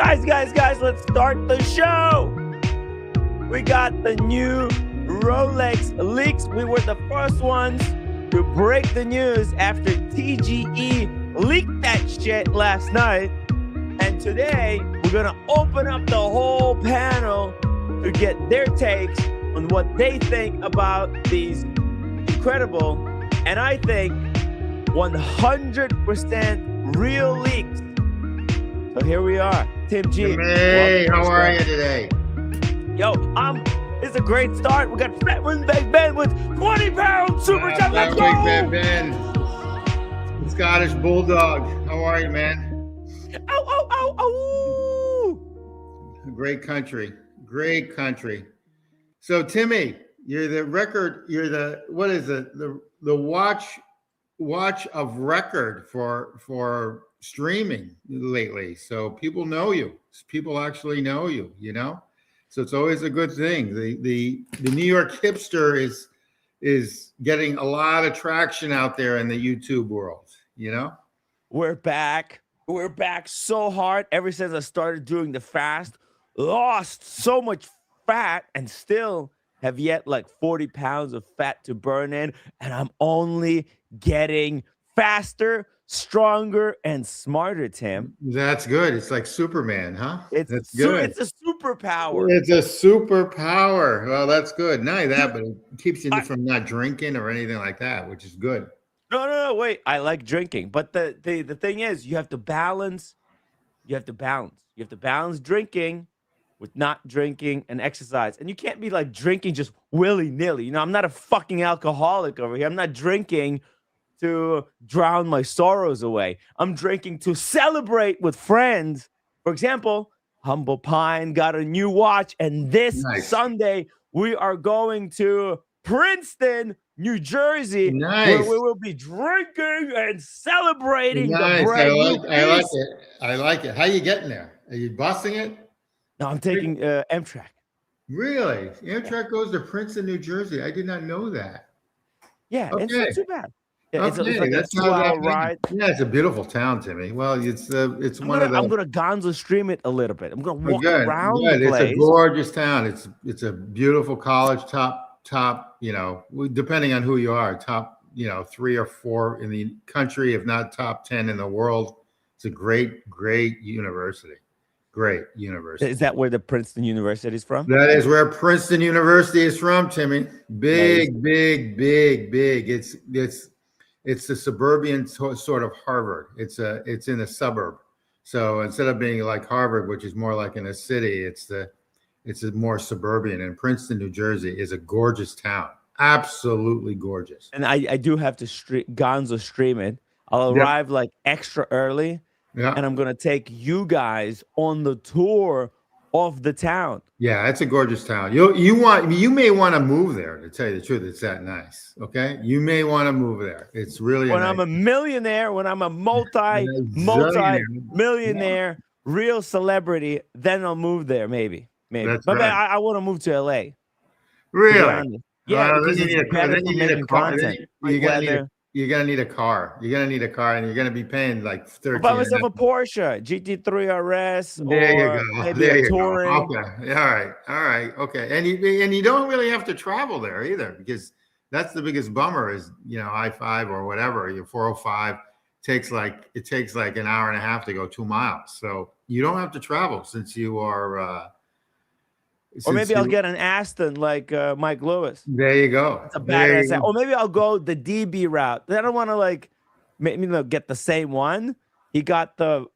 Guys, let's start the show. We got the new Rolex leaks. We were the first ones to break the news after TGE leaked that shit last night. And today, we're going to open up the whole panel to get their takes on what they think about these incredible, and I think 100% real leaks. So here we are. Tim G. Hey, how are you today? Yo, it's a great start. We got Fat Wing Big Ben with 20 pounds super chat. Let's go. Big Ben. Scottish Bulldog. How are you, man? Ow. Great country. Great country. So, Timmy, you're the what is it? The watch of record for streaming lately. So people know you. People actually know you, you know? So it's always a good thing. The New York hipster is getting a lot of traction out there in the YouTube world, you know? We're back. We're back so hard ever since I started doing the fast. Lost so much fat and still have yet like 40 pounds of fat to burn in. And I'm only getting faster, stronger, and smarter, Tim. That's good. It's like Superman, huh? That's good. It's a superpower. It's a superpower. Well, that's good. Not only that, but it keeps you from not drinking or anything like that, which is good. No, wait. I like drinking. But the thing is, you have to balance. You have to balance drinking with not drinking and exercise. And you can't be like drinking just willy-nilly. You know, I'm not a fucking alcoholic over here. I'm not drinking to drown my sorrows away. I'm drinking to celebrate with friends. For example, Humble Pine got a new watch, and this Sunday we are going to Princeton, New Jersey, where we will be drinking and celebrating the brand new piece. I like it. How you getting there? Are you busing it? No, I'm taking Amtrak. Really? Amtrak goes to Princeton, New Jersey. I did not know that. Yeah, it's not too bad. Yeah, okay. It's like a 2-hour ride. Yeah, it's a beautiful town, Timmy. Well, I'm gonna Gonzo stream it a little bit. I'm gonna walk around the place. It's a gorgeous town. It's a beautiful college. Top. You know, depending on who you are, top. 3 or 4 in the country, if not top 10 in the world. It's a great university. Great university. Is that where the Princeton University is from? That is where Princeton University is from, Timmy. Big. It's a suburban sort of Harvard. It's in a suburb. So instead of being like Harvard, which is more like in a city, it's a more suburban. And Princeton, New Jersey is a gorgeous town. Absolutely gorgeous. And I do have to Gonzo stream it. I'll arrive like extra early. Yeah. And I'm going to take you guys on the tour of the town. Yeah, it's a gorgeous town. You may want to move there, to tell you the truth. It's that nice. Okay. You may want to move there. It's really I'm a millionaire, when I'm a multi-millionaire, real celebrity, then I'll move there, maybe. That's but right. I want to move to LA. Really? Yeah, then you need a car. You're gonna need a car. And you're gonna be paying like $13. I'll buy myself a Porsche GT3 RS. There you go. Maybe a Touring. Okay. All right. Okay. And you don't really have to travel there either, because that's the biggest bummer is I-5 or whatever. Your 405 takes like an hour and a half to go 2 miles. So you don't have to travel since you are. Or maybe I'll get an Aston like Mike Lewis. There you go. It's a badass. Or maybe I'll go the DB route. I don't want to maybe get the same one. He got the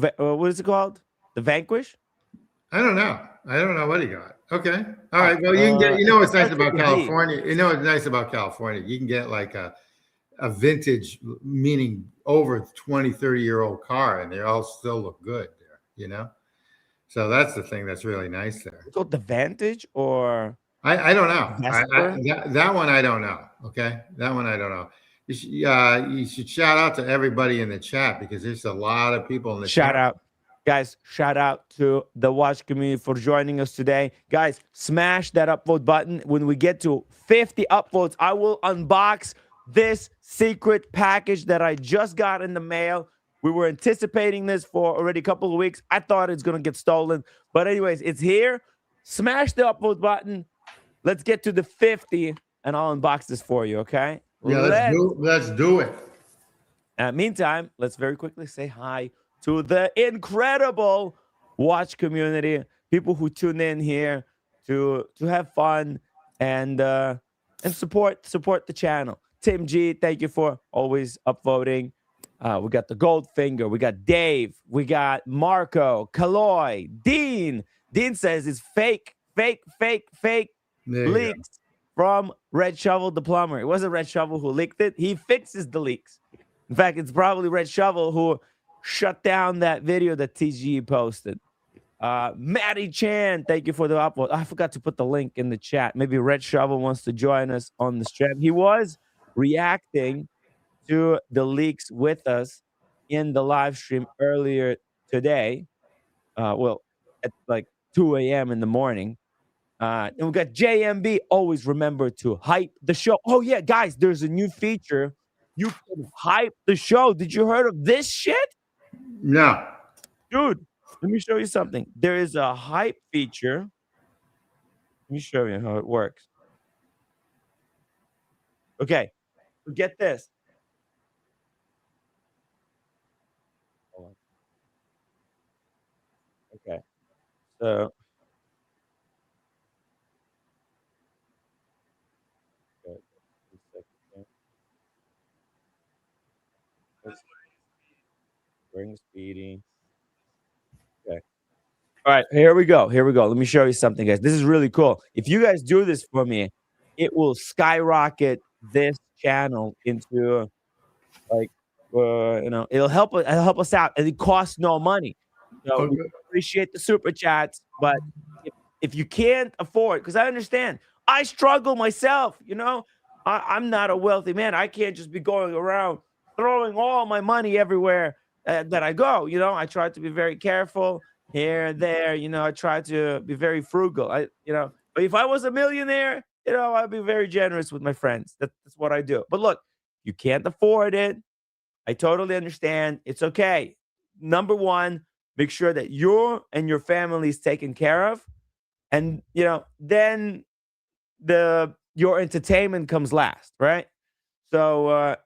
what is it called? The Vanquish? I don't know what he got. Okay. All right. Well, you can get. What's nice about California? What's nice about California? You can get like a vintage, meaning over 20, 30-year-old car, and they all still look good there. So that's the thing that's really nice there. It's called the Vantage, or I don't know. That one I don't know. Okay, that one I don't know. You should shout out to everybody in the chat, because there's a lot of people in the chat. Shout out to the watch community for joining us today. Guys, smash that upvote button. When we get to 50 upvotes, I will unbox this secret package that I just got in the mail We were anticipating this for already a couple of weeks. I thought it's going to get stolen. But anyways, it's here. Smash the upvote button. Let's get to the 50, and I'll unbox this for you, okay? Yeah, let's do it. Meantime, let's very quickly say hi to the incredible watch community, people who tune in here to have fun and support the channel. Tim G, thank you for always upvoting. We got the Goldfinger, we got Dave, we got Marco, Kaloy, Dean. Dean says it's fake leaks from Red Shovel the plumber. It wasn't Red Shovel who leaked it. He fixes the leaks. In fact, it's probably Red Shovel who shut down that video that TGE posted. Maddie Chan, thank you for the upload. I forgot to put the link in the chat. Maybe Red Shovel wants to join us on the stream. He was reacting to the leaks with us in the live stream earlier today. Well, at like 2 a.m. in the morning. And we got JMB. Always remember to hype the show. Oh, yeah, guys, there's a new feature. You can hype the show. Did you heard of this shit? No. Dude, let me show you something. There is a hype feature. Let me show you how it works. Okay, so get this. Okay, so let's bring Speedy. Okay. All right, here we go. Here we go. Let me show you something, guys. This is really cool. If you guys do this for me, it will skyrocket this channel into like it'll help us out, and it costs no money. So we appreciate the super chats, but if you can't afford, because I understand, I struggle myself. I'm not a wealthy man. I can't just be going around throwing all my money everywhere that I go. I try to be very careful here and there. I try to be very frugal. But if I was a millionaire, I'd be very generous with my friends. That's what I do. But look, you can't afford it. I totally understand. It's okay. Number one, make sure that you and your family is taken care of. And, then your entertainment comes last, right? So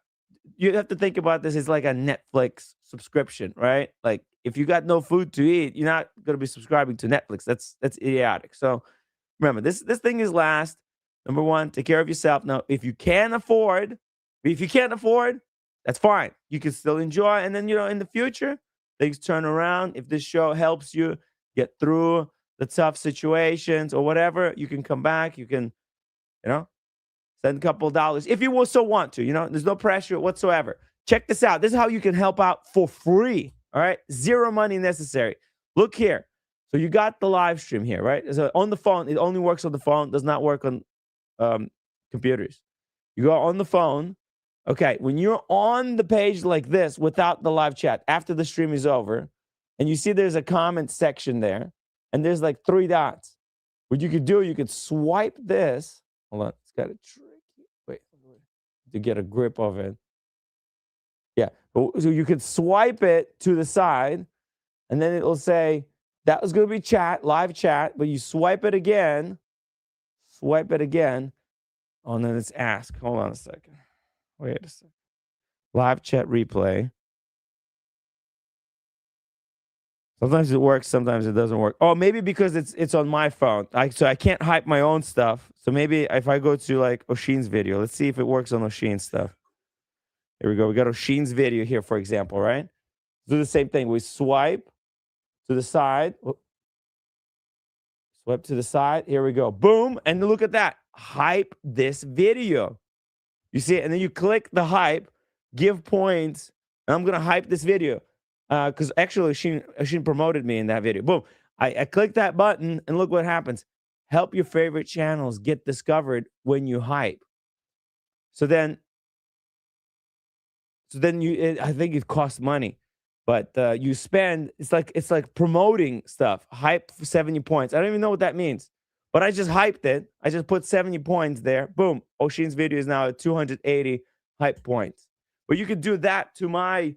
you have to think about this as like a Netflix subscription, right? Like if you got no food to eat, you're not going to be subscribing to Netflix. That's idiotic. So remember, this thing is last. Number one, take care of yourself. Now, if you can't afford, that's fine. You can still enjoy. And then, in the future, things turn around. If this show helps you get through the tough situations or whatever, you can come back. You can, send a couple of dollars if you so want to. There's no pressure whatsoever. Check this out. This is how you can help out for free. All right. Zero money necessary. Look here. So you got the live stream here, right? So on the phone, it only works on the phone. Does not work on computers. You go on the phone. Okay, when you're on the page like this without the live chat, after the stream is over, and you see there's a comment section there, and there's like 3 dots. What you could do, you could swipe this. Hold on, it's got a trick. Wait, to get a grip of it. Yeah, so you could swipe it to the side, and then it'll say, that was going to be chat, live chat, but you swipe it again. Oh, and then it's ask. Hold on a second. Wait a second. Live chat replay. Sometimes it works, sometimes it doesn't work. Oh, maybe because it's on my phone. So I can't hype my own stuff. So maybe if I go to like Oshin's video, let's see if it works on Oshin's stuff. Here we go. We got Oshin's video here, for example, right? Do the same thing. We swipe to the side. Swipe to the side. Here we go. Boom. And look at that. Hype this video. You see it? And then you click the hype, give points, and I'm going to hype this video. Because actually, Oshin promoted me in that video. Boom. I click that button, and look what happens. Help your favorite channels get discovered when you hype. So then I think it costs money. But you spend, it's like promoting stuff. Hype for 70 points. I don't even know what that means. But I just hyped it. I just put 70 points there. Boom. Oshin's video is now at 280 hype points. But you could do that to my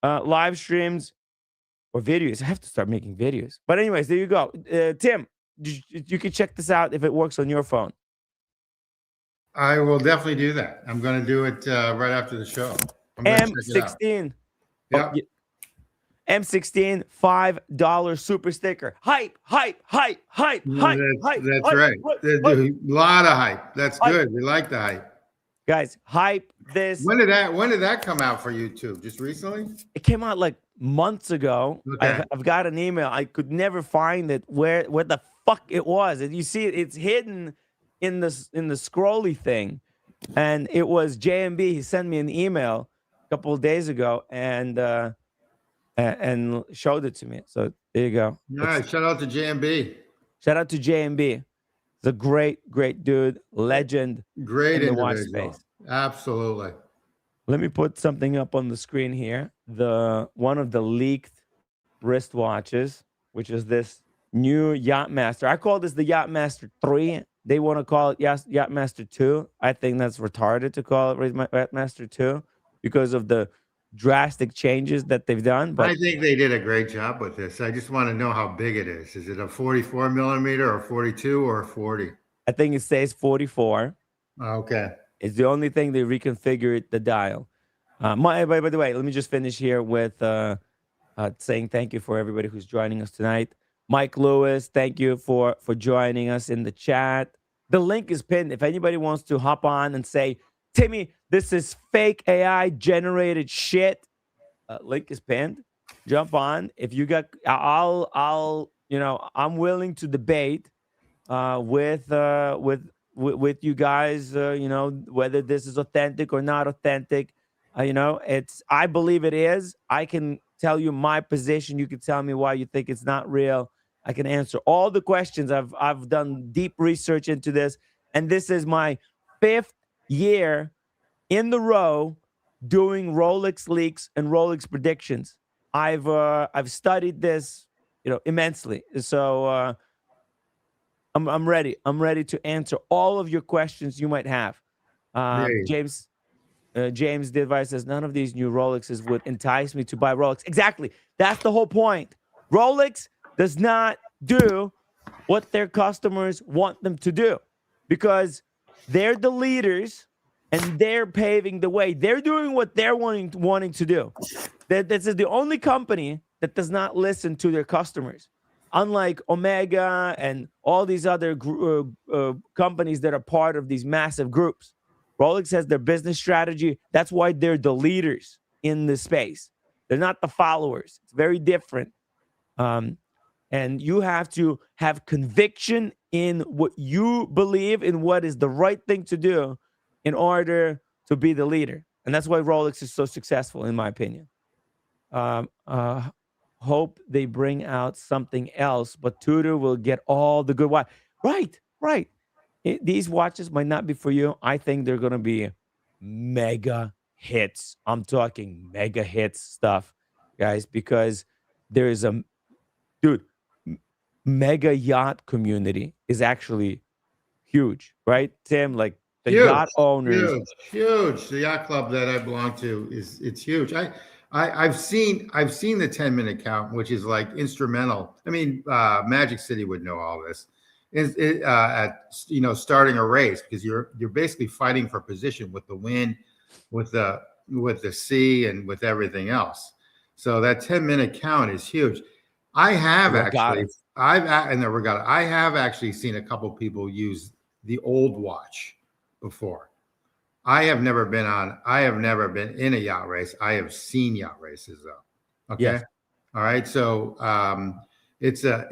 live streams or videos. I have to start making videos. But anyways, there you go. Tim, you can check this out if it works on your phone. I will definitely do that. I'm going to do it right after the show. I'm going to check it out. M16. Yep. Oh, yeah. M16 $5 super sticker. Hype, hype, hype, hype, hype, hype. That's hype, right. hype, There's hype. a lot of hype. That's Hype. good. We like the hype. Guys, hype this. When did that come out for YouTube? Just recently? It came out like months ago. Okay. I've got an email. I could never find it where the fuck it was. And you see it's hidden in the scrolly thing. And it was JMB. He sent me an email a couple of days ago and showed it to me. So there you go. All right. Shout out to JMB. Shout out to JMB. He's a great dude, legend. Great in the watch individual. space. Absolutely. Let me put something up on the screen here. One of the leaked wristwatches, which is this new Yacht-Master. I call this the Yacht-Master 3. They want to call it Yacht-Master 2. I think that's retarded to call it Yacht-Master 2 because of the drastic changes that they've done. But I think they did a great job with this. I just want to know how big it is. Is it a 44 millimeter or 42 or 40? I think it says 44. Okay. It's the only thing they reconfigured the dial. By the way, let me just finish here with saying thank you for everybody who's joining us tonight. Mike Lewis, thank you for joining us in the chat. The link is pinned. If anybody wants to hop on and say, Timmy, this is fake AI generated shit, link is pinned. Jump on. If you got, I'm willing to debate with you guys, whether this is authentic or not authentic. I believe it is. I can tell you my position. You can tell me why you think it's not real. I can answer all the questions. I've done deep research into this, and this is my 5th year in the row doing Rolex leaks and Rolex predictions. I've studied this, immensely. So I'm ready. I'm ready to answer all of your questions you might have. James Device says none of these new Rolexes would entice me to buy Rolex. Exactly. That's the whole point. Rolex does not do what their customers want them to do because they're the leaders and they're paving the way. They're doing what they're wanting to do. This is the only company that does not listen to their customers. Unlike Omega and all these other companies that are part of these massive groups. Rolex has their business strategy. That's why they're the leaders in the space. They're not the followers. It's very different. And you have to have conviction in what you believe in what is the right thing to do in order to be the leader. And that's why Rolex is so successful, in my opinion. Hope they bring out something else, but Tudor will get all the good watch. Right. These watches might not be for you. I think they're going to be mega hits. I'm talking mega hits stuff, guys, because there is mega yacht community is actually huge, right, Tim? Like the yacht owners. Huge. The yacht club that I belong to it's huge. I've seen the 10-minute count, which is like instrumental. I mean, Magic City would know all this. At starting a race because you're basically fighting for position with the wind, with the sea, and with everything else. So that 10-minute count is huge. I have actually seen a couple people use the old watch before. I have never been in a yacht race. I have seen yacht races though. Okay. Yes. All right. So it's a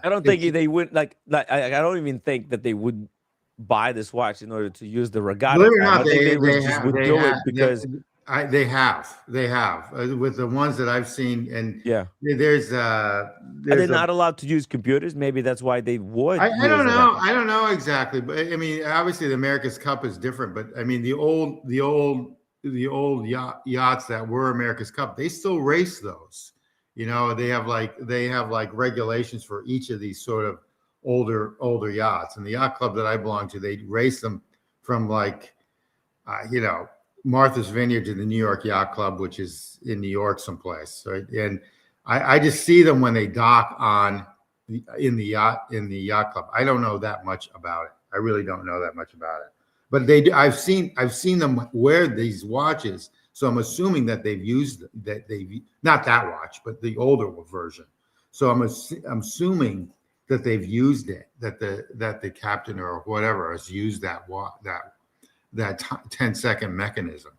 I don't think they would like I don't even think that they would buy this watch in order to use the Regatta. Believe it or not, they would do it because they have with the ones that I've seen, and there's are they not allowed to use computers? Maybe that's why they would. I don't know. I don't know exactly, but I mean, obviously the America's Cup is different. But I mean, the old yachts that were America's Cup, they still race those. They have like regulations for each of these sort of older yachts. And the yacht club that I belong to, they race them from like Martha's Vineyard to the New York Yacht Club, which is in New York someplace, right? And I just see them when they dock in the yacht club. I don't know that much about it. I really don't know that much about it. But they do. I've seen them wear these watches, so I'm assuming that they've used that they've not that watch, but the older version. So I'm assuming that they've used it, that the captain or whatever has used that 10-second mechanism.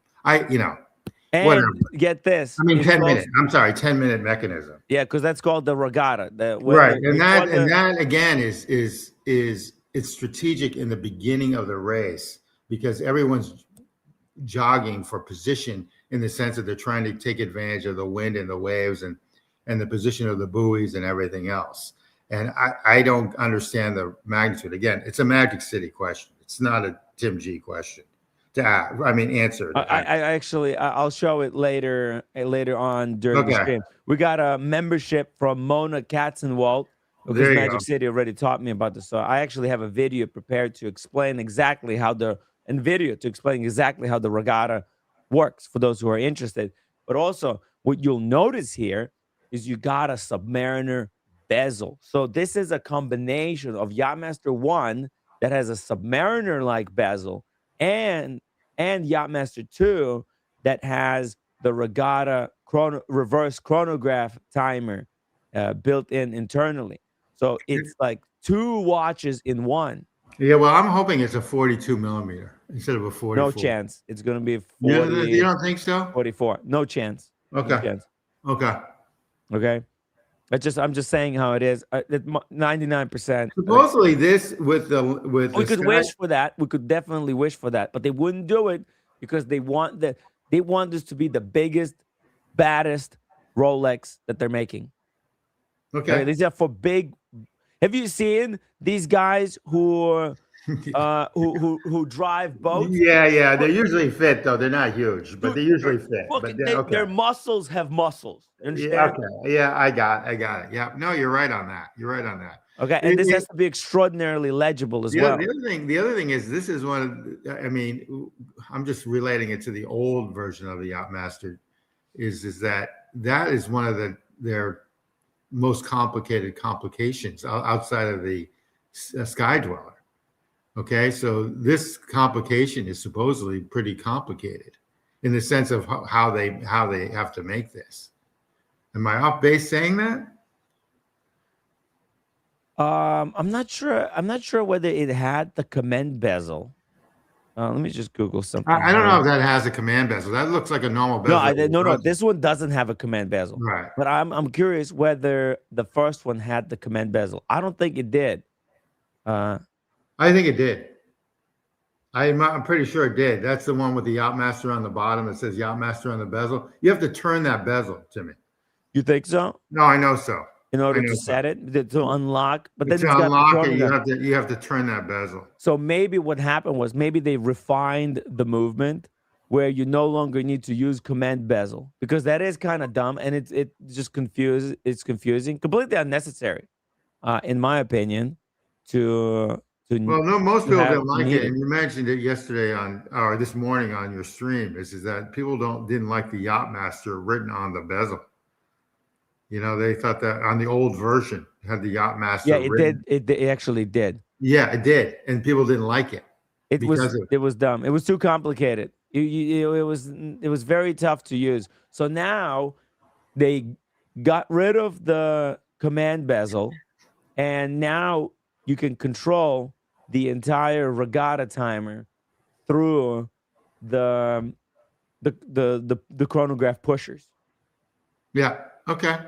And whatever. get this. I mean, it's 10-minute. I'm sorry, 10-minute mechanism. Yeah, because that's called the Regatta. Right, and that again is it's strategic in the beginning of the race because everyone's jogging for position in the sense that they're trying to take advantage of the wind and the waves and the position of the buoys and everything else. And I don't understand the magnitude. Again, it's a Magic City question. It's not a Tim G question to ask. I mean, answer. I'll show it later on during the stream. We got a membership from Mona Katzenwald because Magic City already taught me about this. So I actually have a video prepared to explain exactly how the Regatta works for those who are interested. But also, what you'll notice here is you got a Submariner bezel. So this is a combination of Yacht-Master 1 that has a Submariner-like bezel and Yacht-Master 2 that has the Regatta reverse chronograph timer built in internally. So it's like 2 watches in one. Yeah, well, I'm hoping it's a 42 millimeter instead of a 44. No chance. It's going to be 40. You don't think so? 44. No chance. Okay. No chance. Okay. I'm just saying how it is. 99%. Supposedly, this with we could wish for that. We could definitely wish for that, but they wouldn't do it because they want this to be the biggest, baddest Rolex that they're making. Okay. These are for big. Have you seen these guys who drive boats? Yeah. They're usually fit though. They're not huge, but they usually fit. But their muscles have muscles. You understand? Yeah, I got it. Yeah. No, you're right on that. Okay, and this has to be extraordinarily legible as well. The other thing is this is one of. I mean, I'm just relating it to the old version of the Yacht-Master. Is that is one of their most complications outside of the Sky Dweller. Okay, so this complication is supposedly pretty complicated in the sense of how they have to make this. Am I off base saying that? I'm not sure whether it had the command bezel. Let me just Google something. I don't know if that has a command bezel. That looks like a normal bezel. No. This one doesn't have a command bezel. Right. But I'm curious whether the first one had the command bezel. I don't think it did. I think it did. I'm pretty sure it did. That's the one with the Yacht-Master on the bottom. It says Yacht-Master on the bezel. You have to turn that bezel, Timmy. You think so? No, I know so. In order to set it, to unlock, but then to unlock it, you have to turn that bezel. So maybe what happened was maybe they refined the movement where you no longer need to use command bezel because that is kind of dumb and it just confuses. It's confusing, completely unnecessary, in my opinion. Well, no, most people don't like it, and you mentioned it yesterday or this morning on your stream. Is that people didn't like the Yacht-Master written on the bezel. You know, they thought that on the old version had the Yacht-Master. Yeah, it actually did. Yeah, it did, and people didn't like it. It was dumb. It was too complicated. It was very tough to use. So now they got rid of the command bezel, and now you can control the entire Regatta timer through the chronograph pushers. Yeah. Okay.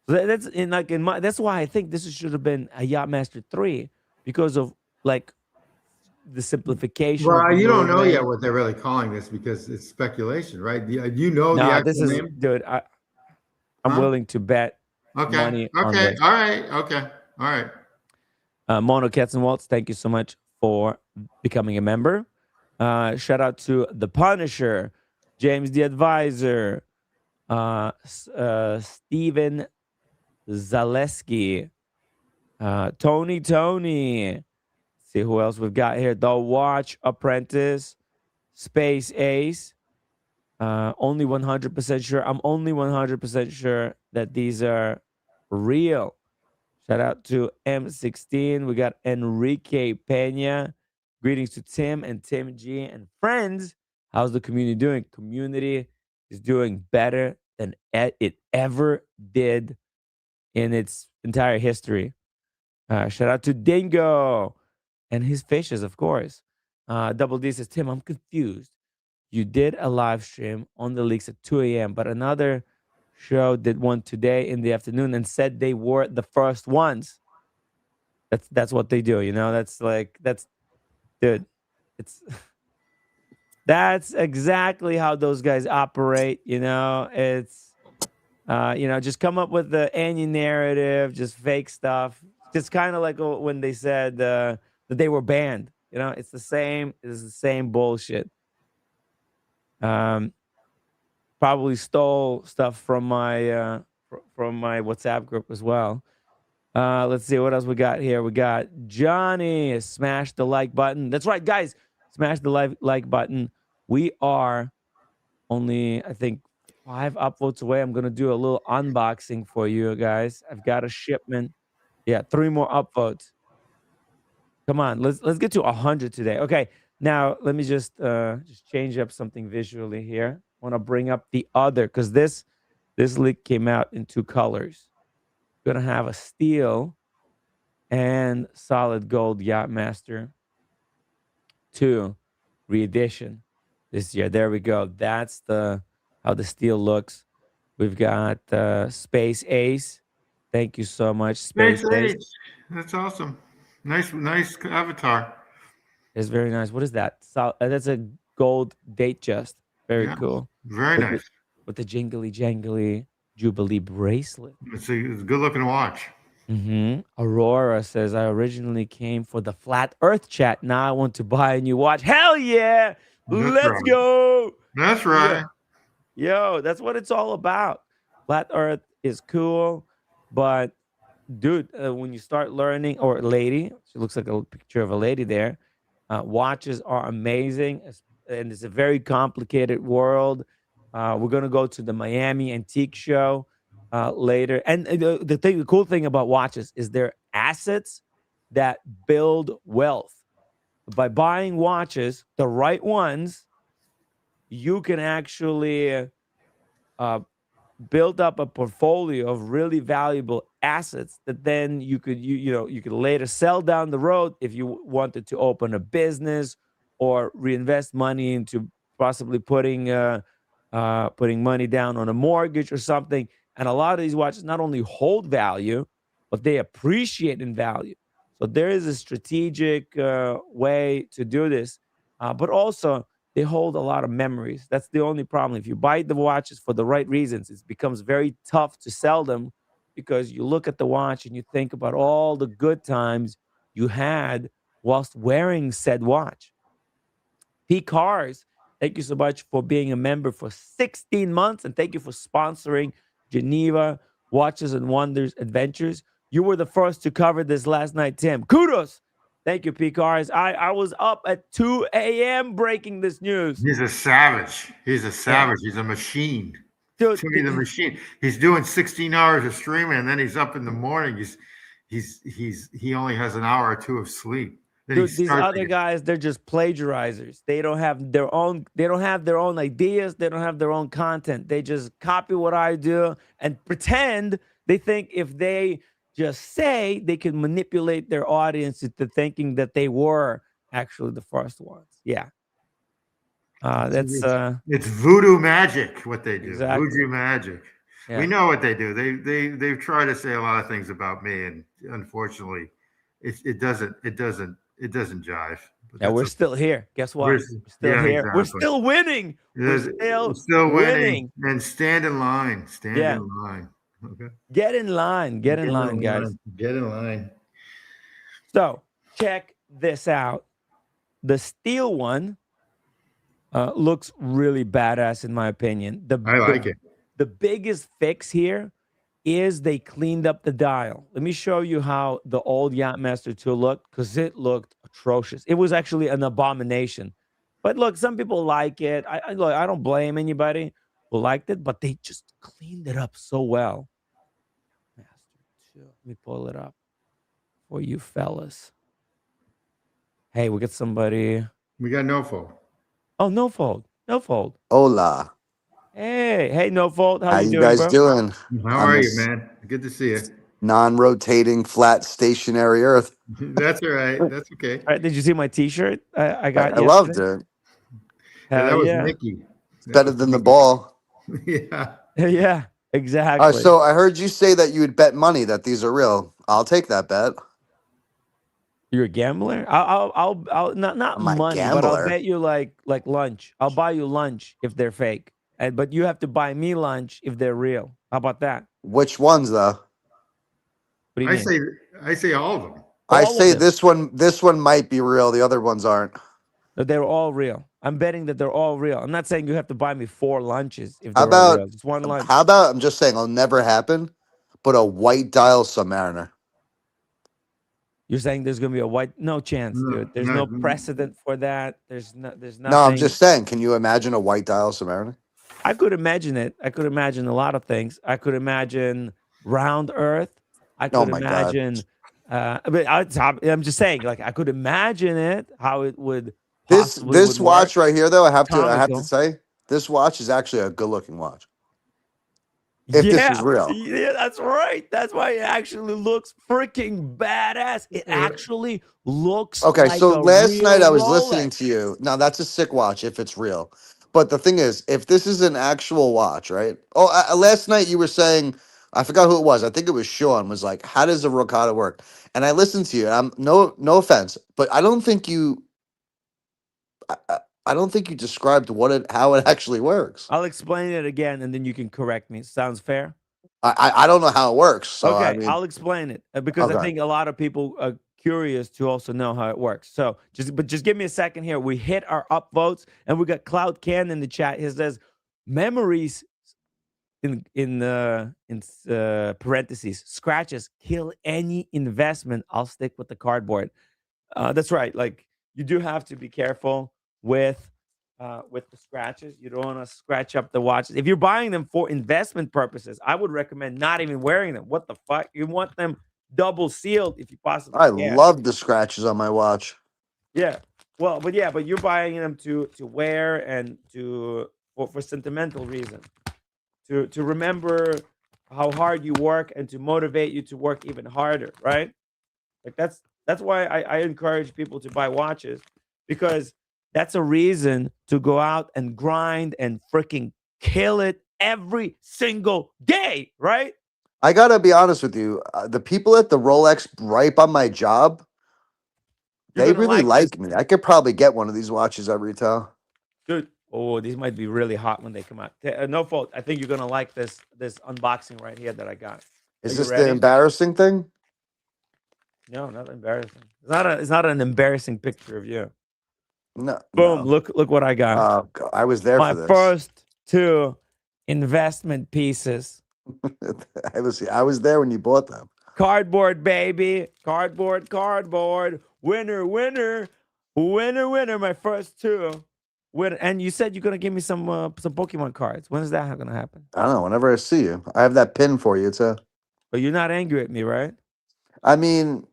That's that's why I think this should have been a Yacht-Master 3 because of like the simplification. Well, you don't know yet what they're really calling this because it's speculation, right? You know the actual name? Dude, I'm willing to bet money on this. All right. Mono Katzenwaltz, thank you so much for becoming a member. Shout out to the Punisher, James the Advisor, Steven Zaleski, Tony. See who else we've got here. The Watch Apprentice, Space Ace, Only 100% sure. I'm only 100% sure that these are real. Shout out to M16. We got Enrique Pena. Greetings to Tim and Tim G and friends. How's the community doing? Community is doing better than it ever did in its entire history. Shout out to Dingo and his fishes, of course. Double D says, Tim, I'm confused. You did a live stream on the leaks at 2 a.m., but another show did one today in the afternoon and said they were the first ones. That's what they do, you know. That's dude. It's that's exactly how those guys operate. You know, it's just come up with the any narrative, just fake stuff. Just kind of like when they said that they were banned. You know, it's the same. It's the same bullshit. Um, Probably stole stuff from my WhatsApp group as well. Let's see what else we got here. We got Johnny. Smash the like button. That's right, guys. Smash the like button. We are only, I think, 5 upvotes away. I'm gonna do a little unboxing for you guys. I've got a shipment. Yeah, 3 more upvotes. Come on, let's get to 100 today. Okay, now let me just change up something visually here. I want to bring up the other because this leak came out in 2 colors. Gonna have a steel and solid gold Yacht-Master 2 re-edition this year. There we go. That's how the steel looks. We've got Space Ace. Thank you so much, Space Ace. That's awesome. Nice avatar. It's very nice. What is that? That's a gold date just. Very cool. Very with nice. With the jingly jangly Jubilee bracelet. It's a good looking watch. Aurora says, I originally came for the flat earth chat. Now I want to buy a new watch. Hell yeah. Let's go. That's right. Yo, that's what it's all about. Flat earth is cool, but dude, when you start learning, or lady, she looks like a picture of a lady there. Watches are amazing, and it's a very complicated world. We're gonna go to the Miami Antique Show later, and the cool thing about watches is they're assets that build wealth. By buying watches, the right ones, you can actually build up a portfolio of really valuable assets that then you could you could later sell down the road if you wanted to open a business or reinvest money into possibly putting money down on a mortgage or something. And a lot of these watches not only hold value, but they appreciate in value. So there is a strategic way to do this, but also they hold a lot of memories. That's the only problem. If you buy the watches for the right reasons, it becomes very tough to sell them because you look at the watch and you think about all the good times you had whilst wearing said watch. P Cars, thank you so much for being a member for 16 months, and thank you for sponsoring Geneva Watches and Wonders Adventures. You were the first to cover this last night, Tim. Kudos. Thank you, P Cars. I was up at 2 a.m. breaking this news. He's a savage. He's a machine. Dude, To me, the machine. He's doing 16 hours of streaming, and then he's up in the morning. He only has an hour or 2 of sleep. Dude, these other guys, they're just plagiarizers. They don't have their own ideas, they don't have their own content. They just copy what I do and pretend they think if they just say they can manipulate their audience into thinking that they were actually the first ones. Yeah. It's voodoo magic what they do. Exactly. Voodoo magic. Yeah. We know what they do. They've tried to say a lot of things about me, and unfortunately, it doesn't jive. Yeah, we're still here. Guess what? We're still here. Exactly. We're still winning. We're still winning. And stand in line. Stand in line. Okay. Get in line. Get in line, guys. Get in line. So check this out. The steel one looks really badass, in my opinion. I like it. The biggest fix here is they cleaned up the dial. Let me show you how the old Yacht-Master 2 looked, because it looked atrocious. It was actually an abomination. But look, some people like it. Look, I don't blame anybody who liked it, but they just cleaned it up so well. Master 2. Let me pull it up for you fellas. Hey, we got somebody. We got no fold. Oh, no fold. No fold. Hola. Hey, no fold. How How you you doing, guys bro? doing How on are you, this man? Good to see you. non-rotating, flat, stationary Earth? That's all right. That's okay. All right, did you see my T-shirt I got I loved yesterday? it. Yeah, Hell that was yeah. Mickey. It's That better was than the Mickey. ball. Yeah. Yeah, All right, exactly. so I heard you say that you would bet money that these are real. I'll take that bet. You're a gambler? I'll not I'm a money, but I'll gambler. bet you like lunch. I'll buy you lunch if they're fake, and but you have to buy me lunch if they're real. How about that? Which ones though? What do you I mean? say I say all of them. I All of say them. this one might be real. The other ones aren't. That they're all real. I'm betting that they're all real. I'm not saying you have to buy me 4 lunches if How they're all about real. Just one lunch. how about I'm just saying it'll never happen, but a white dial Submariner. You're saying there's gonna be a white? No chance, No, dude. There's no, no precedent for that. There's No, I'm nothing. just saying. Can you imagine a white dial Submariner? I could imagine it. I could imagine a lot of things. I could imagine round Earth. I Oh could my god. imagine. But I'm just saying, like I could imagine it how it would This possibly would this work. watch right here, though, I have to Comical. say, this watch is actually a good looking watch. If this Yeah, is real. yeah, that's right. That's why it actually looks freaking badass. It actually looks Okay, like so a last night real I was Rolex. listening to you. Now that's a sick watch if it's real. But the thing is, if this is an actual watch, right? Oh, last night you were saying, I forgot who it was. I think it was Sean. Was like, how does a Regatta work? And I listened to you. And I'm no offense, but I don't think you described how it actually works. I'll explain it again, and then you can correct me. Sounds fair? I don't know how it works. So I Okay, mean, I'll explain it because I okay. think a lot of people are curious to also know how it works. So just give me a second here. We hit our upvotes, and we got Cloud Can in the chat. He says memories in parentheses scratches kill any investment. I'll stick with the cardboard. That's right. Like you do have to be careful with the scratches. You don't want to scratch up the watches. If you're buying them for investment purposes, I would recommend not even wearing them. What the fuck? You want them double sealed if you possibly I can. love the scratches on my watch. Yeah. Well, but yeah, but you're buying them to wear and for sentimental reasons. To remember how hard you work and to motivate you to work even harder, right? Like that's why I encourage people to buy watches because that's a reason to go out and grind and freaking kill it every single day, right? I gotta be honest with you. The people at the Rolex right by my job, You're they gonna really like this, like me. I could probably get one of these watches at retail. dude. Oh, these might be really hot when they come out. No fault. I think you're gonna like this unboxing right here that I got. Are Is you this the ready? embarrassing thing? No, not embarrassing. It's not an embarrassing picture of you. No, Boom! no. Look what I got. I was there My for this. first 2 investment pieces. I was there when you bought them. Cardboard, baby. Cardboard. Winner, winner. Winner, winner. My first 2. Winner. And you said you're going to give me some Pokemon cards. When is that going to happen? I don't know. Whenever I see you, I have that pin for you too. But you're not angry at me, right? I mean,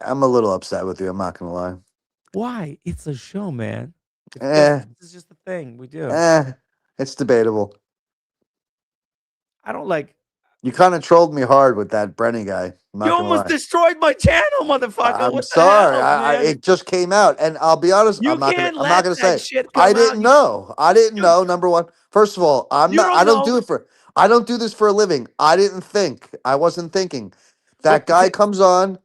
I'm a little upset with you. I'm not gonna lie. Why? It's a show, man. It's Eh, business. This is just a thing we do. eh. It's debatable. I don't like. You kind of trolled me hard with that Brenny guy. I'm You not gonna almost lie. destroyed my channel, motherfucker. I'm What the sorry. hell, I man? it just came out, and I'll be honest. You can't I'm not let gonna that say shit I come out. didn't know. I didn't Dude, know. Number one. First of all, I'm you not. I don't don't know. do it for. I don't do this for a living. I didn't think. I wasn't thinking. That But guy comes on.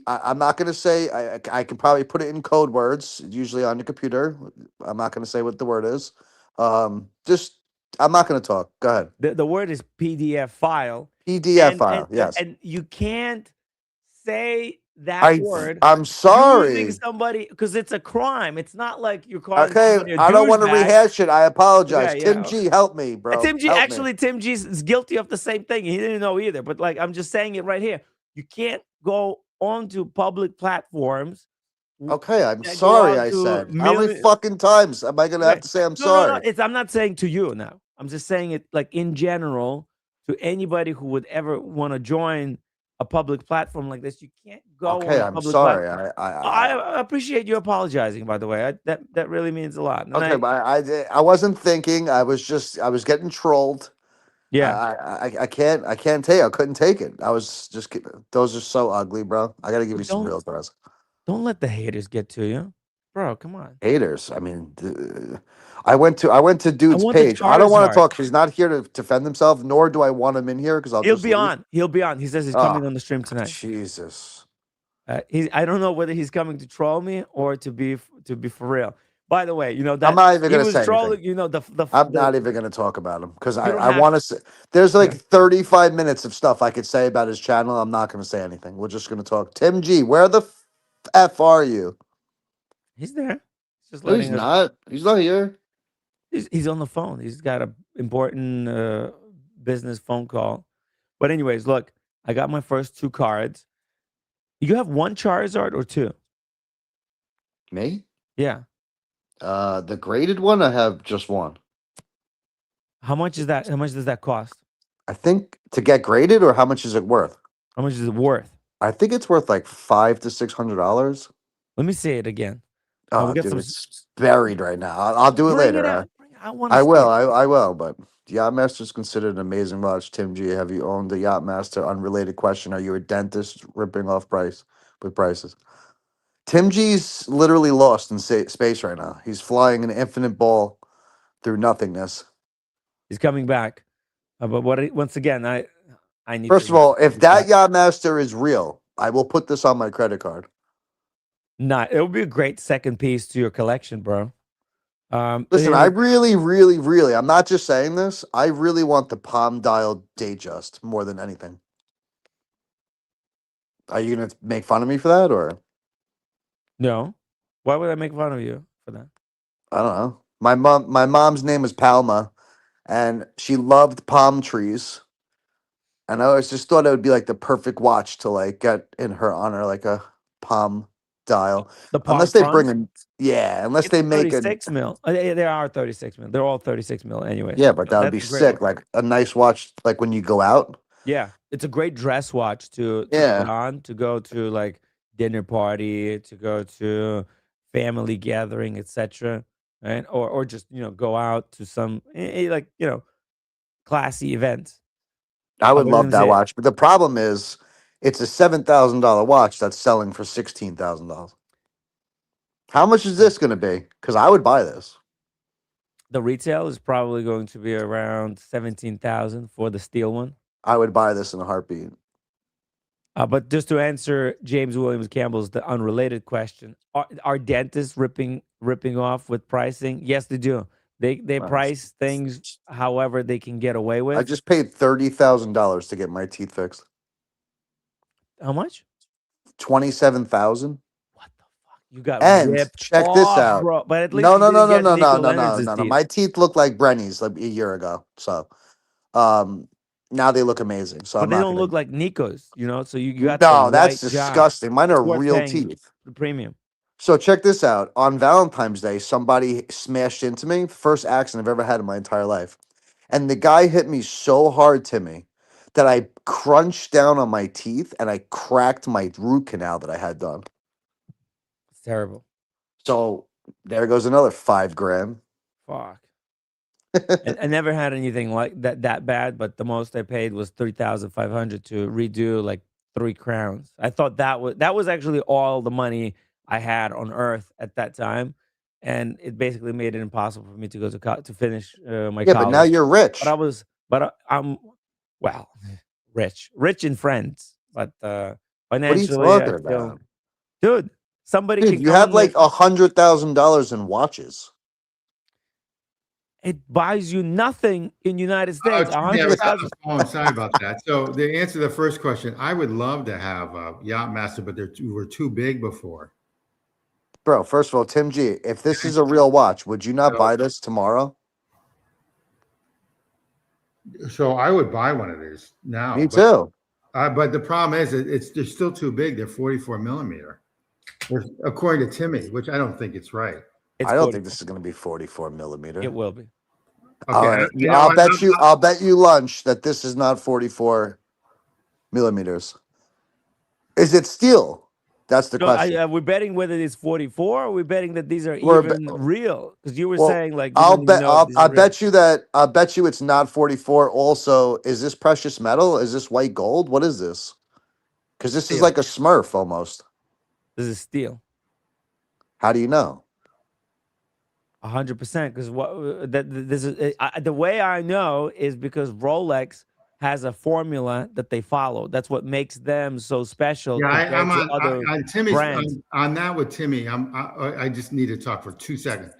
I'm not gonna say. I can probably put it in code words. Usually on the computer. I'm not gonna say what the word is. Just. I'm not gonna talk. Go ahead. the word is PDF file, PDF and file. Yes. you can't say that I. word I'm using sorry. somebody because it's a crime. It's not like you're calling Okay, somebody a I don't want to douchebag. rehash it. I apologize. Okay, Tim yeah. G, help me, bro. Tim G Help me. actually Tim G is guilty of the same thing. He didn't know either. But like I'm just saying it right here. You can't go onto public platforms Okay, I'm that go sorry. out I to said. How many millions. fucking times am I gonna have Right. to say I'm No, no, no. sorry? It's I'm not saying to you now. I'm just saying it like in general to anybody who would ever want to join a public platform like this. You can't go on Okay, a I'm public sorry. platform. I appreciate you apologizing, by the way. That really means a lot. And Okay, but I wasn't thinking. I was getting trolled. yeah, I can't take. I couldn't take it. I was just. Those are so ugly, bro. I got to give but you some real throws. don't let the haters get to you, bro. Come on. Haters. I mean, I went to I dude's want the page. I don't want to Charizard. talk. He's not here to defend himself, nor do I want him in here because I'll He'll just be leave. on. He'll be on. He says he's Oh, coming on the stream tonight. Jesus. I don't know whether he's coming to troll me or to be for real. By the way, you know I'm that not even he gonna was say anything. trolling. You know I'm the not even gonna talk about him because you don't I have want to say there's like yeah. 35 minutes of stuff I could say about his channel. I'm not gonna say anything. We're just gonna talk. Tim G, where the f are you? He's there. He's just No, he's letting us. not. He's not here. He's on the phone. He's got a important business phone call. But anyways, look, I got my first two cards. You have one Charizard or two? Me? Yeah. The graded one. I have just one. How much is that? How much does that cost? I think to get graded, or how much is it worth? How much is it worth? I think it's worth like $500 to $600. Let me say it again. We Oh, got dude, some. it's buried right now. I'll do it Bring later. it out. I want to I see will. it. I will. But Yacht-Master is considered an amazing watch. Tim G, have you owned the Yacht-Master? Unrelated question. Are you a dentist ripping off price with prices? Tim G's literally lost in space right now. He's flying an infinite ball through nothingness. He's coming back. But once again, I need First of to all, if that decide. Yacht-Master is real, I will put this on my credit card. Not. It would be a great second piece to your collection, bro. Listen, You I know, really, really, really, I'm not just saying this. I really want the palm dial Datejust more than anything. Are you gonna make fun of me for that, or no. Why would I make fun of you for that? I don't know? My mom's name was Palma, and she loved palm trees. And I always just thought it would be like the perfect watch to like get in her honor, like a palm dial. The palm Unless they front. bring in, yeah, unless It's they a make an, 36 mil. Yeah, they are 36 mil. They're all 36 mil, anyways. yeah, but that would be That's a great sick. watch. Like a nice watch, like when you go out. Yeah, it's a great dress watch to put Yeah, on to go to like dinner party, to go to family gathering, etc. Right, or just go out to some like classy events. I I would was love gonna that say watch. But the problem is, it's a $7,000 watch that's selling for $16,000. How much is this going to be? Because I would buy this. the retail is probably going to be around 17,000 for the steel one. I would buy this in a heartbeat. But just to answer James Williams Campbell's the unrelated question, are dentists ripping off with pricing? Yes, they do. They Uh, price things however they can get away I with. just paid $30,000 to get my teeth fixed. How much? 27,000. What the fuck? You got And ripped check this off, out. bro. But at least No, you no, no, didn't no, get no, no, Nico no, no, Leonard's no, no. teeth. My teeth look like Brenny's like a year ago. So, now they look amazing. So But I'm they not don't gonna. look like Nico's, so you got the No, that's right job. disgusting. Mine It's are worth real paying teeth. the premium. So check this out. On Valentine's Day, somebody smashed into me. First accident I've ever had in my entire life. And the guy hit me so hard, Timmy, that I crunched down on my teeth and I cracked my root canal that I had done. It's terrible. So there goes another 5 grand. Fuck. I never had anything like that bad, but the most I paid was 3,500 to redo like 3 crowns. I thought that was actually all the money I had on Earth at that time, and it basically made it impossible for me to go to finish my Yeah, but now college. you're But I rich. was, I'm well, rich in friends, but What are you financially, I talking still, about? dude. Somebody Dude, can you come have in there. like $100,000 in watches. It buys you nothing in United Oh, States. A Jimmy, I hundred was on the thousand. phone. Sorry about that. So to answer the first question, I would love to have a Yacht-Master, but were too big before. Bro, first of all, Tim G, if this is a real watch, would you not So, buy this tomorrow? so I would buy one of these now, Me too. but the problem is it's they're still too big. They're 44 millimeter. according to Timmy, which I don't think it's right. It's I don't 40. think this is going to be 44 millimeter. It will be. All Okay, right, you know I'll what? bet you. I'll bet you lunch that this is not 44 millimeters. Is it steel? That's the No, question. we're betting whether it's 44 or we're betting that these are We're even real. Because you were well. saying like you I'll don't even bet. know if these I are real. bet you that. I bet you it's not 44. Also, is this precious metal? Is this white gold? What is this? Because this is Steel. like a Smurf almost. This is steel. How do you know? 100%. Because what this is the way I know is because Rolex has a formula that they follow. That's what makes them so special Yeah, I'm compared to other on Timmy's brands. on that with Timmy. I just need to talk for 2 seconds.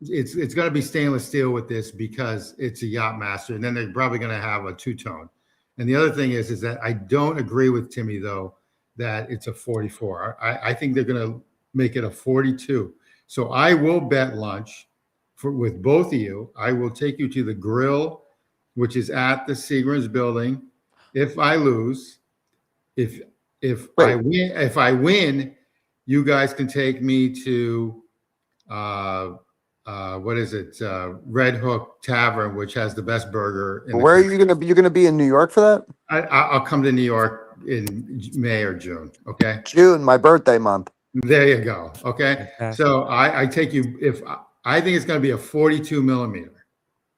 It's going to be stainless steel with this because it's a Yacht-Master, and then they're probably going to have a two-tone. And the other thing is that I don't agree with Timmy though that it's a 44. I think they're going to make it a 42. So I will bet lunch with both of you. I will take you to the grill, which is at the Seagram's building. If I lose, if Wait. if I win, you guys can take me to what is it? Red Hook Tavern, which has the best burger in the Where are country. you gonna be? You're gonna be in New York for that? I'll come to New York in May or June. Okay, June, my birthday month. there you go. Okay, Fantastic. so I take you if I think it's going to be a 42 millimeter.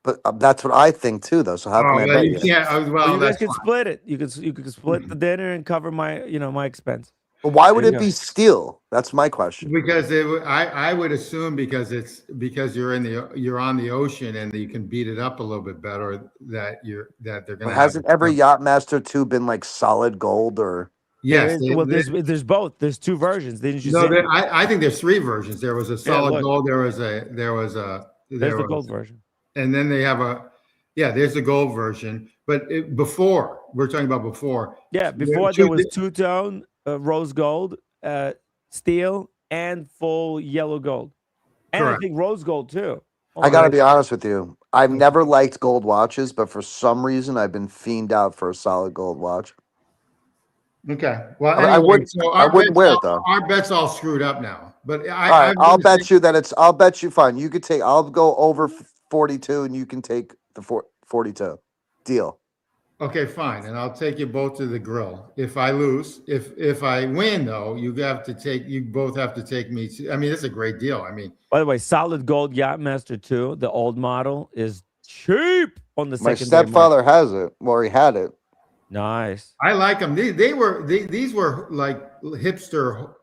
But that's what I think too, though. So how can I well, bet you you? can't. Well, Well, you guys that's could fine. split it. You could split the dinner and cover my my expense. But why would There you it go. be steel? That's my question. Because I would assume because you're on the ocean and you can beat it up a little bit better that they're going But to have hasn't every Yacht-Master 2 been like solid gold or? There yes is well, there's both. There's two versions. Didn't you no see? I think there's three versions. There was a Yeah, solid look. gold. There There's the was gold version. and then they have there's the gold version. But before we're talking about before. Yeah, before there was two-tone rose gold, steel, and full yellow gold, and I Correct. think rose gold too. I gotta on. be honest with you. I've never liked gold watches, but for some reason I've been fiend out for a solid gold watch. Okay. Well, I anyway, wouldn't. so I wouldn't wear it though. our bet's all screwed up now. But All right, I'm I'll gonna say- bet you that it's. I'll bet you fine. You could take. I'll go over 42, and you can take the 42. Deal. Okay, fine, and I'll take you both to the grill. If I lose, if I win, though, you both have to take me. I mean, it's a great deal. I mean, By the way, solid gold Yacht-Master 2, the old model, is cheap on the My secondary market. stepfather has it. Well, he had it. Nice. I like them. These were like hipster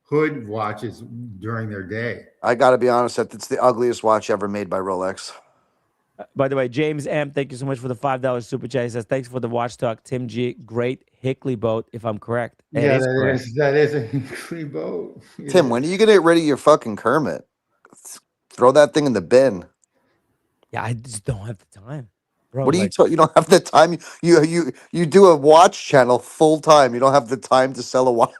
hood watches during their day. I got to be honest. That it's the ugliest watch ever made by Rolex. By the way, James M, thank you so much for the $5 super chat. He says, thanks for the watch talk. Tim G, great Hickley boat, if I'm correct. Yeah, Correct. that is a free boat. Tim, when are you gonna get rid of your fucking Kermit? Throw that thing in the bin. Yeah, I just don't have the time. Bro, What are you don't have the time. You do a watch channel full time. You don't have the time to sell a watch.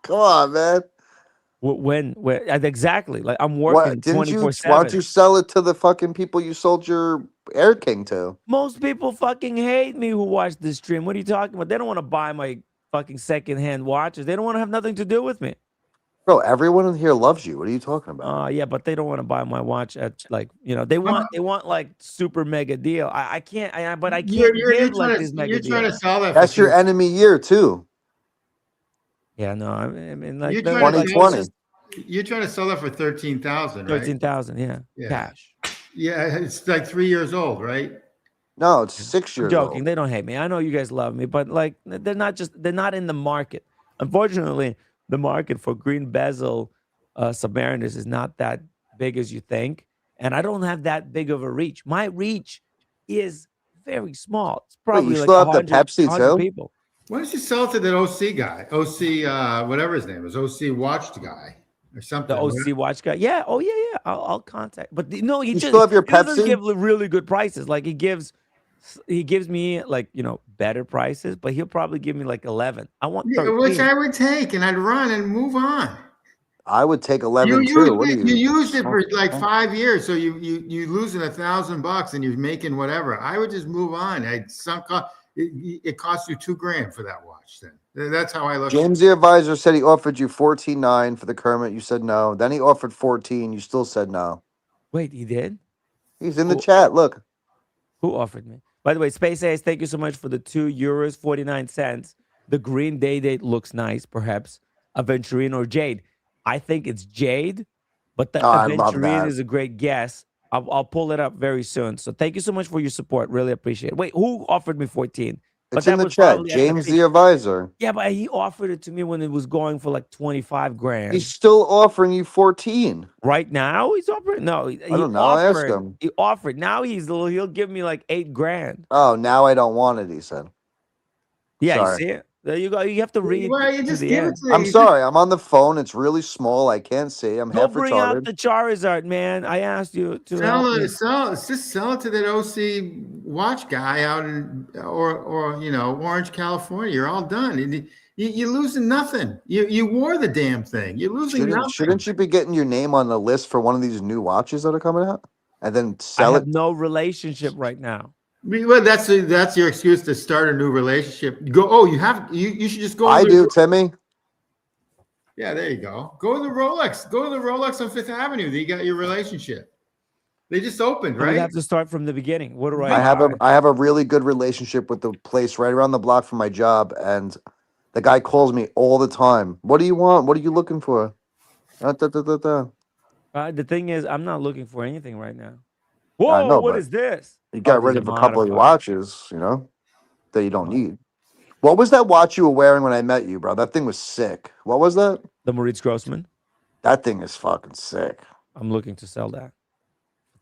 Come on, man. when exactly, like I'm What working didn't you? 24/7. Why don't you sell it to the fucking people you sold your Air King to? Most people fucking hate me who watch this stream. What are you talking about? They don't want to buy my fucking secondhand watches. They don't want to have nothing to do with me. Bro, everyone in here loves you. What are you talking about? Yeah, but they don't want to buy my watch at they want like super mega deal. I can't. But I can't give like this mega you're trying to deal. sell that. That's your enemy year too. Yeah, no, I mean like You're the- trying, like, 2020. you're trying to sell that for 13,000, right? 13,000, Yeah. cash. Yeah, it's like 3 years old, right? No, it's 6 I'm years joking. old. They don't hate me. I know you guys love me, but like they're not in the market. Unfortunately, the market for green bezel Submariners is not that big as you think, and I don't have that big of a reach. My reach is very small. It's probably you like still have the 100, Pepsi 100 too? people. Why don't you sell it to that OC guy? OC, whatever his name is, OC watched guy or something. The OC watch guy. Yeah. Oh yeah. I'll contact. But no, he You just still have your he doesn't Pepsi? give really good prices. Like he gives me like better prices, but he'll probably give me like 11. I want 13. Which I would take, and I'd run and move on. I would take You 11 too. What are used, you used it for like Oh. 5 years, so you losing $1,000 and you're making whatever. I would just move on. it costs you $2,000 for that watch. Then that's how I look. James, the advisor, said he offered you 14.9 for the Kermit. You said no. Then he offered 14. You still said no. Wait, he did? He's in the Who, chat. Look. who offered me? By the way, Space Ace, thank you so much for the €2.49. The green day date looks nice, perhaps. Aventurine or Jade. I think it's Jade, but the Oh, I love Aventurine that. is a great guess. I'll pull it up very soon. So thank you so much for your support. Really appreciate it. Wait, who offered me 14? But It's that in the was chat. probably at the James, peak. the advisor. Yeah, but he offered it to me when it was going for like 25 grand. He's still offering you 14. Right now, he's offering. No, he I don't know. I asked him. He offered. Now he'll give me like 8 grand. Oh, now I don't want it, he said. Yeah, you Sorry. see it. There you go. You have to read Well, you to just the give it end. to I'm sorry. I'm on the phone. It's really small. I can't see. I'm Go half bring out retarded. the Charizard, man. I asked you to help me. just sell it to that OC watch guy out in or Orange, California. You're all done. You're losing nothing. You wore the damn thing. You're losing nothing. Shouldn't you be getting your name on the list for one of these new watches that are coming out? And then I sell have it? no relationship right now. Well, that's your excuse to start a new relationship. Go. Oh, you should just go. I do, Timmy. Yeah, there you go. Go to the Rolex. Go to the Rolex on Fifth Avenue. You got your relationship. They just opened, We'd right? have to start from the beginning. What do I have buy? I have a really good relationship with the place right around the block from my job, and the guy calls me all the time. What do you want? What are you looking for? Da, da, da, da, da. The thing is, I'm not looking for anything right now. I Whoa, know, what but is this? you got These rid are of a couple of your modified. watches, that you don't need. What was that watch you were wearing when I met you, bro? That thing was sick. What was that? The Moritz Grossman. That thing is fucking sick. I'm looking to sell that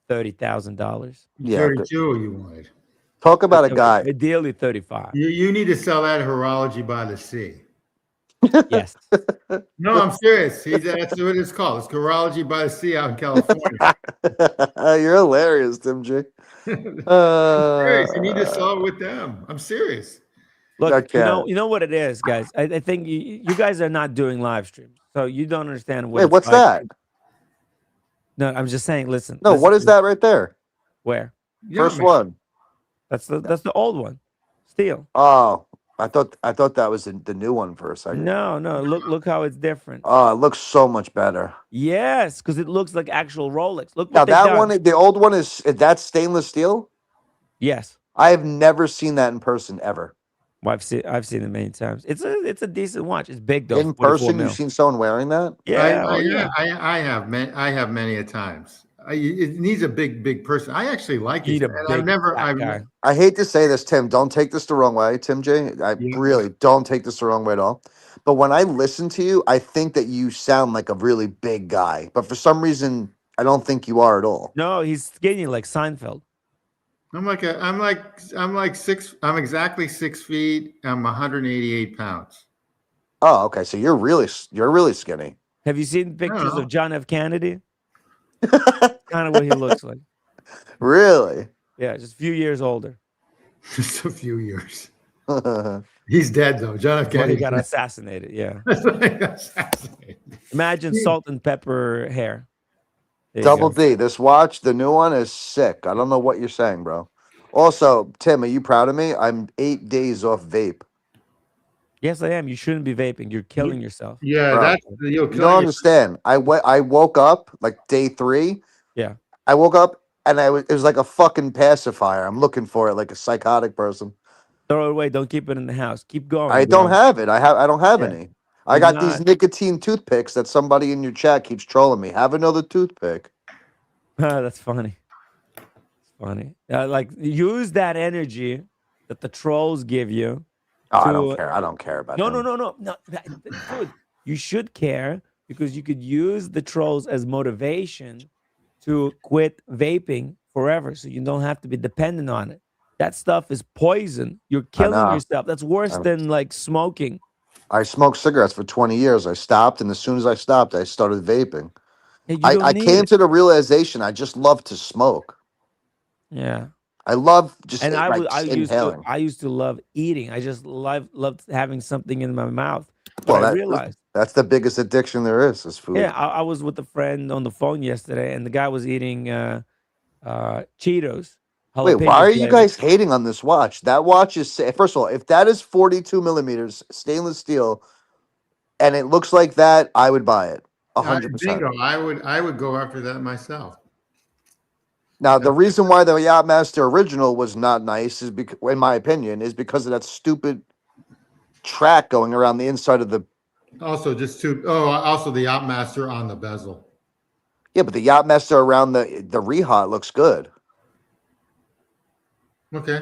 for $30,000. Yeah. 32 you wanted. Talk about a guy. Ideally 35. You need to sell that Horology by the Sea. Yes. No, I'm serious. That's what it's called. It's Horology by the Sea out in California. You're hilarious, Tim G. Serious. You need to sell it with them. I'm serious. Look, can't. you know what it is, guys. I think you guys are not doing live streams, so you don't understand what. Wait, it's what's like. that? No, I'm just saying. Listen. No, listen, what is that right there? Where? First one. That's the old one. Steel. Oh, I thought that was the new one for a second. No. Look how it's different. Oh, it looks so much better. Yes, because it looks like actual Rolex. Look Now what they've that done. one, the old one is that stainless steel? Yes. I have never seen that in person ever. Well, I've seen it many times. It's a decent watch. It's big though. In 44 person, mil. you've seen someone wearing that? Yeah. I have many a times. It needs a big person. I actually like You it. need a And big I've never. fat guy. I hate to say this, Tim. Don't take this the wrong way, Tim J. Really don't take this the wrong way at all. But when I listen to you, I think that you sound like a really big guy. But for some reason, I don't think you are at all. No, he's skinny like Seinfeld. I'm exactly 6 feet. I'm 188 pounds. Oh, okay. So you're really skinny. Have you seen pictures know. of John F. Kennedy? Kind of what he looks like. Really? Yeah, just a few years older. Just a few years. He's dead though. John F. Well, Kennedy. he got assassinated. Yeah. Assassinated. Imagine salt and pepper hair. There you Double go. D. This watch, the new one, is sick. I don't know what you're saying, bro. Also, Tim, are you proud of me? I'm 8 days off vape. Yes, I am. You shouldn't be vaping. You're killing yourself. Yeah, Bro. you'll You kill don't yourself. understand. I woke up like day 3. Yeah. I woke up and it was like a fucking pacifier. I'm looking for it like a psychotic person. Throw it away. Don't keep it in the house. Keep going. I bro. don't have it. I don't have Yeah. any. I You're got these not- nicotine toothpicks that somebody in your chat keeps trolling me. Have another toothpick. That's funny. It's funny. Like use that energy that the trolls give you. Oh, I to- don't care. I don't care about No, them. no. Dude, you should care because you could use the trolls as motivation to quit vaping forever, so you don't have to be dependent on it. That stuff is poison. You're killing know. yourself. That's worse than like smoking. I smoked cigarettes for 20 years. I stopped, and as soon as I stopped, I started vaping. Hey, you don't I need came it. to the realization I just love to smoke. Yeah. I love just And inhaling. I used to love eating. I just loved having something in my mouth. But I realized, that's the biggest addiction there is food. yeah, I was with a friend on the phone yesterday, and the guy was eating Cheetos, Wait, why jalapeno are you flavor. guys hating on this watch? That watch is first of all, if that is 42 millimeters stainless steel and it looks like that, I would buy it 100%. Bingo. I would go after that myself. Now, the That's reason why the Yacht-Master original was not nice is because, in my opinion, is because of that stupid track going around the inside of the. also just two. Oh, also the Yacht-Master on the bezel. Yeah, but the Yacht-Master around the Rehat looks good, Okay.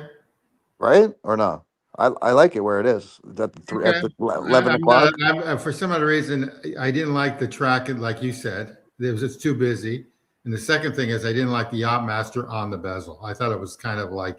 right? Or no? I like it where it is at the three at Okay. the 11 I'm not. o'clock. For some other reason, I didn't like the track, like you said. It was just too busy. And the second thing is, I didn't like the Yacht-Master on the bezel. I thought it was kind of like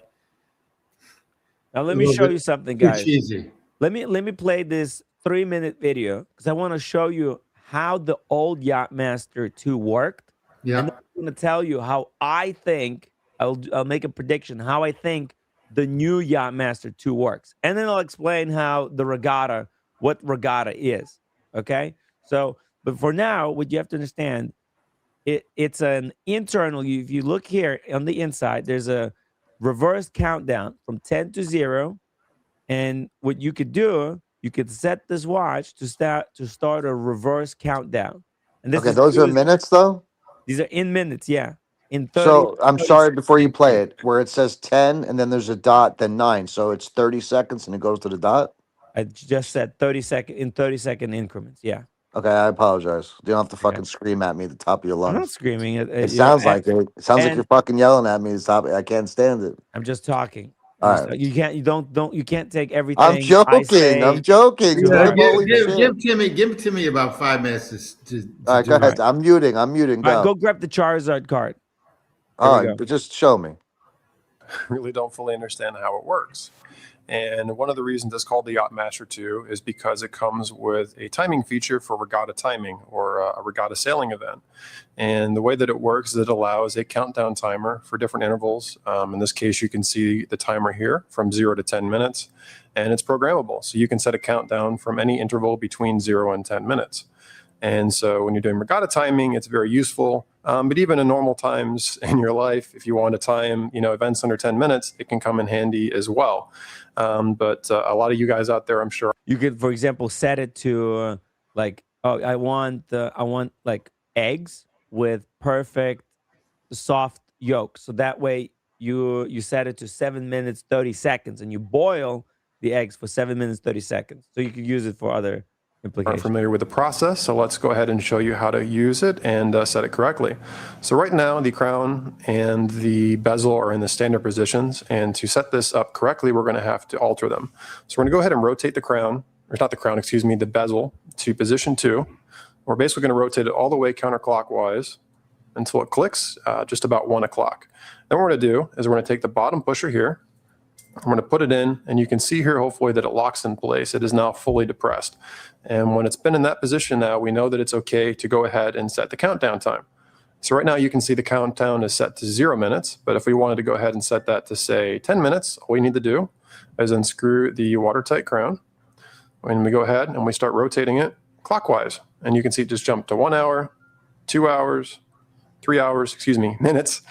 Now a let me little show bit you something, too guys. cheesy. Let me play this 3-minute video because I want to show you how the old Yacht-Master 2 worked, and then Yeah. I'm going to tell you how I think I'll make a prediction how I think the new Yacht-Master 2 works, and then I'll explain how the Regatta, what Regatta is. Okay, so but for now, what you have to understand, it's an internal. If you look here on the inside, there's a reverse countdown from 10 to 0. And what you could do, you could set this watch to start a reverse countdown. And this Okay, is those are used, minutes though. these are in minutes, yeah. In 30, So I'm 30 sorry before you play increments. it, where it says 10 and then there's a dot, then 9. So it's 30 seconds and it goes to the dot. I just said 30-second increments. Yeah. Okay, I apologize. You don't have to Okay. fucking scream at me at the top of your I'm not lungs. screaming It you know, sounds like it. It sounds like you're and fucking yelling at me. At the top. I can't stand it. I'm just talking. All right. You can't take I'm everything I joking. I'm say joking. to Yeah. Tim, heart. holy shit. Give Timmy about 5 minutes All to right, go do All it. ahead. right. I'm muting. I'm muting. All right, Go. go grab the Charizard card. Here All we right, go. but just show me. Really don't fully understand how it works. And one of the reasons it's called the Yacht-Master 2 is because it comes with a timing feature for regatta timing, or a regatta sailing event. And the way that it works is it allows a countdown timer for different intervals. In this case, you can see the timer here from 0 to 10 minutes, and it's programmable. So you can set a countdown from any interval between 0 and 10 minutes. And so when you're doing regatta timing, it's very useful. But even in normal times in your life, if you want to time, events under 10 minutes, it can come in handy as well. But a lot of you guys out there, I'm sure, You could, for example, set it to like, oh, I want like eggs with perfect soft yolk. So that way you set it to 7 minutes 30 seconds, and you boil the eggs for 7 minutes 30 seconds. So you could use it for other aren't implications. familiar with the process. So let's go ahead and show you how to use it and set it correctly. So right now, the crown and the bezel are in the standard positions. And to set this up correctly, we're going to have to alter them. So we're going to go ahead and rotate the crown, or not the crown, excuse me, the bezel to position 2. We're basically going to rotate it all the way counterclockwise until it clicks just about 1 o'clock. Then what we're going to do is we're going to take the bottom pusher here. I'm going to put it in, and you can see here, hopefully, that it locks in place. It is now fully depressed. And when it's been in that position now, we know that it's okay to go ahead and set the countdown time. So right now you can see the countdown is set to 0 minutes, but if we wanted to go ahead and set that to, say, 10 minutes, all we need to do is unscrew the watertight crown. And we go ahead and we start rotating it clockwise. And you can see it just jumped to 1 hour, 2 hours, 3 hours, minutes,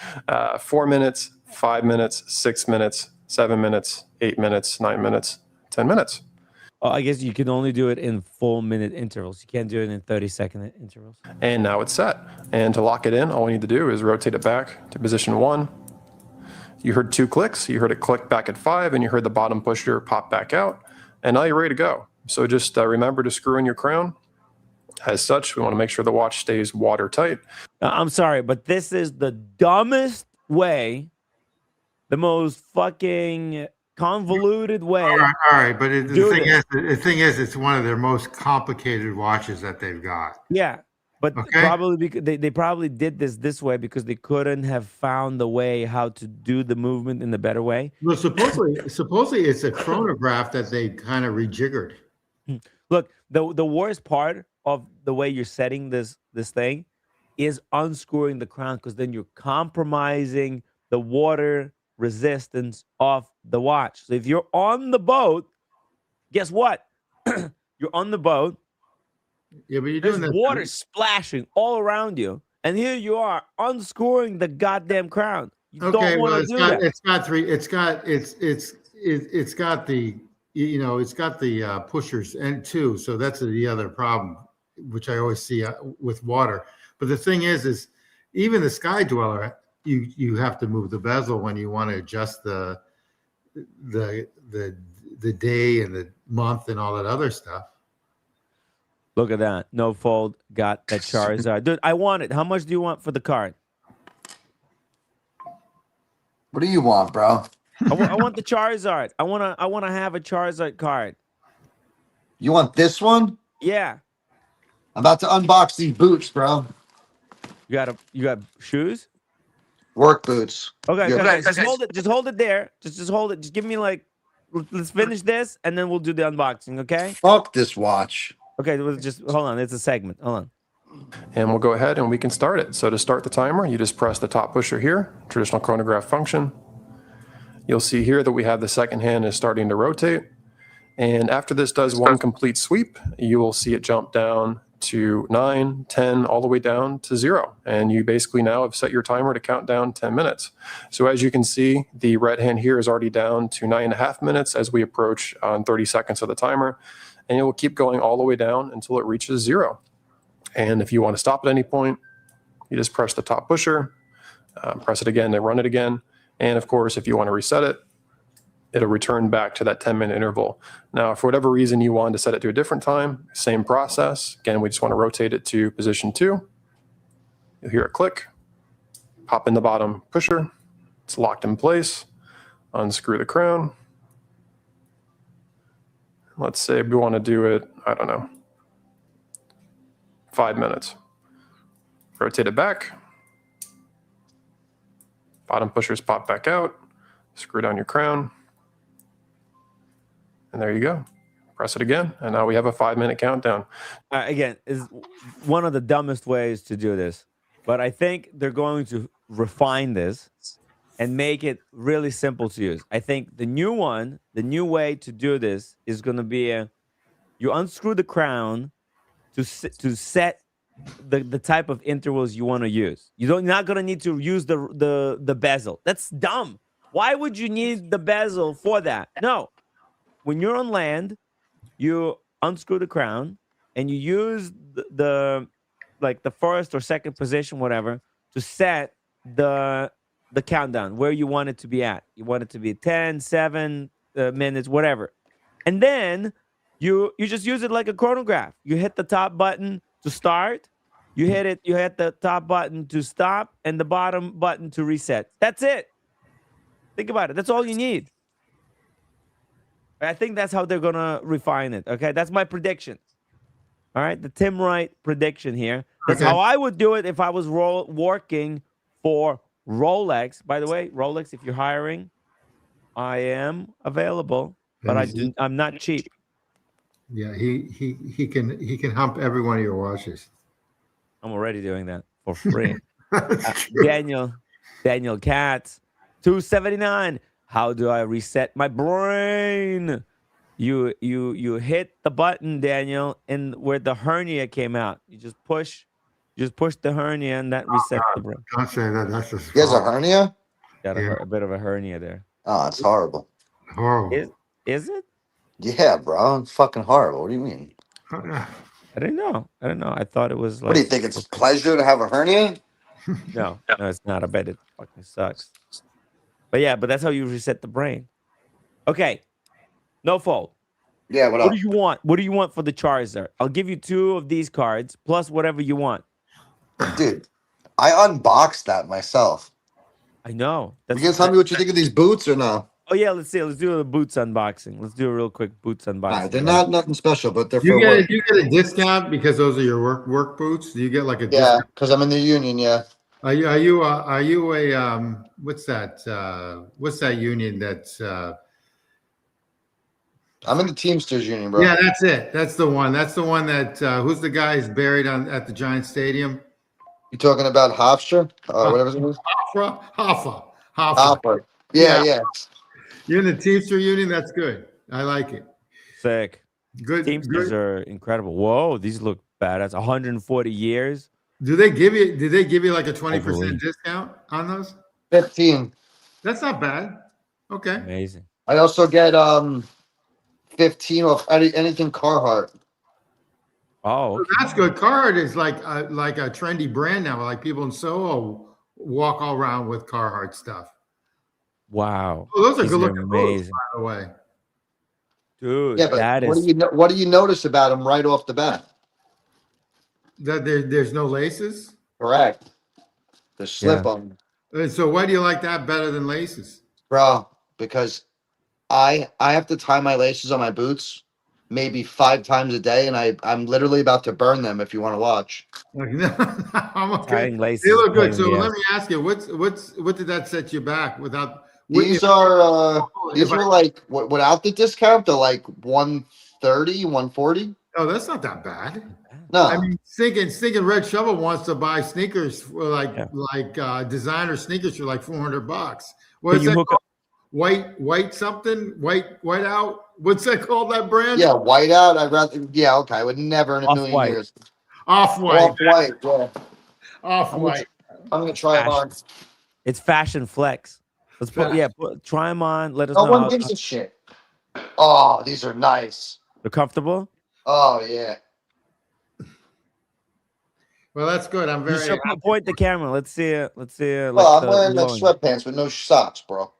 4 minutes, 5 minutes, 6 minutes, 7 minutes, 8 minutes, 9 minutes, 10 minutes. Oh, I guess you can only do it in 4-minute intervals. You can't do it in 30-second intervals. And now it's set. And to lock it in, all we need to do is rotate it back to position 1. You heard 2 clicks. You heard it click back at 5, and you heard the bottom pusher pop back out. And now you're ready to go. So just remember to screw in your crown. As such, we want to make sure the watch stays watertight. I'm sorry, but this is the dumbest way, the most fucking convoluted way. All right. But the thing is, it's one of their most complicated watches that they've got. Yeah, but Okay. probably because they probably did this way because they couldn't have found the way how to do the movement in the better way. Well, supposedly it's a chronograph that they kind of rejiggered. Look, the worst part of the way you're setting this thing is unscrewing the crown, because then you're compromising the water resistance of the watch. So if you're on the boat, guess what? You're on the boat. Yeah, but you're There's doing that. water splashing all around you, and here you are unscrewing the goddamn crown. You Okay, don't well, want to do that. it's got three. It's got the it's got the pushers and two. So that's the other problem, which I always see with water. But the thing is even the Sky Dweller, you have to move the bezel when you want to adjust the the day and the month and all that other stuff. Look at that. No fold. Got that Charizard. Dude, I want it. How much do you want for the card? What do you want, bro? I want the Charizard. I wanna have a Charizard card. You want this one? Yeah. I'm about to unbox these boots, bro. You got shoes? Work boots. Okay, Yeah. okay. Just hold it. Just hold it there. Just hold it. Just give me like let's finish this and then we'll do the unboxing, okay? Fuck this watch. Okay, we'll just hold on. It's a segment. Hold on. And we'll go ahead and we can start it. So to start the timer, you just press the top pusher here, traditional chronograph function. You'll see here that we have the second hand is starting to rotate. And after this does one complete sweep, you will see it jump down to 9, 10, all the way down to 0. And you basically now have set your timer to count down 10 minutes. So as you can see, the red hand here is already down to 9.5 minutes as we approach on 30 seconds of the timer. And it will keep going all the way down until it reaches 0. And if you want to stop at any point, you just press the top pusher, press it again, and run it again. And of course, if you want to reset it, it'll return back to that 10-minute interval. Now, for whatever reason you want to set it to a different time, same process. Again, we just want to rotate it to position 2. You'll hear it click, pop in the bottom pusher. It's locked in place. Unscrew the crown. Let's say we want to do it, I don't know, 5 minutes. Rotate it back. Bottom pushers pop back out. Screw down your crown. And there you go. Press it again. And now we have a 5-minute countdown. Again, is one of the dumbest ways to do this. But I think they're going to refine this and make it really simple to use. I think the new way to do this is going to be you unscrew the crown to set the type of intervals you want to use. You're not going to need to use the bezel. That's dumb. Why would you need the bezel for that? No. When you're on land, you unscrew the crown and you use the first or second position, whatever, to set the countdown where you want it to be at. You want it to be 10, 7 minutes, whatever. And then you just use it like a chronograph. You hit the top button to start. You hit the top button to stop and the bottom button to reset. That's it. Think about it. That's all you need. I think that's how they're going to refine it. Okay. That's my prediction. All right. The Tim Wright prediction here. That's how I would do it if I was working for Rolex. By the way, Rolex, if you're hiring, I am available, but I'm not cheap. Yeah, he can hump every one of your watches. I'm already doing that for free. Daniel Katz, 279. How do I reset my brain? You hit the button, Daniel, and where the hernia came out. You just push the hernia, and that resets the brain. Don't say that. That's just He has a hernia? Got a bit of a hernia there. Oh, it's horrible. horrible. Is it? Yeah, bro. It's fucking horrible. What do you mean? I didn't know. I thought it was like. What do you think? It's a pleasure to have a hernia? No, it's not. I bet it fucking sucks. But that's how you reset the brain. Okay. No fold. Yeah, what What up? do you want? What do you want for the Charizard? I'll give you 2 of these cards plus whatever you want. Dude, I unboxed that myself. I know. You guys tell me what you think of these boots or no? Oh yeah, let's see. Let's do a boots unboxing. Let's do a real quick boots unboxing. All right, they're not nothing special, but they're for You work. get a discount because those are your work boots. Do you get like a Yeah, discount? because I'm in the union. Yeah. Are you a what's that union that's I'm in the Teamsters union, bro. yeah, that's it. That's the one that who's the guy who's buried at the Giant Stadium? You talking about Hofstra? Whatever it is? Hoffa. Hoffer. Yeah. You're in the Teamster union. That's good. I like it. Sick. Good. Teamsters are incredible. Whoa, these look badass. 140 years. Did they give you like a 20% discount on those? 15. That's not bad. Okay. Amazing. I also get 15 off anything Carhartt. Oh, okay. That's good. Carhartt is like a trendy brand now. Like people in Soho walk all around with Carhartt stuff. Wow. Oh, those are These good are looking boots, amazing. by the way. Dude, Yeah, but that is what do you notice about them right off the bat? That there's no laces. Correct. The slip yeah. on, So why do you like that better than laces? bro. Because I have to tie my laces on my boots maybe 5 times a day, and I'm literally about to burn them. If you want to watch, Like, no, I'm okay. Tying They laces is a look pain good. in So the let ass. me ask you, what did that set you back without? these If, are if these I, were like without the discount, they're like 130, 140. oh, that's not that bad. I No, mean, thinking Red Shovel wants to buy sneakers for Yeah. like designer sneakers for like $400. Can What's you that hook called? up White something? White out? What's that called? That brand? yeah, whiteout. I'd rather. Yeah, okay. I would never in a million off-white? years. Off white. Off white. Yeah, Off I'm gonna, white. I'm gonna try them on. It's fashion flex. Let's put try them on. Let us No know one how gives a shit. Oh, these are nice. they're comfortable. Oh yeah. Well, that's good. I'm You very should point the camera. Let's see it. Let's see it. Like Well, I'm the wearing like glowing. sweatpants with no socks, bro.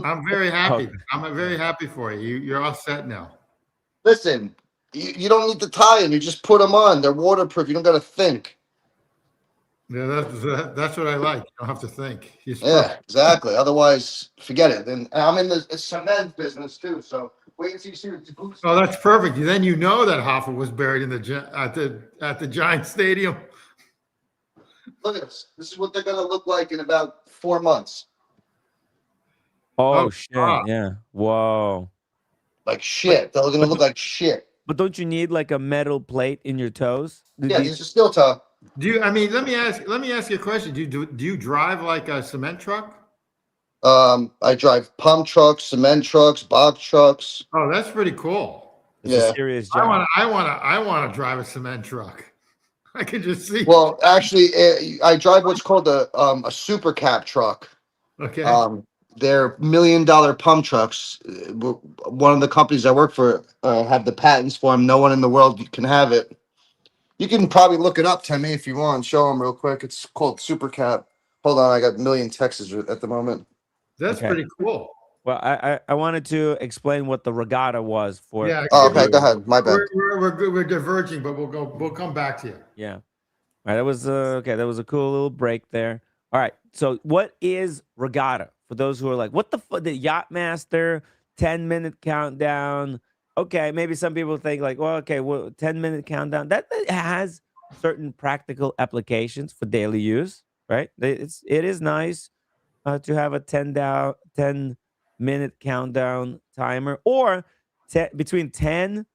I'm very happy. Okay. I'm very happy for you. You're all set now. Listen, you don't need to tie them. You just put them on. They're waterproof. You don't got to think. Yeah, that's what I like. You don't have to think. Yeah, exactly. Otherwise, forget it. And I'm in the cement business too. So wait until you see the boots. Oh, that's perfect. Then you know that Hoffa was buried in at the Giant Stadium. Look at this. This is what they're gonna look like in about 4 months. Oh Oh, shit! God. Yeah. Whoa. Like shit. They're gonna But look like shit. but don't you need like a metal plate in your toes? Yeah, these are steel toe. I mean, let me ask you a question. Do you drive like a cement truck? I drive pump trucks, cement trucks, box trucks. Oh, that's pretty cool. It's a Yeah. serious I job. want to drive a cement truck. I can just see. Well, actually, I drive what's called a super cab truck. Okay. They're $1 million pump trucks. One of the companies I work for have the patents for them. No one in the world can have it. You can probably look it up, Timmy, if you want. Show them real quick. It's called Super Cab. Hold on, I got a million texts at the moment. That's Okay. pretty cool. Well, I wanted to explain what the regatta was for. Yeah. Oh, okay, go ahead. My bad. We're good. We're diverging, but we'll come back to you. Yeah. All right. That was okay. That was a cool little break there. All right. So, what is regatta? For those who are like, what the fuck? The Yacht-Master 10-minute countdown. Okay, maybe some people think like, well, okay, well, 10-minute countdown. That has certain practical applications for daily use, right? It is nice to have a 10-minute countdown timer, or between 10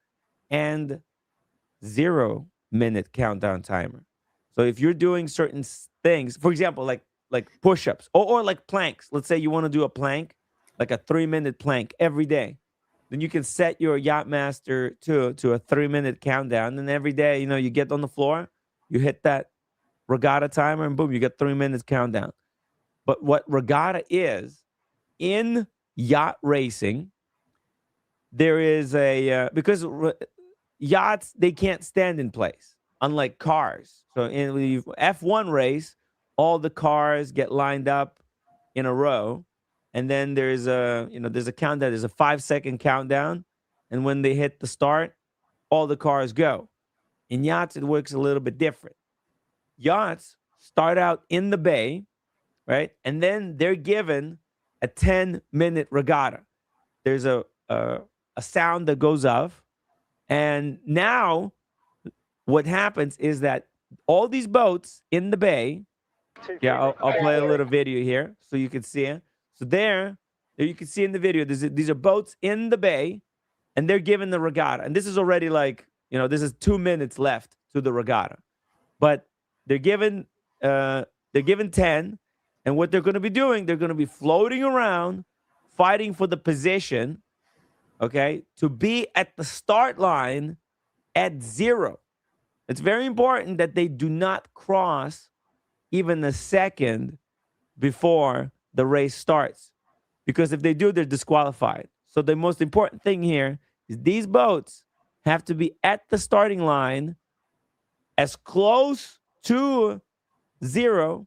and 0-minute countdown timer. So if you're doing certain things, for example, like push-ups or like planks. Let's say you want to do a plank, like a 3-minute plank every day. Then you can set your Yacht-Master to a 3-minute countdown. And every day, you get on the floor, you hit that regatta timer, and boom, you get 3 minutes countdown. But what regatta is in yacht racing, there is because yachts, they can't stand in place, unlike cars. So in the F1 race, all the cars get lined up in a row, and then there's a countdown. There's a 5-second countdown, and when they hit the start, all the cars go. In yachts, it works a little bit different. Yachts start out in the bay, right, and then they're given a 10-minute regatta. There's a sound that goes off, and now what happens is that all these boats in the bay. Yeah, I'll play a little video here so you can see it. So there you can see in the video, these are boats in the bay, and they're given the regatta. And this is already like, this is 2 minutes left to the regatta. But they're given 10, and what they're going to be doing, they're going to be floating around, fighting for the position, okay, to be at the start line at 0. It's very important that they do not cross even a second before the race starts, because if they do, they're disqualified. So the most important thing here is these boats have to be at the starting line as close to zero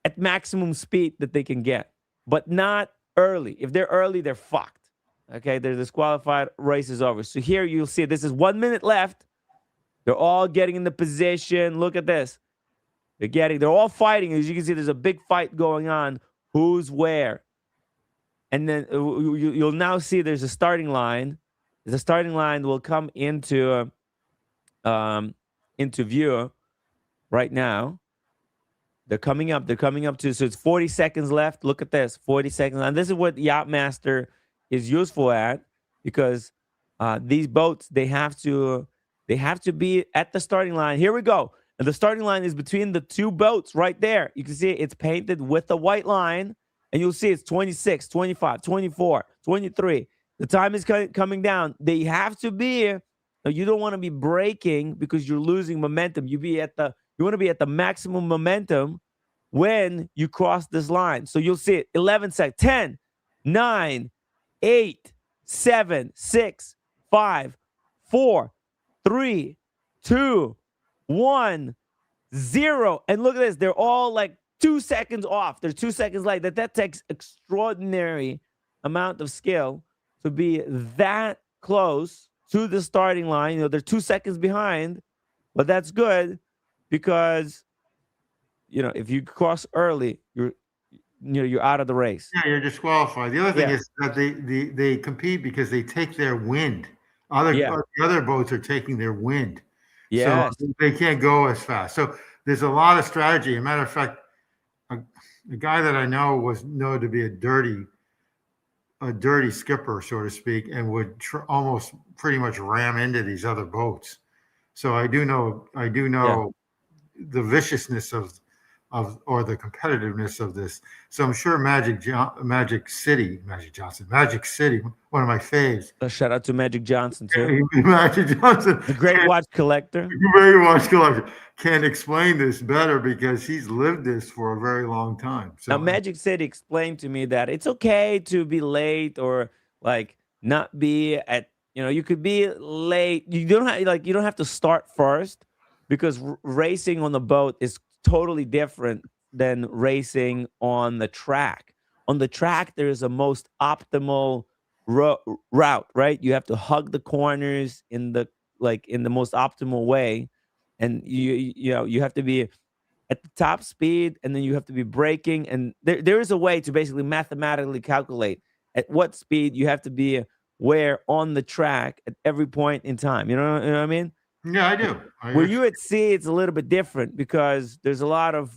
at maximum speed that they can get, but not early. If they're early, they're fucked. Okay, they're disqualified, race is over. So here you'll see this is 1 minute left. They're all getting in the position. Look at this. They're all fighting. As you can see, there's a big fight going on. Who's where? And then you'll now see there's a starting line. The starting line will come into view right now. They're coming up. They're coming up to, so it's 40 seconds left. Look at this, 40 seconds. And this is what Yacht-Master is useful at, because these boats, they have to be at the starting line. Here we go. And the starting line is between the two boats right there. You can see it's painted with a white line, and you'll see it's 26, 25, 24, 23. The time is coming down. They have to be, you don't want to be braking because you're losing momentum. You want to be at the maximum momentum when you cross this line. So you'll see it 11 seconds, 10, 9, 8, 7, 6, 5, 4, 3, 2, 1, 0. And look at this. They're all like 2 seconds off. They're 2 seconds late. That takes extraordinary amount of skill to be that close to the starting line. They're 2 seconds behind, but that's good because, if you cross early, you're out of the race. Yeah, you're disqualified. The other thing is that they compete because they take their wind. The other boats are taking their wind. Yes. So they can't go as fast. So there's a lot of strategy. As a matter of fact, a guy that I know was known to be a dirty skipper, so to speak, and would almost pretty much ram into these other boats. So I do know the viciousness or the competitiveness of this. So I'm sure Magic City, one of my faves. A shout out to Magic Johnson too. Magic Johnson, the great watch collector. Can explain this better because he's lived this for a very long time. So now Magic City explained to me that it's okay to be late or like not be at, you could be late. You don't have to start first, because racing on the boat is totally different than racing on the track. On the track, there is a most optimal route, right? You have to hug the corners in the most optimal way, and you have to be at the top speed, and then you have to be braking. And there is a way to basically mathematically calculate at what speed you have to be where on the track at every point in time. You know what I mean? Yeah, I do. Where you at sea, it's a little bit different because there's a lot of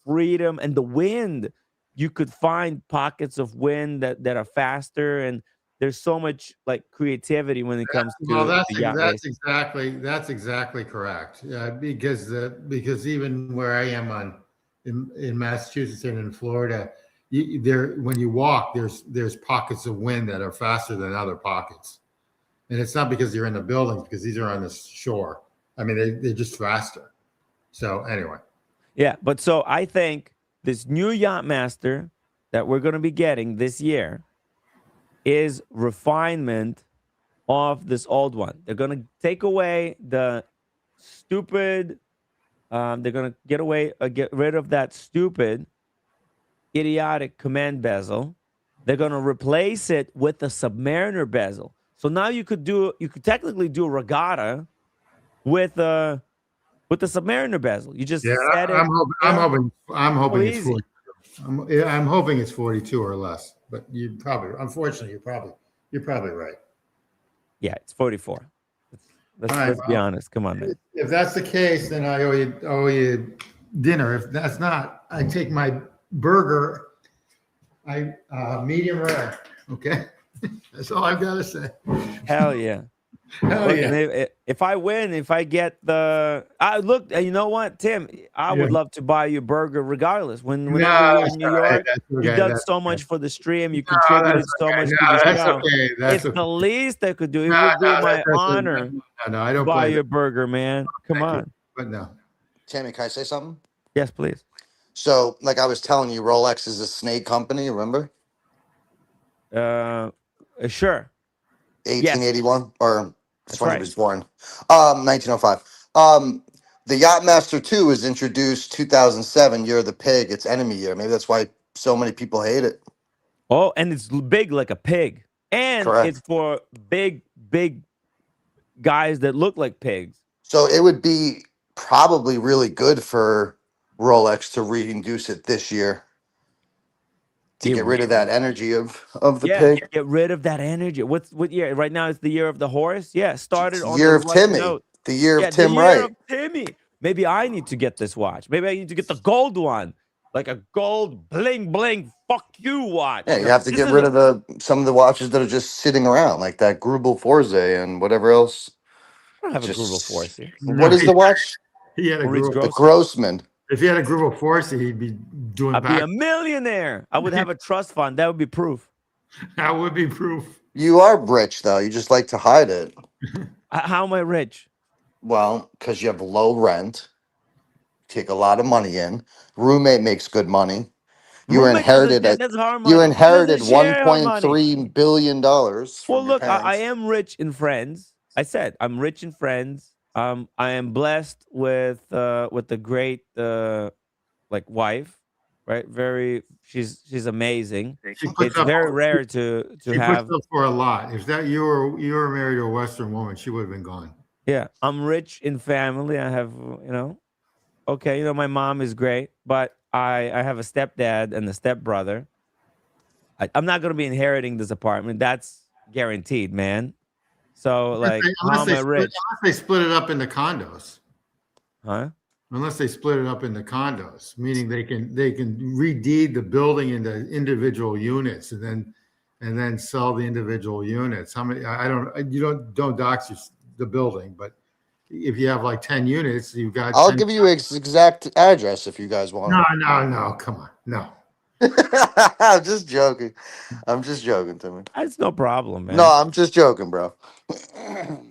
freedom, and the wind. You could find pockets of wind that are faster, and there's so much creativity when it comes to that's exactly correct. Yeah, because even where I am in Massachusetts and in Florida, when you walk, there's pockets of wind that are faster than other pockets. And it's not because you're in the buildings, because these are on the shore. I mean, they're just faster. So anyway. Yeah, but so I think this new Yacht-Master that we're going to be getting this year is refinement of this old one. They're going to take away the stupid, they're going to get rid of that stupid, idiotic command bezel. They're going to replace it with the Submariner bezel. So now you could technically do a Regatta with the Submariner bezel. You just set it. I'm hoping it's 42. I'm hoping it's 42 or less. But unfortunately, you're probably right. Yeah, it's 44. Let's be honest. Come on, man. If that's the case, then I owe you dinner. If that's not, I take my burger. Medium rare. Okay. That's all I've got to say. Hell yeah. If I win, if I get you know what, Tim, I would love to buy you a burger regardless. Whenever you're in New York, you've done so much for the stream. You contributed so much to the show. It's the least I could do. It would be my honor I don't buy you a burger, man. Come on. But no. Tammy, can I say something? Yes, please. So, like I was telling you, Rolex is a snake company. Remember, Sure. Yes, 1881, or that's that's when he right. was born. 1905. The Yacht-Master 2 was introduced 2007, Year of the Pig. It's enemy year. Maybe that's why so many people hate it. Oh, and it's big like a pig, and it's Correct. for big guys that look like pigs. So it would be probably really good for Rolex to reintroduce it this year to Get get rid, rid of that energy of the yeah, pig. get rid of that energy. What year? Right now it's the year of the horse. Yeah, It's started the on the year of right Timmy, note. the year of Yeah, the Tim year of Wright. Timmy. Maybe I need to get this watch. Maybe I need to get the gold one, like a gold bling bling fuck you watch. Yeah, You you know, have to this get is rid a, of some of the watches that are just sitting around, like that Grubel Forze and whatever else. I don't have a Google Just Force here. what No, is the watch? he had a Maurice group. The Grossman. Grossman. If he had a group of force, he'd be doing I'd be back. a millionaire. I would have a trust fund. That would be proof. That would be proof. You are rich though. You just like to hide it. How am I rich? Well, because you have low rent, take a lot of money in. Roommate makes good money. You Roommate doesn't. inherited a That's our you money. He inherited doesn't share our money. $1.3 billion Well, from your look, I parents. am rich in friends. I said I'm rich in friends. I am blessed with a great like wife, right? Very, she's amazing. She puts It's up. very rare to She puts have. up for a lot. If that you were married to a Western woman, she would have been gone. Yeah, I'm rich in family. I have, okay, my mom is great, but I have a stepdad and a stepbrother. I'm not gonna be inheriting this apartment. That's guaranteed, man. So like, how Unless am they I split, rich? unless they split it up into condos. Huh? Unless they split it up into condos, meaning they can redeed the building into individual units and then sell the individual units. How many? I don't. You don't dox the building, but if you have like 10 units, you've got I'll 10. give you its exact address if you guys want No, it. no, come on, no. I'm just joking. I'm just joking, Timmy. That's no problem, No, man. I'm just joking, bro.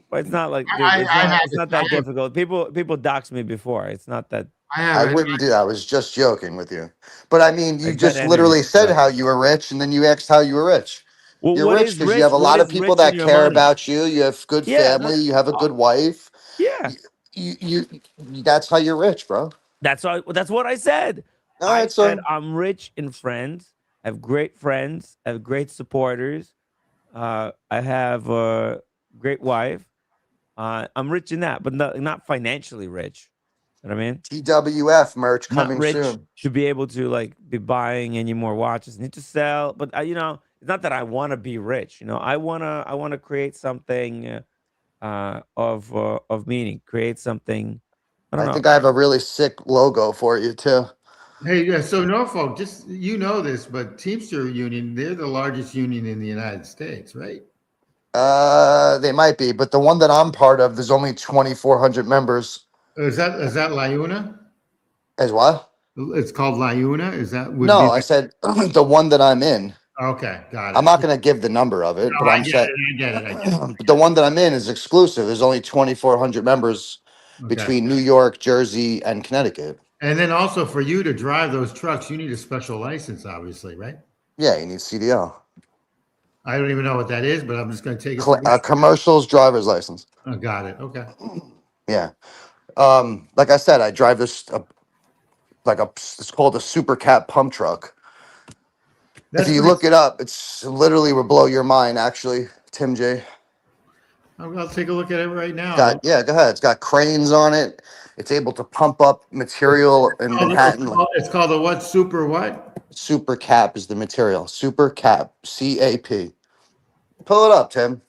But it's not like, dude, I, it's I not have it's it. not that difficult. People doxed me before. It's not that. I have I it. wouldn't do that. I was just joking with you. But I mean, you Like that just energy literally said stuff. how you were rich and then you asked how you were rich. Well, You're what rich is because you rich? have a What lot of is people rich in that your care money? about you. You have good Yeah, family. You have a good wife. yeah. That's how you're rich, bro. That's what I said. All I right, said so I'm rich in friends. I have great friends. I have great supporters. I have a great wife. I'm rich in that, but not financially rich. You know what I mean? TWF merch I'm not coming rich soon. to be able to like be buying any more watches. I need to sell, but it's not that I want to be rich. I wanna create something of meaning. Create something. I don't I know. think I have a really sick logo for you too. Hey, yeah, so Norfolk, just this, but Teamster Union, they're the largest union in the United States, right? They might be, but the one that I'm part of, there's only 2,400 members. Is that LiUNA? As what? It's called LiUNA. Is that would No, be I said the one that I'm in. okay? Got I'm it. not going to give the number of it, No, but I I'm get saying it. I get it. I get it. the one that I'm in is exclusive. There's only 2,400 members Okay. between New York, Jersey, and Connecticut. And then also for you to drive those trucks, you need a special license, obviously, right? Yeah, you need CDL, I don't even know what that is, but I'm just going to take it for commercials driver's license. Oh, got it. Okay. Yeah. Like I said, I drive this it's called a super cat pump truck. If That's you pretty. look it up, it's literally will blow your mind. Actually, Tim J. I'll take a look at it right now. Got yeah, go ahead. It's got cranes on it. It's able to pump up material in Manhattan. It's called the what? Super what? Super cap is the material. Super cap, CAP. Pull it up, Tim.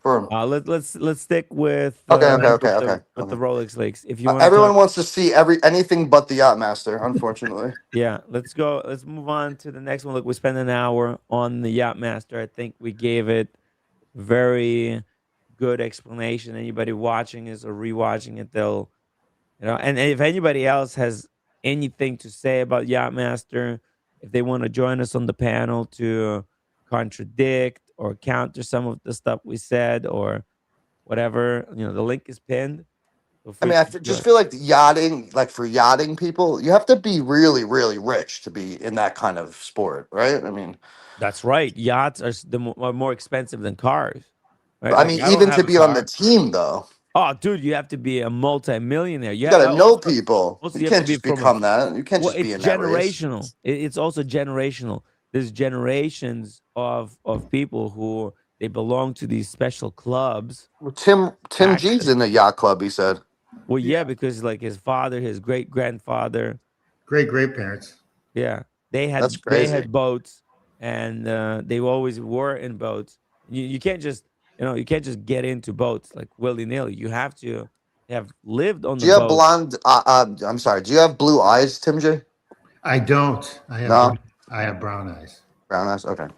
For Let's stick with okay, okay, with okay, the okay, with the okay. Rolex leaks. If you want to Everyone talk, wants to see anything but the Yacht-Master. Unfortunately, yeah, let's go. Let's move on to the next one. Look, we spent an hour on the Yacht-Master. I think we gave it very good explanation. Anybody watching this or rewatching it, they'll and if anybody else has anything to say about Yacht-Master, if they want to join us on the panel to contradict or counter some of the stuff we said or whatever, the link is pinned. Feel I free mean, to just enjoy. feel like yachting, like for yachting people, you have to be really, really rich to be in that kind of sport, right? I mean, That's right. Yachts are more expensive than cars, right? I Like mean, I don't even have to a be on the car. team though, Oh, dude, you have to be a multi-millionaire. you Yeah. got to know Also, people. also You you have to can't be just from a. become that. You can't Well, just be it's in that race. generational. It's also generational. There's generations of people who they belong to these special clubs. Well, Tim G's Access. in the yacht club. He said, Well, Yeah. yeah, because like his father, his great grandfather, Great parents. yeah, "That's they crazy." had boats, and they always were in boats. You can't just you can't just get into boats like willy nilly. You have to have lived on Do the you have boat. blonde? I'm sorry. Do you have blue eyes, Tim J? I don't. No, I have brown eyes. brown eyes. Okay.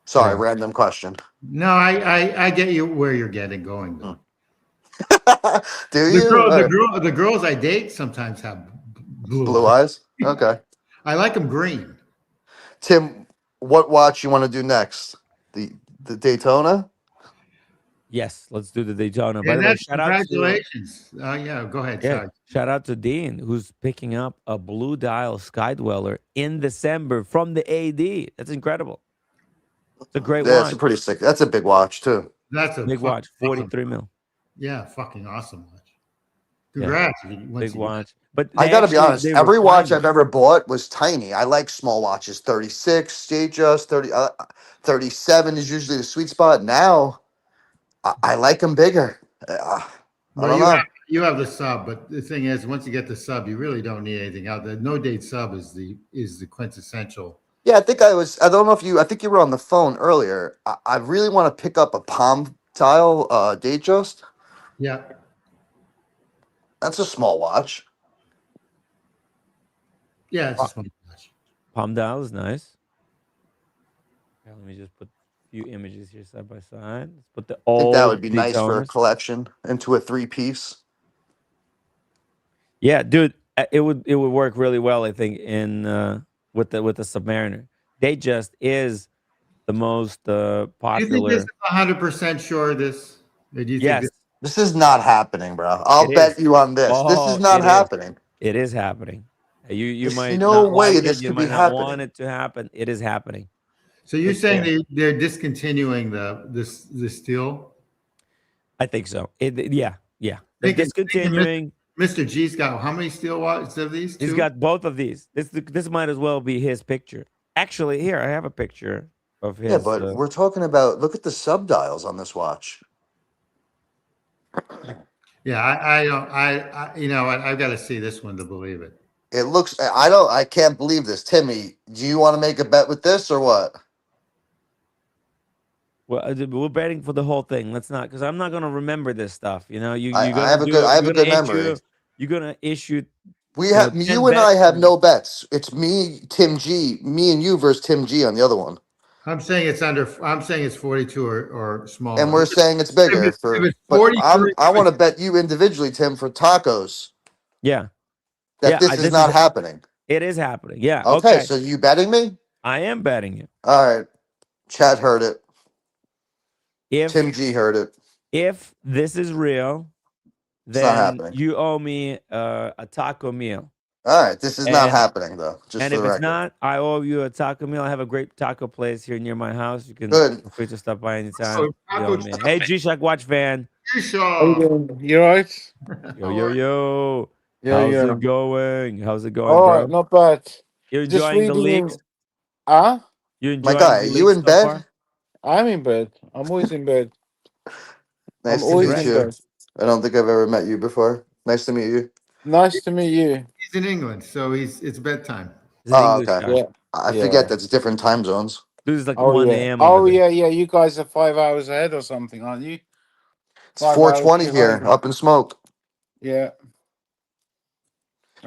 Sorry, Yeah. random question. No, I get you where you're getting going Hmm. though. Do you? All right. The girls I date sometimes have blue Blue eyes. eyes. Okay. I like them green. Tim, what watch you want to do next? The Daytona? Yes, let's do the Daytona. By And the way, that's congratulations. Yeah, go ahead. Sorry. shout out to Dean who's picking up a blue dial Sky Dweller in December from the AD. That's incredible. It's a great Yeah, it's watch. a pretty sick. That's a big watch too. That's a Big fucking watch, awesome. 43 mil. Yeah, fucking awesome watch. Yeah, Congrats. big Once you watch. But I they got to be actually honest. they Every watch refined it. I've ever bought was tiny. I like small watches. 36, Jade just 30, 37 is usually the sweet spot. Now I like them bigger. I well, don't know. you have the sub, but the thing is, once you get the sub, you really don't need anything out. The no date sub is the quintessential. Yeah, I think I was. I don't know if you. I think you were on the phone earlier. I really want to pick up a palm tile Datejust. Yeah. That's a small watch. Yeah, it's a Pa- small watch. Palm dial is nice. Yeah, let me just put a few images here side by side. Let's put the I think that old would be nice for a Daytonas. collection into a 3-piece. Yeah, dude, it would work really well. I think in with the Submariner. They just is the most Do you think this is popular. 100% sure of this? Or do you think Yes, this? This is not happening, bro. it I'll is. bet you on this. This is Oh, not it is. happening. It is happening. You There's might no not way like it. this You could be might not want happening. it to happen. It is happening. So you're It's saying there. they're discontinuing the steel? I think so. Yeah, yeah. They're Thinking discontinuing. Mr. G's got how many steel watches of these? He's Two? got both of these. This might as well be his picture. Actually, here I have a picture of Yeah, his. but we're talking about look at the subdials on this watch. Yeah, I don't. You know, I've got to see this one to believe it. It looks I can't believe this. Timmy, do you want to make a bet with this or what? Well, we're betting for the whole thing. Let's not, because I'm not gonna remember this stuff. You know, I, I have a good I have a good memory. you're gonna issue, We have 10 you and I bets. have no bets. It's me, Tim G, me and you versus Tim G on the other one. I'm saying it's under. I'm saying it's 42 or And smaller. we're saying it's bigger If for it's but 43, I want to bet you individually, Tim, for tacos Yeah, that yeah. this is This is not happening. it is happening. Yeah. Okay, Okay. so you betting me? I am betting you. All right. Chad heard it. If Tim G heard it. if this is real, It's not then happening. you owe me a taco meal. All right, this is not And happening though. Just and for if the it's record. not, I owe you a taco meal. I have a great taco place here near my house. You can Good. feel free to stop by anytime. So, You owe me. Hey, G-Shock Watch fan. you How you saw. doing? You alright? Yo, yo, yo. Yeah, How's yeah. it going? How's it going, Alright, bro? not bad. You Just enjoying the reading in. leaks? Huh? You My enjoying guy, the you leaks in so bed? far? I'm in bed. I'm always in bed. I'm Nice to always meet Congrats. in you. bed. I don't think I've ever met you before. Nice to meet you. Nice to meet you. He's in England, so it's bedtime. He's an Oh, English okay. guy. Yeah. I forget Yeah. that's different time zones. Dude, it's like Oh 1 yeah. a.m. over Oh there. yeah, yeah. You guys are 5 hours ahead or something, aren't you? It's 5 hours 4:20 here, behind me. up in smoke. Yeah.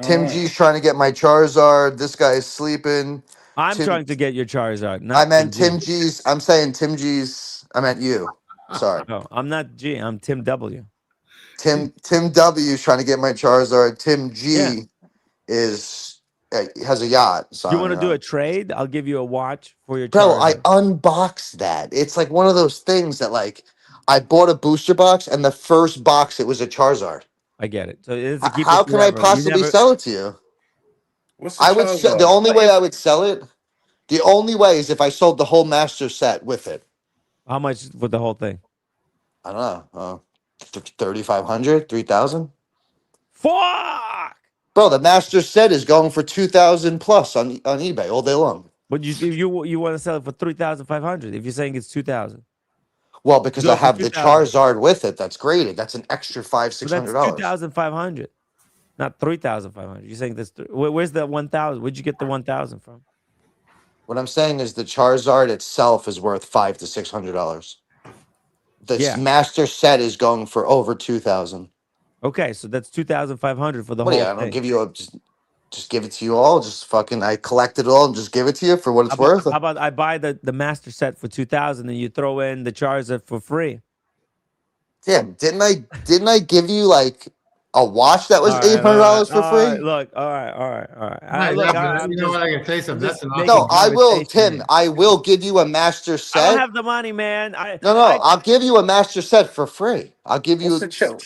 Tim Alright. G's trying to get my Charizard. This guy is sleeping. I'm Tim, trying to get your Charizard, I not Tim meant G. Tim G's. I'm saying Tim G's. I meant you. Sorry. No, I'm not G. I'm Tim W. Tim W is trying to get my Charizard. Tim Yeah. G is has a yacht. So You want to you do know. a trade? I'll give you a watch for your Bro, I Charizard. unboxed that. It's like one of those things that like I bought a booster box, and the first box it was a Charizard. I get it. So it is to keep How it can I forever. You possibly never. sell it to you? What's the I would the Charizard? only But way if I would sell it. The only way is if I sold the whole master set with it. how much for the whole thing? I don't know, 3,500, 3,000. Fuck. Bro, the master set is going for 2,000 plus on eBay all day long. But you want to sell it for 3,500? If you're saying it's 2,000, Well, you because do I it for have the 2,000. Charizard with it. That's graded. That's an extra So $600. that's 2,500, not 3,500. You're saying this? Where's the 1,000? Where'd you get the 1,000 from? What I'm saying is the Charizard itself is worth $500 to $600. This Yeah. master set is going for over 2,000. Okay, so that's 2,500 for the What do you? whole I don't thing. give you a just give it to you all. Just fucking I collect it all and just give it to you for what it's worth. How about I buy the master set for 2,000 and you throw in the Charizard for free? Damn, didn't I give you like a watch that was All right, all right, $800 for all right. free? Look, all right, all right, all right. Right, Look, you know what? I can say I'm something. just That's an making No, awesome. I will, conversation Tim. here. I will give you a master I don't set. have the money, man. No, I'll give you a master set for free. I'll give you.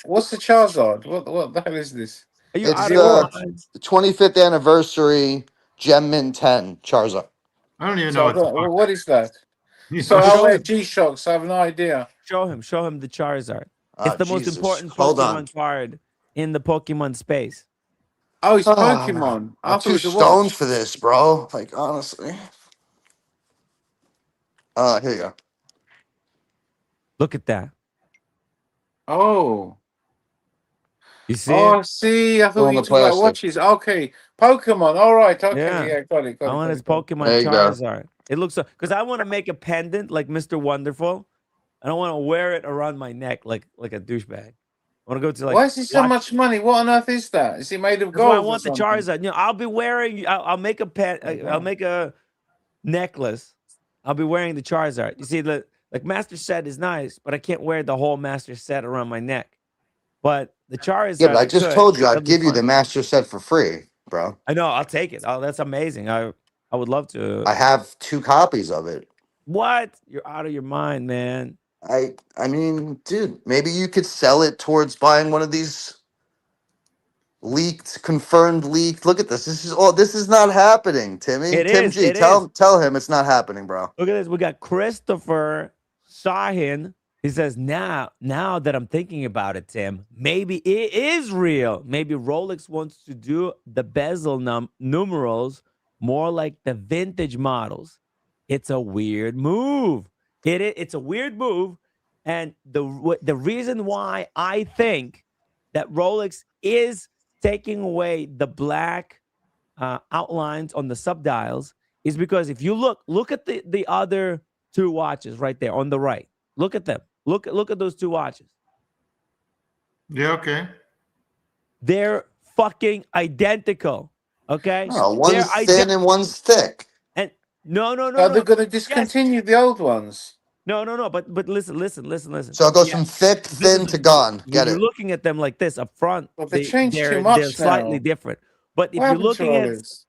What's the Charizard? What the hell is this? Are you It's out of your the mind? 25th anniversary Gem Min 10 Charizard. I don't even know So I what the don't, fuck. what is that? You So know? I Show wear him. G-Shocks. I have no idea. Show him the Charizard. It's the most Jesus. important Hold on. Pokemon card in the Pokemon space. Oh, it's Ah, Pokemon. I I'm thought it too was a stoned watch. for this, bro. Like, honestly. Here you go. Look at that. Oh. You see Oh, it? I see. I Still thought in you the were talking about plastic. watches. Okay. Pokemon. All right. Okay. Yeah. Yeah, got it. I Got it. want Got his it. Got it. Pokemon There you go. Charizard. It looks so because I want to make a pendant like Mr. Wonderful. I don't want to wear it around my neck like a douchebag. I want to go to like Why is it so watch. much money? What on earth is that? Is it made of That's why I gold or want the something? Charizard. I'll be wearing. I'll make a pen. I'll make a necklace. I'll be wearing the Charizard. You see, the like master set is nice, but I can't wear the whole master set around my neck. But the Yeah, Charizard, but I I just could. told you That'd I'd be give you the fun. master set for free, bro. I know. I'll take it. Oh, that's amazing. I would love to. I have 2 copies of it. What? You're out of your mind, man. I mean, dude, maybe you could sell it towards buying one of these confirmed leaked. Look at this. This is not happening, Timmy. It Tim is. G, It is. tell him it's not happening, bro. Look at this. We got Christopher Sahin. He says, now that I'm thinking about it, Tim, maybe it is real. Maybe Rolex wants to do the bezel numerals more like the vintage models. It's a weird move. It's a weird move. And the reason why I think that Rolex is taking away the black outlines on the subdials is because if you look at the other 2 watches right there on the right. Look at them. Look at those 2 watches. Yeah, okay. They're fucking identical. Okay? No, They're one's thin and one's thick. and no. Are they going to Yes. discontinue the old ones? No. But listen. So it goes Yeah. from thick, thin to Listen, gone. when Get you're it? looking at them like this up front, Well, they changed too they're much slightly now. different. But if What you're happened to looking at Rolex?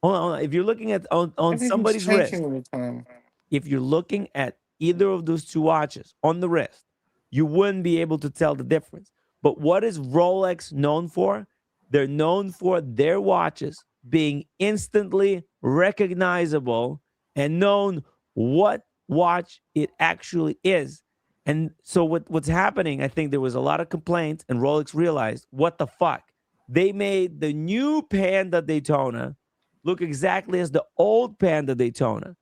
hold on, if you're looking at on Everything's somebody's wrist, changing all the time. if you're looking at either of those 2 watches on the wrist, you wouldn't be able to tell the difference. But what is Rolex known for? They're known for their watches being instantly recognizable and known what watch it actually is. And so what's happening, I think there was a lot of complaints and Rolex realized, what the fuck? They made the new Panda Daytona look exactly as the old Panda Daytona.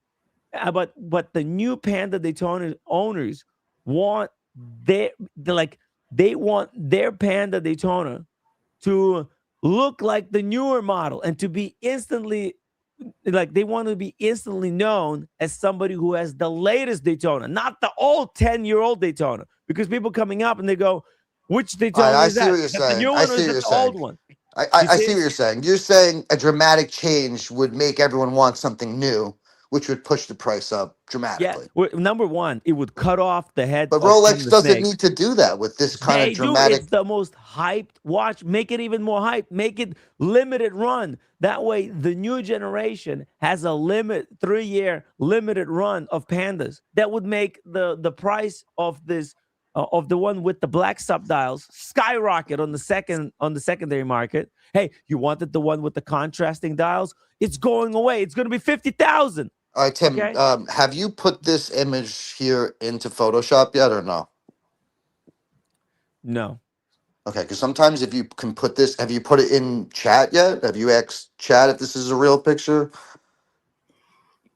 But the new Panda Daytona owners want they want their Panda Daytona to look like the newer model and to be instantly they want to be instantly known as somebody who has the latest Daytona, not the old 10-year-old Daytona. Because people coming up and they go, which Daytona I is see that? what you're Is that the saying. new I one or see is what that you're the old saying. one? I You see see? what you're saying. You're saying a dramatic change would make everyone want something new, which would push the price up Yeah. dramatically. Well, number one, it would cut off the head But from Rolex the doesn't snake. need to do that with this kind of They do. It's dramatic. the most hyped watch. Make it even more hyped. Make it limited run. That way, the new generation has a 3-year limited run of Pandas. That would make the price of this of the one with the black subdials skyrocket on the secondary market. Hey, you wanted the one with the contrasting dials? It's going away. It's going to be 50,000. All right, Tim. Okay. Have you put this image here into Photoshop yet, or no? No. Okay, because sometimes if you can put this, have you put it in chat yet? Have you asked chat if this is a real picture?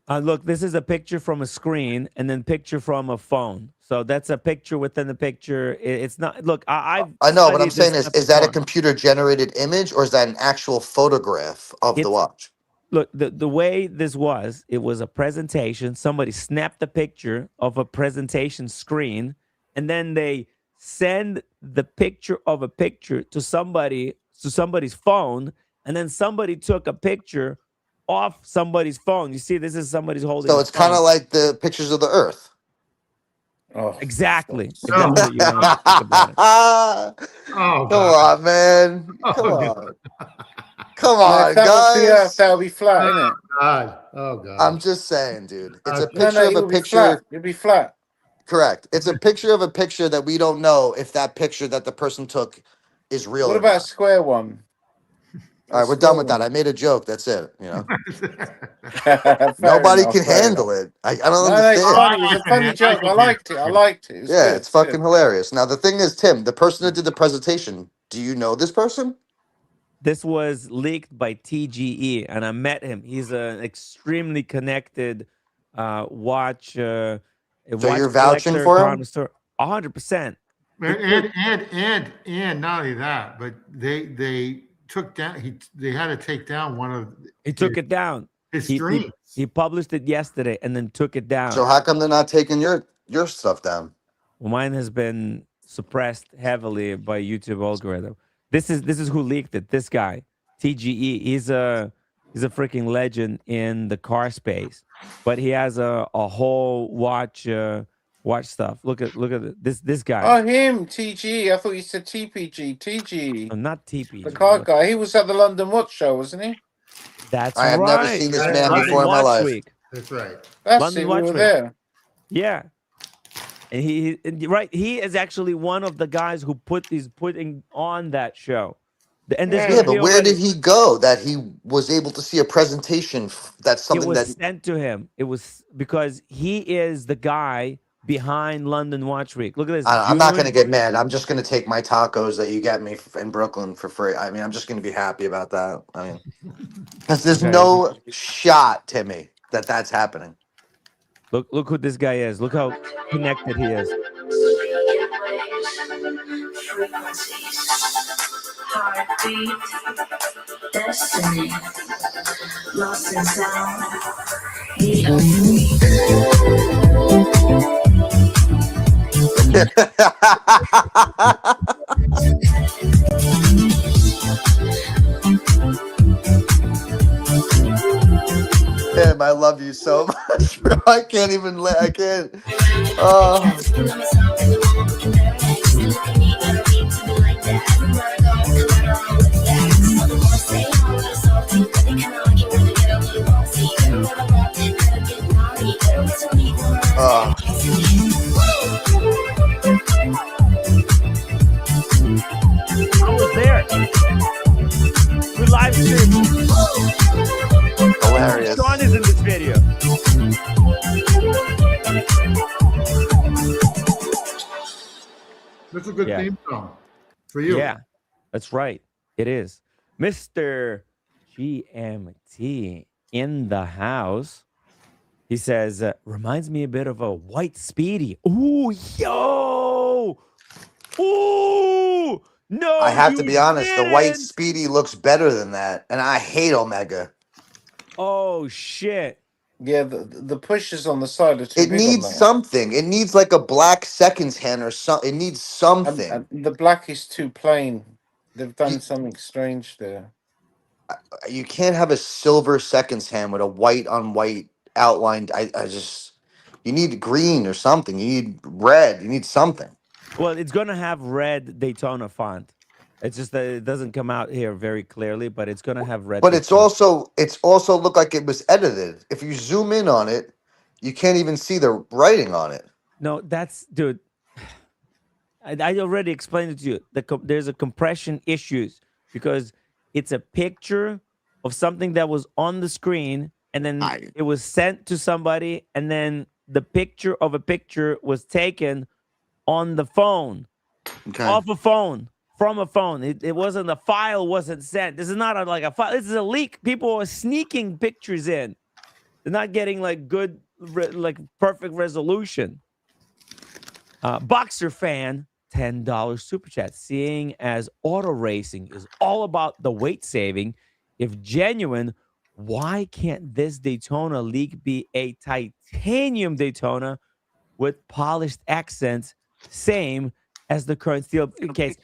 Look, this is a picture from a screen and then picture from a phone. So that's a picture within the picture. It's not. Look, I've I know, but I'm studied this saying is stuff that a before. computer generated image or is that an actual photograph of the It's watch? look the way this was. It was a presentation. Somebody snapped a picture of a presentation screen, and then they send the picture of a picture to somebody's phone, and then somebody took a picture off somebody's phone. You see, this is somebody's holding So a it's kind of phone. like the pictures of the Earth. Oh, Exactly. If Oh. that's what you want to think about it. Oh, Come God. on, man. Oh, Come God. on. Come no, on, if that was the Earth, guys. that would be flat, innit? God. Oh, God. I'm just saying, dude. It's a Okay. No, picture of it a would be flat. picture. It'd be flat. Correct. It's a picture of a picture that we don't know if that picture that the person took is real What or about a not. square one? All right, we're done with that. I made a joke. That's it. You know, Fair nobody enough. can Fair handle enough. it. I don't No, it's understand. funny. It's a funny joke. I liked it. I liked it. It was Yeah, good. it's fucking hilarious. Now the thing is, Tim, the person that did the presentation, do you know this person? This was leaked by TGE, and I met him. He's an extremely connected watch So you're watch vouching collector, for him? connoisseur. 100%. And not only that, but they took down. They had to take down one of He took it down. his He, he streams. he published it yesterday and then took it down. So how come they're not taking your stuff down? Well, mine has been suppressed heavily by YouTube algorithm. This is who leaked it. This guy, TGE. He's a freaking legend in the car space, but he has a whole watch stuff. Look at this guy. Oh, him, TG. I thought you said TPG. TG. No, not TPG. The car What- guy. He was at the London Watch Show, wasn't he? That's I have never right. seen this That's man right. before in my Watch life. Week. That's right. That's London it. We Watch were Week. there. Yeah. And right, he is actually one of the guys who putting on that show. And there's Yeah, Yeah, gonna but be where already did he go that he was able to see a presentation? That's it something was that sent to him. It was because he is the guy behind London Watch Week. Look at this. I'm not going to June. get mad. I'm just going to take my tacos that you get me in Brooklyn for free. I mean, I'm just going to be happy about that. I mean, because there's Okay. no shot, Timmy, that that's happening. Look who this guy is. Look how connected he is. Heartbeat, destiny, lost in sound. Tim, I love you so much, bro. I can't even. I can't. Oh. Oh. I was there. We live streamed. Hilarious. Sean is in this video. That's a good Yeah. theme song for you. Yeah, that's right. It is. Mr. GMT in the house. He says, reminds me a bit of a white Speedy. Ooh, yo. Ooh. No, I have to you be honest. The white didn't. Speedy looks better than that, and I hate Omega. Oh, shit. Yeah, the pushes on the side are too It big on needs that. something. It needs like a black seconds hand or something. It needs something. And the black is too plain. They've done You- something strange there. You can't have a silver seconds hand with a white on white outlined. I just, you need green or something. You need red. You need something. Well, it's going to have red Daytona font. It's just that it doesn't come out here very clearly, but it's going to have red. But it's Daytona. also looked like it was edited. If you zoom in on it, you can't even see the writing on it. No, that's, dude. I already explained it to you. There's a compression issues because it's a picture of something that was on the screen, and then it was sent to somebody, and then the picture of a picture was taken on the phone, off a phone, from a phone. It wasn't, the file wasn't sent. This is not like a file. This is a leak. People are sneaking pictures in. They're not getting like good, like perfect resolution. Boxer fan, $10 super chat. Seeing as auto racing is all about the weight saving, if genuine, why can't this Daytona leak be a titanium Daytona with polished accents, same as the current steel case?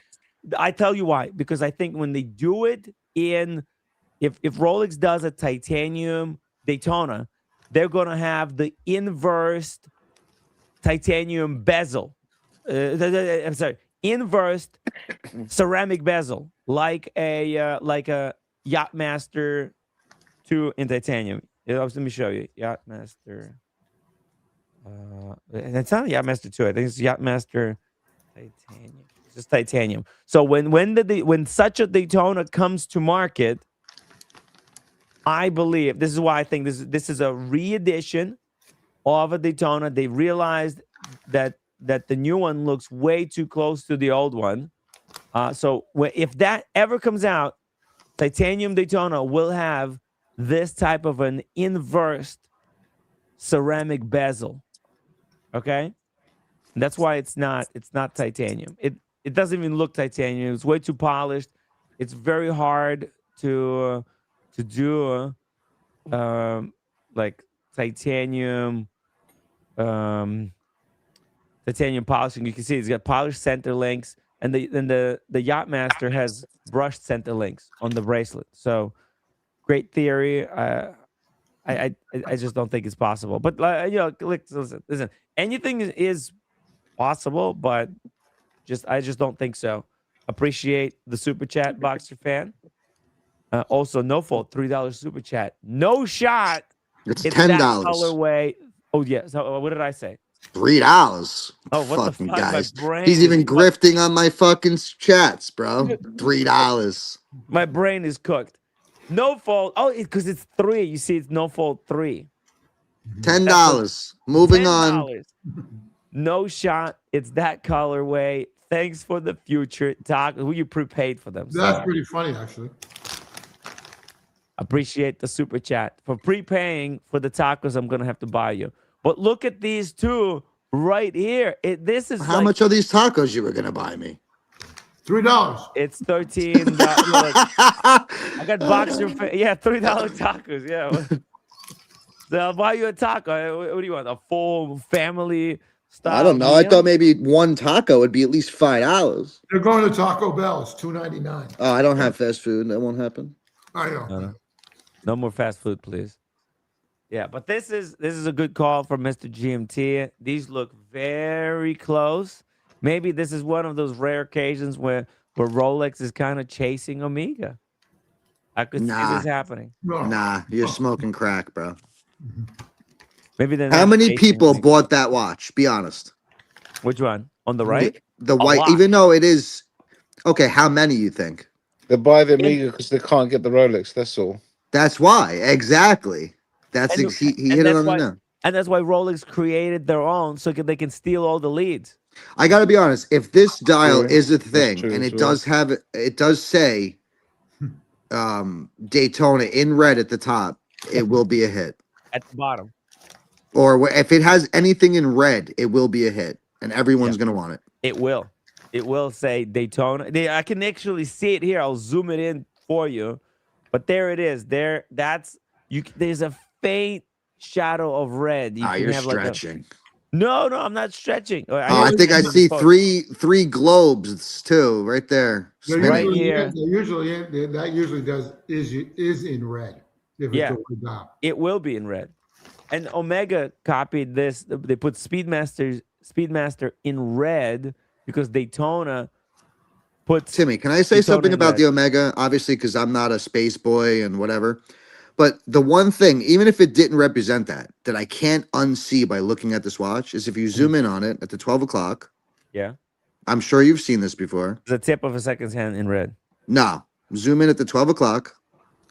I tell you why. Because I think when they do it in, if Rolex does a titanium Daytona, they're going to have the inversed titanium bezel. I'm sorry, inversed ceramic bezel, like a Yacht-Master 2 in titanium. Let me show you. Yacht-Master. It's not Yacht-Master 2. I think it's Yacht-Master titanium. It's just titanium. So when such a Daytona comes to market, I believe this is why I think this is a re-edition of a Daytona. They realized that the new one looks way too close to the old one. So if that ever comes out, titanium Daytona will have this type of an inversed ceramic bezel. Okay, and that's why it's not titanium. It doesn't even look titanium. It's way too polished. It's very hard to do like titanium titanium polishing. You can see it's got polished center links, and the Yacht-Master has brushed center links on the bracelet. So great theory. I just don't think it's possible. But listen, anything is possible, but I just don't think so. Appreciate the super chat, Boxer fan. Also, no fault, $3 super chat. No shot. It's that $10. colorway. Oh yeah. So what did I say? $3. Oh, what fucking the fuck? guys. My brain He's even is grifting on my fucking chats, bro. $3. My brain is cooked. No fault. Oh, because it's 3. You see, it's no fault 3. $10. Moving $10. on. No shot. It's that colorway. Thanks for the future talk. Who you prepaid for them? That's pretty funny, actually. Appreciate the super chat for prepaying for the tacos. I'm gonna have to buy you. But look at these two right here. This is How much are these tacos you were gonna buy me? $3. It's $13. I got Boxer. Yeah, $3 tacos. Yeah. So I'll buy you a taco. What do you want? A full family style? I don't know. Meal? I thought maybe one taco would be at least $5. They're going to Taco Bell. It's $2.99. Oh, I don't have fast food. That won't happen. I know. No more fast food, please. Yeah, but this is a good call from Mr. GMT. These look very close. Maybe this is one of those rare occasions where Rolex is kind of chasing Omega. I could see this happening. Nah, you're smoking crack, bro. Maybe they're How not many chasing people Omega. bought that watch? Be honest. Which one? On the right? The A white, lot. even though it is okay. How many you think? They buy the Amiga because they can't get the Rolex. That's all. That's why. Exactly. That's And- he and hit it that's on the why- nail. And that's why Rolex created their own, so they can steal all the leads. I got to be honest. If this dial true. is a That's thing, true and as it well. does have, it does say Daytona in red at the top, it will be a hit. At the bottom. Or if it has anything in red, it will be a hit, and everyone's gonna want it. It will. It will say Daytona. I can actually see it here. I'll zoom it in for you. But there it is. There's a faint shadow of red. You can You're have stretching. No, I'm not stretching. I think I see three globes too, right there. They're Right usually, here. that usually is in red. If Yeah. it's a down. It will be in red. And Omega copied this. They put Speedmaster in red because Daytona puts Timmy, can I say Daytona something in about red. the Omega? Obviously, because I'm not a space boy and whatever. But the one thing, even if it didn't represent that I can't unsee by looking at this watch is if you zoom in on it at the 12 o'clock, Yeah. I'm sure you've seen this before. The tip of a second hand in red. No. Zoom in at the 12 o'clock.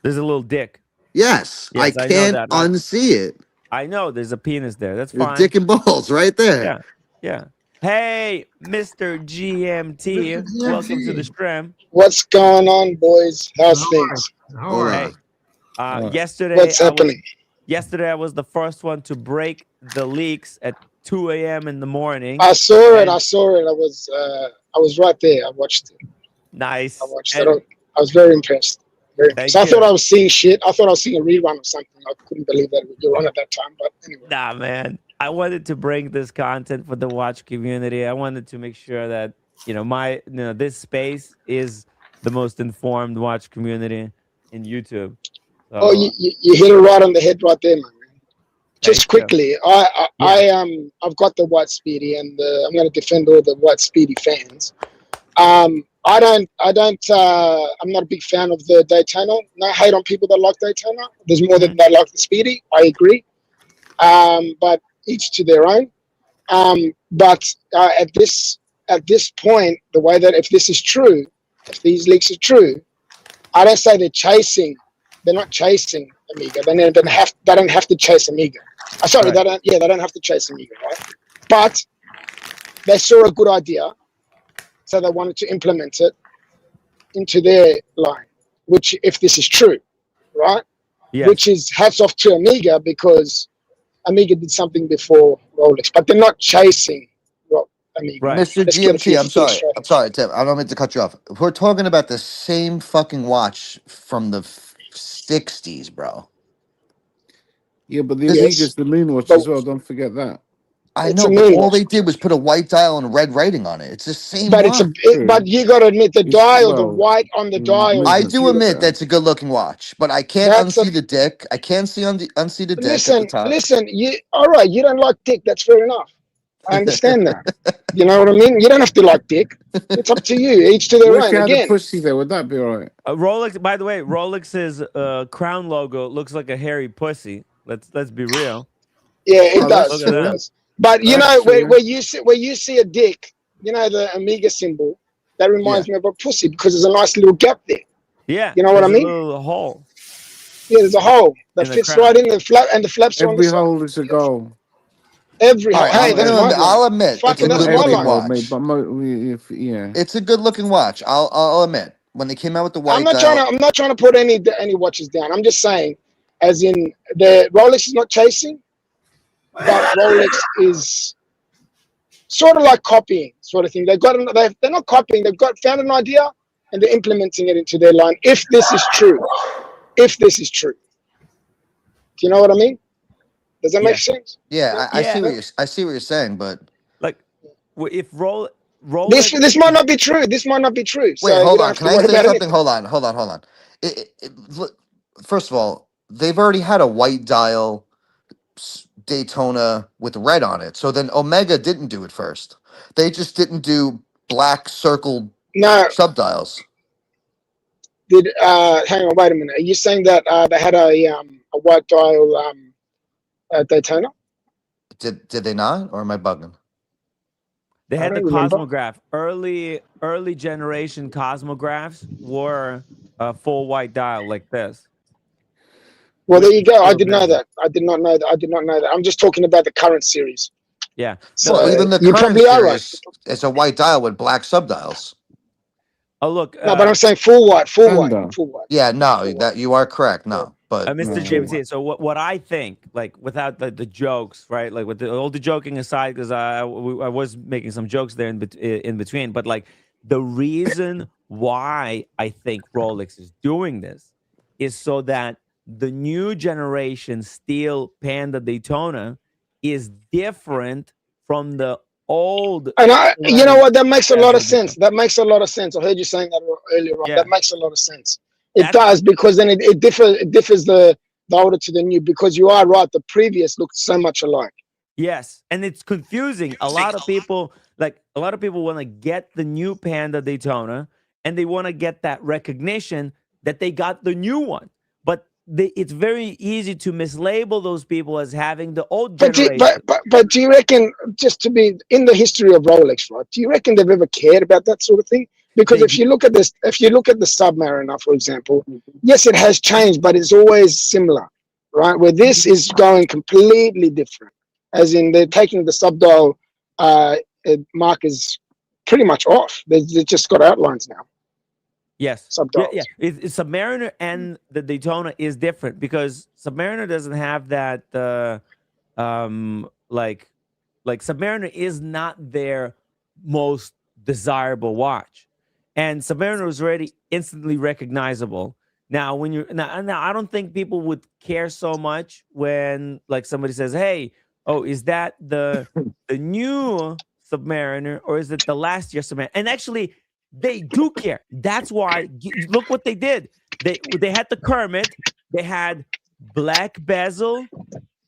There's a little dick. Yes, I Yes, I know can't that. unsee it. I know there's a penis there. That's Your fine. dick and balls right there. Yeah. Yeah. Hey, Mr. GMT. Mr. GMT. Welcome to the stream. What's going on, boys? How's How things? How Hold are on. you? Hey, yesterday What's happening? Yesterday I was the first one to break the leaks at 2 a.m. in the morning. I saw it. And- I saw it. I was right there. I watched it. Nice. I watched And- it. I was very impressed. Very Thank impressed. I thought you. I was seeing shit. I thought I was seeing a rerun of something. I couldn't believe that you were on at that time. But anyway, Nah, man. I wanted to bring this content for the watch community. I wanted to make sure that this space is the most informed watch community in YouTube. So, oh, you hit it right on the head right there, man. Just thank you. quickly, I've got the White Speedy, and I'm going to defend all the White Speedy fans. I'm not a big fan of the Daytona. No hate on people that like Daytona. There's more than that like the Speedy. I agree. But each to their own. But at this point, the way that if this is true, if these leaks are true, I don't say they're chasing. They're not chasing Amiga. They don't have to chase Amiga. Sorry, Right. they don't have to chase Amiga, right? But they saw a good idea, so they wanted to implement it into their line. Which, if this is true, right? Yes. Which is hats off to Amiga, because Amiga did something before Rolex, but they're not chasing Amiga. Right. Mr. Let's get a few GMT, I'm things sorry. straight. I'm sorry, Tim. I don't mean to cut you off. We're talking about the same fucking watch from the 60s, bro. Yeah, but the Yes. Amiga's the moon watch But- as well. Don't forget that. I It's know, a but moon all watch. they did was put a white dial and a red rating on it. It's the same But watch. but you got to admit the It's- dial, the well, white on the dial. I is movement. do beautiful. admit that's a good looking watch, but I can't That's unsee the dick. I can't unsee the dick at the top. Listen. All right. You don't like dick. That's fair enough. I understand that. You know what I mean? You don't have to like dick. It's up to you. Each to their What if own. you had a Again, pussy there? Would that be all right? Rolex, by the way, Rolex's crown logo looks like a hairy pussy. Let's be real. yeah, it Oh, does. that's It true. does. But you That's know, true. where you see a dick, you know, the Amiga symbol, that reminds me of a pussy because there's a nice little gap there. Yeah. You know what I there's a mean? little hole. Yeah, there's a hole that In the fits crown. right in the flap, and the flaps are on the Every side. hole is a goal. Every All hole. right, Hey, that's my line. I'll admit Fucking, it's a that's good my looking line. watch. mate, but yeah. It's a good looking watch. I'll admit when they came out with the white I'm not dial. trying to put any watches down. I'm just saying, as in the Rolex is not chasing, but Rolex is sort of like copying, sort of thing. They're not copying. They've found an idea and they're implementing it into their line. If this is true, do you know what I mean? Does that make sense? Yeah, I see Yeah. I see what you're saying, but Like, if Rolex. This might not be true. This might not be true. So wait, you hold don't on. have Can to I worry say about something? anything. Hold on. First of all, they've already had a white dial Daytona with red on it. So then Omega didn't do it first. They just didn't do black circled No, subdials. hang on, wait a minute. Are you saying that they had a white dial Daytona? Did they not? Or am I bugging? They I had the don't remember. Cosmograph. Early generation Cosmographs were a full white dial like this. Well, there you go. I Still did know bezel. that. I did not know that. I'm just talking about the current series. Yeah. So Well, even the you current probably are right. series is a white dial with black subdials. Oh, look. No, but I'm saying full white. Panda. Yeah, no, Full that you are correct. No, but Mr. No. GMT. So what I think, like without the jokes, right? Like with all the joking aside, because I was making some jokes there in between, but like the reason why I think Rolex is doing this is so that the new generation steel Panda Daytona is different from the old. And you know what? That makes a lot of Yeah, sense. That makes a lot of sense. I heard you saying that earlier on. Yeah. That makes a lot of sense. It That's- does, because then it differs the older to the new. Because you are right. The previous looked so much alike. Yes, and it's confusing. A lot of people want to get the new Panda Daytona, and they want to get that recognition that they got the new one. But it's very easy to mislabel those people as having the old But generation. but do you reckon, just to be in the history of Rolex, right? Do you reckon they've ever cared about that sort of thing? Because They if you look at this, if you look at the Submariner, for example, yes, it has changed, but it's always similar, right? Where this is going completely different, as in they're taking the subdial markers pretty much off. They just got outlines now. Yes. Subdials. Yeah. It's Submariner and the Daytona is different because Submariner doesn't have that like Submariner is not their most desirable watch. And Submariner was already instantly recognizable. Now when you're now I don't think people would care so much when like somebody says, "Hey, oh, is that the new Submariner or is it the last year Submariner?" And actually they do care. That's why look what they did. They had the Kermit, they had black bezel,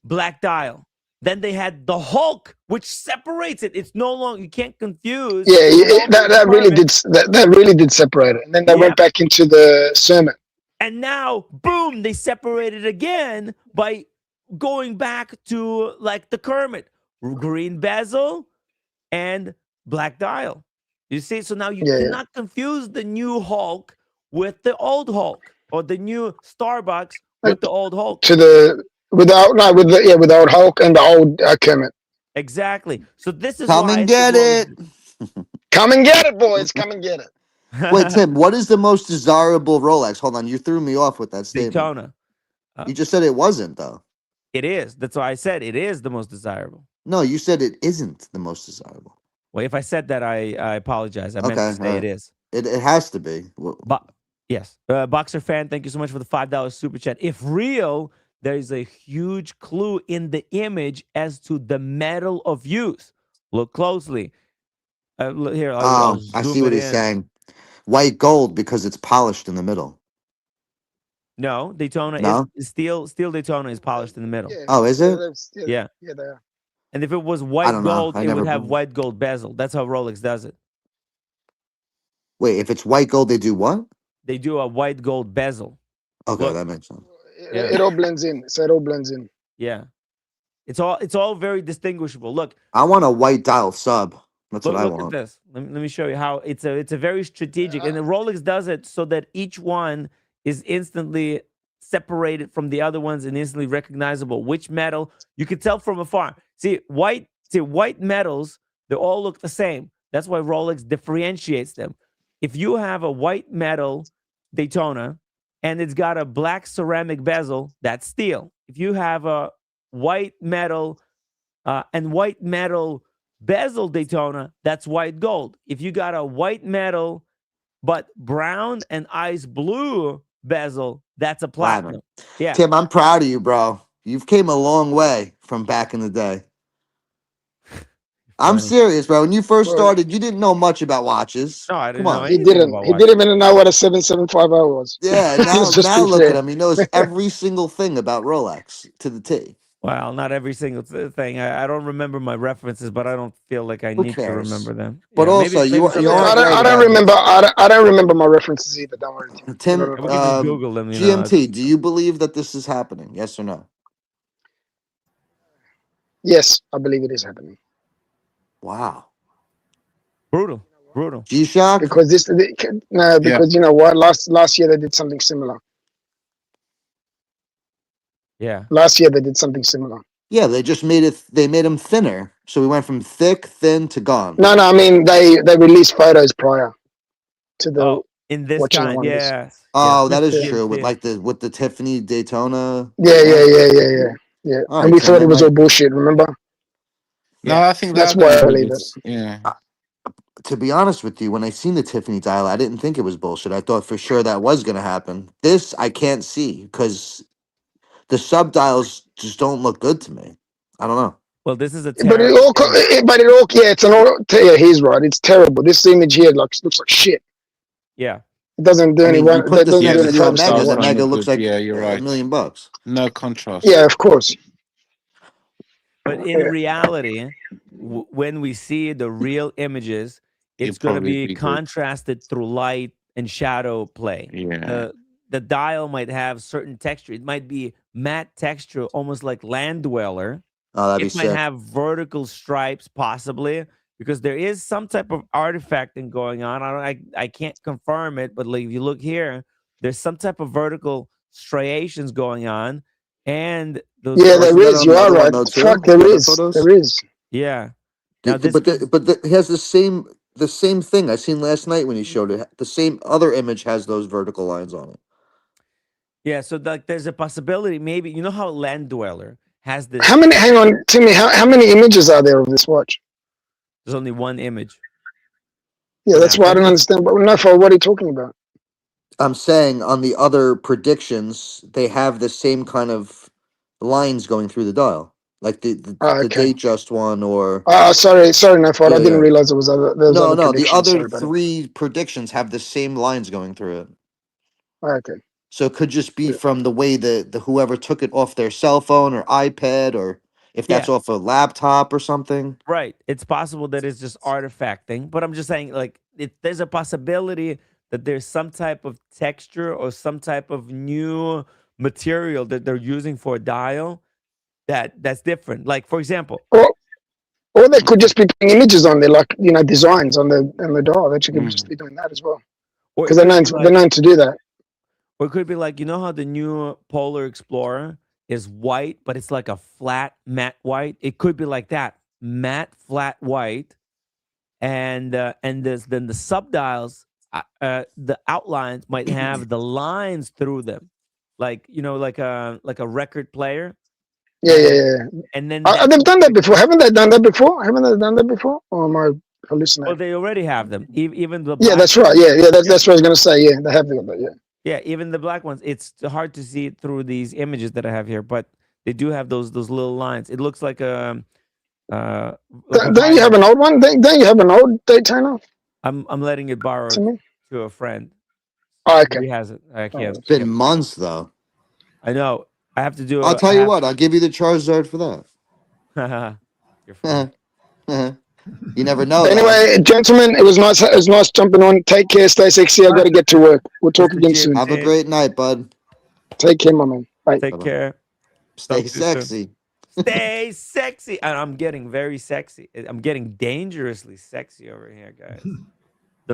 black dial. Then they had the Hulk, which separates it. It's no longer you can't confuse. Yeah, the Hulk with the that really Kermit. did that really did separate it, and then they Yeah. went back into the sermon. And now, boom, they separated again by going back to like the Kermit, green bezel and black dial. You see, so now you Yeah, yeah. cannot confuse the new Hulk with the old Hulk or the new Starbucks with the old Hulk. To the with the old Hulk and the old Kermit. Exactly. So this is Come why I and think get Rolex it. Come and get it, boys. Come and get it. Wait, Tim, what is the most desirable Rolex? Hold on, you threw me off with that statement. Daytona. You just said it wasn't, though. It is. That's why I said it is the most desirable. No, you said it isn't the most desirable. Well, if I said that, I apologize. I meant to say it is. It has to be. But yes, Boxer fan, thank you so much for the $5 super chat. If real, there is a huge clue in the image as to the metal of use. Look closely. Look here, I'll I see zoom what it he's in. saying. White gold because it's polished in the middle. No, Daytona No? is steel Daytona is polished in the middle. Yeah, Oh, is it? Yeah. Yeah, they are. And if it was I white don't know. gold, I it never would have bought- white gold bezel. That's how Rolex does it. Wait, if it's white gold, they do what? They do a white gold bezel. Okay, Look. that makes sense. It all blends in. So it all blends in. Yeah. It's all very distinguishable. Look, I want a white dial sub. That's look, what I look at want. this. Let me show you how it's a very strategic, and the Rolex does it so that each one is instantly separated from the other ones and instantly recognizable. Which metal you can tell from afar. See white metals, they all look the same. That's why Rolex differentiates them. If you have a white metal Daytona and it's got a black ceramic bezel, that's steel. If you have a white metal and white metal bezel Daytona, that's white gold. If you got a white metal but brown and ice blue bezel, that's a platinum. Yeah. Tim, I'm proud of you, bro. You've came a long way from back in the day. I'm Funny. serious, bro. When you first Well, started, you didn't know much about watches. No, I didn't Come know on. He anything didn't. about He watches. didn't even know what a 7750 was. Yeah, Let's just now be look at fair. him. He knows every single thing about Rolex to the T. Well, not every single thing. I don't remember my references, but I don't feel like I Who need to cares? remember them. But also, you somebody aren't else- I right don't about remember. this. I don't remember my references either. Don't worry, Tim. Tim, No, no, we no. can just Google them. You know, GMT, do you believe that this is happening? Yes or no? Yes, I believe it is happening Wow. brutal. G-Shock? because because you know what? Last year they did something similar. Yeah. Last year they did something similar. Yeah, they just made it. They made them thinner, so we went from thick, thin to gone. No, I mean they released photos prior to the Oh, in this Watches and kind, Wonders. yes. Oh, yes. that is Yeah. true. With Yeah. with the Tiffany Daytona. Yeah. All And right, we Tim, thought that it was all might- bullshit. Remember? No, I think That's they're why going I to do believe it. this. Yeah. To be honest with you, when I seen the Tiffany dial, I didn't think it was bullshit. I thought for sure that was going to happen. This I can't see because the sub dials just don't look good to me. I don't know. Well, this is a But it terrible all, image. yeah, it's an all. Yeah, he's right. It's terrible. This image here looks like shit. Yeah. It doesn't do I any. mean, you put That this doesn't next do to any the photo Omega. style. The Don't Omega look looks good. like Yeah, you're right. $1 million. No contrast. Yeah, of course. But in reality, when we see the real images, it's It'll going to probably be be good. contrasted through light and shadow play. Yeah. the dial might have certain texture. It might be matte texture, almost like Land Dweller. Oh, that'd be It might sick. have vertical stripes, possibly, because there is some type of artifacting going on. I can't confirm it, but like if you look here, there's some type of vertical striations going on, and those Yeah, Wasn't there that is. on You the are other one right. though too? Fuck, there The other is. photos? There is. yeah. Now this But could, it has the same thing I seen last night when you showed it. The same other image has those vertical lines on it. yeah. So like, there's a possibility. Maybe you know how Land Dweller has this. How many? Hang on, Timmy. How many images are there of this watch? There's only one image Yeah, for that's now. why I don't understand. But no, for what are you talking about? I'm saying on the other predictions, they have the same kind of lines going through the dial, like Oh, the okay. date just one or Sorry, no fault. I yeah, didn't yeah. realize there was No, other no, the predictions. other Sorry, buddy. three predictions have the same lines going through it. Okay. So it could just be Yeah. from the way the whoever took it off their cell phone or iPad, or if that's Yeah, off a laptop or something. right. It's possible that it's just artifacting, but I'm just saying, like, there's a possibility that there's some type of texture or some type of new material that they're using for a dial that's different. Like, for example, Or they could just be putting images on there, like designs on the dial. That you could just Mhm. be doing that as well, or because it could be they're like, known to do that. or it could be like, you know how the new Polar Explorer is white, but it's like a flat matte white. It could be like that, matte flat white, and there's then the subdials, the outlines might have the lines through them, like like a record player, Yeah, yeah, and yeah. and then that They've could done be that the, before. Haven't they done that before? Haven't they done that before? Or am I well, hallucinating? they already have them. Even the Yeah, black that's right. ones. Yeah, yeah. Yeah, That's what I was gonna say. Yeah, they have got that. Yeah. yeah, even the black ones. It's hard to see it through these images that I have here, but they do have those little lines. It looks uh like a Don't you have vinyl. an old one? Don't you have an old Daytona I'm letting it to borrowed me? to a friend. Oh, He okay. has it. I Oh, can't It's that's been get. months though. I know. I have to do I'll a. tell you what, I'll give you the Charizard for You're funny. that. You never know though. Anyway, gentlemen, it was nice. It was nice jumping on. Take care. Stay sexy. I got to get to work. We'll talk Mr. again soon. Have a Jim, great night, bud. Take care, my man. Bye. take Bye-bye. care. Stay Talk to you soon. sexy. Stay sexy. And I'm getting very sexy. I'm getting dangerously sexy over here, guys.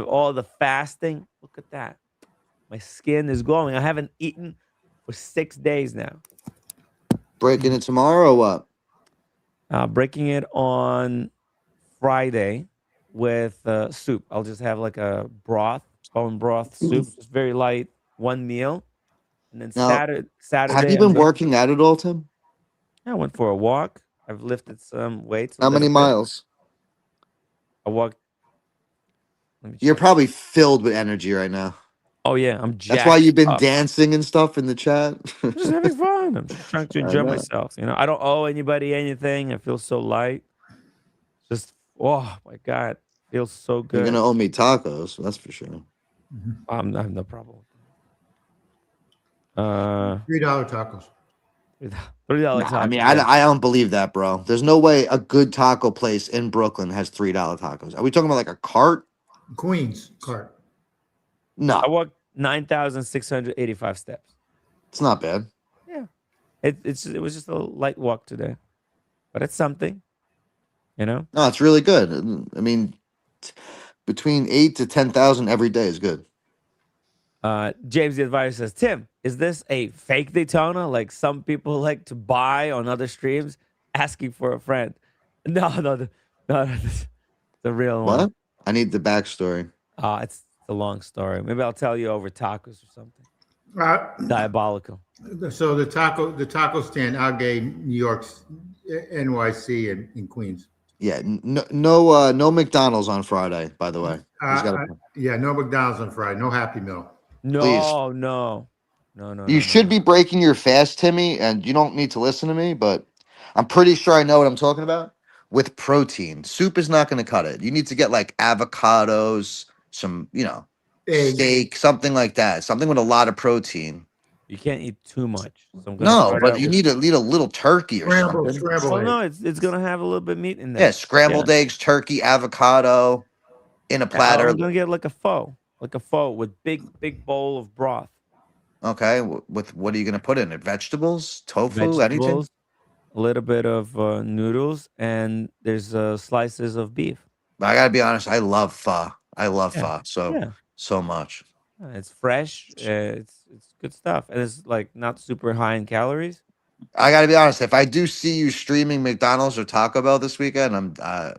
All the fasting. Look at that. My skin is glowing. I haven't eaten for 6 days now. Breaking it tomorrow or what? Breaking it on Friday with soup. I'll just have like a broth, bone broth soup, just very light, one meal. And then Now, have Saturday, you been working out at all, Tim? I went for a walk. I've lifted some weights a How little many bit. miles? I walked. Let me You're check. probably filled with energy right now. Oh yeah, I'm That's why jacked you've been up. dancing and stuff in the chat. I'm just having fun. I'm just trying to I enjoy know. myself. I don't owe anybody anything. I feel so light. Just oh my god, feels so You're good. gonna owe me tacos, that's for sure. I have no problem. Uh, $3 tacos. $3 Nah, I mean, tacos. Yeah. I don't believe that, bro. There's no way a good taco place in Brooklyn has $3 tacos. Are we talking about like a cart? Queens cart. I No, walked 9,685 steps. it's not bad. Yeah, it was just a light walk today, but it's something. No, it's really good. I mean, between 8 to 10,000 every day is good. James the advisor says, Tim, is this a fake Daytona like some people like to buy on other streams? Asking for a friend. No, it's the real one. What? I need the backstory. It's a long story. Maybe I'll tell you over tacos or something. Uh, Diabolical. so the taco stand out gave New York's NYC and in Queens. Yeah, no McDonald's on Friday, by the way. He's got Yeah, no McDonald's on Friday. No Happy Meal. Please. No. You should be breaking your fast, Timmy, and you don't need to listen to me, but I'm pretty sure I know what I'm talking about. With protein, soup is not going to cut it. You need to get like avocados, some, Eggs. steak, something like that. Something with a lot of protein. You can't eat too much. So I'm gonna No, start but out you with. need a little turkey or something. Scrambled Well, eggs. no, it's gonna have a little bit of meat in there. Yeah, scrambled eggs, turkey, avocado in a Yeah, platter. I'm gonna get like a pho with big bowl of broth. Okay. With what are you gonna put in it? Vegetables, tofu, anything? Vegetables, a little bit of noodles, and there's slices of beef. But I gotta be honest. I love pho. I love Yeah, pho yeah. so much. It's fresh. It's good stuff, and it's like not super high in calories. I gotta be honest. If I do see you streaming McDonald's or Taco Bell this weekend, I'm not.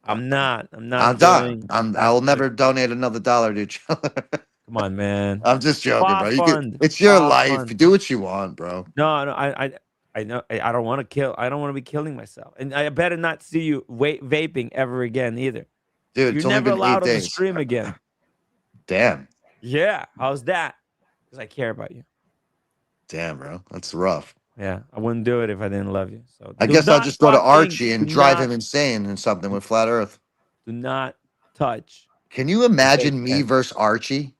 I'm I'm not done. doing. I will never donate another dollar to each other. Come on, man. I'm just joking, Spa bro. You could. fund. It's your Spa life. fund. Do what you want, bro. No, no. I know. I don't want to kill. I don't want to be killing myself, and I better not see you vaping ever again either. Dude, You're it's only never been 8 allowed on the days. stream again. Damn. Yeah. How's that? Because I care about you. Damn, bro. That's rough. Yeah. I wouldn't do it if I didn't love you. So I do guess I'll not just go to fucking Archie and do drive not him insane and something with Flat Earth. do not touch Can you the vape imagine me pen. versus Archie?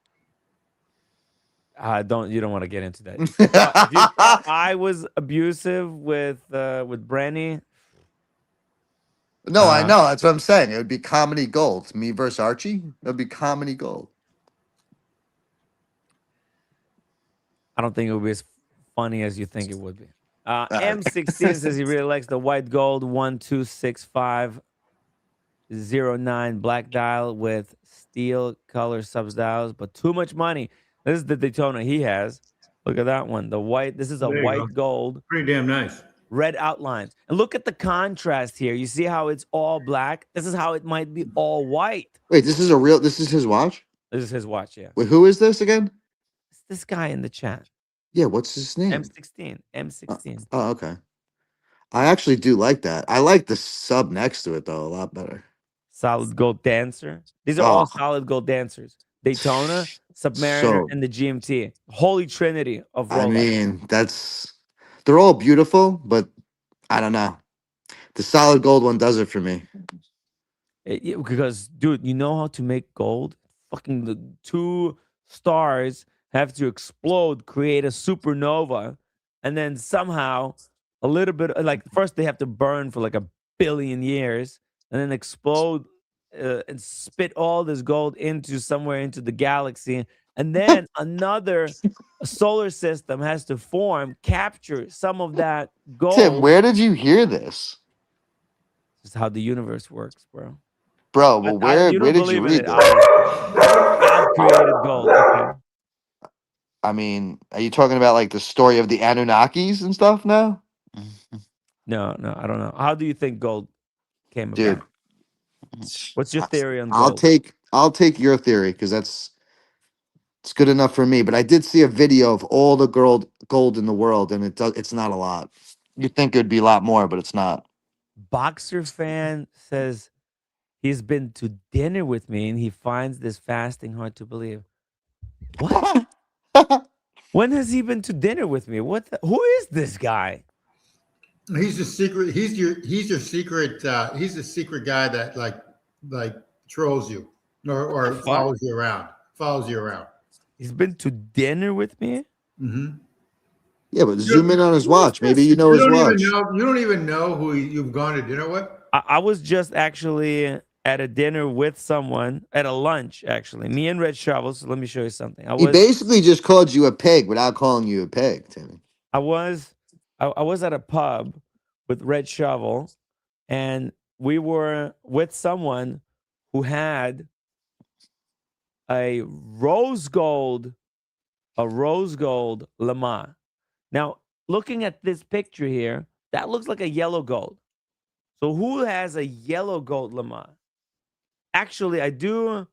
You don't want to get into that. If you thought I was abusive with Brenny, No, I know. That's what I'm saying. It would be comedy gold. Me versus Archie? It would be comedy gold. I don't think it would be as funny as you think it would be. right. M16 says he really likes the white gold 126509 black dial with steel color subs dials, but too much money. This is the Daytona he has. Look at that one. The white. This is a There you go. white gold, Pretty damn nice. red outlines. And look at the contrast here. You see how it's all black? This is how it might be all white. Wait, this is his watch? This is his watch, yeah. Wait, who is this again? It's this guy in the chat. Yeah, what's his name? M16. M16. Oh, okay. I actually do like that. I like the sub next to it though a lot better. Solid gold dancer. These are all Oh, solid gold dancers. Daytona, Submariner, so and the GMT. Holy trinity of I Rolex. mean, they're all beautiful, but I don't know. The solid gold one does it for me. Because, dude, you know how to make gold? Fucking the two stars have to explode, create a supernova, and then somehow a little bit like first they have to burn for like 1 billion years and then explode and spit all this gold into somewhere into the galaxy. And then another solar system has to form, capture some of that Tim, gold. where did you hear this? This is how the universe works, bro. Bro, well, where You where don't did you believe in read it, this? obviously. God created gold. Okay. I mean, are you talking about like the story of the Anunnakis and stuff now? No, I don't know. How do you think gold came Dude, about? What's your theory on I'll gold? take your theory because it's good enough for me. But I did see a video of all the gold in the world, and it's not a lot. You'd think it would be a lot more, but it's not. Boxer fan says he's been to dinner with me and he finds this fasting hard to believe. What? When has he been to dinner with me? Who is this guy? He's the secret. He's your secret. He's the secret guy that like trolls you or follows you around. Follows you around. He's been to dinner with me? Mm-hmm. Yeah, but zoom in on his watch. Maybe you know his watch. You don't even know who you've gone to dinner with. I was just actually at a dinner with someone at a lunch, actually. Me and Red Shovel. So let me show you something. He basically just called you a pig without calling you a pig, Timmy. I was at a pub with Red Shovel, and we were with someone who had a rose gold Lama. Now, looking at this picture here, that looks like a yellow gold. So who has a yellow gold Lama? Actually, I do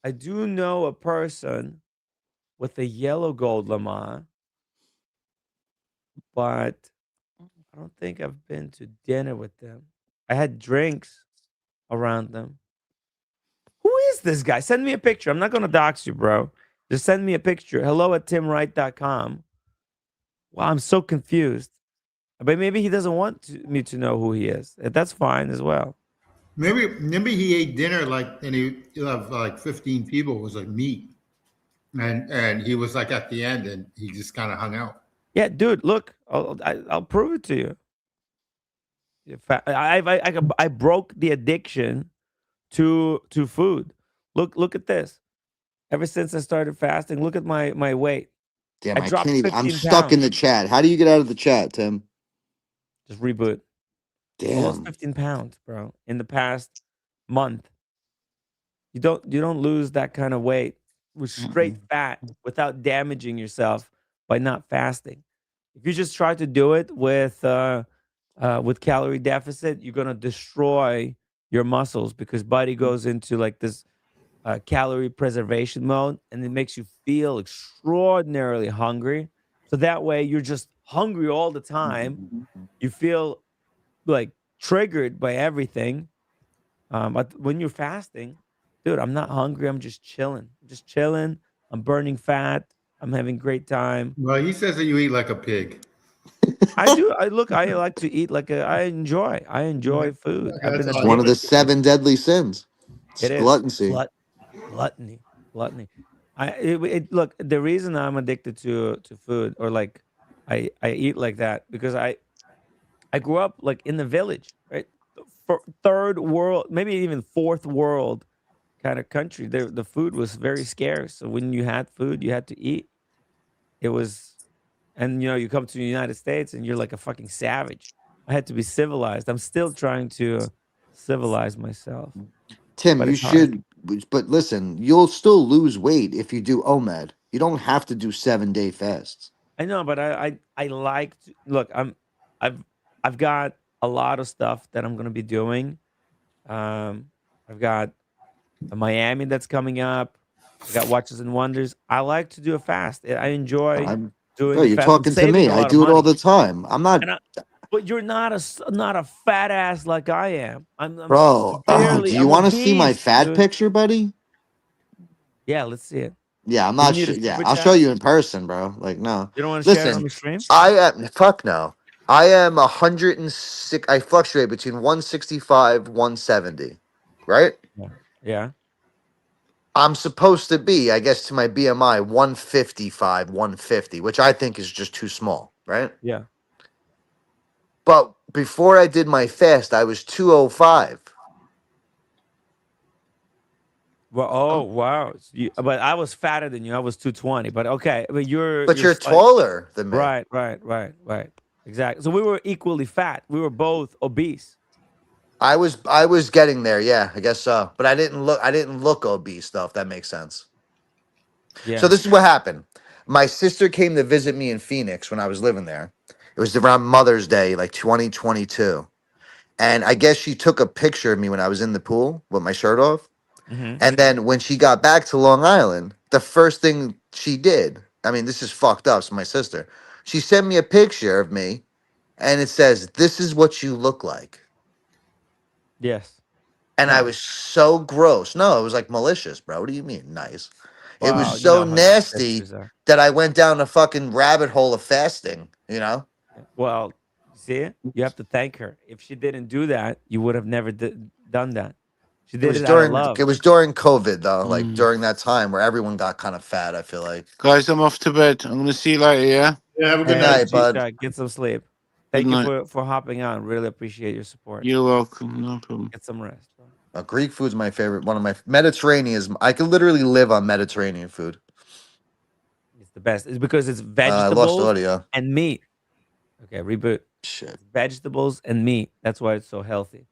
know a person with a yellow gold Lama, but I don't think I've been to dinner with them. I had drinks around them. Who is this guy? Send me a picture. I'm not going to dox you, bro. Just send me a picture. hello@timwright.com. Wow, I'm so confused. But maybe he doesn't want me to know who he is. That's fine as well. Maybe he ate dinner and he'll have like 15 people. It was like meat, and he was like at the end, and he just kind of hung out. Yeah, dude, look, I'll prove it to you. I broke the addiction to food. Look at this. Ever since I started fasting, look at my weight. Damn, I I dropped can't even. I'm 15 stuck in pounds. the chat. How do you get out of the chat, Tim? Just reboot. I lost Damn. 15 pounds, bro, in the past month. You don't lose that kind of weight with straight fat without damaging yourself by not fasting. If you just try to do it with calorie deficit, you're gonna destroy your muscles because body goes into like this calorie preservation mode, and it makes you feel extraordinarily hungry. So that way, you're just hungry all the time. You feel like triggered by everything. But when you're fasting, dude, I'm not hungry. I'm just chilling. Just chilling. I'm burning fat. I'm having great time. Well, he says that you eat like a pig. I do. I look. I like to eat like a. I enjoy. I enjoy food. I've That's been It's all. one of the addicted to it. 7 deadly sins. It's It is gluttoncy. gluttony. Gluttony. Look. The reason I'm addicted to food or like I eat like that because I grew up like in the village, right? Third world, maybe even fourth world kind of country. The food was very scarce. So when you had food, you had to eat. It was, and you come to the United States and you're like a fucking savage. I had to be civilized. I'm still trying to civilize myself, Tim, but you it's hard. should, but listen, you'll still lose weight if you do OMAD. You don't have to do 7-day fasts. I know, but I like to look. I've I've got a lot of stuff that I'm gonna be doing. I've got a Miami that's coming up. I got Watches and Wonders. I like to do a fast. I enjoy I'm, doing bro, the you're fast. I'm talking to saving me. a I lot of do it all money. the time. I'm not, And but you're not a fat ass like I am. I'm bro. Do severely. you I'm want to see my obese, fat dude. picture, buddy? Yeah, let's see it. Yeah, I'm Do we not need a sure. Yeah, super I'll show chat? you in person, bro. Like, no. You don't want to share it on Listen, the stream? I am, fuck no. I am 106. I fluctuate between 165, 170, right? Yeah. Yeah. I'm supposed to be, I guess, to my BMI 155, 150, which I think is just too small, right? Yeah. But before I did my fast, I was 205. Well, oh wow. But I was fatter than you. I was 220. But okay. But you're But you're you're slight. taller than me. Right. Exactly. So we were equally fat. We were both obese. I was getting there, yeah, I guess so. But I didn't look obese though, if that makes sense. So Yeah. this is what happened. My sister came to visit me in Phoenix when I was living there. It was around Mother's Day, like 2022. And I guess she took a picture of me when I was in the pool with my shirt off. Mm-hmm. And then when she got back to Long Island, the first thing she did, I mean, this is fucked up. So my sister, she sent me a picture of me and it says, "This is what you look like." Yes. And I was Nice. so gross. No, it was like malicious, bro. What do you mean nice? It was Well, you so know how these nasty pictures are. that I went down a fucking rabbit hole of fasting, you know? Yeah. Well, see, you have to thank her. If she didn't do that, you would have never done that. She It did was it out of during love. it was during COVID though, like Mm. during that time where everyone got kind of fat, I feel like. Guys, I'm off to bed. I'm gonna see you later. Yeah. Yeah, have a good Good Hey, night. night, G bud. Shot, get some sleep. Good Thank you night. for hopping on. Really appreciate your support. You're welcome. No problem. Get some rest, bro. Greek food's my favorite. One of my Mediterranean is. I could literally live on Mediterranean food. It's the best. It's because it's I lost vegetables audio. and meat. Okay, reboot. Shit. It's vegetables and meat. That's why it's so healthy.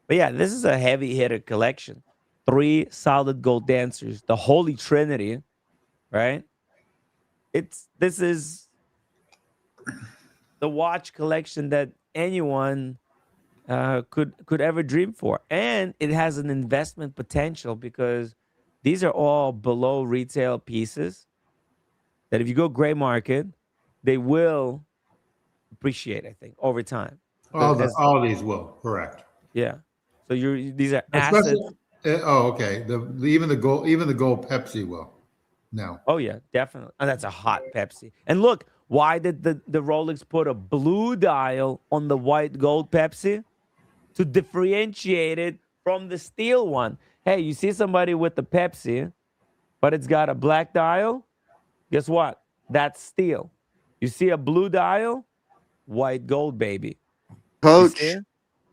But yeah, this is a heavy hitter collection. 3 solid gold dancers, the Holy Trinity, right? This is the watch collection that anyone could ever dream for, and it has an investment potential because these are all below retail pieces that if you go gray market, they will appreciate. I think over time, because as All these will, correct. yeah, so these are Especially, assets. okay. Even the gold Pepsi will. No. Oh yeah, definitely. And that's a hot Pepsi. And look, why did the Rolex put a blue dial on the white gold Pepsi? To differentiate it from the steel one. Hey, you see somebody with the Pepsi, but it's got a black dial? Guess what? That's steel. You see a blue dial? White gold, baby. You see Coach, it?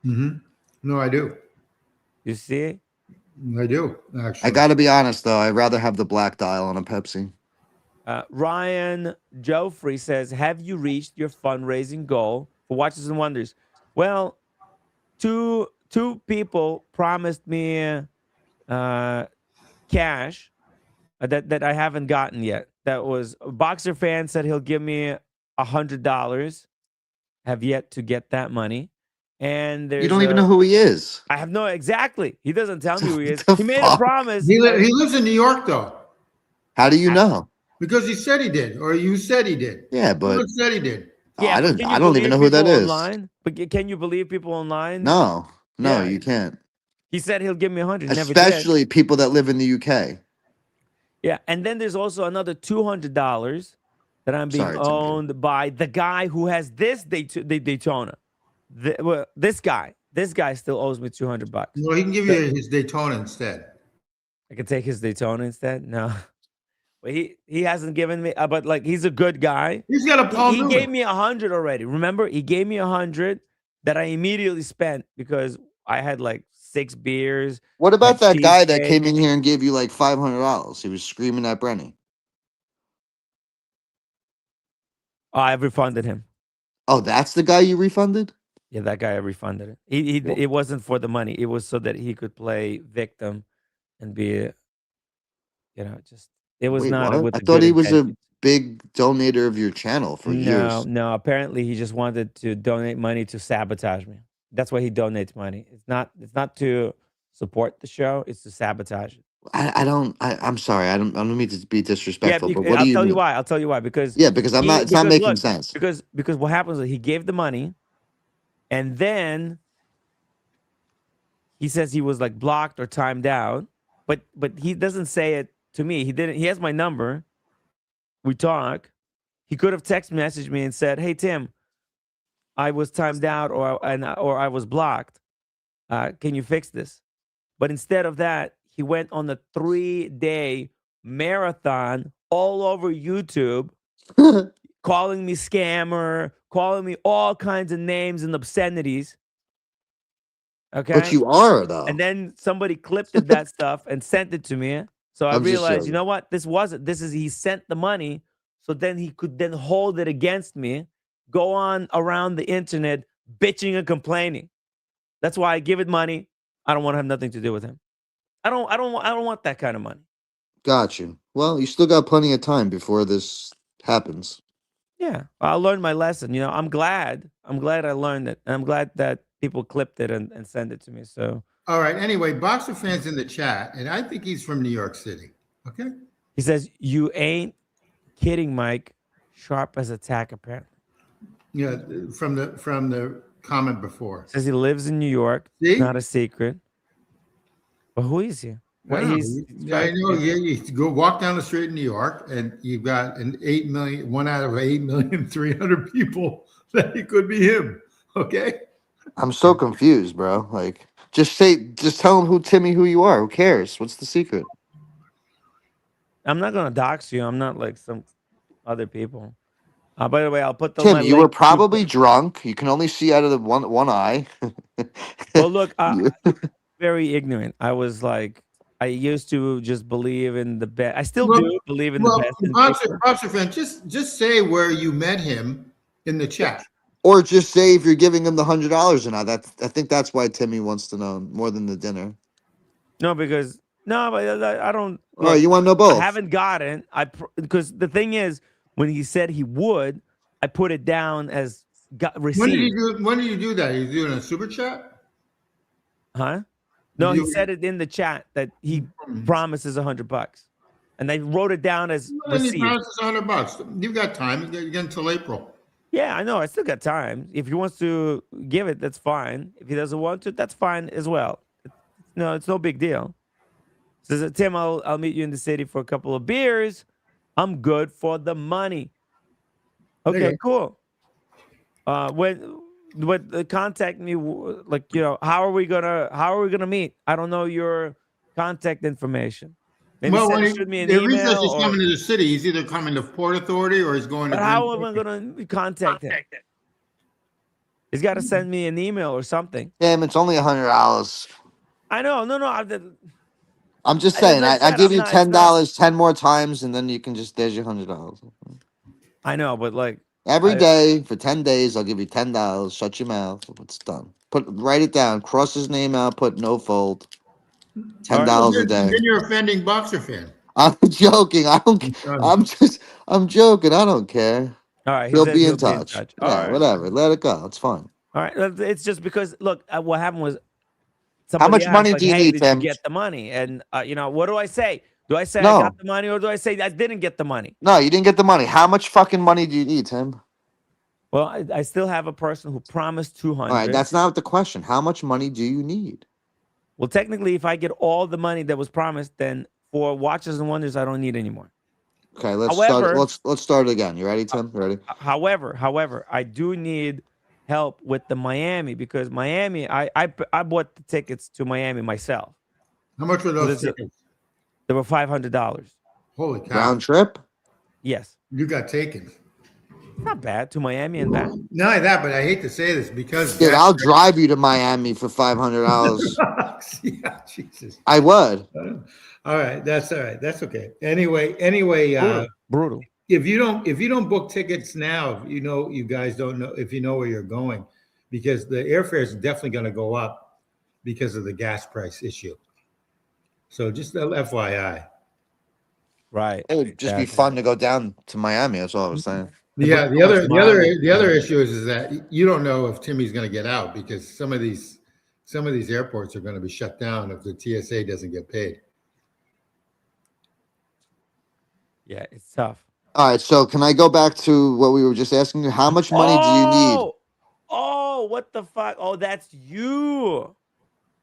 Mm-hmm. No, I do. You see it? I do I actually. gotta be honest though, I'd rather have the black dial on a Pepsi. Ryan Joffrey says, "Have you reached your fundraising goal for Watches and Wonders?" Well, two people promised me cash that I haven't gotten yet. That was a Boxer fan said he'll give me $100. Have yet to get that money. And You there's don't even know who he is. I have no exactly. He doesn't tell me who he is. The He made a fuck? promise. He lives in New York though, How do you know? because he said he did, or you said he did. Yeah, but Someone said he did. Yeah, but can you I don't even believe know who that people is. online? But can you believe people online? No, Yeah. you can't. He said he'll give me 100. He never did. Especially people that live in the UK. Yeah, and then there's also another $200 that I'm being Sorry, Timothy. owned by the guy who has this Daytona. This guy still owes me $200. Well, he can give you his Daytona instead. I can take his Daytona instead. No, but he hasn't given me. But like he's a good guy. He's got a Paul He Newman. gave me 100 already. Remember, he gave me 100 that I immediately spent because I had like 6 beers. What about had that guy that cheesecake. came in here and gave you like $500? He was screaming at Brenny. Oh, I refunded him. Oh, that's the guy you refunded? Yeah, that guy I refunded it. It wasn't for the money. It was so that he could play victim and be, just it was Wait, not what? with I the thought good he was a intentions. big donator of your channel for years. No. Apparently, he just wanted to donate money to sabotage me. That's why he donates money. It's not to support the show. It's to sabotage it. I'm sorry. I don't mean to be disrespectful, but what I'll do you tell you mean? why. I'll tell you why. Because Yeah, because it's not making look, sense. Because what happens is he gave the money, and then he says he was like blocked or timed out, but he doesn't say it to me. He didn't. He has my number. We talk. He could have text messaged me and said, "Hey Tim, I was timed out or I was blocked. Can you fix this?" But instead of that, he went on a 3-day marathon all over YouTube, calling me scammer, calling me all kinds of names and obscenities. Okay. But you are, though. And then somebody clipped that stuff and sent it to me. So I I'm just realized, you joking. know what? He sent the money. So then he could then hold it against me, go on around the internet, bitching and complaining. That's why I give it money. I don't want to have nothing to do with him. I don't want that kind of money. Got you. Well, you still got plenty of time before this happens. Yeah. I learned my lesson. I'm glad I learned it. And I'm glad that people clipped it and sent it to me. So All right. Anyway, Boxer fans in the chat, and I think he's from New York City. Okay. he says, "You ain't kidding, Mike. Sharp as a tack, apparently." Yeah, from the comment before. Says he lives in New York. See? Not a secret. But who is he? What I know. he's I know. Yeah, you go walk down the street in New York, and you've got an 8 million, 1 out of 8,300,000 people that it could be him. Okay. I'm so confused, bro. Like, just tell him who you are. Who cares? What's the secret? I'm not gonna dox you. I'm not like some other people. By the way, I'll put Tim, my you were link. probably drunk. You can only see out of the one eye. Well, look, You- very ignorant. I was like, I used to just believe in the best. I still Well- do believe in the best. in people. Boxer fan, just say where you met him in the chat. or just say if you're giving him the $100 or not. I think that's why Timmy wants to know more than the dinner. No, because but I don't. All right, you want to know both? I haven't gotten. Because the thing is, when he said he would, I put it down as received. When did you do that? You doing a super chat? Huh? No, he You- said it in the chat that he promises $100, and they wrote it down as Well, then he received. promises $100. You've got time. You got until April. Yeah, I know. I still got time. If he wants to give it, that's fine. If he doesn't want to, that's fine as well. No, it's no big deal. Says Tim, I'll meet you in the city for a couple of beers. I'm good for the money. There you Okay, cool. Contact me, like, how are we gonna meet? I don't know your contact information. Maybe shoot me an the reason email. he's coming to the city, he's either coming to Port Authority or he's going to. But how am I gonna contact him? He's got to send me an email or something. Damn, it's only $100. I know. No. I'm just As saying, I I said, give I'm you not. It's not. $10 10 more times, and then you can just there's your $100. I know, but like, Every I day for 10 days, I'll give you $10. Shut your mouth. It's done. Write it down. Cross his name out. Put no fold. all Ten right. Well, dollars a then day. you're offending boxer fan. I'm joking. I don't. Um, I'm joking. I don't care. All right. He He'll says be he'll in be in touch. touch. All Yeah, right. whatever. Let it go. It's fine. All right. It's just because look, what happened was How somebody much asked money like, do you "Hey, need, did you Tim? get the money?" And what do I say? Do I say I got No, the money, or do I say I didn't get the money? no, you didn't get the money. How much fucking money do you need, Tim? Well, I still have a person who promised All right, 200. that's not the question. How much money do you need? Well, technically, if I get all the money that was promised, then for watches and wonders, I don't need anymore. Okay, let's start. However, Let's start it again. You ready, Tim? You ready? however, I do need help with the Miami because Miami, I bought the tickets to Miami myself. how much were So those tickets? they were $500. Holy cow! Round trip? Yes, You got taken. it's not bad to Miami and back. Not only that, but I hate to say this because Dude, I'll drive you to Miami for $500. yeah, Jesus. I would. All right, that's all right. That's okay. Anyway, Brutal. if you don't book tickets now, you guys don't know if you know where you're going, because the airfare is definitely going to go up because of the gas price issue. So just FYI. Right. It would just be Exactly. fun to go down to Miami. That's all I was saying. They Yeah, put so much mileage the other on it. issue is that you don't know if Timmy's going to get out because some of these airports are going to be shut down if the TSA doesn't get paid. Yeah, it's tough. All right, so can I go back to what we were just asking you? How much money do you need? Oh, what the fuck? Oh, that's you.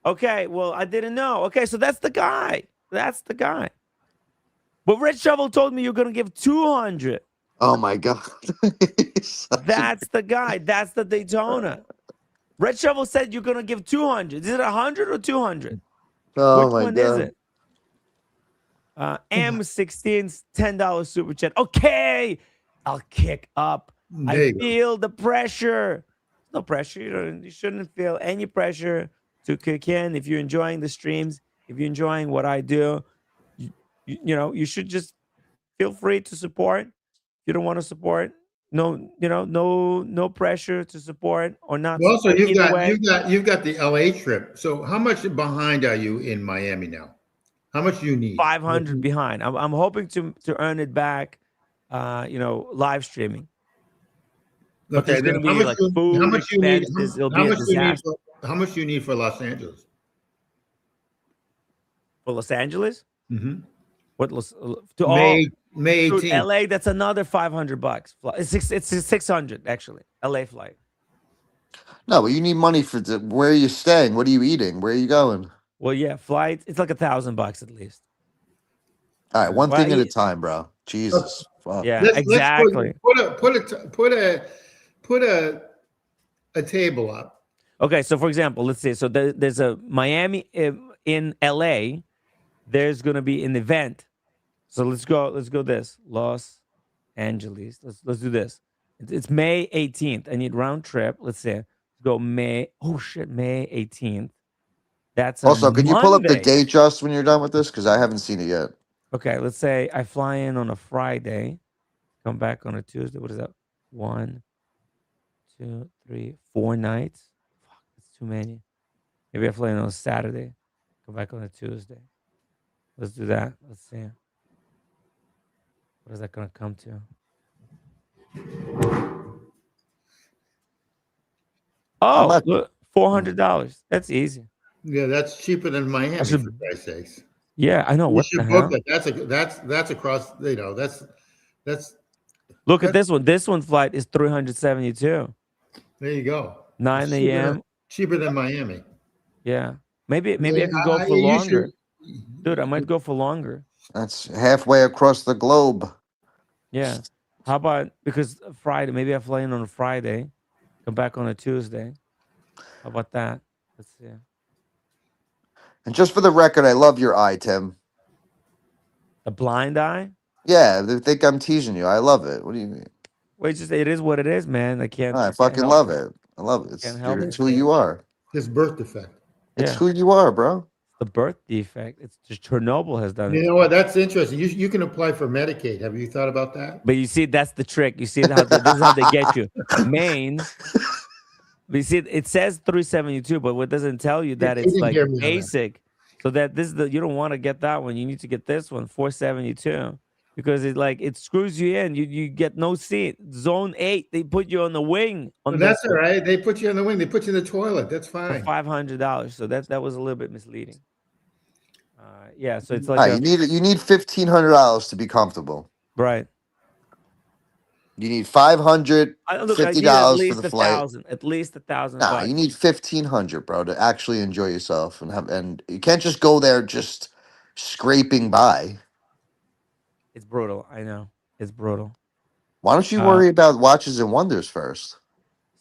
Okay, well, I didn't know. Okay, so that's the guy. That's the guy. But Red Shovel told me you're gonna give 200. Oh my god. That's the guy. That's the Daytona. Red Shovel said you're gonna give 200. Is it 100 or 200? Oh Which my one is god. it? M16's $10 super chat. Okay, I'll kick up. There I you go. feel the pressure. No pressure. You shouldn't feel any pressure to kick in. If you're enjoying the streams, if you're enjoying what I do, you should just feel free to support. If you don't want to support, no pressure to support or not Well, also support. Either way, you've got the LA trip. So how much behind are you in Miami now? How much do you need? 500 behind. I'm hoping to earn it back. Live streaming. But Okay, there's then going to be like food expenses. It'll be a disaster. How much do you need for Los Angeles? For Los Angeles? Mm-hmm. What May dude, 18th. LA? That's another $500. It's 600 actually. LA flight. No, but you need money for where are you staying? What are you eating? Where are you going? Well, yeah, flights. It's like $1,000 at least. All right, one Well, thing at a time, bro. Jesus. Fuck. Yeah, Let's exactly. put a table up. Okay, so for example, let's say there's a Miami in LA. There's gonna be an event. So let's go this Los Angeles. Let's do this. It's May 18th. I need round trip. Let's say go May. Oh shit, May 18th. That's a Also, can you pull up the Monday. date just when you're done with this? Because I haven't seen it yet. Okay, let's say I fly in on a Friday, come back on a Tuesday. What is that? 1, 2, 3, 4 nights. Fuck, that's too many. Maybe I fly in on a Saturday, come back on a Tuesday. Let's do that. Let's see. What is that gonna come to? How Oh, much? look, $400. That's easy. Yeah, that's cheaper than Miami, should- for Christ's sakes. Yeah, I know. You What should the book hell? it. That's across. That's Look at this one. This one flight is 372. there you go. 9 a.m. Cheaper than Miami. Yeah. Maybe I could go for You longer. should- Dude, I might go for longer. That's halfway across the globe. Yeah. How about because Friday, maybe I fly in on a Friday, come back on a Tuesday. How about that? Let's see. And just for the record, I love your eye, Tim. A blind eye? Yeah, they think I'm teasing you. I love it. What do you mean? Well, it is what it is, man. I can't. I can't fucking help love it. I love it. Can't help It's it. who you are. His birth defect. It's Yeah. who you are, bro. the birth defect. It's just Chernobyl has done You it. know what? That's interesting. You can apply for Medicaid. Have you thought about that? But you see, that's the trick. You see how this is how they get you. Maine. But you see, it says 372, but what doesn't tell you that He it's didn't like hear me on that. basic. So that this is the you don't want to get that one. You need to get this one, 472, because it screws you in. You get no seat. Zone 8, they put you on the wing on But this that's all one right. They put you on the wing. They put you in the toilet. That's for fine. $500. So that was a little bit misleading. Yeah, so it's All like right, you need $1,500 to be comfortable. right. You need $550 Look, I need at for the least a flight. thousand, at least Nah, you $1,000. need 1,500, bro, to actually enjoy yourself and you can't just go there just scraping by. It's brutal. I know it's brutal. Why don't you Uh, worry about watches and wonders first?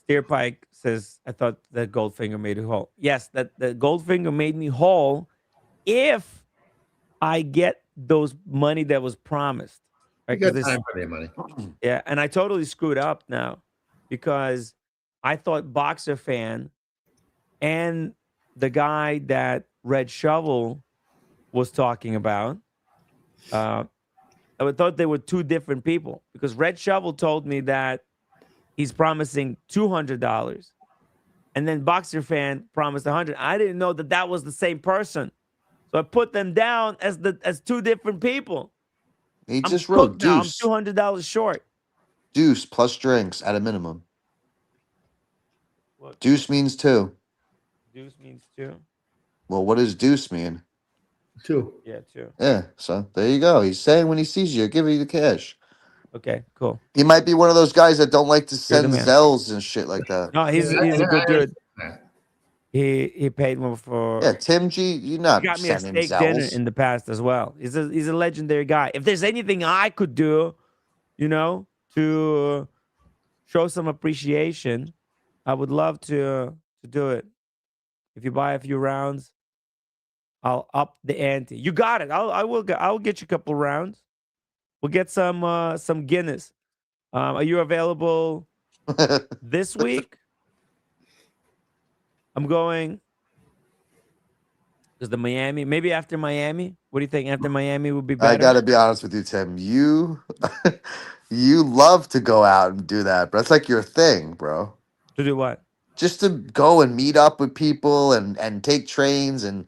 Steerpike says, I thought that Goldfinger made me whole. Yes, that the Goldfinger made me whole if I get those money that was promised. You Right? got Because time for their money. yeah, and I totally screwed up now because I thought Boxer Fan and the guy that Red Shovel was talking about, I thought they were two different people because Red Shovel told me that he's promising $200, and then Boxer Fan promised 100. I didn't know that that was the same person, so I put them down as two different people. He I'm just wrote cooked now. I'm deuce. $200 short. Deuce plus drinks at a minimum. What Deuce means 2. deuce means two? Well, what does deuce mean? 2. Yeah, two. Yeah, so there you go. He's saying when he sees you, give you the cash. Okay, cool. He might be one of those guys that don't like to You're the send man. Zells and shit like that. No, he's a good I dude. understand He paid me for. Yeah, Tim G, you're He not got me a sending steak dinner Zells. in the past as well. He's a legendary guy. If there's anything I could do, to show some appreciation, I would love to do it. If you buy a few rounds, I'll up the ante. You got it. I'll get you a couple rounds. We'll get some Guinness. Are you available this week? I'm going because the Miami. Maybe after Miami. What do you think? After Miami would be I better gotta be honest with you, Tim. You you love to go out and do that, bro. It's like your thing, bro. to do what? Just to go and meet up with people and take trains and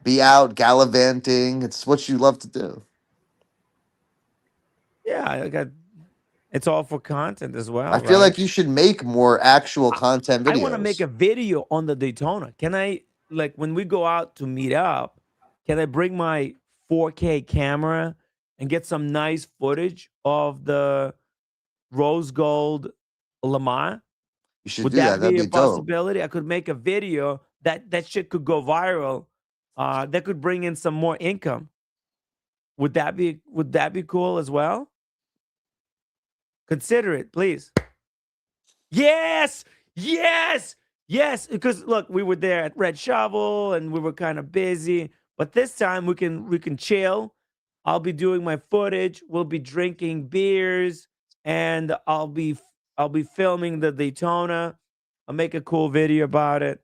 be out gallivanting. It's what you love to do. Yeah, I got. It's all for content as well, I feel right? like you should make more actual content I want to make videos. a video on the Daytona. Can I, like, when we go out to meet up, can I bring my 4K camera and get some nice footage of the rose gold Lamar? You should Would do that. that That'd be a be dope. possibility? I could make a video that shit could go viral. That could bring in some more income. Would that be cool as well? Consider it, please. Yes, yes, yes. Because look, we were there at Red Shovel and we were kind of busy, but this time we can chill. I'll be doing my footage. We'll be drinking beers, and I'll be filming the Daytona. I'll make a cool video about it.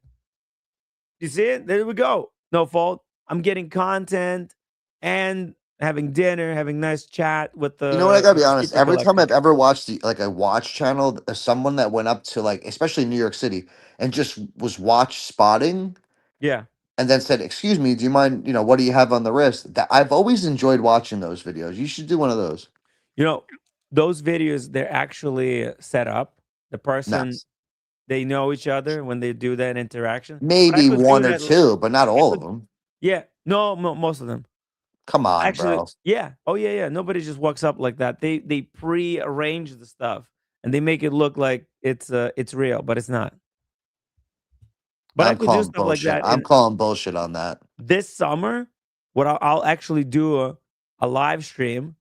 You see it? There we go. No fault. I'm getting content and having dinner, having nice chat with You know what? I gotta the be honest. sticker Every time collector. I've ever watched like a watch channel, someone that went up to like, especially in New York City, and just was watch spotting, Yeah. and then said, "Excuse me, do you mind? What do you have on the wrist?" That I've always enjoyed watching those videos. You should do one of those. You know, those videos, they're actually set up. The person, Nuts. they know each other when they do that interaction. But I Maybe could do one or that. two, but not I all of could, them. yeah. No, most of them. Come on, Actually, bro. yeah. Oh, yeah, yeah. Nobody just walks up like that. They pre-arrange the stuff and they make it look like it's real, but it's not. But I I'm could do calling stuff like bullshit. that I'm in calling bullshit on that. this summer. What I'll actually do a live stream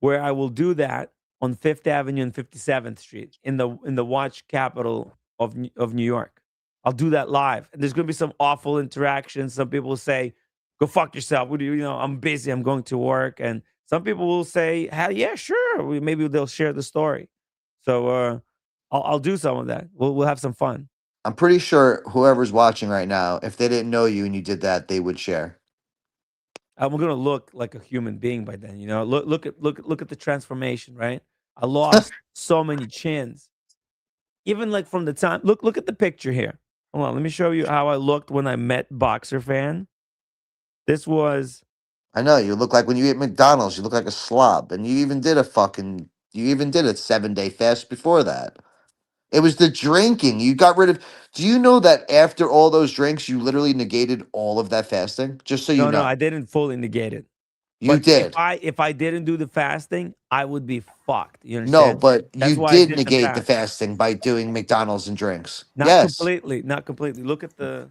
where I will do that on 5th Avenue and 57th Street in the watch capital of New York. I'll do that live. And there's going to be some awful interactions. Some people will say, "Go fuck yourself." What do I'm busy. I'm going to work. And some people will say, "Hell yeah, sure." Maybe they'll share the story. So I'll do some of that. We'll have some fun. I'm pretty sure whoever's watching right now, if they didn't know you and you did that, they would share. I'm gonna look like a human being by then. You know, look at the transformation, right? I lost so many chins. Even like from the time, look at the picture here. Hold on, let me show you how I looked when I met Boxer Fan. This was I know you look like when you eat McDonald's, you look like a slob, and you even did a 7-day fast before that. It was the drinking. You got rid of. Do you know that after all those drinks, you literally negated all of that fasting? Just so you no, know, I didn't fully negate it. you But did. if I didn't do the fasting, I would be fucked. You No, understand? but That's you why I did did the negate the fast. fasting by doing McDonald's and drinks. Not Yes, completely, not completely. Look at the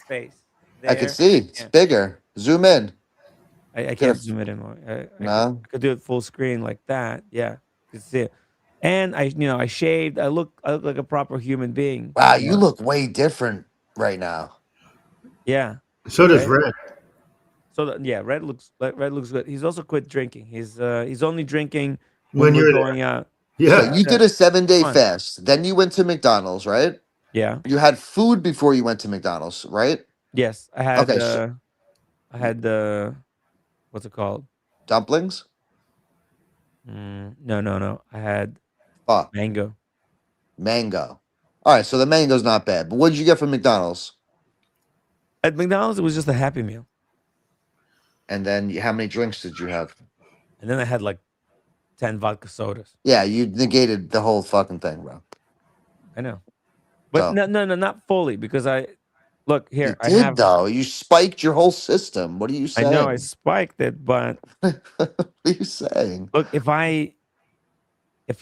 face I could there. see. It's Yeah, bigger. Zoom in. I Get a can't zoom it in more. no. I could do it full screen like that. Yeah, you can see it. And I shaved. I look like a proper human being. Wow, You you know? look way different right now. Yeah, So does right. Red. So yeah, red looks good. He's also quit drinking. He's only drinking when When we're you're there. going out. So Yeah. you did a 7-day Fun. fast. Then you went to McDonald's, right? Yeah. You had food before you went to McDonald's, right? Yes, Okay, so I had the what's it called? dumplings. No. I had Fuck, mango. mango. All right, so the mango's not bad. But what did you get from McDonald's? At McDonald's, it was just a Happy Meal, And then how many drinks did you have? and then I had like 10 vodka sodas. Yeah, you negated the whole fucking thing, bro. I know, but So not fully because I look you here. I did have. though. You spiked your whole system. What are you I know I saying? spiked it, but What are you saying? look, if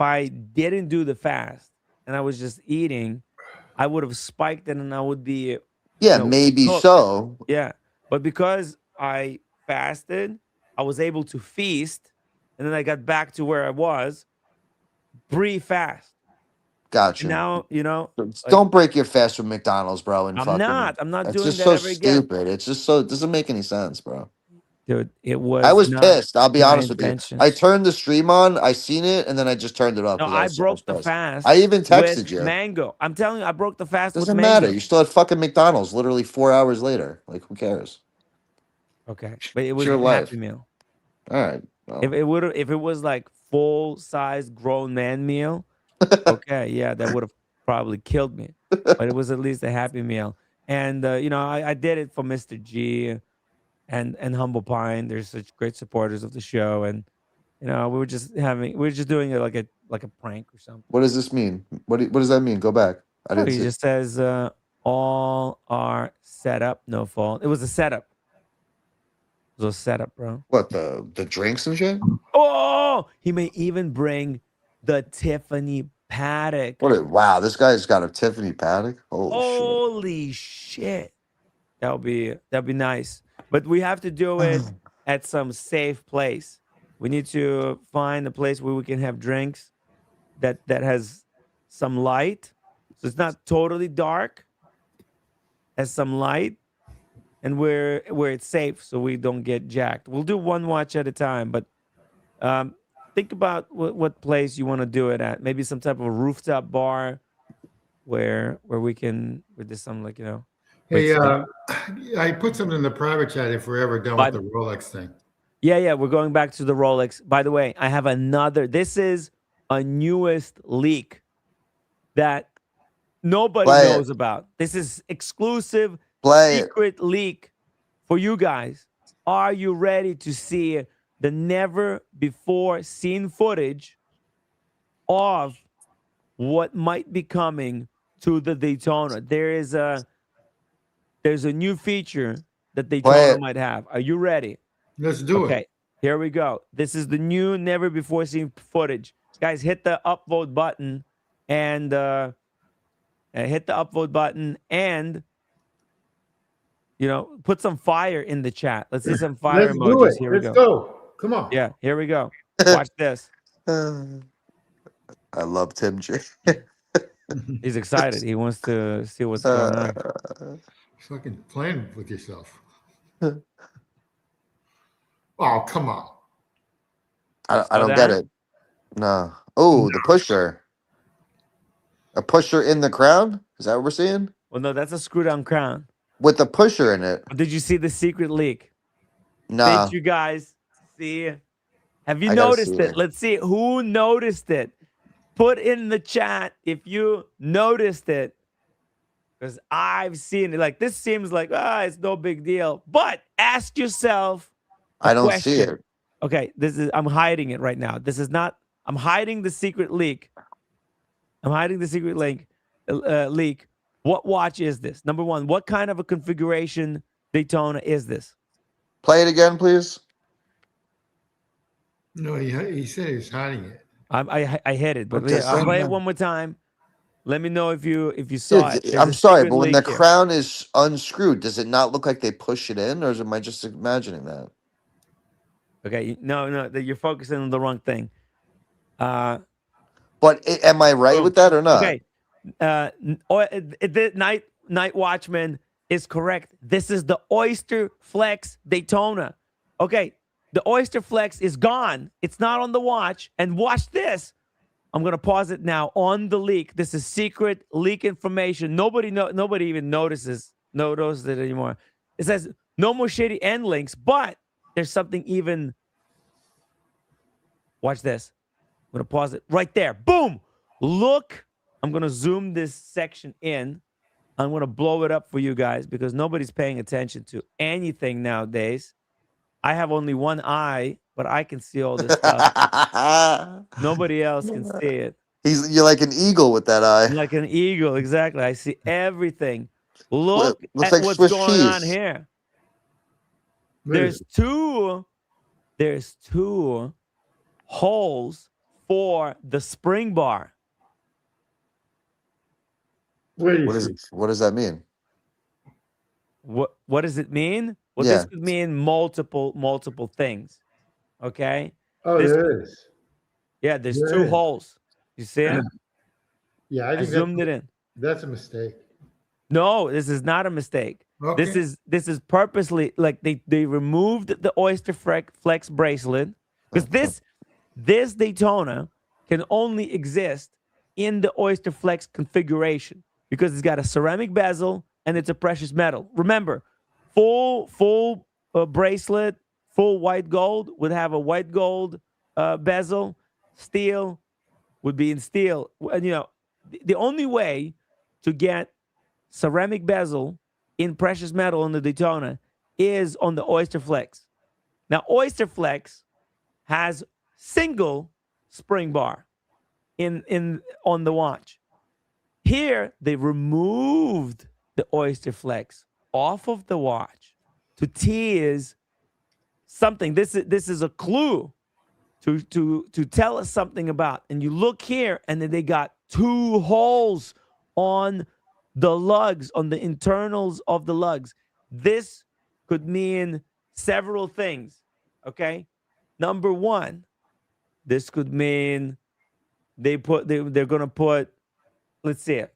I didn't do the fast and I was just eating, I would have spiked it and I would be, Yeah, maybe cooked. so. Yeah. But because I fasted, I was able to feast and then I got back to where I was pre-fast. And Gotcha. now, like Don't break your fast with McDonald's, bro. And fucking, I'm not it's doing just that so ever again. stupid. It's just so, it doesn't make any sense, bro. Dude, it I was was not pissed. I'll be my honest with you. I intentions. turned the stream on, I seen it, and then I just turned it off No, because I I was so broke the pissed. fast I even with texted you. mango. I'm telling you, I broke the fast with Doesn't matter. mango. You still had fucking McDonald's literally 4 hours later. Like, who cares? Okay. But it It's was your the Happy life. Meal. All right. Well, If it was like full size grown man meal, okay, yeah, that would have probably killed me. But it was at least a Happy Meal. And I did it for Mr. G and Humble Pine. They're such great supporters of the show. And we were just doing it like a prank or something. what does this mean? What does that mean? Go back. I Oh, didn't he see. just says all are set up, no fault. It was a setup. It was a setup, bro. What, the drinks and shit? Oh, he may even bring the Tiffany Paddock. Wow, this guy's got a Tiffany Paddock. Holy shit. Holy shit. That'll be nice. But we have to do it at some safe place. We need to find a place where we can have drinks that has some light. So it's not totally dark. Has some light and where it's safe so we don't get jacked. We'll do one watch at a time, but think about what place you want to do it at. Maybe some type of a rooftop bar where there's some great Hey, stuff. I put something in the private chat if we're ever done By with the Rolex thing. Yeah, we're going back to the Rolex. By the way, I have another. This is a newest leak that nobody Play it. knows about. This is exclusive Play it. secret leak for you guys. Are you ready to see the never before seen footage of what might be coming to the Daytona? There's a new feature that Play Daytona it. might have. Are you ready? Let's do it. Okay, here we go. This is the new never before seen footage. Guys, hit the upvote button and put some fire in the chat. Let's see some fire Let's do it. emojis. Here we Let's go. go. Come on. Yeah, here we go. Watch this. I love Tim J. He's excited. He wants to see what's going on. Fucking playing with yourself. Oh, come on. I don't that? get it. No. Oh, the pusher. A pusher in the crown? Is that what we're seeing? Well, no, that's a screw down crown. With the pusher in it. But did you see the secret leak? Nah, Did you guys see? Have you I gotta see noticed it? it. Let's see who noticed it. Put in the chat if you noticed it, because I've seen it. Like, this seems like, it's no big deal. But ask yourself a I don't see question. it. Okay, I'm hiding it right now. This is not, I'm hiding the secret leak. I'm hiding the secret leak. What watch is this? Number one, what kind of a configuration Daytona is this? Play it again, please. No, he said he's hiding it. I hit it, but Okay, yeah, I'll so play it one more time. Let me know if you saw Dude, it. There's I'm a sorry, secret but when the leak here. crown is unscrewed, does it not look like they push it in, or am I just imagining that? Okay, no, you're focusing on the wrong thing. But am I right Boom. with that or not? Okay, the night watchman is correct. This is the Oyster Flex Daytona. Okay, the Oyster Flex is gone. It's not on the watch. And watch this. I'm gonna pause it now on the leak. This is secret leak information. Nobody even notices it anymore. It says no more shady end links, but there's something even. Watch this. I'm gonna pause it right there. Boom. Look. I'm gonna zoom this section in. I'm gonna blow it up for you guys because nobody's paying attention to anything nowadays. I have only one eye, but I can see all this stuff. Nobody else can see it. You're like an eagle with that eye. I'm like an eagle, exactly. I see everything. Look Looks at like what's Swiss going on cheese. here. What is There's two holes for the spring bar. What What is it? What does that mean? What does it mean? Well, Yeah. this could mean multiple things. Okay. Oh, This there is. Yeah, there's There two is. holes. You see it? Yeah, I I think zoomed it in. that's a mistake. No, this is not a mistake. Okay. This is purposely, like, they removed the Oyster Flex bracelet because this Daytona can only exist in the Oyster Flex configuration because it's got a ceramic bezel and it's a precious metal. Remember, full bracelet, full white gold would have a white gold bezel. Steel would be in steel. And the only way to get ceramic bezel in precious metal on the Daytona is on the Oyster Flex. Now, Oyster Flex has single spring bar on the watch. Here, they removed the Oyster Flex off of the watch to tease something. This is a clue to tell us something about. And you look here, and then they got two holes on the lugs, on the internals of the lugs. This could mean several things. Okay. Number one, this could mean they're gonna put. Let's see it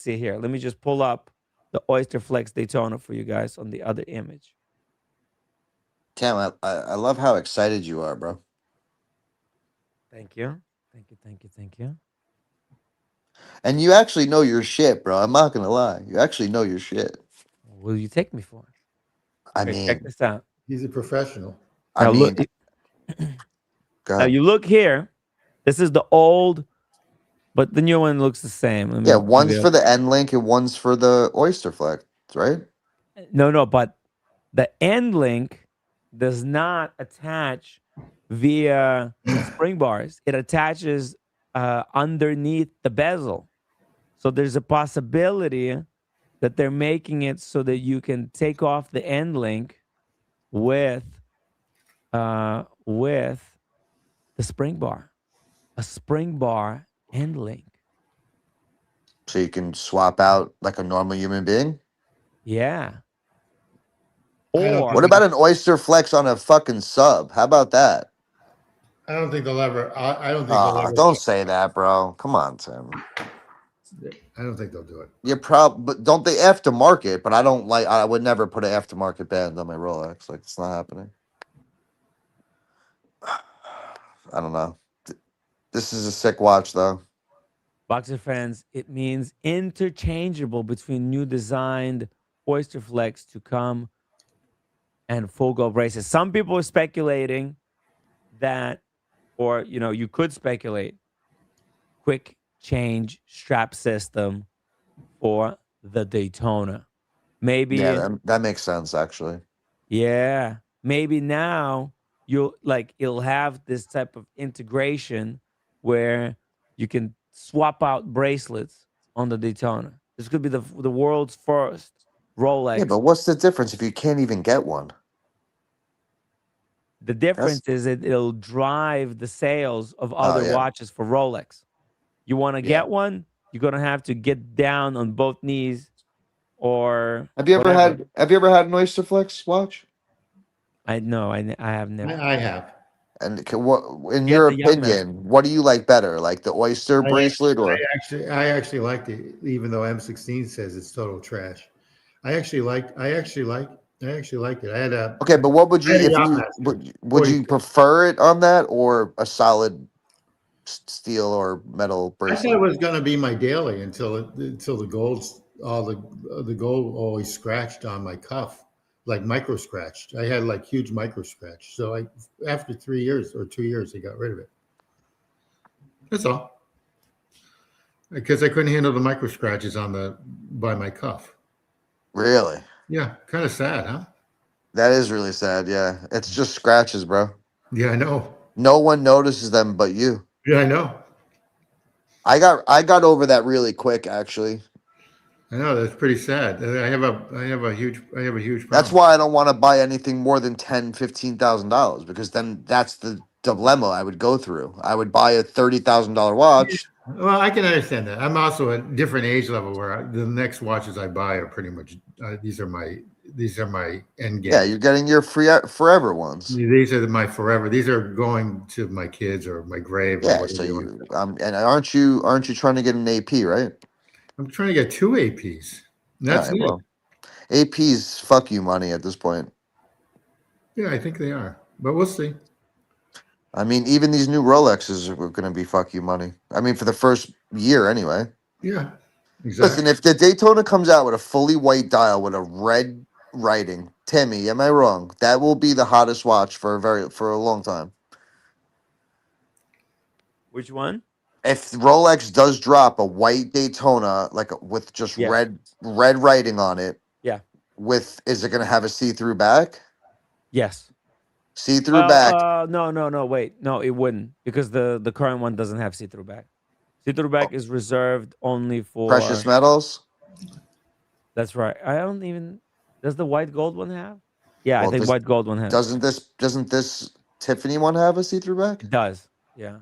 here. Let me just pull up the Oyster Flex Daytona for you guys on the other image. Damn, I love how excited you are, bro. Thank you. And you actually know your shit, bro. I'm not gonna lie. You actually know your shit. What will you take me for? I Okay, check mean, this out. He's a professional. Now go now ahead. you look here. This is the old, but the new one looks the same. Let me, Yeah, one's maybe for the end link and one's for the Oyster Flex, right? no, but the end link does not attach via spring bars. It attaches underneath the bezel. So there's a possibility that they're making it so that you can take off the end link with the spring bar, a spring bar end link. So you can swap out like a normal human being. Yeah. I don't Or What about an Oyster Flex on a fucking sub? How about that? I don't think they'll ever. I don't think they'll ever. Don't say that, bro. Come on, Tim. I don't think they'll do it. But don't they aftermarket? But I would never put an aftermarket band on my Rolex. Like, it's not happening. I don't know. This is a sick watch, though. Boxer fans, it means interchangeable between new designed Oyster Flex to come and full gold bracelets. Some people are speculating that, or you could speculate, quick change strap system for the Daytona. Yeah, Maybe, that makes sense actually. yeah, maybe now it'll have this type of integration where you can swap out bracelets on the Daytona. This could be the world's first Yeah, Rolex. but what's the difference if you can't even get one? The That's difference is it'll drive the sales of oh other yeah, watches for Rolex. You want to yeah. get one, you're gonna have to get down on both knees or Have you ever whatever. had an Oyster Flex watch? I know, I have never. I have. And what, in Get your the Yacht-Master. opinion, what do you like better, like the Oyster I bracelet or? I actually liked it, even though M16 says it's total trash. I actually liked it. Okay, but what would I you had a if yacht you master. would you prefer it on that or a solid steel or metal I thought it bracelet? was going to be my daily until the the gold always scratched on my cuff, like micro scratched. I had like huge micro scratch. So after 3 years or 2 years, I got rid of it. That's all. Because I couldn't handle the micro scratches by my cuff. Really? Yeah, kind of sad, huh? That is really sad. Yeah, it's just scratches, bro. Yeah, I know. No one notices them but you. Yeah, I know. I got over that really quick, actually. I know. That's pretty sad. I have a huge That's problem. why I don't want to buy anything more than $10,000, $15,000 because then that's the dilemma I would go through. I would buy a $30,000 watch. Well, I can understand that. I'm also at a different age level where the next watches I buy are pretty much these are my end Yeah, game. you're getting your forever ones. These are my forever. These are going to my kids or my grave or Yeah, so whatever you want to you say. and aren't you trying to get an AP, right? I'm trying to get two APs. All That's right, it. well, APs fuck you money at this point. Yeah, I think they are, but we'll see. I mean, even these new Rolexes are going to be fuck you money. I mean, for the first year anyway. Yeah, Listen, exactly. if the Daytona comes out with a fully white dial with a red writing, Timmy, am I wrong? That will be the hottest watch for a long time. Which one? If Rolex does drop a white Daytona, with just Yes. red writing on it, Yeah. is it going to have a see-through back? Yes. See-through Well, back. no, wait, no, it wouldn't because the current one doesn't have see-through back. See-through back is reserved only Precious for. metals. That's right. I don't even. Does the white gold one have? Yeah, I Well, think white gold one has. doesn't this Tiffany one have a see-through back? It does. Yeah.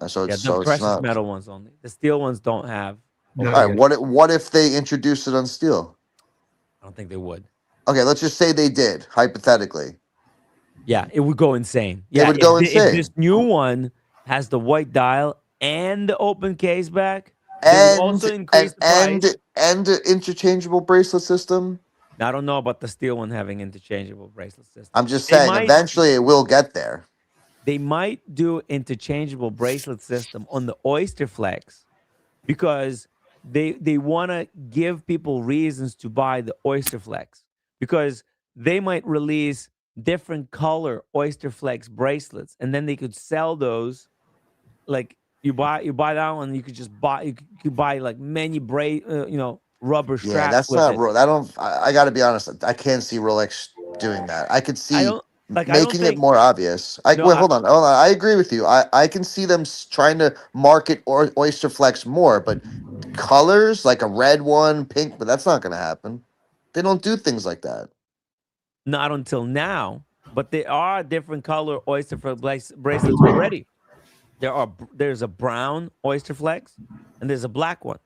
So Yeah. The it's precious not. metal ones only. The steel ones don't have. Not All Open. right. yet. What if they introduce it on steel? I don't think they would. Okay, let's just say they did, hypothetically. Yeah, it would go insane. It Yeah, would go if this insane. new one has the white dial and the open case back, they would And also increase the price. and interchangeable bracelet system. Now, I don't know about the steel one having interchangeable bracelet system. I'm just saying, eventually it will get there. They might do interchangeable bracelet system on the Oyster Flex because they want to give people reasons to buy the Oyster Flex because they might release different color Oyster Flex bracelets and then they could sell those like you buy that one you could just buy you could buy like many rubber Yeah, straps that's with not it. real. I got to be honest. I can't see Rolex doing that. I could I see don't I don't making it think more obvious. no Wait, hold on. I agree with you. I can see them trying to market Oyster Flex more, but colors like a red one, pink, but that's not going to happen. They don't do things like that. not until now, but there are different color Oyster Flex bracelets already. There's a brown Oyster Flex and there's a black one.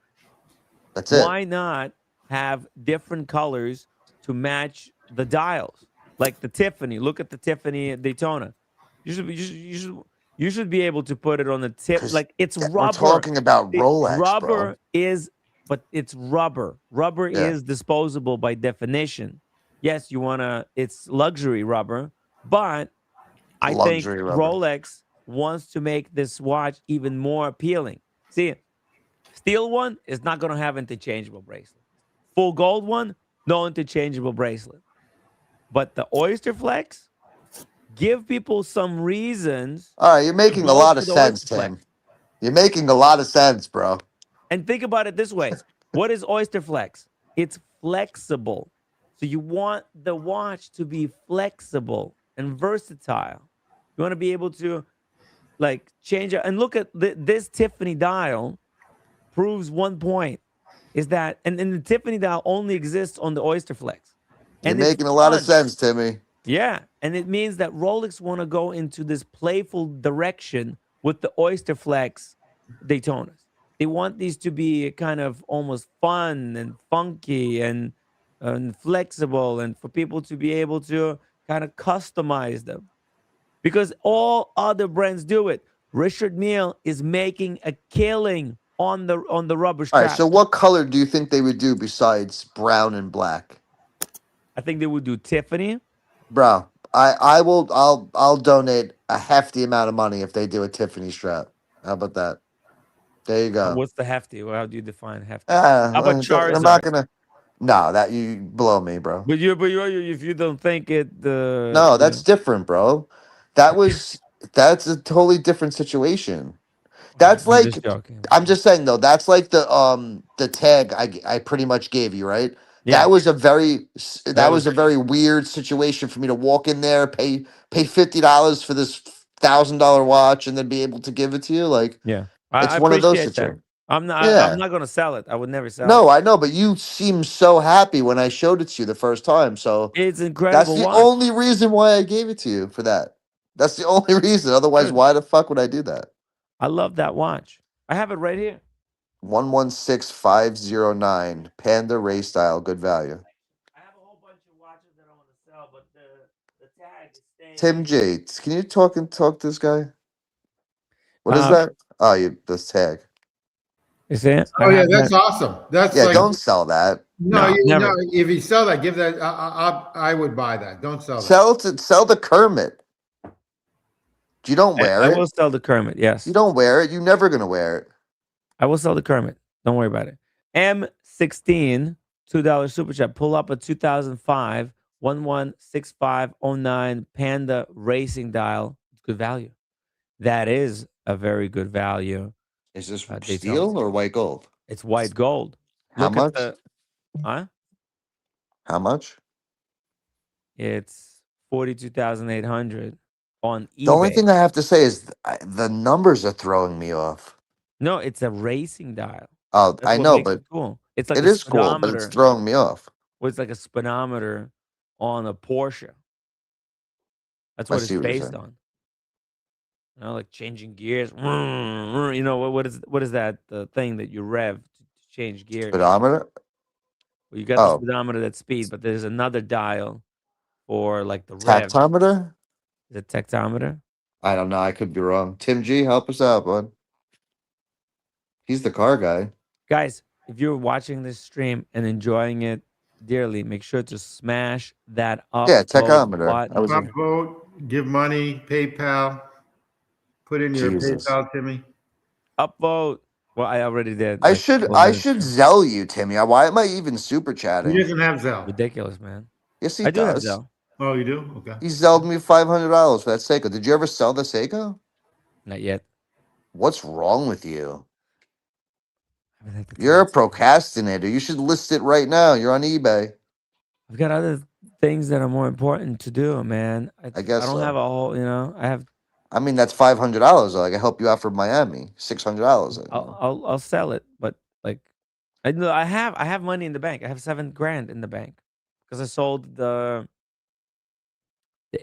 That's it. Why not have different colors to match the dials? Like the Tiffany. Look at the Tiffany Daytona. You should be able to put it on the tip. Because Like it's we're rubber. talking about Rolex, bro. Rubber is, but it's rubber. Rubber Yeah, is disposable by definition. Yes, it's luxury rubber, but I think luxury rubber. Rolex wants to make this watch even more appealing. See, steel one is not going to have interchangeable bracelet. Full gold one, no interchangeable bracelet. But the Oyster Flex, give people some reasons All right, you're to making a go lot for of the sense, Oyster Flex. Tim. You're making a lot of sense, bro. And think about it this way. What is Oyster Flex? It's flexible. So you want the watch to be flexible and versatile. You want to be able to like change it. And look at this Tiffany dial proves one point is that, and the Tiffany dial only exists on the Oyster Flex. You're And it's making a lot of fun. sense, Timmy. Yeah. And it means that Rolex want to go into this playful direction with the Oyster Flex Daytonas. They want these to be kind of almost fun and funky and flexible, and for people to be able to kind of customize them because all other brands do it. Richard Mille is making a killing on the rubber All right, strap. so what color do you think they would do besides brown and black? I think they would do Tiffany. Bro, I'll donate a hefty amount of money if they do a Tiffany strap. How about that? There you go. What's the hefty? Well, how do you define hefty? How about I'm not Charizard? gonna. No, that you blow me, bro. If you don't think it, No, that's different, bro. That was that's a totally different situation. That's I'm like just joking. I'm just saying though. That's like the tag I pretty much gave you, right? Yeah, That that was was a very weird situation for me to walk in there, pay $50 for this $1,000 watch, and then be able to give it to you. Like yeah. it's I one of those appreciate that. situations. I'm Yeah. not gonna sell it. I would never sell it. No, I know, but you seemed so happy when I showed it to you the first time. So It's an that's incredible the watch. only reason why I gave it to you for that. That's the only reason. Otherwise, Good. why the fuck would I do that? I love that watch. I have it right here. 116509 Panda race style, good value. I have a whole bunch of watches that I want to sell, but the tag is staying Tim with me. J, can you talk to this guy? What is Uh, that? Oh, you this tag. you see it? I Oh yeah, have that's that. awesome. That's Yeah, like don't sell that. no, No, no. never. If you sell that, give that. I would buy that. Don't sell that. Sell the Kermit. You don't wear I it. will sell the Kermit. You Yes, don't wear it. You're never gonna wear it. I will sell the Kermit. Don't worry about it. M16, $2 super chat. Pull up a 2005 116509 Panda racing dial. It's good value. That is a very good value. Is this Daytona. steel or white gold? It's white gold. How Look at much? the, huh? How much? It's 42,800 on The only eBay. thing I have to say is the numbers are throwing me off. No, it's a racing dial. Oh, That's I what know, makes but it cool. It's like it a is cool, but it's speedometer. throwing me off. Well, it's like a speedometer on a Porsche. That's I what it's see what you're based saying. on. You know, like changing gears. You know what is that the thing that you rev to change gears? Speedometer? Well, you got the Oh, speedometer that's speed, but there's another dial for like the rev. tactometer? The tactometer. I don't know. I could be wrong. Tim G, help us out, bud. He's the car guy. Guys, if you're watching this stream and enjoying it dearly, make sure to smash that Yeah, upvote tachometer. I was button. Upvote, give money, PayPal. Put in your Jesus. PayPal, Timmy. Upvote. Well, I already did like a couple of I minutes should ago. Zell you, Timmy. Why am I even super He chatting? doesn't have Zelle. Ridiculous, man. Yes, he I do have does. Zelle. Oh, you do? Okay. He zelled me $500 for that Seiko. Did you ever sell the Seiko? Not yet. What's wrong with you? I haven't had the You're a time. procrastinator. You should list it right now. You're on eBay. I've got other things that are more important to do, man. I I guess don't have so. a whole, I have. I mean, that's $500. Like, I help you out for Miami. $600. I'll sell it, but like, I know I have money in the bank. I have 7 grand in the bank because I sold the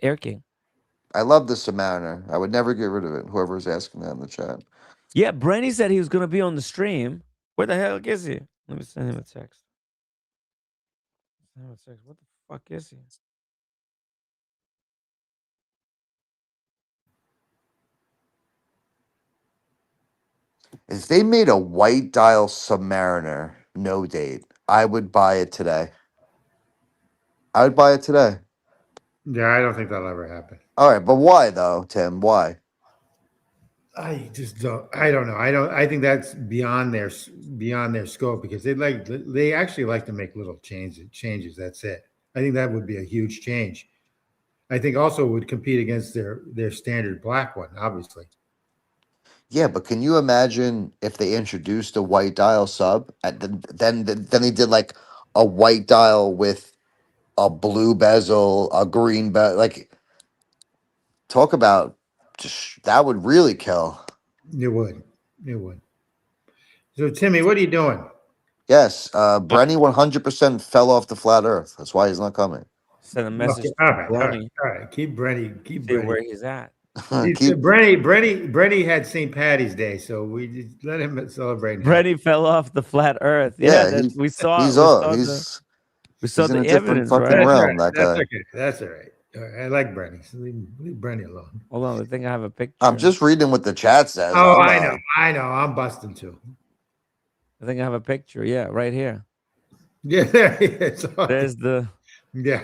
Air King. I love the Submariner. I would never get rid of it. Whoever's asking that in the chat. Yeah, Brenny said he was gonna be on the stream. Where the hell is he? Let me send him a text. Send him a text. What the fuck is he? If they made a white dial Submariner, no date, I would buy it today. I would buy it today. Yeah, I don't think that'll ever happen. All right, but why though, Tim? Why? I just don't. I don't know. I think that's beyond their scope because they actually like to make little changes. That's it. I think that would be a huge change. I think also it would compete against their standard black one, obviously. Yeah, but can you imagine if they introduced a white dial sub and then they did like a white dial with a blue bezel, a green bezel, like talk about just that would really kill. It would. It would. So Timmy, what are you doing? Yes, Brenny 100% fell off the flat earth. That's why he's not coming. Send a Okay, message all to right, all right, Brenny, all right. Keep Brenny. Keep see where Brenny. he's at. Keep Brenny had St. Patty's Day, so we just let him celebrate now. Brenny fell off the flat earth. yeah, That we saw. he's We all saw we saw he's in the a different evidence, fucking right? That's all realm. right. That That's guy. okay. That's all right. All right. I like Brenny. So leave Brenny alone. Hold on, I think I have a picture. I'm just reading what the chat says. Oh, I'm, I know. I'm busting too. I think I have a picture. Yeah, right here. Yeah, there he is. Okay. There's the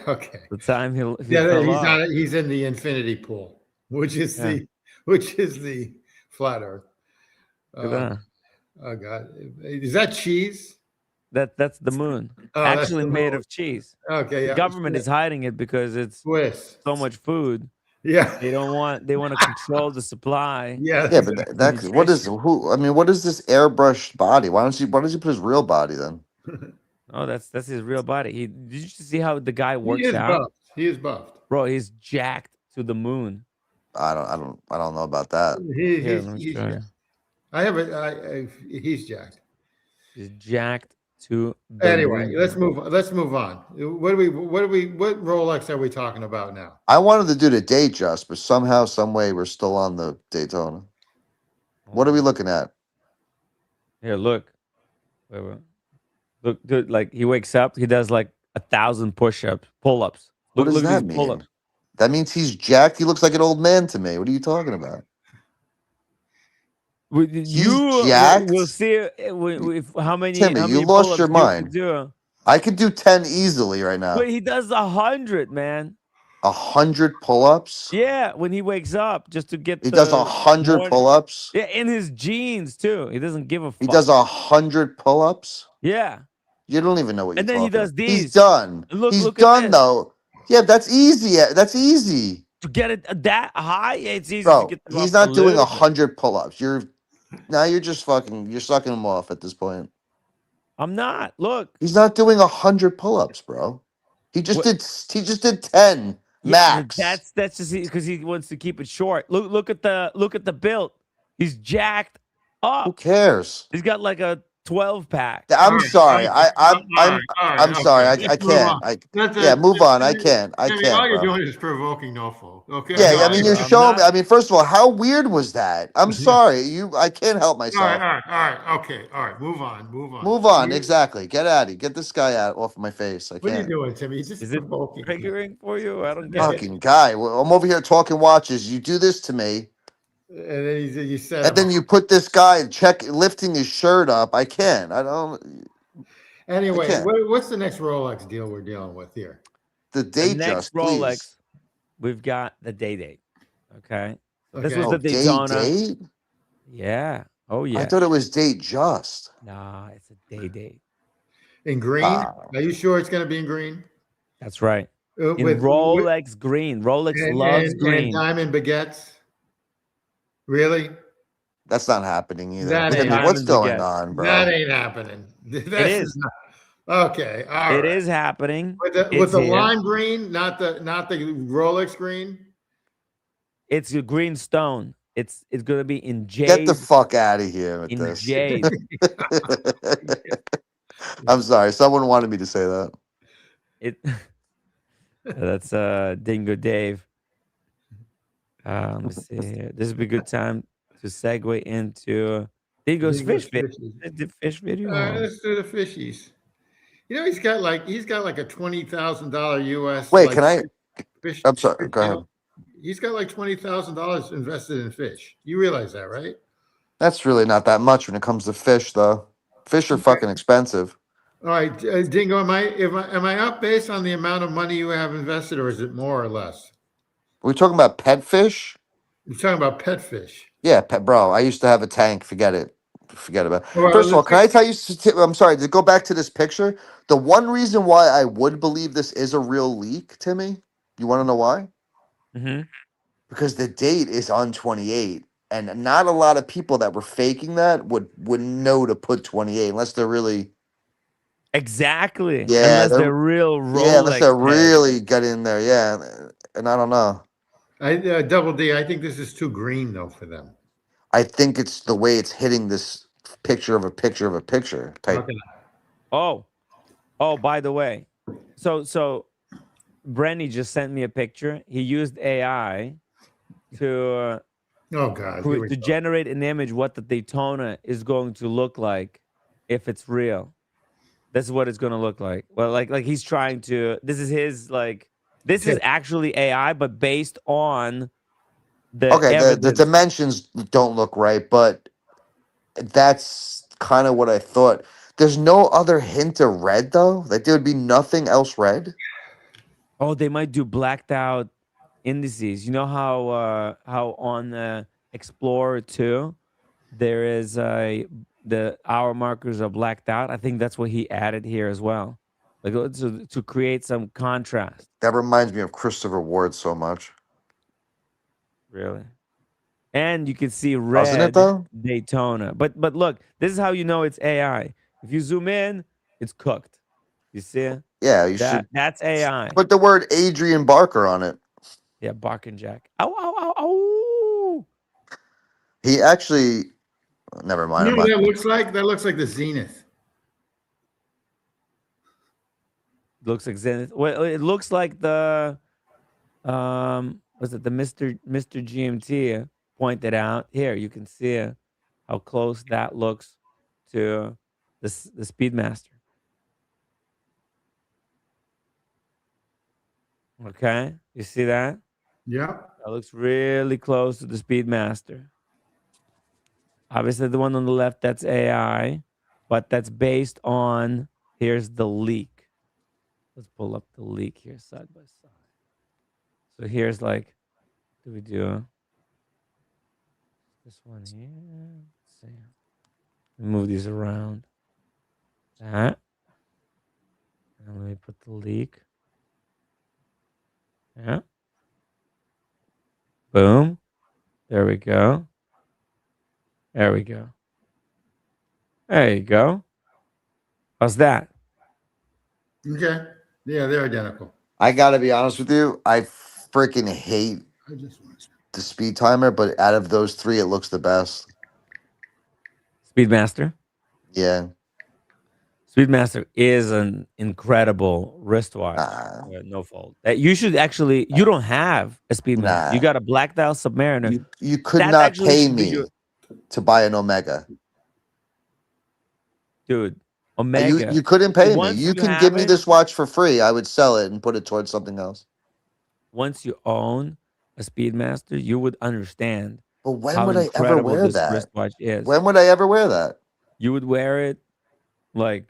Okay. time he Yeah, fell he's off. not. He's in the infinity pool, which is the flat Earth. Look at that. Oh God, is that cheese? That's the moon. Oh, that's Actually the made moon. of cheese. Okay, The yeah. government is hiding it because it's Swiss. so much food. Yeah, They want to control the supply. yeah. yeah, but that what is who? I mean, what is this airbrushed body? Why does he put his real body then? Oh, that's his real body. Did you see how the guy He works is out? buffed. He is buffed. Bro, he's jacked to the moon. I don't know about that. Here, let me He's show you. jacked. I have he's jacked. He's jacked to the Anyway, moon. let's move on. What Rolex are we talking about now? I wanted to do the date just, but somehow, some way, we're still on the Daytona. What are we looking at? Here, look. Wait. Look, dude, like he wakes up, he does like 1,000 pull-ups. What does Look that at these mean? pull-ups. That means he's jacked. He looks like an old man to me. What are you talking about? You jacked? will see how many Timmy, you lost your mind. do. I could do 10 easily right now. But he does 100, man. 100 pull-ups? Yeah, when he wakes up, just to get. He does 100 morning- pull-ups? Yeah, in his jeans too. He doesn't give a fuck. He does 100 pull-ups? Yeah, You don't even know what you're and then talking he does about. these. He's done. He's Look at done this. though. Yeah, that's easy. That's easy. To get it that high, it's easy Bro, to get them he's up not doing little bit. 100 pull-ups. You're just you're sucking him off at this point. I'm not. Look. He's not doing 100 pull-ups, bro. He just did 10 Yeah, max. that's just because he wants to keep it short. Look at the build. He's jacked Who up. cares? He's got like a 12-pack. I'm sorry. I'm sorry. I can't. Yeah, move on. I can't. All you're bro. doing is provoking Norfolk. Okay. Yeah, I mean, you're I'm showing me. not- I mean, first of all, how weird was that? I'm sorry. I can't help All right, myself. all right, okay, all right. Move on. Move on. Exactly. Get out of here. Get this guy out off my face. I What are you can't. doing, Timmy? He's just Is it provoking. triggering for you? I don't get it. Fucking guy. Well, I'm over here talking watches. You do this to me. And then you said, And then you put this guy lifting his shirt up. I can't. I don't. anyway, can't. what's the next Rolex deal we're dealing with here? The The date next just, Rolex, please. we've got the date. Okay. This Okay. was the Daytona. Date? Yeah. Oh yeah. I thought it was date just. Nah, it's a date. In green? Wow. Are you sure it's going to be in green? That's right. In With Rolex green. Rolex loves green. And diamond baguettes. Really? That's not happening either. That I mean, ain't what's happening going again. on, bro? That ain't happening. This is. not, okay. All It right. is happening. With the It's here. lime green, not the Rolex green. It's a green stone. It's gonna be in Jade. Get the fuck out of here with in this. Jade. I'm sorry. Someone wanted me to say that. It. That's Dingo Dave. Let me see here. This would be a good time to segue into Dingo's fish video. The fish video. All right, let's do the fishies. You know, he's got like a $20,000 US. Wait, like, can I? Fish, I'm sorry. fish Go ahead. deal. He's got like $20,000 invested in fish. You realize that, right? That's really not that much when it comes to fish, though. Fish are fucking expensive. All right, Dingo, am I up based on the amount of money you have invested, or is it more or less? Are we talking about pet fish? You're talking about pet fish. Yeah, pet, bro. I used to have a tank. Forget it. forget about it. Well, First of all, let's can I tell you? I'm sorry to go back to this picture. The one reason why I would believe this is a real leak, Timmy. You want to know why? Mm-hmm. Because the date is on 28, and not a lot of people that were faking that would know to put 28 unless they're really Exactly. yeah Unless they're they're real unless they're Rolex heads. really getting there, yeah. And I don't know. Double D. I think this is too green though for them. I think it's the way it's hitting this picture of a picture of a picture type. Okay. Oh, oh, by the way. So Brenny just sent me a picture. He used AI to Oh God, here we to go. generate an image what the Daytona is going to look like if it's real. This is what it's going to look like. Well, like he's trying to. This is his like. This is Tip. actually AI, but based on the Okay, the evidence. dimensions don't look right, but that's kind of what I thought. There's no other hint of red though. Like there would be nothing else red. Oh, they might do blacked out indices. You know how on Explorer 2 there is the hour markers are blacked out. I think that's what he added here as well, like to create some contrast. That reminds me of Christopher Ward so much. Really, and you can see Doesn't it red though? Daytona. But look, this is how you know it's AI. If you zoom in, it's cooked. You see Yeah, you that? should That's AI. put the word Adrian Barker on it. Yeah, Bark and Jack. Ow, ow, ow, ow. He actually never mind. You I'm know what not. that looks like? That looks like the Zenith. Looks like Zenith. Well, it looks like the was it the Mr. GMT pointed out here. You can see how close that looks to the Speedmaster. Okay, you see that? Yeah. That looks really close to the Speedmaster. Obviously, the one on the left that's AI, but that's based on here's the leak. Let's pull up the leak here side by side. So here's like, do we do this one here? Let's see. Move these around. That. And let me put the leak. Yeah. Boom. There we go. There we go. There you go. How's that? Okay. Yeah, they're identical. I gotta be honest with you. I freaking hate I just want to. the speed timer, but out of those three, it looks the best. Speedmaster. Yeah. Speedmaster is an incredible wristwatch. No fault. That you should actually. You don't have a Speedmaster. You Nah. got a Black Dial Submariner. You could That not actually pay should be me your to buy an Omega. dude. You Omega. couldn't pay me. Once You you can give have me it, this watch for free. I would sell it and put it towards something else. once you own a Speedmaster, you would understand But when how would I ever incredible wear this that? wristwatch is. When would I ever wear that? You would wear it like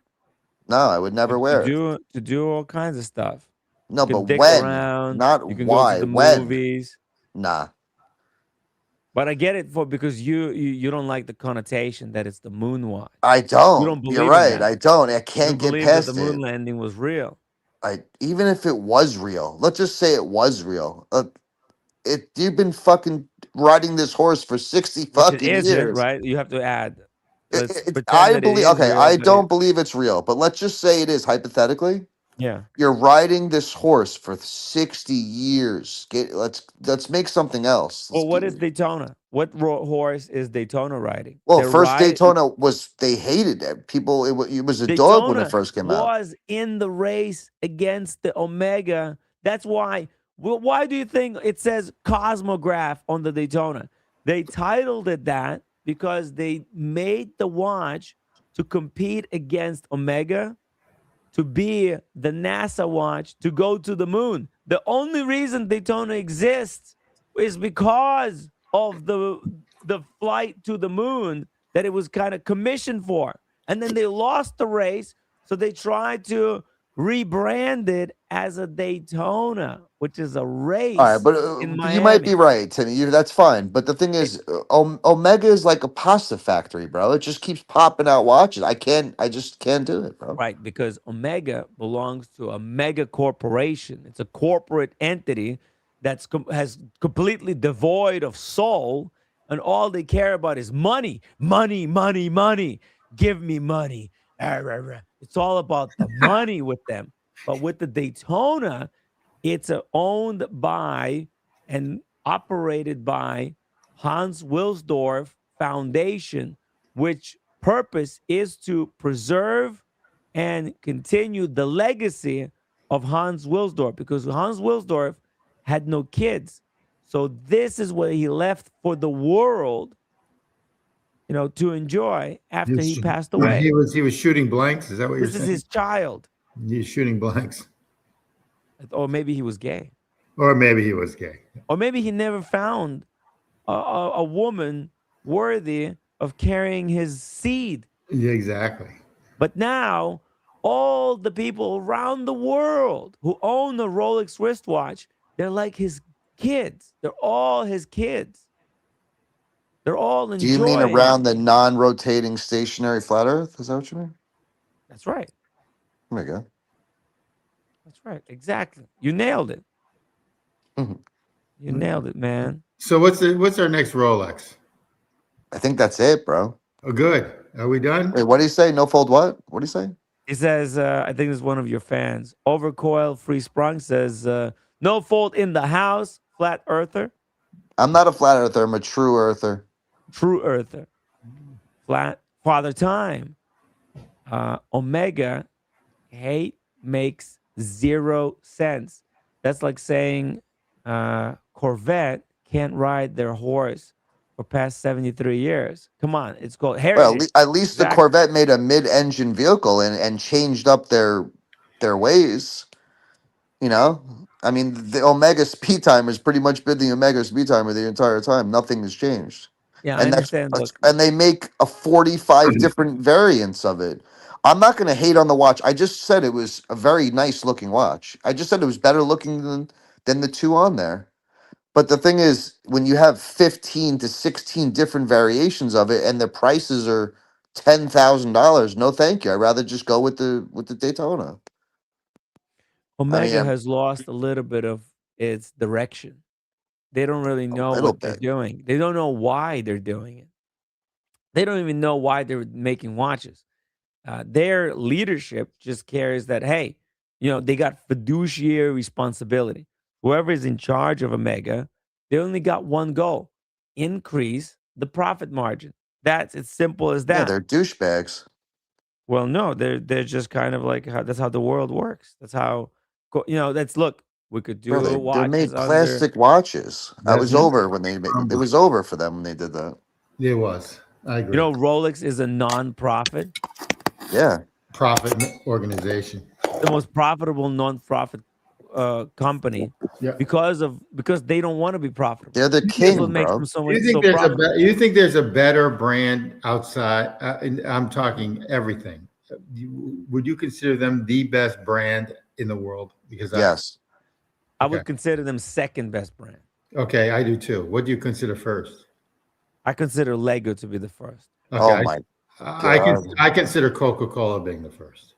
No, I would never wear it. to do all kinds of stuff. No, You but can dick when? around. Not You can go to why. the When? movies. Nah. But I get it because you don't like the connotation that it's the moon watch. I You don't. don't You're believe in right. that. I don't. I You can't get believe that the past moon it. landing was real. Even if it was real, let's just say it was real. You've been fucking riding this horse for 60 Which it fucking isn't, years. right? You have to add. Let's pretend I that it believe. is Okay, real, I but it don't believe it's real, but let's just say it is hypothetically. yeah. You're riding this horse for 60 years. Let's make something else. Well, what is Daytona? What horse is Daytona riding? Well, They're first right. Daytona was they hated it. People, it was a dog when it Daytona first came out. was in the race against the Omega. That's why. Well, why do you think it says Cosmograph on the Daytona? They titled it that because they made the watch to compete against Omega, to be the NASA watch to go to the moon. The only reason Daytona exists is because of the flight to the moon that it was kind of commissioned for. And then they lost the race, so they tried to rebranded as a Daytona, which is a race All right, but in you might be Miami. right, Timmy. That's fine. But the thing is, Omega is like a pasta factory, bro. It just keeps popping out watches. I just can't do it, bro. Right, because Omega belongs to a mega corporation. It's a corporate entity that's has completely devoid of soul, and all they care about is money, money, money, money. Give me money. It's all about the money with them. But with the Daytona, it's owned by and operated by Hans Wilsdorf Foundation, which purpose is to preserve and continue the legacy of Hans Wilsdorf, because Hans Wilsdorf had no kids. So this is what he left for the world, to enjoy after he passed away. He was shooting blanks. Is that what you're This is saying? his child. He's shooting blanks, Or maybe he was gay. or maybe he was gay. Or maybe he never found a woman worthy of carrying his seed. Yeah, exactly. But now, all the people around the world who own the Rolex wristwatch, they're like his kids. They're all his kids. They're all Do enjoying. you mean around the non-rotating stationary flat Earth? Is that what you mean? That's right. There you go. That's right. Exactly. You nailed it. Mhm. You nailed it, man. So what's our next Rolex? I think that's it, bro. Oh, good. Are we done? Wait, what do you say? No fold what? What do you say? He says, I think it's one of your fans. Overcoil Free Sprung says, no fault in the house, flat earther, I'm not a flat earther. I'm a true earther. true earther, flat father time. Omega hate makes 0 sense. That's like saying Corvette can't ride their horse for past 73 years. Come on, it's called Well, heritage. at least the Exactly. Corvette made a mid-engine vehicle and changed up their ways. I mean, the Omega speed timer has pretty much been the Omega speed timer the entire time. Nothing has changed. Yeah, I And understand. Look, and they make 45 different variants of it. I'm not going to hate on the watch. I just said it was a very nice looking watch. I just said it was better looking than the two on there. But the thing is, when you have 15 to 16 different variations of it, and the prices are $10,000, no, thank you. I'd rather just go with the Daytona. Omega I'm has lost a little bit of its direction. They don't really a know little what they're bit. doing. They don't know why they're doing it. They don't even know why they're making watches. Their leadership just cares that, hey, they got fiduciary responsibility. Whoever is in charge of Omega, they only got one goal: increase the profit margin. That's as simple as Yeah, that. they're douchebags. Well, no, they're just kind of like that's how the world works. That's how that's look. We could Bro, do they watches made under. plastic watches. I That's was not over when it was over for them when they did that. It was. I agree. Rolex is a non-profit, Yeah. Profit organization. the most profitable non-profit company Yeah. because they don't want to be profitable. They're the That's king, what makes bro. them so Do you much think so there's profitable. you think there's a better brand outside? And I'm talking everything. Would you consider them the best brand in the world? Because Yes. I would consider them second best brand. Okay, I do too. What do you consider first? I consider Lego to be the first. Okay, Oh my God. I consider Coca-Cola being the first.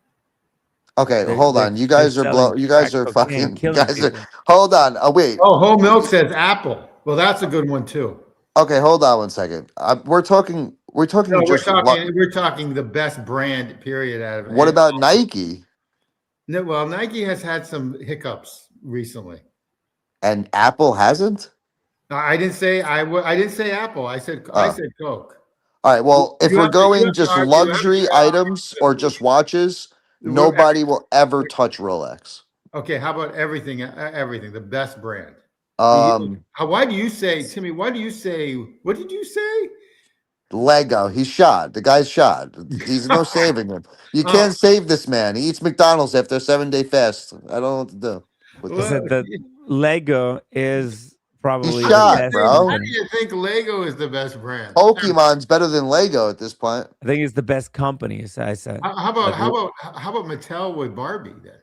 Okay, They're- hold they're- on. You they're guys are selling you guys crack are cocaine, fucking you killing guys are people. hold on. Oh wait. Oh, Whole Milk says Apple. Well, that's a good one too. Okay, hold on one second. We're talking No, just we're talking the best brand period out of what it. about Nike? No, well, Nike has had some hiccups recently. And Apple hasn't? No, I didn't say I didn't say Apple. I said Coke. All right. Well, if You we're have to- you going have to just argue- you have to luxury argue- items or just watches, We're- nobody will ever touch Rolex. Okay, how about everything? Everything, the best brand. Why do you say, Timmy? Why do you say? What did you say? Lego. He's shot. The guy's shot. He's no saving him. You can't save this man. He eats McDonald's after a 7-day fast. I don't know what to do. With I Well, said that Lego is probably He's shot, the best bro. How company. do you think Lego is the best brand? Pokemon's better than Lego at this point. I think it's the best company. As I said. How about Mattel with Barbie then?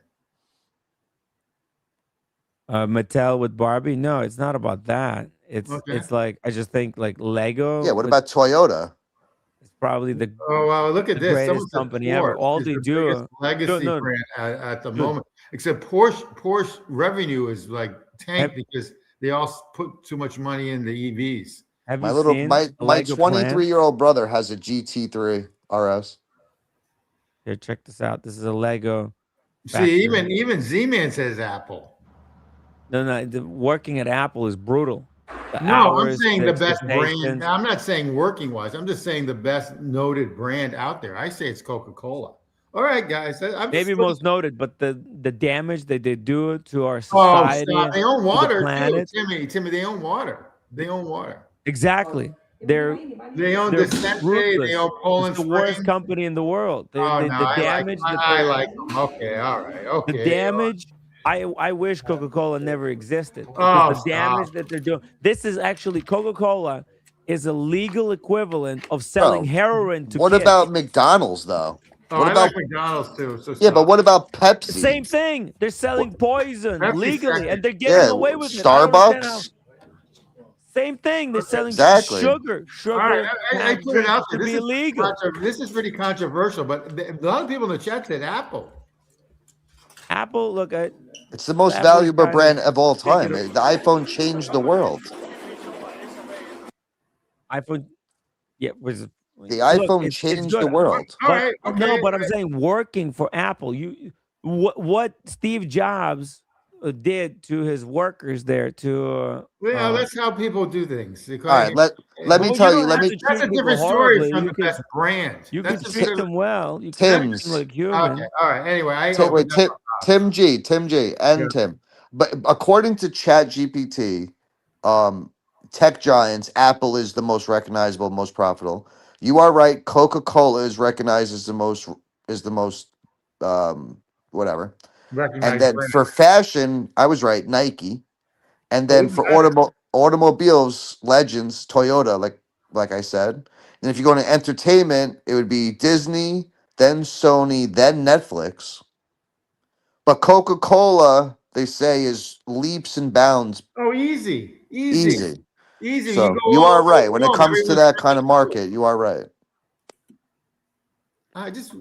Mattel with Barbie. No, it's not about that. Okay. It's like I just think like Lego. Yeah. What with about Toyota? it's probably the Oh wow! Look at this. Someone greatest said company ever. Porsche All is they the biggest do, dude, legacy no, brand at the dude, moment. Except Porsche revenue is like have, tanked because they all put too much money into EVs. have My you little seen a my Lego plant? 23-year-old brother has a GT3 RS. Here, check this out. This is a Lego See, factory. even Z-Man says Apple. No, no, working at Apple is brutal. The No, I'm hours, saying the the best brand. expectations. I'm not saying working wise. I'm just saying the best noted brand out there. I say it's Coca-Cola. All right, guys. I'm just Maybe most noted, but the damage that they do to our Oh, society stop. and They own to the water too. planet. Timmy, they own water. They own water. Exactly. They're They own they're Descente. They ruthless. own It's Poland the worst Springs. company in the world. Oh no, The damage that I they like them. Okay, all right, the okay. damage. I wish Coca-Cola never existed because Oh, the stop. damage that they're doing. This is actually Coca-Cola is a legal equivalent of selling Bro, heroin to what kids. about McDonald's though? Oh, What I like about McDonald's too. So yeah, but stop. what about Same Pepsi? thing. They're selling poison Pepsi legally second. and they're getting Yeah, away with it. I don't understand how. Starbucks. Same thing. They're selling Exactly. sugar. All right, Sugar I packed put it drinks out there. should be illegal. This is pretty controversial, but a lot of people in the chat said Apple. Apple, look at It's the most Apple is valuable kind of brand of all time. taking The iPhone changed the world. iPhone. Yeah, was The look, iPhone it's changed the good, world. All but right, no, okay. but I'm saying working for Apple. What Steve Jobs did to his workers there to. Well, that's how people do things. All right, let me Well, you tell you. don't Let have me to That's treat a people different story horribly. from the best brand. You That's could a treat different. them well. You could treat them Tim's. like human. Okay, all right. Anyway, I Tim, opened wait, up. Tim G, Yeah. and Tim. But according to Chat GPT, tech giants, Apple is the most recognizable, most profitable. You are right. Coca-Cola is recognized as the most whatever. And Recognized then brand. for fashion, I was right, Nike. And Well, then even for better. automobiles, legends, Toyota, like I said. And if you go into entertainment, it would be Disney, then Sony, then Netflix. But Coca-Cola, they say, is leaps and bounds Oh, easy. easy. You So go you all are over right. the When it world. comes to Everyone's that kind of drinking too. market, you are right.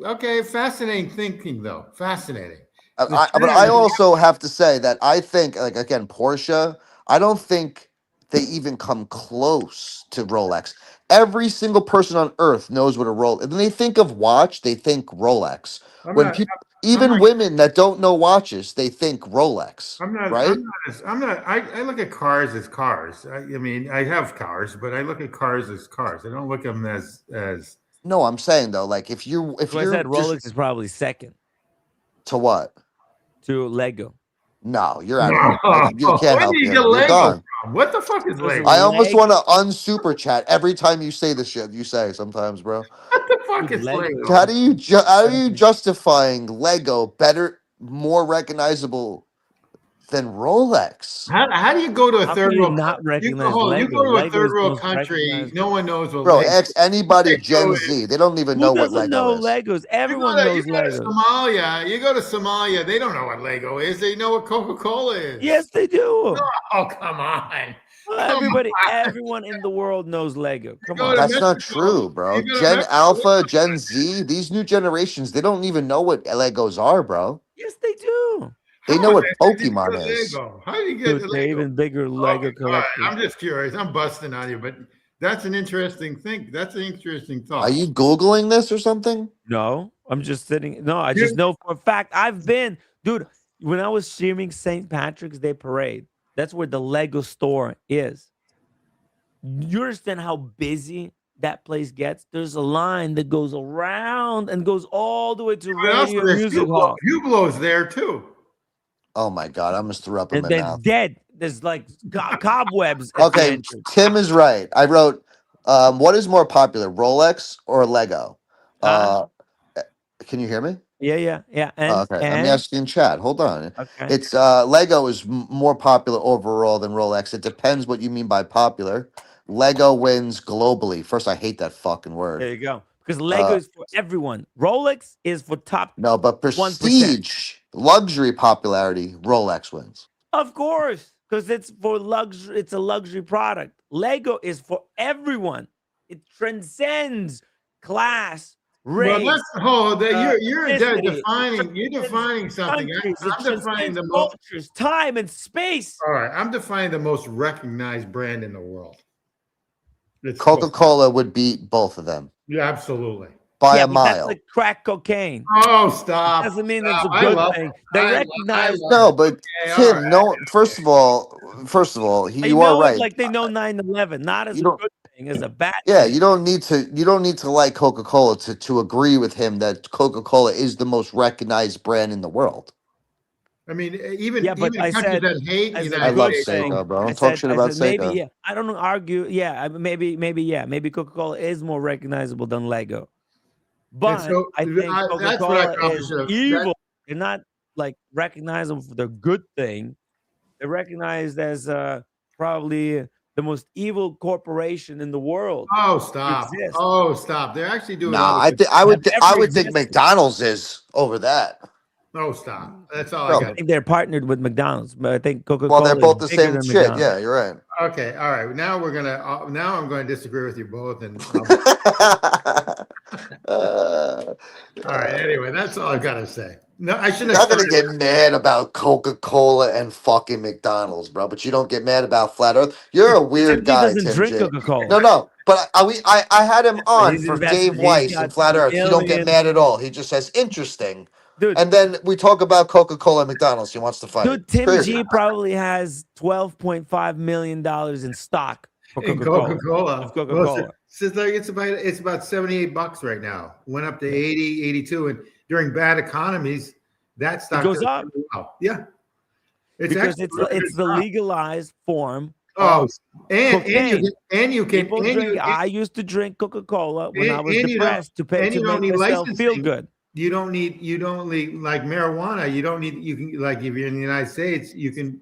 Okay, fascinating thinking though. Fascinating. But I also have to say that I think, like again, Porsche, I don't think they even come close to Rolex. Every single person on earth knows what a Rolex. When they think of watch, they think Rolex. I'm When not. people, I'm even not. women that don't know watches, they think Rolex, I'm not. right? I'm not. I look at cars as cars. I mean, I have cars, but I look at cars as cars. I don't look at them as. No, I'm saying though, like if So I said you're just Rolex is probably second to what? to Lego. No, you're out of No. here. You can't Where do help you me. get You're Lego gone. from? What the fuck is Because Lego? I almost Lego, want to unsuper chat every time you say the shit you say sometimes, bro. What the fuck dude, is Lego is Lego? How are you justifying Lego better, more recognizable than Rolex? How do you go to a How third can you world? not You go recognize home. You Lego? go to a Lego third is the world most country. recognized. No one knows what Bro, Lego. ask anybody Lego Gen is. Z. They don't even Who know what doesn't Lego know is. Legos? Everyone You knows go to Legos. Somalia. You go to Somalia. They don't know what Lego is. They know what Coca-Cola is. Yes, they do. Oh, come on. Everyone in the world knows Lego. Come Go to on. That's not Mexico. true, bro. You go to Gen Mexico. Alpha, Gen Z, these new generations, they don't even know what Legos are, bro. Yes, they do. They How know on what earth did you Pokemon get is. Lego? How do you get Dude, the they're Lego? even bigger Lego Okay, all right. collectors. I'm just curious. I'm busting on you, but that's an interesting thing. That's an interesting Are thought. you Googling this or something? No, I'm just sitting. No, I You- just know for a fact. I've been, dude, when I was streaming St. Patrick's Day Parade, that's where the Lego store is. You understand how busy that place gets? There's a line that goes around and goes all the way to But also Radio there's Music Hall. Hublo's there too. Oh my god, I almost threw up in And my then mouth. dead. There's like cobwebs at the Okay, entrance. Tim is right. I wrote, what is more popular, Rolex or Lego? Huh? Can you hear me? Yeah. Oh, okay, let me ask you in chat. Hold on. Okay. It's Lego is more popular overall than Rolex. It depends what you mean by popular. Lego wins globally. First, I hate that fucking There word. you go. Because Lego Uh, is for everyone. Rolex is for top no, but 1%. prestige, luxury popularity, Rolex wins. Of course, because it's for luxury. It's a luxury product. Lego is for everyone. It transcends class, Well, race, that's you're ethnicity. It you're transcends defining something. countries. It I'm defining transcends the most. cultures, time, and space. All right, I'm defining the most recognized brand in the world. It's Coca-Cola would beat both of them Yeah, absolutely. by Yeah, a but that's mile. like crack cocaine. Oh, It stop! doesn't mean it's Stop! a I good love thing. it. They I recognize. love No, it. but Okay, all Tim, right. no. First of all, They you are know it right. like they know 9/11, not as You a don't. good thing, as a bad Yeah, thing. you don't need to like Coca-Cola to agree with him that Coca-Cola is the most recognized brand in the world. I mean, Yeah, but even I countries said that hate the as a I United love good States. thing. Seiko, bro. I Don't talk said shit I about said maybe Seiko. yeah. I don't argue. Yeah, maybe yeah. Maybe Coca-Cola is more recognizable than Lego. And But so I think that's what I Coca-Cola probably is should have. evil. They're not like recognizable for their good thing. They're recognized as probably the most evil corporation in the world Oh, to stop! exist. Oh, stop! They're actually doing all Nah, the I good. think Have I ever would think existed. McDonald's is over that, Oh, stop! That's all I I bro. got. think they're partnered with McDonald's, but I think Well, they're Coca-Cola is both the bigger same than shit. McDonald's. Yeah, you're right. Okay, all right. Now I'm going to disagree with you both, and Uh, all right. Anyway, that's all I've got to say. No, I You're shouldn't have not gonna started. get mad about Coca-Cola and fucking McDonald's, bro. But you don't get mad about Flat Earth. You're a weird Except he guy, doesn't Tim drink J. Coca-Cola. No. But I had him on He's for Dave invested. He's Weiss and got Flat Earth. He don't get millions. mad at all. He just says interesting. Dude, And then we talk about Coca-Cola and McDonald's. He wants to fight. dude, Tim Crazy. G probably has $12.5 million in stock for In Coca-Cola. Coca-Cola. Of Coca-Cola. It's about $78 right now. Went up to 80, 82, and during bad economies, that stock goes does up. really well. Yeah, it's Because actually it's really it's good the stock. legalized form Oh, of and cocaine. you can People and drink. you I used to drink Coca-Cola when I was and you don't depressed to and you don't make need myself feel licensing. good. You don't need like marijuana. You don't need you can like if you're in the United States, you can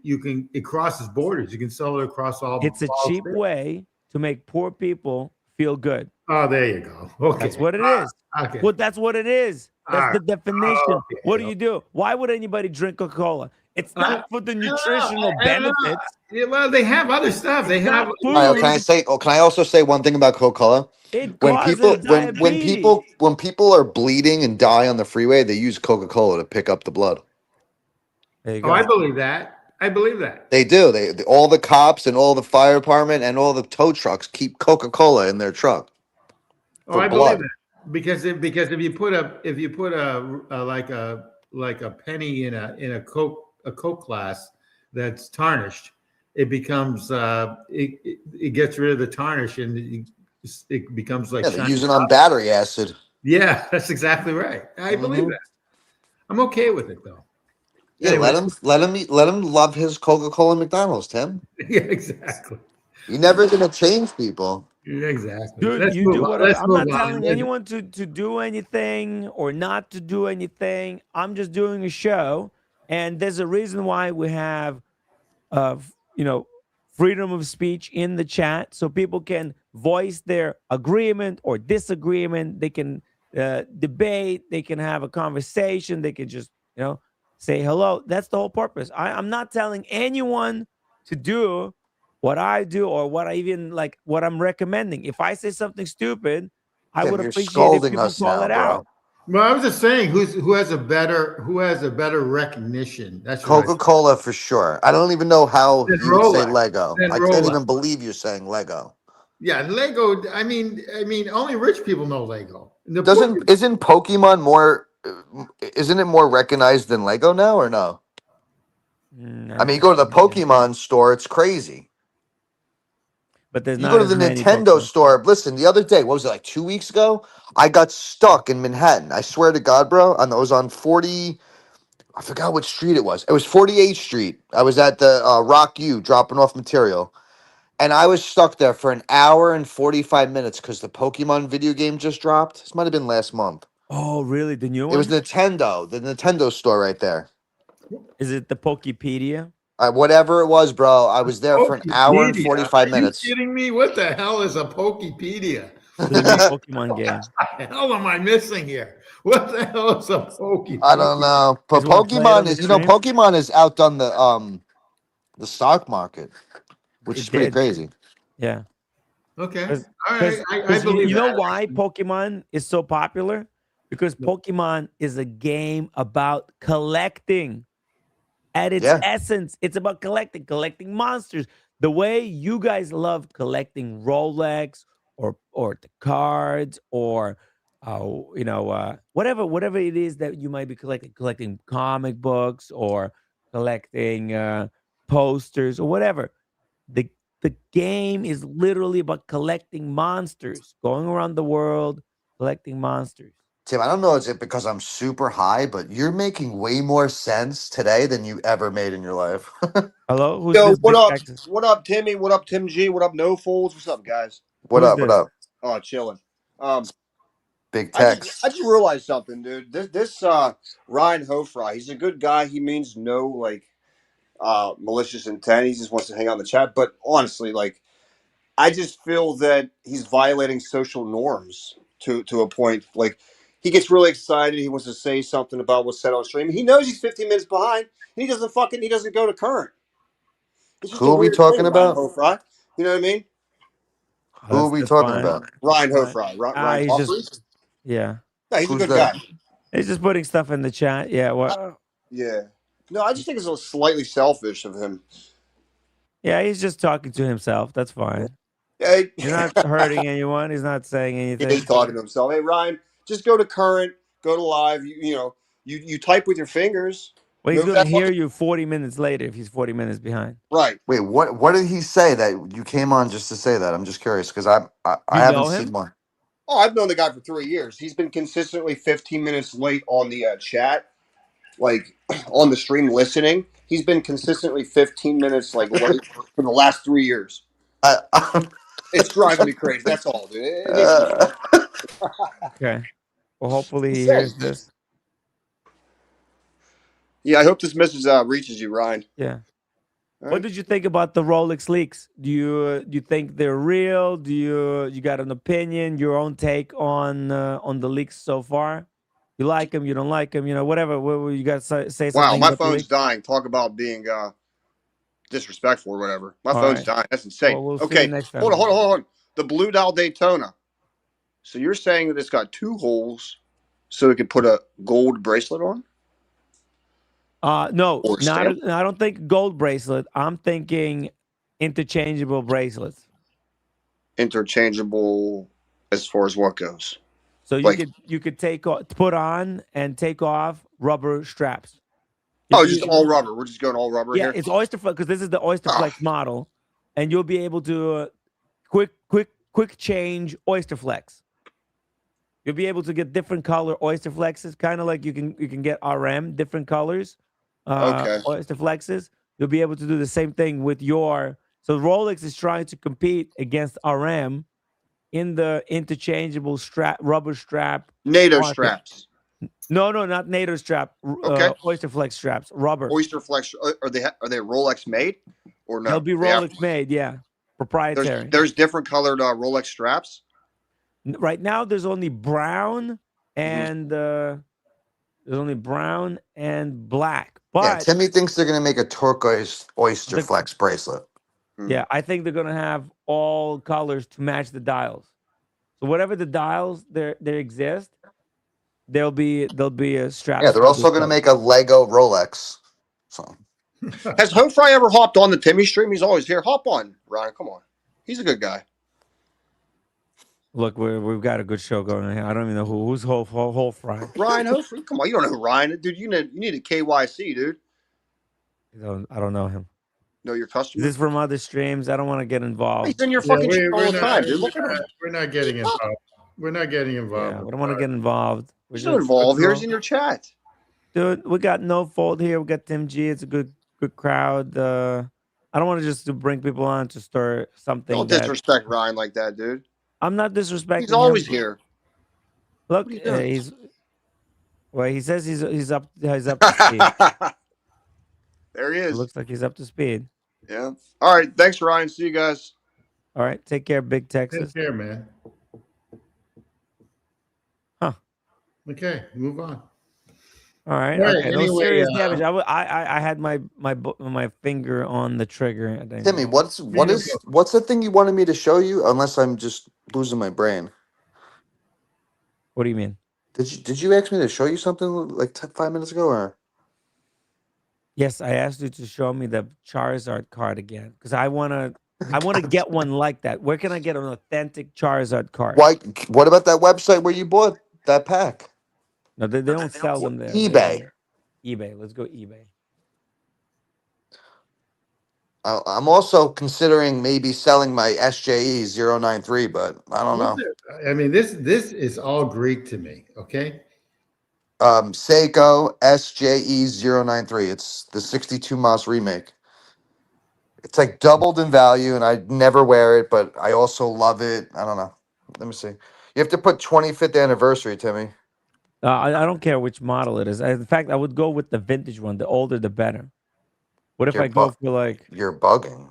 it crosses borders. You can sell it across all. It's a cheap states. way to make poor people feel good. Oh, there you go. Okay, That's what it is. Okay, Well, that's what it is. That's All the right. definition. Okay. What do? Why would anybody drink Coca-Cola? It's not for the nutritional I don't know. benefits. Yeah, well, they have other stuff. They It's have. not All right, food. can I say? Oh, can I also say one thing about Coca-Cola? It When causes people diabetes. when people are bleeding and die on the freeway, they use Coca-Cola to pick up the blood. There you Oh, go. I believe that. I believe that. They do. All the cops and all the fire department and all the tow trucks keep Coca-Cola in their truck Oh, for I believe blood. that because if you put a like a penny in a Coke glass that's tarnished, it becomes it gets rid of the tarnish and it becomes like Yeah, they're shiny. using on battery acid. Yeah, that's exactly right. I believe Mhm. that. I'm okay with it though. Yeah, Anyway. let him love his Coca-Cola and McDonald's, Tim. Yeah, exactly. You're never gonna change people. Yeah, exactly. Dude, Let's you move do on. whatever. Let's I'm move not on. telling anyone to do anything or not to do anything. I'm just doing a show, and there's a reason why we have, freedom of speech in the chat, so people can voice their agreement or disagreement. They can debate. They can have a conversation. They can just say hello. That's the whole purpose. I'm not telling anyone to do what I do or what I'm recommending. If I say something stupid, I Tim, would you're appreciate if scolding people us call now, it bro. out. Well, I was just saying who has a better recognition. That's what I said. Coca-Cola for sure. I don't even know how Then you would say Rolex. Lego. Then I can't Rolex. even believe you're saying Lego. Yeah, Lego. I mean, only rich people know Lego. Isn't Pokemon more? Isn't it more recognized than Lego now, or no? I mean, you go to the Pokemon store, it's crazy. But there's You go not to as the many Nintendo Pokemon. store. Listen, the other day, what was it, like 2 weeks ago? I got stuck in Manhattan. I swear to God, bro. I was on 40. I forgot what street it was. It was 48th Street. I was at the Rock U dropping off material. And I was stuck there for an hour and 45 minutes because the Pokemon video game just dropped. This might have been last month. Oh, really? The new It was one? Nintendo, the Nintendo store right there. Is it the Pokepedia? Whatever it was, bro. I was there for an hour and Pokepedia. 45 Are minutes. you kidding me? What the hell is a Pokepedia? The new Pokemon game. What the hell am I missing here? What the hell is a Pokepedia? I don't know. But You wanna play it on Pokemon the is, stream? Pokemon has outdone the the stock market, which It is pretty did. crazy. Yeah. Okay. Because All right. I you, believe you know that. why Pokemon is so popular? Because Pokemon is a game about collecting. At its Yeah. essence, it's about collecting monsters. The way you guys love collecting Rolex or the cards or whatever it is that you might be collecting comic books or collecting posters or whatever. The the game is literally about collecting monsters, going around the world collecting monsters. Tim, I don't know is it because I'm super high, but you're making way more sense today than you ever made in your life. Hello, who's Yo, this what big up? Texas? What up, Timmy? What up, Tim G? What up, No Folds? What's up, guys? What Who's up? What this? up? Oh, chilling. Um, Big I just Tex. I just realized something, dude. This Ryan Hofry, he's a good guy. He means no malicious intent. He just wants to hang out in the chat. But honestly, like I just feel that he's violating social norms to a point. Like he gets really excited. He wants to say something about what's said on stream. He knows he's 15 minutes behind. And he doesn't go to current. It's just a Who are we weird talking thing, Ryan about? Hofry. You know what I mean? Oh, Who are we that's talking fine. about? That's Ryan fine. Hofry. Ah, Ryan he's just Hofry? yeah. Yeah, he's a Who's good that? guy. He's just putting stuff in the chat. Yeah. Well, Yeah. No, I just think it's a slightly selfish of him. yeah. He's just talking to himself. That's fine. Yeah, He's not hurting anyone. He's not saying he is anything. talking to himself. Hey, Ryan, just go to current, go to live. You type with your fingers. Well, he's Move going to that hear fucking you 40 minutes later if he's 40 minutes behind. right. Wait, what did he say that you came on just to say that? I'm just curious because I You haven't know seen him? one. Oh, I've known the guy for 3 years. He's been consistently 15 minutes late on the chat, like on the stream listening. He's been consistently 15 minutes like late for the last 3 years. I, It's driving me crazy. That's all, dude. It makes me uh, Okay. Well, hopefully he insane. hears this. Yeah, I hope this message reaches you, Ryan. Yeah. All What right. did you think about the Rolex leaks? Do you think they're real? Do you got an opinion, your own take on the leaks so far? You like them? You don't like them? Whatever. You got to say Wow, something my about the phone's leaks? dying. Talk about being disrespectful or whatever. My All phone's right. dying. That's insane. Well, we'll see you Okay, next hold on, time. hold on, hold on. The Blue Dial Daytona. So you're saying that it's got two holes, so it could put a gold bracelet on No, or not. stamp? I don't think gold bracelet. I'm thinking interchangeable bracelets. Interchangeable as far as what goes. So Like, you could put on and take off rubber straps. oh, just all rubber. We're just going all rubber Yeah, here. it's Oyster Flex because this is the Oyster Oh, Flex model, and you'll be able to quick change Oyster Flex. You'll be able to get different color Oyster Flexes, kind of like you can get RM different colors, okay. Oyster Flexes. You'll be able to do the same thing with your. So Rolex is trying to compete against RM in the interchangeable rubber strap NATO market. straps. No, not NATO strap, Okay. Oyster Flex straps, rubber. Oyster Flex. Are they Rolex made or They'll no? be They have. Rolex made, yeah, proprietary. There's different colored Rolex straps. Right now, there's only brown Mm-hmm. and black. yeah, But Timmy thinks they're gonna make a turquoise oyster the flex bracelet. yeah, I think they're gonna have all colors to match the dials. So whatever the dials there exist, there'll be Yeah, straps they're for this also gonna color. make a Lego Rolex. So Has Hofry ever hopped on the Timmy stream? He's always here. Hop on, Ryan. Come on. He's a good guy. Look, we've got a good show going on here. I don't even know who's whole fry. Ryan Hofry. Come on. You don't know who Ryan is. Dude, you need a KYC, dude. I don't know him. Know your Is customer? this from other streams? I don't want to get He's involved. in your Yeah, fucking chat all the time, dude. Look at him. we're not getting involved. We're not getting involved. Yeah, we don't want to get involved. We're He's not just involved here. He's in your chat. dude. We got no fault here. We got Tim G. It's a good crowd. I don't want to just to bring people on to start something Don't that disrespect Ryan like that, dude. I'm not disrespecting He's always him. here. Look, What are you doing? he says he's up to speed. There he It is. looks like he's up to speed. Yeah. All right. Thanks, Ryan. See you guys. All right, take care, Big Texas. Take care, man. Huh. Okay, move on. All right. All right. Okay. No Anyway, serious damage. I had my finger on the trigger. I think. Timmy, what's the thing you wanted me to show you? Unless I'm just losing my brain. What do you mean? Did you ask me to show you something like 5 minutes ago, or? Yes, I asked you to show me the Charizard card again because I wanna get one like that. Where can I get an authentic Charizard card? Why? What about that website where you bought that pack? No, they don't sell them there. eBay. eBay. Let's go eBay. I'm also considering maybe selling my SJE 093, but I don't know. I mean, this is all Greek to me. Okay. Seiko SJE 093. It's the 62 Moss remake. It's like doubled in value, and I never wear it, but I also love it. I don't know. Let me see. You have to put 25th anniversary, Timmy. I don't care which model it is. In fact, I would go with the vintage one. The older, the better. What if You're I go for like? You're bugging.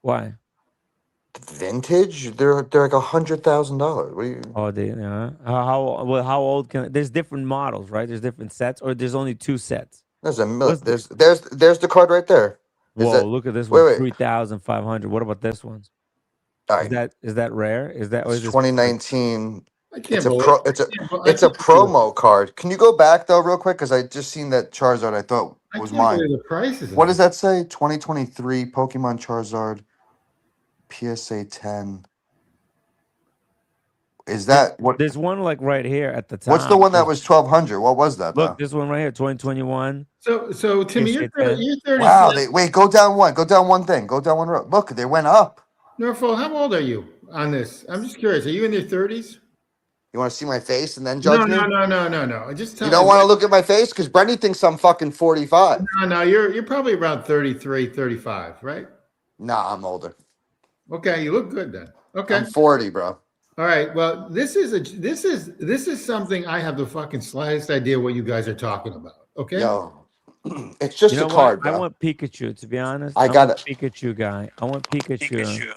Why? Vintage? They're like $100,000. What do you? Oh, how old can? There's different models, right? There's different sets, or there's only 2 sets. There's a What's million. There's the card right there. Is Whoa! that? Look at this Wait, one, wait. 3,500. What about this one? All Is right. that rare? Is that or It's is this 2019. I can't It's a believe. pro. It's a promo card. Can you go back though, real quick? Because I just seen that Charizard. I thought I was can't mine. believe the prices. What does that say? 2023 Pokemon Charizard PSA 10. Is that what? There's one like right here at the top. What's the one that was 1,200? What was that? Look, Though? this one right here, 2021. So Timmy, PSA you're 10. 36. Wow. Wait. Go down one. Go down one thing. Go down one row. Look, they went up. Norfolk, how old are you on this? I'm just curious. Are you in your 30s? You want to see my face and then judge me? No. Just tell You don't me. want to look at my face because Brenny thinks I'm fucking 45. No. You're probably around 33, 35, right? Nah, I'm older. Okay, you look good then. Okay. I'm 40, bro. All right. Well, this is something I have the fucking slightest idea what you guys are talking about. Okay. Yo, it's just You know a card, what? I bro. want Pikachu. To be honest, I I'm got a it. Pikachu guy. I want Pikachu.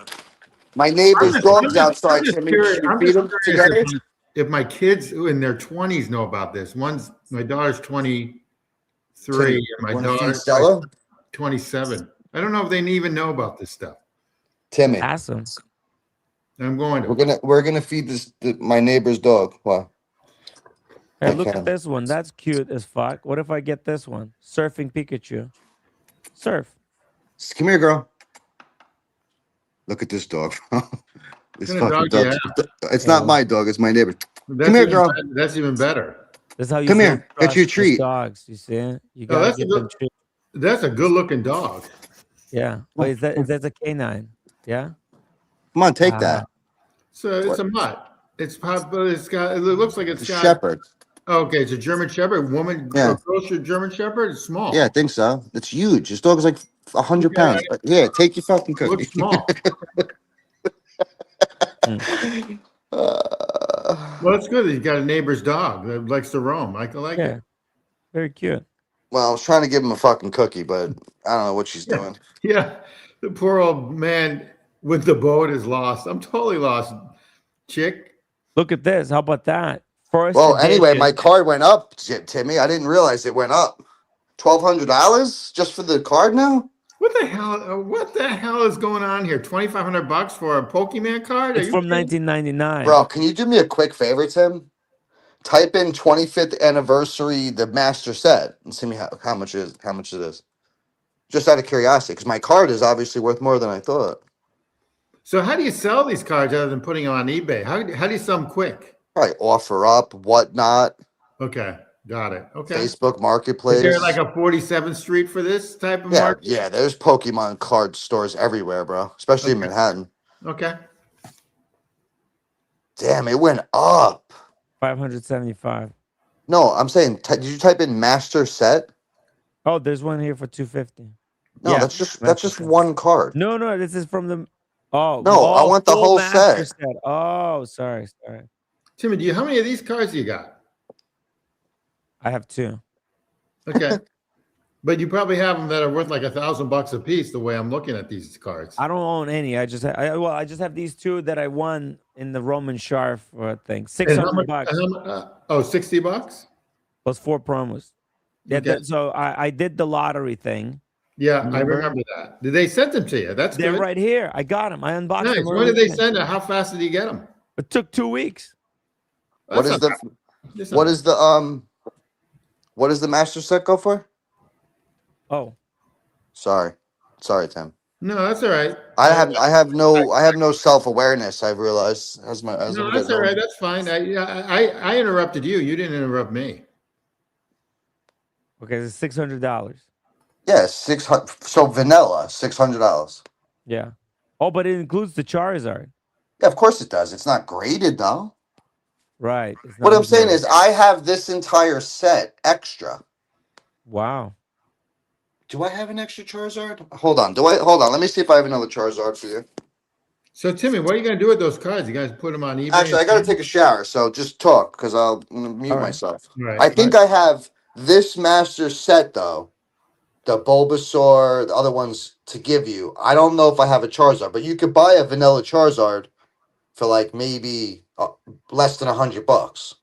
My neighbor's dog's outside. I'm just Timmy. curious, Should we feed him together? if my kids in their 20s know about this. My daughter's 23 Timmy, and my wanna feed daughter's Stella? 27. I don't know if they even know about this stuff. Timmy, Ask him. I'm going to. we're gonna feed my neighbor's dog. Wow. Hey, I look can. at this one. That's cute as fuck. What if I get this one? Surfing Pikachu. Surf. Come here, girl. Look at this dog. This What kind of fucking dog dog. do It's not my dog. It's my neighbor. That's Come here, even girl. That's even better. That's how you Come build here. Get you a trust with treat. dogs. You see it? You Oh, gotta that's a give them good. treats. That's a good-looking dog. Yeah. Wait, is that a canine? Yeah. Come on, take Ah. that. So it's a mutt. It's probably it looks like it's got. Shepherd. Oh, okay, it's a German Shepherd. Woman, Yeah. grocer German Shepherd. It's small. Yeah, I think so. It's huge. This dog's like 100 Okay. pounds. Yeah, take your fucking It cookie. looks small. Well, it's good that he's got a neighbor's dog that likes to roam. I like Yeah. it. Very cute. Well, I was trying to give him a fucking cookie, but I don't know what she's Yeah. doing. Yeah, the poor old man with the boat is lost. I'm totally lost, chick. Look at this. How about that? First Well, anyway, my edition. card went up, Timmy. I didn't realize it went up. $1,200 just for the card now? What the hell? What the hell is going on here? $2,500 for a Pokemon card? Are It's you from kidding? 1999. Bro, can you do me a quick favor, Tim? Type in 25th anniversary, the master set, and see me how much it is. Just out of curiosity, because my card is obviously worth more than I thought. So how do you sell these cards other than putting them on eBay? How do you sell them quick? Probably offer up, whatnot. Okay, got it. Okay. Facebook Marketplace. Is there like a 47th Street for this type of market? Yeah, there's Pokemon card stores everywhere, bro. Especially in Okay. Manhattan. Okay. Damn, it went up. 575. No, I'm saying, did you type in master set? Oh, there's one here for 250. No, Yeah, that's just master set. one card. No, this is from the. Oh No, I want the full whole master set. Oh, sorry. Timmy, how many of these cards do you got? I have 2. Okay. But you probably have them that are worth like $1,000 a piece. The way I'm looking at these cards. I don't own any. I just have these 2 that I won in the Roman Sharf thing. And how $600 much- $60? plus 4 promos. Yeah, Okay. so I did the lottery thing. Yeah, I Remember? remember that. Did they send them to you? That's They're good. right here. I got them. I unboxed Nice. them When early did they today. send it? How fast did you get them? It took 2 weeks. What is the That's what not is the what does the master set go for? Oh, Sorry. Sorry, Tim. No, that's all right. I have no self-awareness, I've realized as No, I'm that's getting all right. older. That's fine. I interrupted you. You didn't interrupt me. okay. It's $600. Yeah, 600. So vanilla, $600. Yeah. Oh, but it includes the Charizard. Yeah, of course it does. It's not graded though. Right. It's What not I'm saying graded. is, I have this entire set extra. Wow. Do I have an extra Charizard? Hold on. Hold on? Let me see if I have another Charizard for you. So, Timmy, what are you going to do with those cards? You guys put them on eBay? Actually, I got to take a shower, so just talk because I'm gonna mute All right. myself. Right. I think I have this master set though, the Bulbasaur, the other ones to give you. I don't know if I have a Charizard, but you could buy a vanilla Charizard for like maybe less than $100.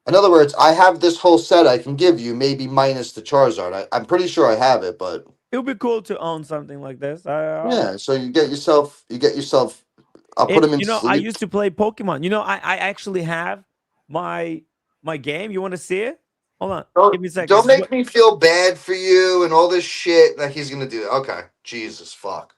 In other words, I have this whole set I can give you, maybe minus the Charizard. I'm pretty sure I have it, but It would be cool to own something like this. yeah. So you get yourself. I'll put If them in you know, I sleep. used to play Pokemon. You know, I actually have my game. You want to see it? Hold on. Give me a second. Don't make me feel bad for you and all this shit that he's gonna do. Okay, Jesus fuck.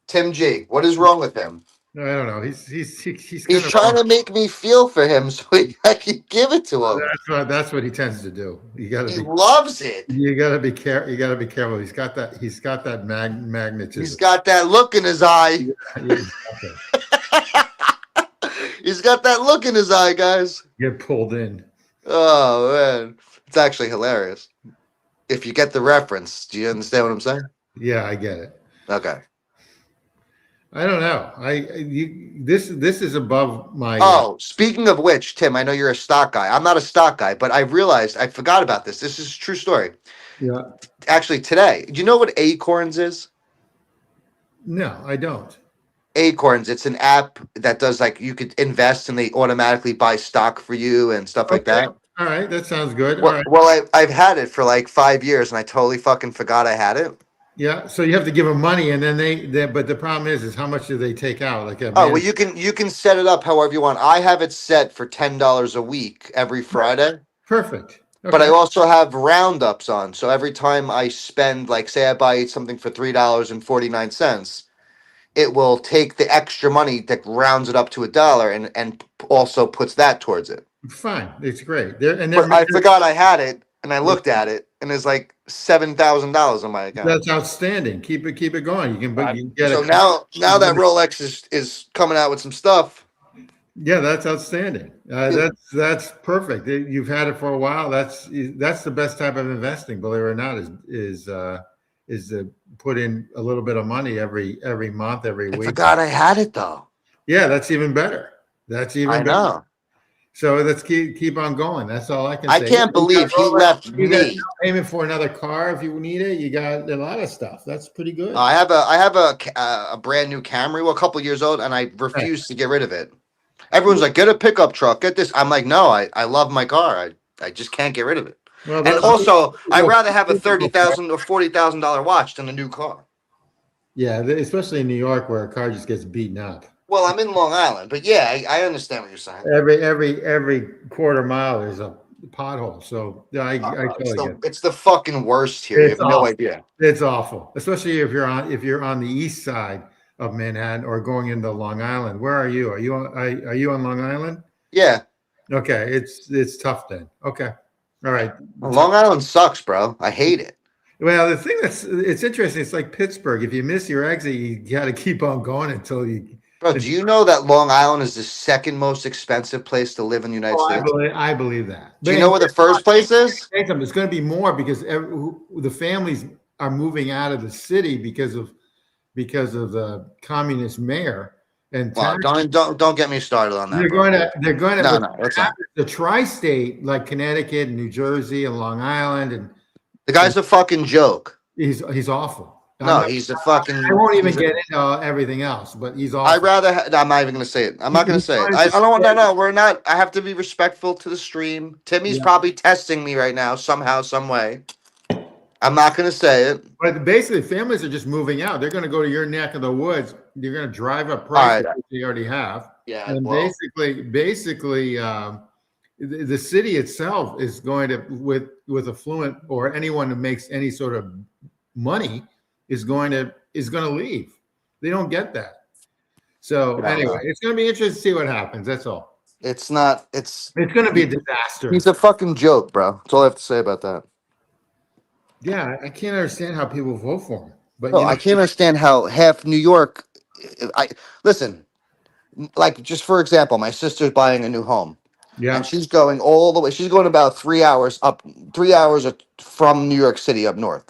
Tim G, what is wrong with him? I don't know. He's He's kind of trying to make me feel for him so I can give it to him. That's what he tends to do. You got He to be. loves it. You got to be careful. You got to be careful. He's got that. Magnetism. He's got that look in his eye. Yeah, He's got that look in his eye, guys. get pulled in. Oh man, it's actually hilarious. If you get the reference, do you understand what I'm saying? Yeah, I get it. Okay. I don't know. This is above my. Oh, speaking of which, Tim, I know you're a stock guy. I'm not a stock guy, but I realized I forgot about this. This is a true story. Yeah. Actually, today, do you know what Acorns is? No, I don't. Acorns, it's an app that does like you could invest and they automatically buy stock for you and stuff like that. All right, that sounds good. Well, All right. well, I've had it for like 5 years and I totally fucking forgot I had it. Yeah. So you have to give them money, and then but the problem is how much do they take out? Like Oh, well, you can set it up however you want. I have it set for $10 a week every Friday. Perfect. But I Okay. also have roundups on. So every time I spend, like, say I buy something for $3.49, it will take the extra money that rounds it up to $1 and also puts that towards it. Fine. It's great. They're But I forgot I had it and I looked at it and it's like $7,000 on my account. That's outstanding. Keep it going. You can get So it. now that Rolex is coming out with some stuff. Yeah, that's outstanding. That's perfect. You've had it for a while. That's the best type of investing, believe it or not, is to put in a little bit of money every month, every I week. forgot I had it though. Yeah, that's even better. That's even I better. know. So let's keep on going. That's all I can I say. can't believe he left You got me. payment for another car if you need it. You got a lot of stuff. That's pretty good. I have a brand new Camry, well, a couple years old, and I refuse to get rid of it. Everyone's like, get a pickup truck, get this. I'm like, no, I love my car. I just can't get rid of it. Well, And that's- also, I'd rather have a $30,000 or $40,000 watch than a new car. yeah, especially in New York where a car just gets beaten up. Well, I'm in Long Island, but yeah, I understand what you're saying. Every quarter mile is a pothole. So yeah, I totally get it. It's the fucking worst here. You have no idea. It's awful, especially if you're on the east side of Manhattan or going into Long Island. Where are you? Are you on Long Island? Yeah. Okay, it's tough then. Okay, all right. Long Island sucks, bro. I hate it. Well, the thing it's interesting. It's like Pittsburgh. If you miss your exit, you got to keep on going until you. Bro, do you know that Long Island is the second most expensive place to live in the United States? I believe that. Do you know where the first place is? It's going to be more because the families are moving out of the city because of the communist mayor and Well, don't get me started on that. they're bro. going to No, that's not. the tri-state like Connecticut and New Jersey and Long Island, and The guy's a fucking joke. he's awful. No, he's a I fucking. won't even He's a, get into everything else, but he's I'd awesome. rather. No, I'm not even gonna say it. I'm not gonna say it. I don't want. No, no. We're not. I have to be respectful to the stream. Timmy's Yeah. probably testing me right now somehow, some way. I'm not gonna say it. But basically, families are just moving out. They're going to go to your neck of the woods. You're going to drive up All right. prices, which they already have. Yeah. And Well, basically, the city itself is going to, with affluent or anyone who makes any sort of money, is going to leave. They don't get that. So Yeah, anyway, no. it's going to be interesting to see what happens. That's all. it's not. It's. It's going to be a disaster. He's a fucking joke, bro. That's all I have to say about that. Yeah, I can't understand how people vote for him. But No, I can't understand how half New York. I listen. Like, just for example, my sister's buying a new home. yeah. And she's going all the way. She's going about 3 hours up, 3 hours from New York City up north.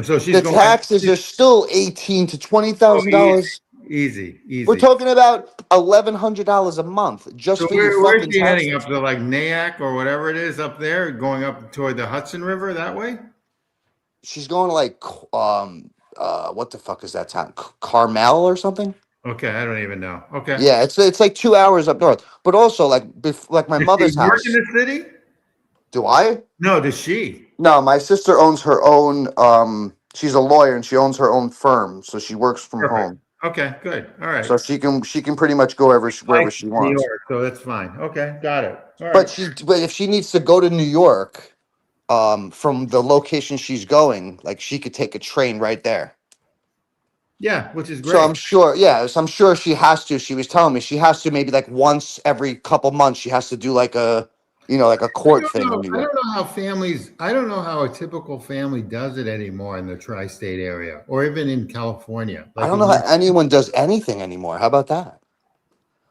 So she's The going taxes are still $18,000 to $20,000. easy. We're talking about $1,100 a month just So for your where's fucking she heading taxes. up to, like Nyack or whatever it is up there, going up toward the Hudson River that way? She's going to like what the fuck is that town? Carmel or something? Okay, I don't even know. Okay. Yeah, it's like 2 hours up north. But also like like my Does mother's she work house. in the city? Do I? No, does she? No, my sister owns her own. She's a lawyer and she owns her own firm, so she works from Perfect. home. Okay, good. All right. So she can pretty much go wherever she New wants. York, so that's fine. Okay, got it. All right. But if she needs to go to New York, from the location she's going, like she could take a train right there. Yeah, which is great. So I'm sure, yeah, so I'm sure she has to. She was telling me she has to maybe like once every couple months. She has to do like a, like a court thing in New I York. don't know how families. I don't know how a typical family does it anymore in the tri-state area, or even in California. I don't know how anyone does anything anymore. How about that?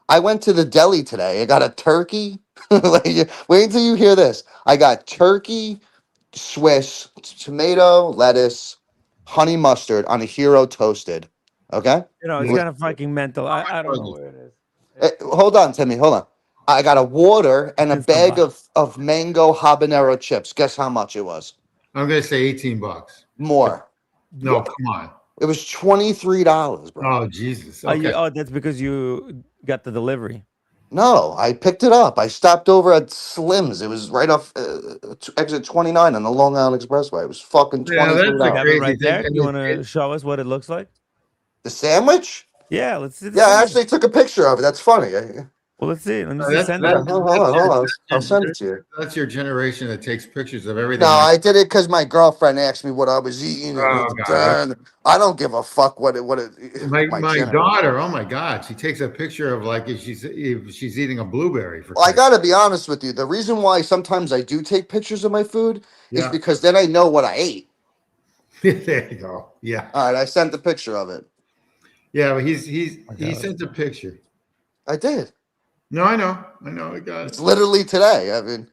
I went to the deli today. I got a turkey. Like, wait until you hear this. I got turkey, Swiss, tomato, lettuce, honey mustard on a hero toasted. Okay? It's Yeah. kind of fucking mental. I don't know where it is. Hold on, Timmy. Hold on. I got a water and a It's the bag box. of mango habanero chips. Guess how much it was? I'm gonna say $18. More. No, come on. It was $23, bro. Oh Jesus. Okay. That's because you got the delivery. No, I picked it up. I stopped over at Slim's. It was right off exit 29 on the Long Island Expressway. It was fucking Yeah, that's $23. We have it crazy right thing. there. And You it- want to show us what it looks like? The sandwich? Yeah, let's see. Yeah, I actually took a picture of it. That's funny. Well, let's see. Let me that's- send that's- it. Hold on. I'll send it to you. That's your generation that takes pictures of everything. No, I did it because my girlfriend asked me what I was eating. Oh, God. And I don't give a fuck what it. my gener- daughter, oh my God, she takes a picture of like if she's eating a blueberry. For Well, I Christ's gotta be honest with you. The reason why sometimes I do take pictures of my food is Yeah. because then I know what I ate. sake. There you go. Yeah, All right, I sent the picture of it. yeah. But he sent a picture. I did. No, I know, I got It's it. literally today. I mean,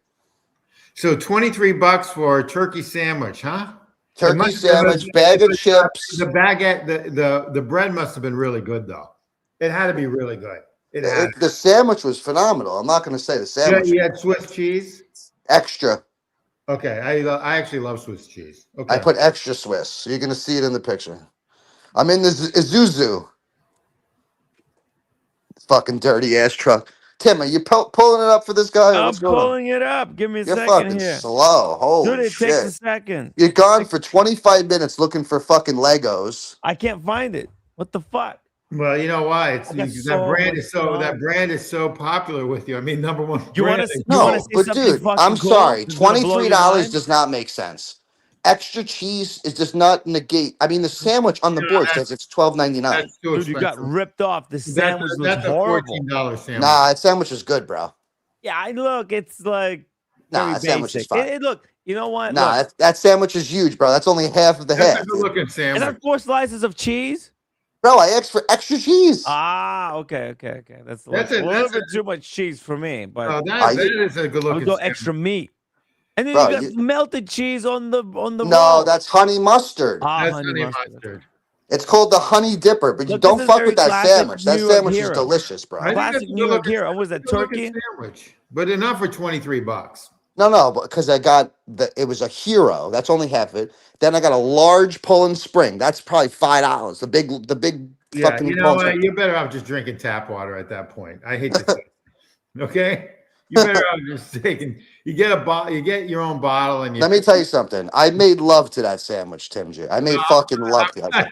So $23 for a turkey sandwich, huh? turkey sandwich, bag of chips. The baguette, the bread must have been really good though. It had to be really good. It had. The sandwich was phenomenal. I'm not gonna say the Yeah, sandwich you had Swiss cheese. extra. Okay, I actually love Swiss cheese. Okay, I put extra Swiss, so you're gonna see it in the picture. I'm in the Isuzu. Fucking dirty ass truck. Tim, are you pulling it up for this guy? Or I'm what's going on? pulling it up. Give me a You're second fucking here. slow. Holy Dude, it shit. takes a second. You're gone for 25 minutes looking for fucking Legos. I can't find it. What the fuck? well, you know why? It's I got because so much that brand is so popular with you. I mean, number one. You want brand. to? No, see but something dude, fucking I'm cool? sorry. It's gonna blow your $23 mind? does not make sense. Extra cheese does not negate. I mean, the sandwich on the Yeah, board that's- says it's $12.99. That's too Dude, you got expensive. ripped off. The sandwich looks That's a horrible. $14 sandwich. Nah, that sandwich is good, bro. Yeah, I look. It's like Nah, very that sandwich is basic. fine. Look, you know what? Nah, Look, that sandwich is huge, bro. That's only half of the That's half. a good looking is sandwich. that 4 slices of cheese? Bro, I asked for extra cheese. Ah, okay. That's That's a a- little that's bit too much cheese for me, but Oh, I- that is a good I'll looking go sandwich. extra meat. And then Bro, you got you- melted cheese on the No, roll. that's honey mustard. That's honey mustard. It's called the honey dipper, but you Look, this don't is fuck very with that classic sandwich. That New York sandwich is hero. delicious, I bro. think Classic that's a New York good-looking- hero. What was that, good looking turkey? sandwich, but enough for $23. No, because I got it was a hero. That's only half of it. Then I got a large Poland Spring. That's probably $5. The big Yeah, you fucking know Poland what? Spring. You're better off just drinking tap water at that point. I hate to say it. Okay? You better off just taking you get a bottle, you get your own bottle and you Let me tell you something. I made love to that sandwich, Tim G. I made fucking love to that.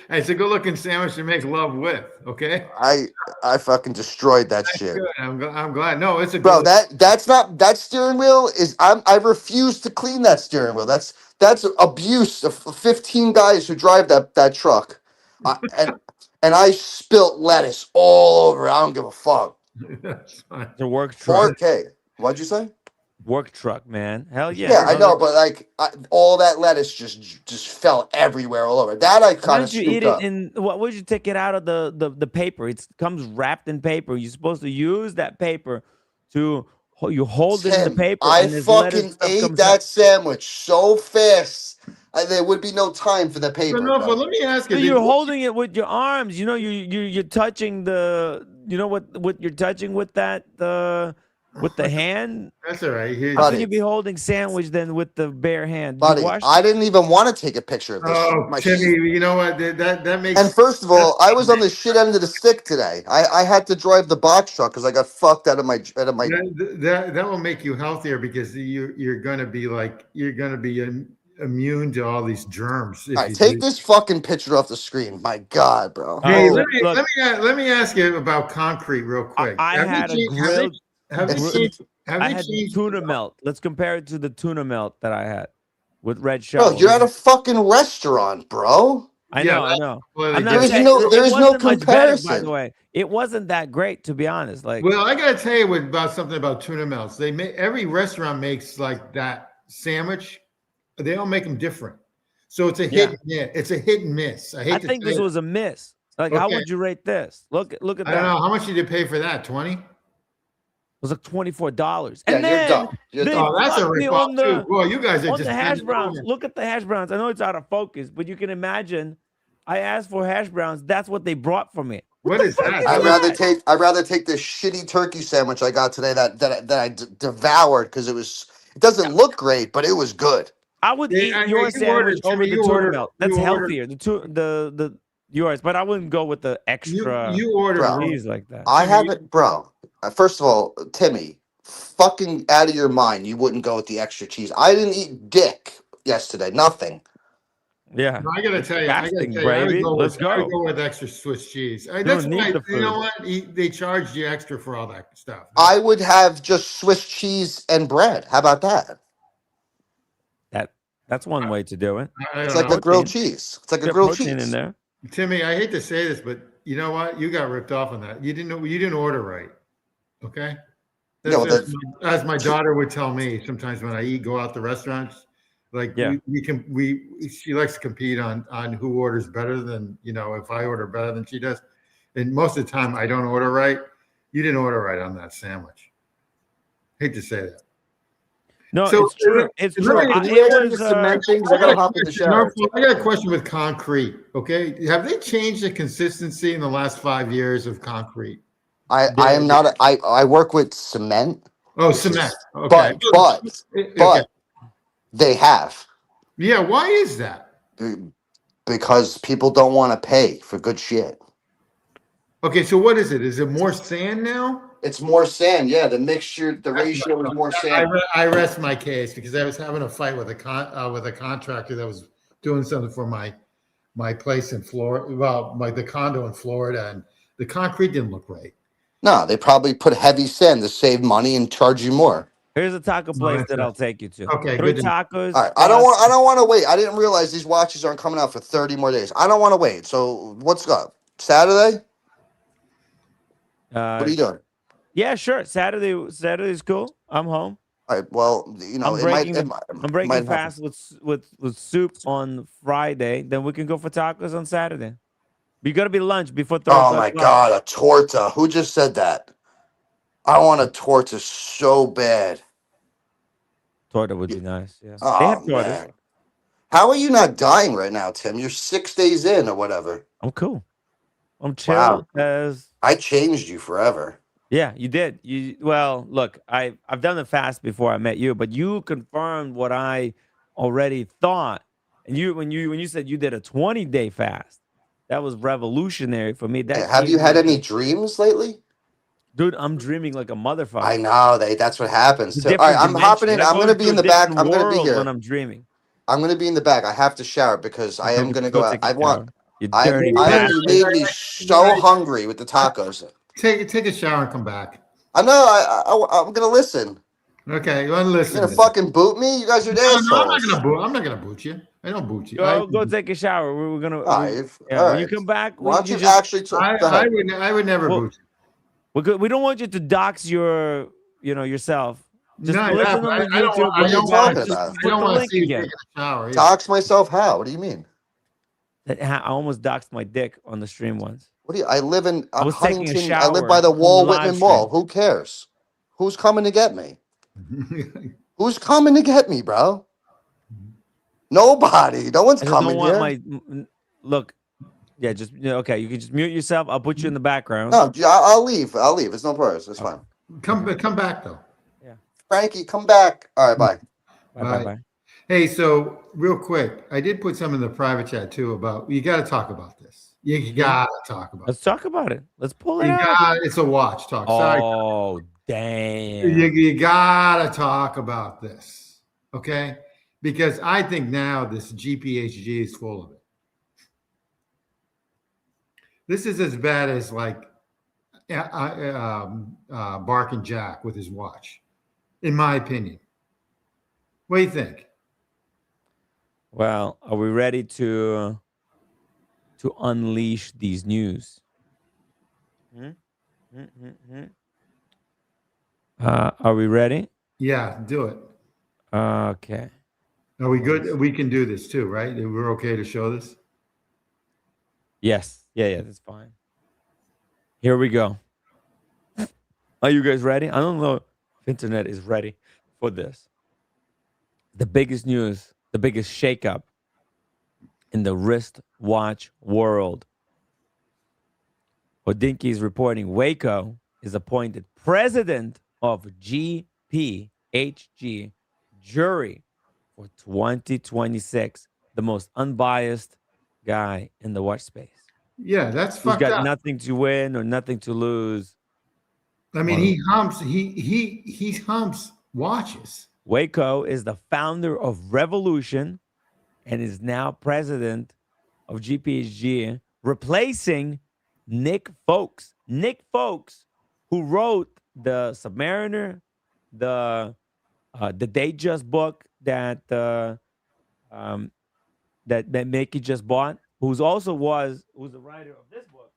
it's a good looking sandwich to make love with, okay? I fucking destroyed that shit. Good. I'm glad. No, it's a Bro, good that's not that steering wheel is I refuse to clean that steering wheel. That's abuse of 15 guys who drive that truck. And I spilt lettuce all over. I don't give a fuck. That's fine. The work truck. 4K. What'd you say? Work truck, man. Hell yeah. Yeah, I brother. know, but like all that lettuce just fell everywhere all over. That I Why kind of don't you scooped eat it up. in what would you take it out of the paper? It comes wrapped in paper. You're supposed to use that paper to you hold it in the Tim, paper I and this lettuce fucking stuff ate comes that out. sandwich so fast. There would be no time for the So, paper, no, bro. but let me ask So you. you're holding it with your arms. You know, you're touching you know what you're touching with that with the hand. That's all right. How Buddy. can you be holding sandwich then with the bare hand? Did you Buddy, wash I didn't even want to take a picture of this. Oh, Timmy, you know what? That makes And first of all, I was on the shit end of the stick today. I had to drive the box truck because I got fucked out of my. that will make you healthier because you're going to be immune to all these germs. If All right, you take do. this fucking picture off the screen. My God, bro. Hey, Oh, let me ask you about concrete real quick. I had a grilled. Have they changed? Have I they had changed? tuna melt. Let's compare it to the tuna melt that I had with red Bro, shovel. you're at a fucking restaurant, bro. I Yeah, know, I that's know. completely I'm not There's saying different. no, it there's no wasn't much better, by the comparison. way. It wasn't that great, to be honest. Like, Well, I gotta tell you about something about tuna melts. They make every restaurant makes like that sandwich. They all make them different, so it's a hit. Yeah, it's a hit and miss. I hate I to think say this it. was a miss. Like, how Okay. would you rate this? Look at I that. don't know how much did you pay for that. 20. It was like $24. Yeah, And you're then dumb. You're they dumb. Oh, that's a fucked me ripoff on too. the Boy, you guys are on just the hash bending browns. over. Look at the hash browns. I know it's out of focus, but you can imagine. I asked for hash browns. That's what they brought for me. What the is fuck that? is I'd rather take this shitty turkey sandwich I got today that I devoured because it doesn't look great, but it was good. I would Yeah, eat your you sandwich ordered, over Timmy. the You tuna ordered. melt. That's You ordered. healthier. The yours, but I wouldn't go with the extra You ordered Bro, wrong. cheese like that. I Timmy, haven't, bro. First of all, Timmy, fucking out of your mind. You wouldn't go with the extra cheese. I didn't eat dick yesterday. Nothing. Yeah, I gotta it's tell you, fasting, I would baby. go Let's with go. extra Swiss cheese. You That's don't why need the you know food. what they charged you extra for all that stuff. I would have just Swiss cheese and bread. How about that? That's one way to do it. I It's don't like know, a grilled Protein. cheese. It's like a Get grilled protein in cheese. there. Timmy. I hate to say this, but you know what? You got ripped off on that. You didn't order right. Okay. No, As my daughter would tell me sometimes when I go out to restaurants, like Yeah. she likes to compete on who orders better than, if I order better than she does. And most of the time I don't order right. You didn't order right on that sandwich. Hate to say that. No, So, it's true. It's let true. me- Can you answer the cement thing? 'Cause I gotta hop in the shower. I got a question with concrete. Okay. Have they changed the consistency in the last 5 years of concrete? I am not. I work with cement. Oh, which cement. is- Okay. But Okay. they have Yeah. Why is that? because people don't want to pay for good shit. Okay. So what is it? Is it more sand now? It's more sand. Yeah, the mixture, the ratio is more sand. I rest my case because I was having a fight with a contractor that was doing something for my place in Florida. Well, the condo in Florida, and the concrete didn't look right. No, they probably put heavy sand to save money and charge you more. Here's a taco place that's that it. I'll take you to. Okay, 3 good. tacos. All right, I don't want to wait. I didn't realize these watches aren't coming out for 30 more days. I don't want to wait. So what's up? Saturday? What are you doing? Yeah, sure. Saturday's cool. I'm home. All right. Well, I'm breaking might fast with soup on Friday. Then we can go for tacos on Saturday. You gotta be lunch before 3 Oh o'clock my lunch. God, a torta. Who just said that? I want a torta so bad. Torta would be nice. Yeah. They Oh have tortas. man. How are you not dying right now, Tim? You're 6 days in or whatever. I'm cool. I'm chill Wow. as I changed you forever. Yeah, you did. Well, look, I've done the fast before I met you, but you confirmed what I already thought. And when you said you did a 20-day fast, that was revolutionary for me. Hey, That have you gave had me any dreams lately? dude, I'm dreaming like a I motherfucker. know that's what happens It's a too. All right, different I'm hopping dimension. in. I I'm go gonna be into in a the back. different I'm gonna be world when here. I'm dreaming. I'm gonna be in the back. I have to shower because I am gonna Go go out. take a shower. You dirty You bastard. made me so hungry with the tacos. Take a shower and come back. I know. I'm gonna listen. Okay, you You're listen. gonna fucking boot me? You guys are No, assholes. I'm not gonna boot you. I don't boot you. Go take a shower. We're gonna All right. yeah. All When you right. come back, Why don't you you just actually go ahead? I would never well, boot you. we don't want you to dox yourself. Just No, listen on the YouTube What when are you you're back. talking Just about? I put don't the want to link see you again. taking a shower. Either. Dox myself? How? What do you mean? I almost doxed my dick on the stream once. What do you? I live in I was taking a Huntington. I live by shower the on the Wall live Whitman Mall. stream. Who cares? Who's coming to get me? Who's coming to get me, bro? Nobody. No one's I just don't coming want here. my look. Yeah, just okay. You can just mute yourself. I'll put you in the background. No, I'll leave. I'll leave. It's no problem. It's fine. Come back though. Yeah. Frankie, come back. All right, bye. Bye. Hey, so real quick, I did put some in the private chat too about you got to talk about this. You got to talk about. Let's talk about it. Let's pull it You out. got it's a watch talk. Sorry, Oh damn! you got to talk about this, okay? Because I think now this GPHG is full of it. This is as bad as like Bark and Jack with his watch, in my opinion. What do you think? Well, are we ready to unleash these news? Are we ready? Yeah, do it. Okay. Are we good? We can do this too, right? We're okay to show this? Yes. Yeah, that's fine. Here we go. Are you guys ready? I don't know if internet is ready for this. The biggest news, the biggest shakeup in the wristwatch world. Hodinky is reporting Waco is appointed president of GPHG jury for 2026. The most unbiased guy in the watch space. Yeah, that's Who's fucked got up. nothing to win or nothing to lose. I mean, he humps watches. Waco is the founder of Revolution and is now president of GPHG, replacing Nick Folks. Nick Folks, who wrote the Submariner, the Datejust book that Mickey just bought, who's the writer of this book.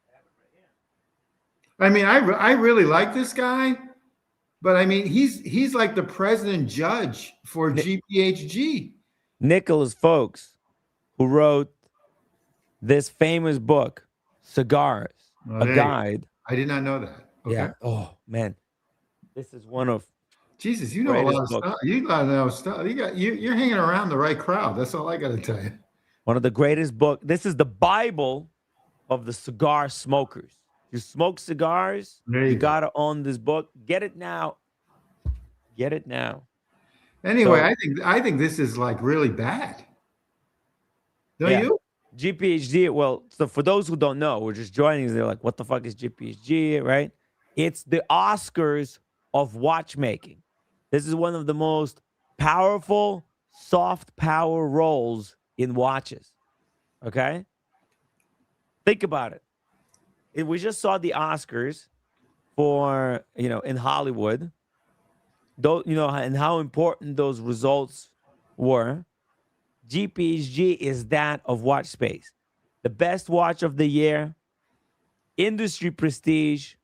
I mean, I really like this guy, but I mean, he's like the president judge for GPHG. Nicholas Folks, who wrote this famous book, Cigars, a guide. I did not know that. Okay. Yeah. Oh man, this is one of Jesus, you know a lot of greatest books. stuff. You got to know stuff. You're hanging around the right crowd. That's all I got to tell you. one of the greatest book. This is the Bible of the cigar smokers. You smoke cigars, you gotta own this book. Get it now. Get it now. Anyway, So- I think this is like really bad. Don't Yeah. you? GPHG. Well, so for those who don't know, we're just joining. They're like, "What the fuck is GPHG?" Right? It's the Oscars of watchmaking. This is one of the most powerful soft power roles in watches. Okay, think about it. We just saw the Oscars for in Hollywood. Though and how important those results were. GPHG is that of watch space. The best watch of the year, industry prestige,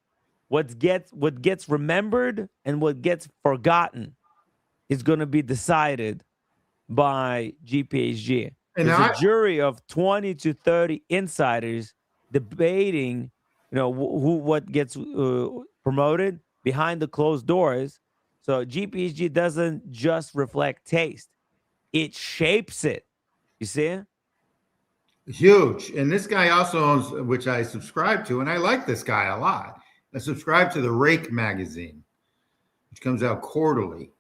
what gets remembered and what gets forgotten is going to be decided by GPHG. And There's now a jury of 20 to 30 insiders debating, what gets promoted behind the closed doors. So GPHG doesn't just reflect taste; it shapes it. You see? Huge. And this guy also owns, which I subscribe to, and I like this guy a lot. I subscribe to the Rake magazine, which comes out quarterly.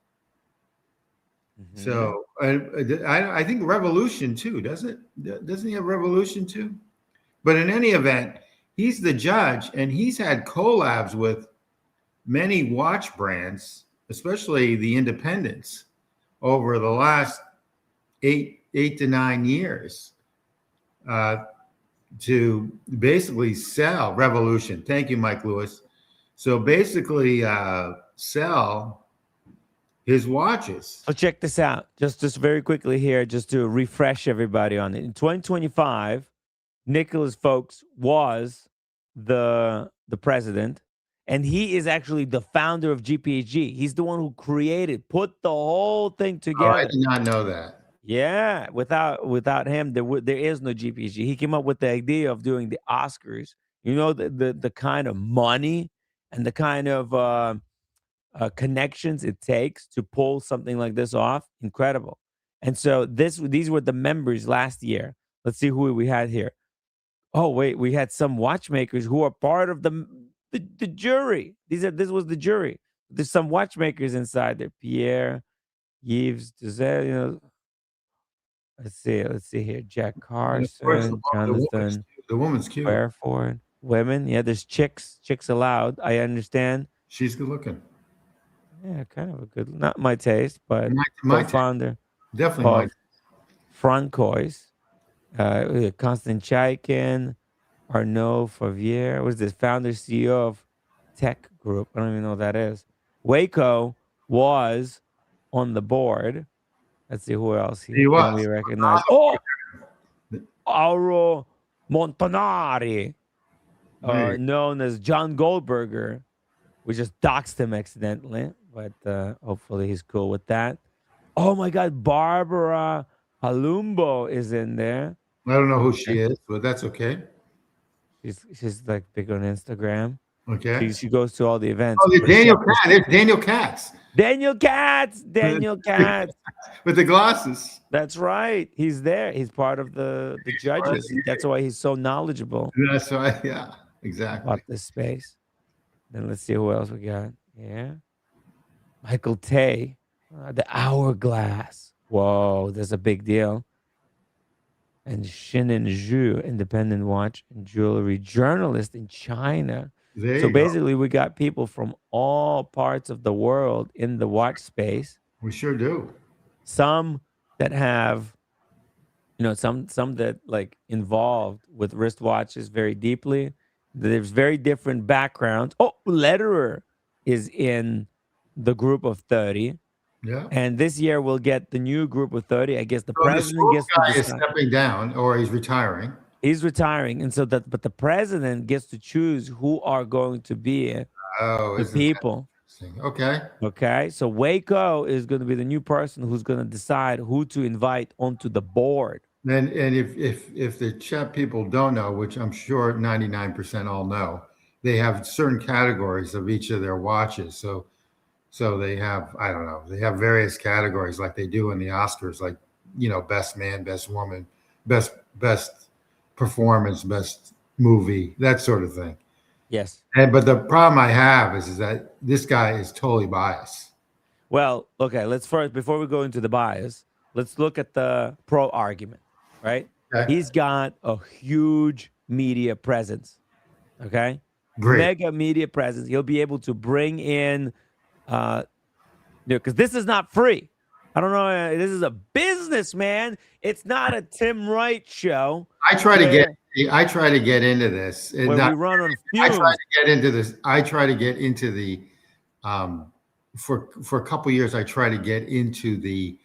Mhm. So I think Revolution too, doesn't he have Revolution too? But in any event, he's the judge, and he's had collabs with many watch brands, especially the independents, over the last eight to 9 years, to basically sell Revolution. Thank you, Mike Lewis. So basically, sell his watches. So check this out, just very quickly here, just to refresh everybody on it. In 2025, Nicholas Folks was the president, and he is actually the founder of GPHG. He's the one who put the whole thing Oh, I together. did not know that. Yeah, without him, there is no GPHG. He came up with the idea of doing the Oscars. You know, the kind of money and the kind of connections it takes to pull something like this off. Incredible. And so these were the members last year. Let's see who we had here. Oh wait, we had some watchmakers who are part of the jury. This was the jury. There's some watchmakers inside there. Pierre, Yves, Giselle, you know. Let's see here. Jack And of course, Carson, Jonathan the woman's cute. Fairford. Women, yeah, there's chicks allowed. I understand. She's good looking. Yeah, kind of a good, not my taste, but My co-founder Definitely of my Francois, Constant Chaikin, Arnaud Favier, was this founder CEO of Tech Group. I don't even know what that is. Waco was on the board. Let's see who else here He can was. we recognize. Oh, Auro Montanari, Hey. known as John Goldberger. We just doxed him accidentally, but hopefully he's cool with that. Oh my God, Barbara Halumbo is in there. I don't know who she is, but that's okay. She's like big on Instagram. Okay. She goes to all the events. Oh, there's But Daniel check this- Katz. There's Daniel Katz Daniel Katz. with the glasses. That's right. He's there. He's part of the judges. That's why he's so knowledgeable That's right. Yeah, exactly. about this space. Then let's see who else we got. Yeah. Michael Tay, the Hourglass. Whoa, that's a big deal. And Shinin Zhu, independent watch and jewelry journalist in China. There So you go. basically, we got people from all parts of the world in the watch space. We sure do. Some that have, some that like involved with wristwatches very deeply. There's very different backgrounds. Oh, Lederer is in the group of 30. Yeah. And this year we'll get the new group of 30. I guess the So the president smooth gets guy to is decide. stepping down, or he's retiring. He's retiring, and but the president gets to choose who are going to be Oh, the isn't that people. interesting? Okay. Okay, so Waco is going to be the new person who's going to decide who to invite onto the board. And if the chat people don't know, which I'm sure 99% all know, they have certain categories of each of their watches. So they have, I don't know, they have various categories like they do in the Oscars, like, best man, best woman, best performance, best movie, that sort of thing. Yes. But the problem I have is that this guy is totally biased. Well, okay, let's first, before we go into the bias, let's look at the pro argument, right? Okay. He's got a huge media presence, okay? Great. Mega media presence. He'll be able to bring in, because this is not free. I don't know. This is a business, man. It's not a Tim Wright show. I try to get into this. Where we run on I fumes. try to get into this. I try to get into the for a couple years. I try to get into the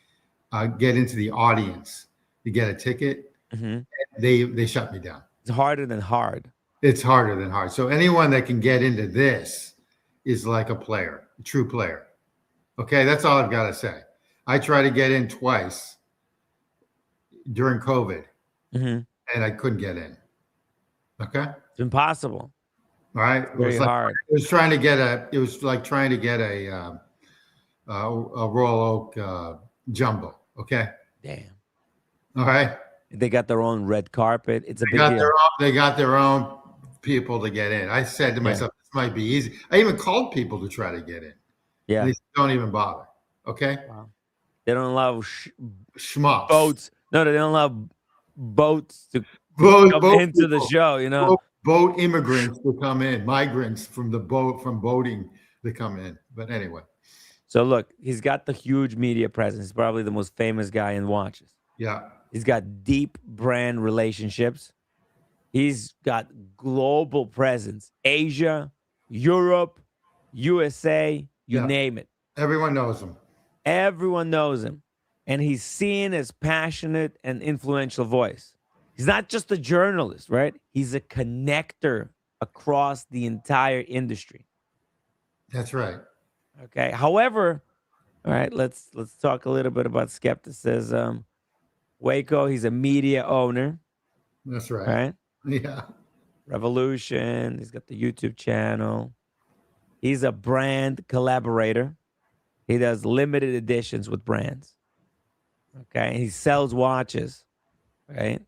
audience to get a ticket. Mhm. They shut me down. It's harder than hard. It's harder than hard. So anyone that can get into this is like a player, a true player. Okay, that's all I've got to say. I tried to get in twice during COVID, Mhm. and I couldn't get in. Okay, It's impossible. all right. Very hard. It was trying to get It was like trying to get a Royal Oak jumbo. Okay, Damn. all right. They got their own red carpet. It's a They big got deal. they got their own people to get in. I said to myself, it's might be easy. I even called people to try to get in. Yeah. They don't even bother. Okay. Wow. They don't allow Schmucks. boats. No, they don't allow boats to Boat come into the people. show. You know. Boat immigrants to come in, migrants from the boat, from boating to come in. But anyway, So look, he's got the huge media presence. He's probably the most famous guy in watches. yeah, He's got deep brand relationships. He's got global presence. Asia, Europe, USA, you Yeah. name it. everyone knows him. Everyone knows him. And he's seen as passionate and influential voice. He's not just a journalist, right? He's a connector across the entire industry. That's right. Okay. However, all right, let's talk a little bit about skepticism. Waco, he's a media owner, That's right. right? Yeah. Revolution, he's got the YouTube channel. He's a brand collaborator. He does limited editions with brands. Okay. He sells watches, right?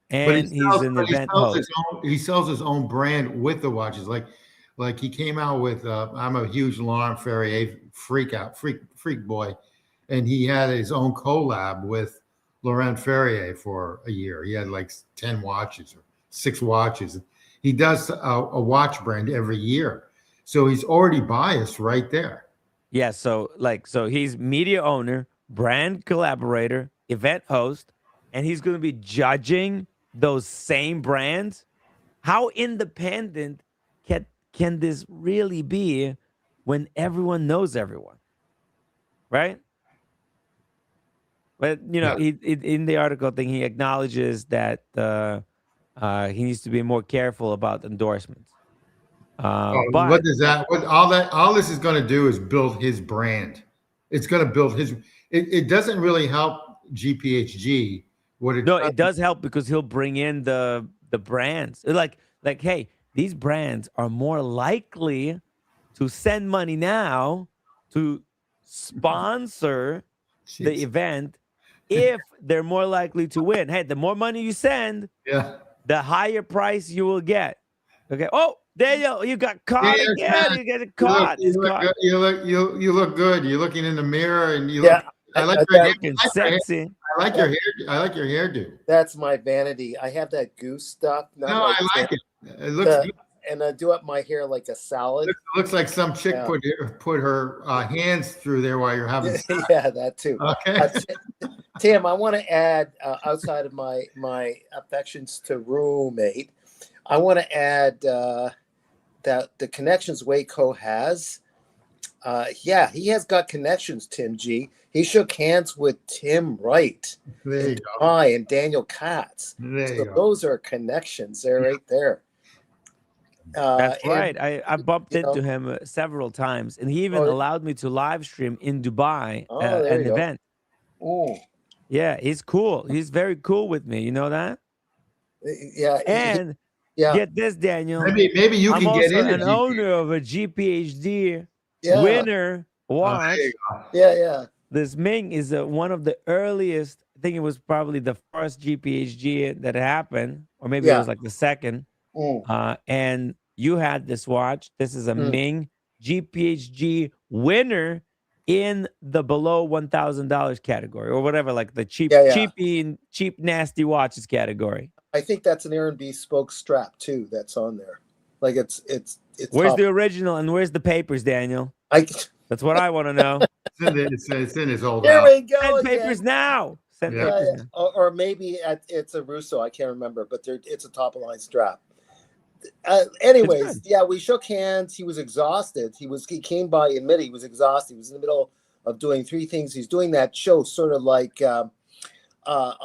And he's an event host. He sells his own brand with the watches. Like he came out with I'm a huge Laurent Ferrier freak boy, and he had his own collab with Laurent Ferrier for a year. He had like 10 watches or 6 watches. He does a watch brand every year, so he's already biased right there. Yeah, so he's media owner, brand collaborator, event host, and he's going to be judging those same brands. How independent can this really be when everyone knows everyone, right? But you know, Yeah. he in the article thing, he acknowledges that he needs to be more careful about endorsements. What But does that? What all this is going to do is build his brand. It's going to build his. It doesn't really help GPHG. no, it does help because he'll bring in the brands. Like, hey, these brands are more likely to send money now to sponsor the Jeez. event if they're more likely to win. Hey, the more money you send, Yeah. the higher price you will get. Okay. Oh, Daniel, you got caught Yeah, again. man. You got caught. He's caught. You look good. You're looking in the mirror, and you Yeah, look. I like I- your I- hair. Looking sexy. I like your hair. I like your hairdo. That's my vanity. I have that goose stuff. Not No, like I like Tim. it. It looks good. And I do up my hair like a salad. Looks like some chick Yeah. put her hands through there while you're having sex. Yeah, that too. Okay. Tim, I want to add outside of my affections to roommate, I want to add that the connections Waco has. Yeah, he has got connections. Tim G. He shook hands with Tim Wright There you and go. and Daniel Katz. There So you go. those are connections. They're right there. That's And, right. I bumped you know- into him several times, and he even Oh, allowed me to live stream in Dubai Oh, there an you go. event. oh, Yeah, he's cool. He's very cool with me. You know that? yeah, And yeah, get this, Daniel. Maybe you I'm can get also in an owner of a GPHD yeah, winner watch. there you go. yeah. This Ming is one of the earliest. I think it was probably the first GPHG that happened, or maybe it Yeah. was like the second. Mm. And you had this watch. This is a Mm. Ming GPHG winner in the below $1,000 category, or whatever, like the cheap, Yeah. cheap, nasty watches category. I think that's an Aaron B spoke strap too. That's on there. Like it's. Where's top. the original and where's the papers, Daniel? That's what I want to know. It's in his old Here house. we go. Send again. papers now. Send Yeah. papers Yeah, now. or maybe it's a Russo. I can't remember, but it's a top of line strap. Anyways, good. yeah, we shook hands. He was exhausted. He came by, admitted he was exhausted. He was in the middle of doing 3 things. He's doing that show sort of like a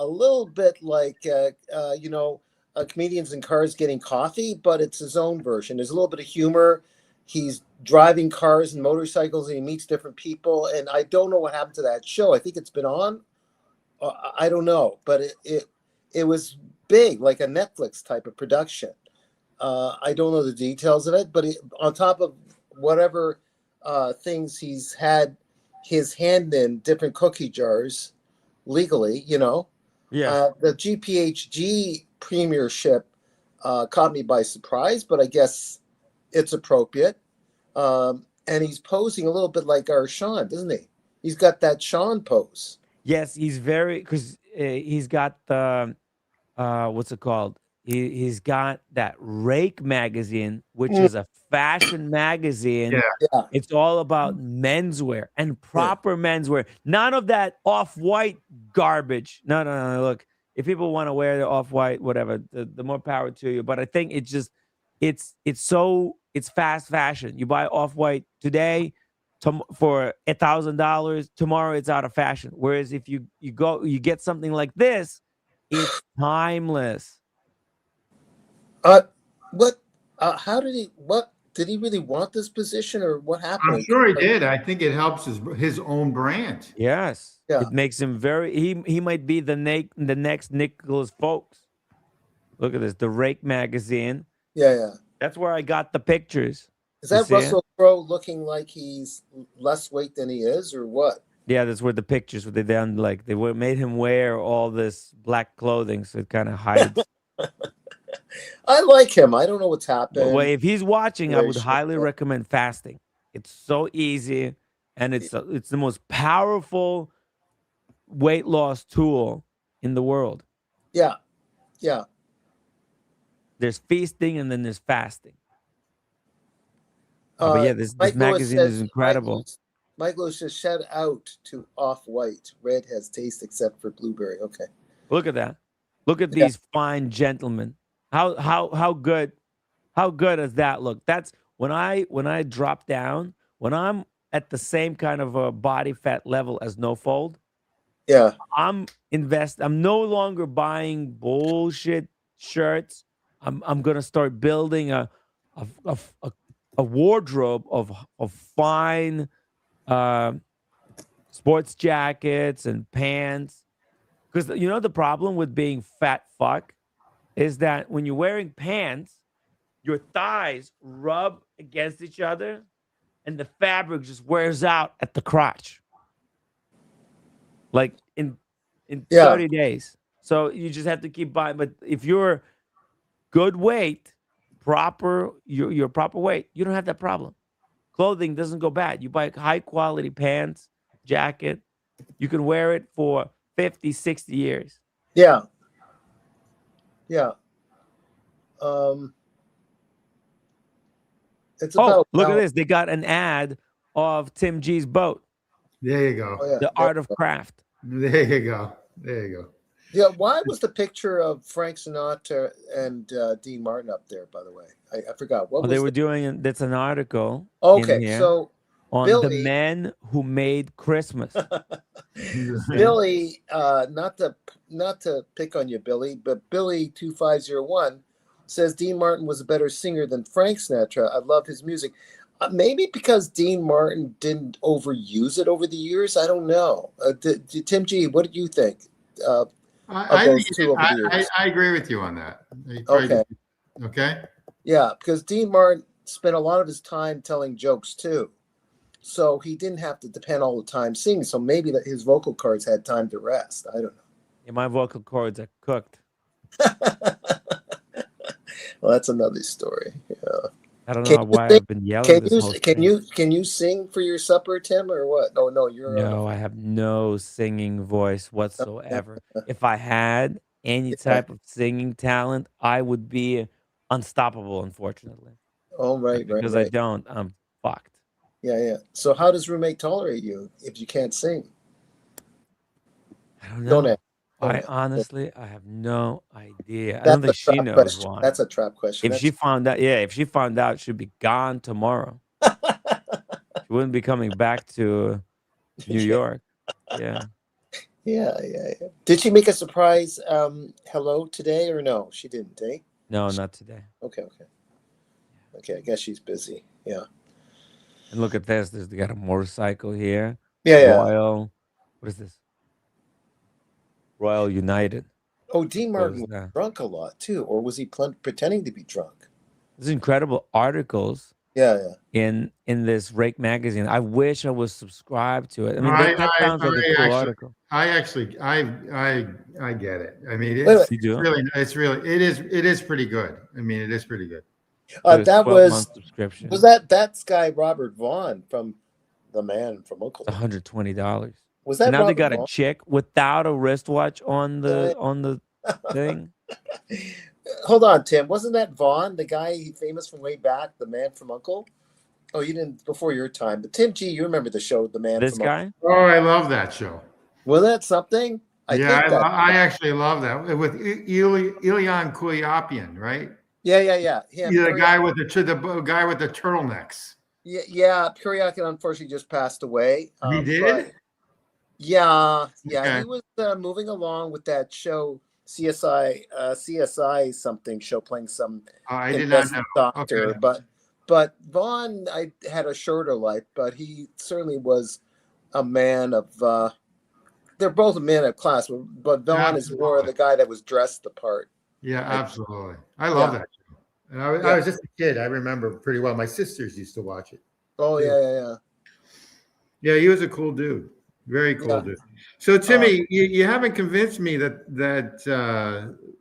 little bit like comedians in cars getting coffee, but it's his own version. There's a little bit of humor. He's driving cars and motorcycles, and he meets different people. And I don't know what happened to that show. I think it's been on. I don't know, but it was big, like a Netflix type of production. I don't know the details of it, but on top of whatever things he's had his hand in different cookie jars legally, Yeah. the GPHG premiership caught me by surprise, but I guess it's appropriate. And he's posing a little bit like our Sean, doesn't he? He's got that Sean pose. Yes, he's very because he's got the what's it called? He's got that Rake magazine, which Mm. is a fashion magazine. Yeah. Yeah. It's all about menswear and proper menswear. None of that off-white garbage. No, no, no. Look, if people want to wear the off-white, whatever, the more power to you. But I think it's just it's fast fashion. You buy off-white today for $1,000. Tomorrow it's out of fashion. Whereas if you get something like this, it's timeless. What? How did he? What did he really want this position, or what happened? I'm sure he did. I think it helps his own brand. Yes. Yeah. It makes him very he might be the next Nicholas Folks. Look at this, the Rake magazine. Yeah, yeah. That's where I got the pictures. Is You that see it? Russell Crowe looking like he's less weight than he is, or what? Yeah, that's where the pictures were. They done like made him wear all this black clothing, so it kind of hides. I like him. I don't know what's happened. Well, if he's watching, I Very would short, highly yeah. recommend fasting. It's so easy, and it's the most powerful weight loss tool in the world. Yeah, yeah. There's feasting, and then there's fasting. But yeah, this Mike Lewis magazine says- is incredible. Mike Lewis says, shout out to Off-White. Red has taste except for blueberry. Okay. Look at that. Look at Yeah. these fine gentlemen. How good does that look? That's when I drop down, when I'm at the same kind of a body fat level as No Fold, Yeah. I'm no longer buying bullshit shirts. I'm gonna start building a wardrobe of fine sports jackets and pants. Because you know the problem with being fat fuck is that when you're wearing pants, your thighs rub against each other and the fabric just wears out at the crotch. Like in 30 days. So you just have to keep buying. But if you're good weight, your proper weight, you don't have that problem. Clothing doesn't go bad. You buy high quality pants, jacket, you can wear it for 50, 60 years. Yeah. Yeah. It's about look at this. They got an ad of Tim G's boat. There you go. Oh, yeah. The Art of Craft. There you go. There you go. Yeah, why was the picture of Frank Sinatra and Dean Martin up there, by the way? I forgot. What was They were doing that's an article. Okay, in here so on Billy, the men who made Christmas. Billy, not to pick on you, Billy, but Billy 2501 says Dean Martin was a better singer than Frank Sinatra. I love his music. Maybe because Dean Martin didn't overuse it over the years. I don't know. Tim G, what did you think? I agree with you on that. Okay. Okay. Yeah, because Dean Martin spent a lot of his time telling jokes too. So he didn't have to depend all the time singing. So maybe that his vocal cords had time to rest. I don't know. Yeah, my vocal cords are cooked. Well, that's another story. Yeah. I don't know why I've been yelling this whole Can you sing for your supper, Tim, or what? No, you're No, I have no singing voice whatsoever. If I had any type of singing talent, I would be unstoppable, unfortunately. Oh, right. Because I don't, I'm fucked. Yeah. So how does roommate tolerate you if you can't sing? I don't know. Don't Honestly, I have no idea. I don't think she knows why. That's a trap question. If she found out, she'd be gone tomorrow. She wouldn't be coming back to New York. Yeah. Yeah. Did she make a surprise hello today or no? She didn't, eh? No, not today. Okay. I guess she's busy. Yeah. And look at this. They got a motorcycle here. Yeah. Royal. What is this? Royal United. Oh, Dean Martin was drunk a lot too, or was he pretending to be drunk? There's incredible articles. Yeah. In this Rake magazine. I wish I was subscribed to it. I mean, that sounds like a cool article. I get it. I mean, Wait. it is pretty good. I mean, it is pretty good. But it's That 12-month subscription. was that guy Robert Vaughn from The Man from It's Uncle? $120. Was And that now they Robert got a Vaughn? chick without a wristwatch on the thing. Hold on, Tim. Wasn't that Vaughn, the guy famous from way back, The Man from Uncle? Oh, you didn't before your time. But Tim G, you remember the show The Man This from Uncle? guy? Oh, I love that show. Was that something? I Yeah, think that. I actually love that with Ilyan Kulyapian, right? Yeah. Him. Yeah, the guy with the guy with the turtlenecks. Yeah. Kuryakin unfortunately just passed away. He But did. yeah. Okay. He was moving along with that show CSI something show playing some I did not know. doctor. Okay. But Vaughn, I had a shorter life, but he certainly was a man of. They're both a man of class, but Vaughn is more of the guy that was dressed the part. Yeah, absolutely. I love that show. And I was just a kid. I remember pretty well. My sisters used to watch it. Oh yeah. Yeah, he was a cool dude. Very cool dude. So Timmy, you haven't convinced me that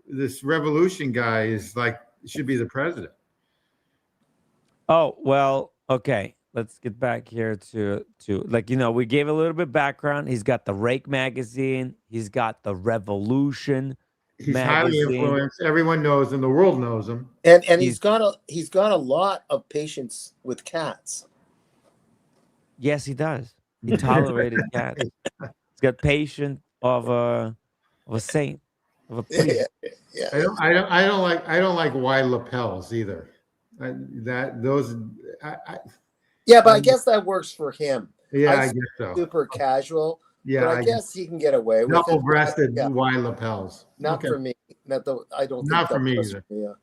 this revolution guy is should be the president. Oh, well, okay. Let's get back here to we gave a little bit background. He's got the Rake magazine. He's got the Revolution He's magazine. highly influenced. Everyone knows him. The world knows him. And he's got a lot of patience with cats. Yes, he does. He tolerated cats. He's got patience of a saint, of a priest. Yeah. I don't like wide lapels either. Yeah, but I guess that works for him. Yeah, I guess so. Super casual. Yeah, but I guess he can get away with it. Double-breasted wide lapels. Not for me. I don't. Not think for me works either. For me, yeah.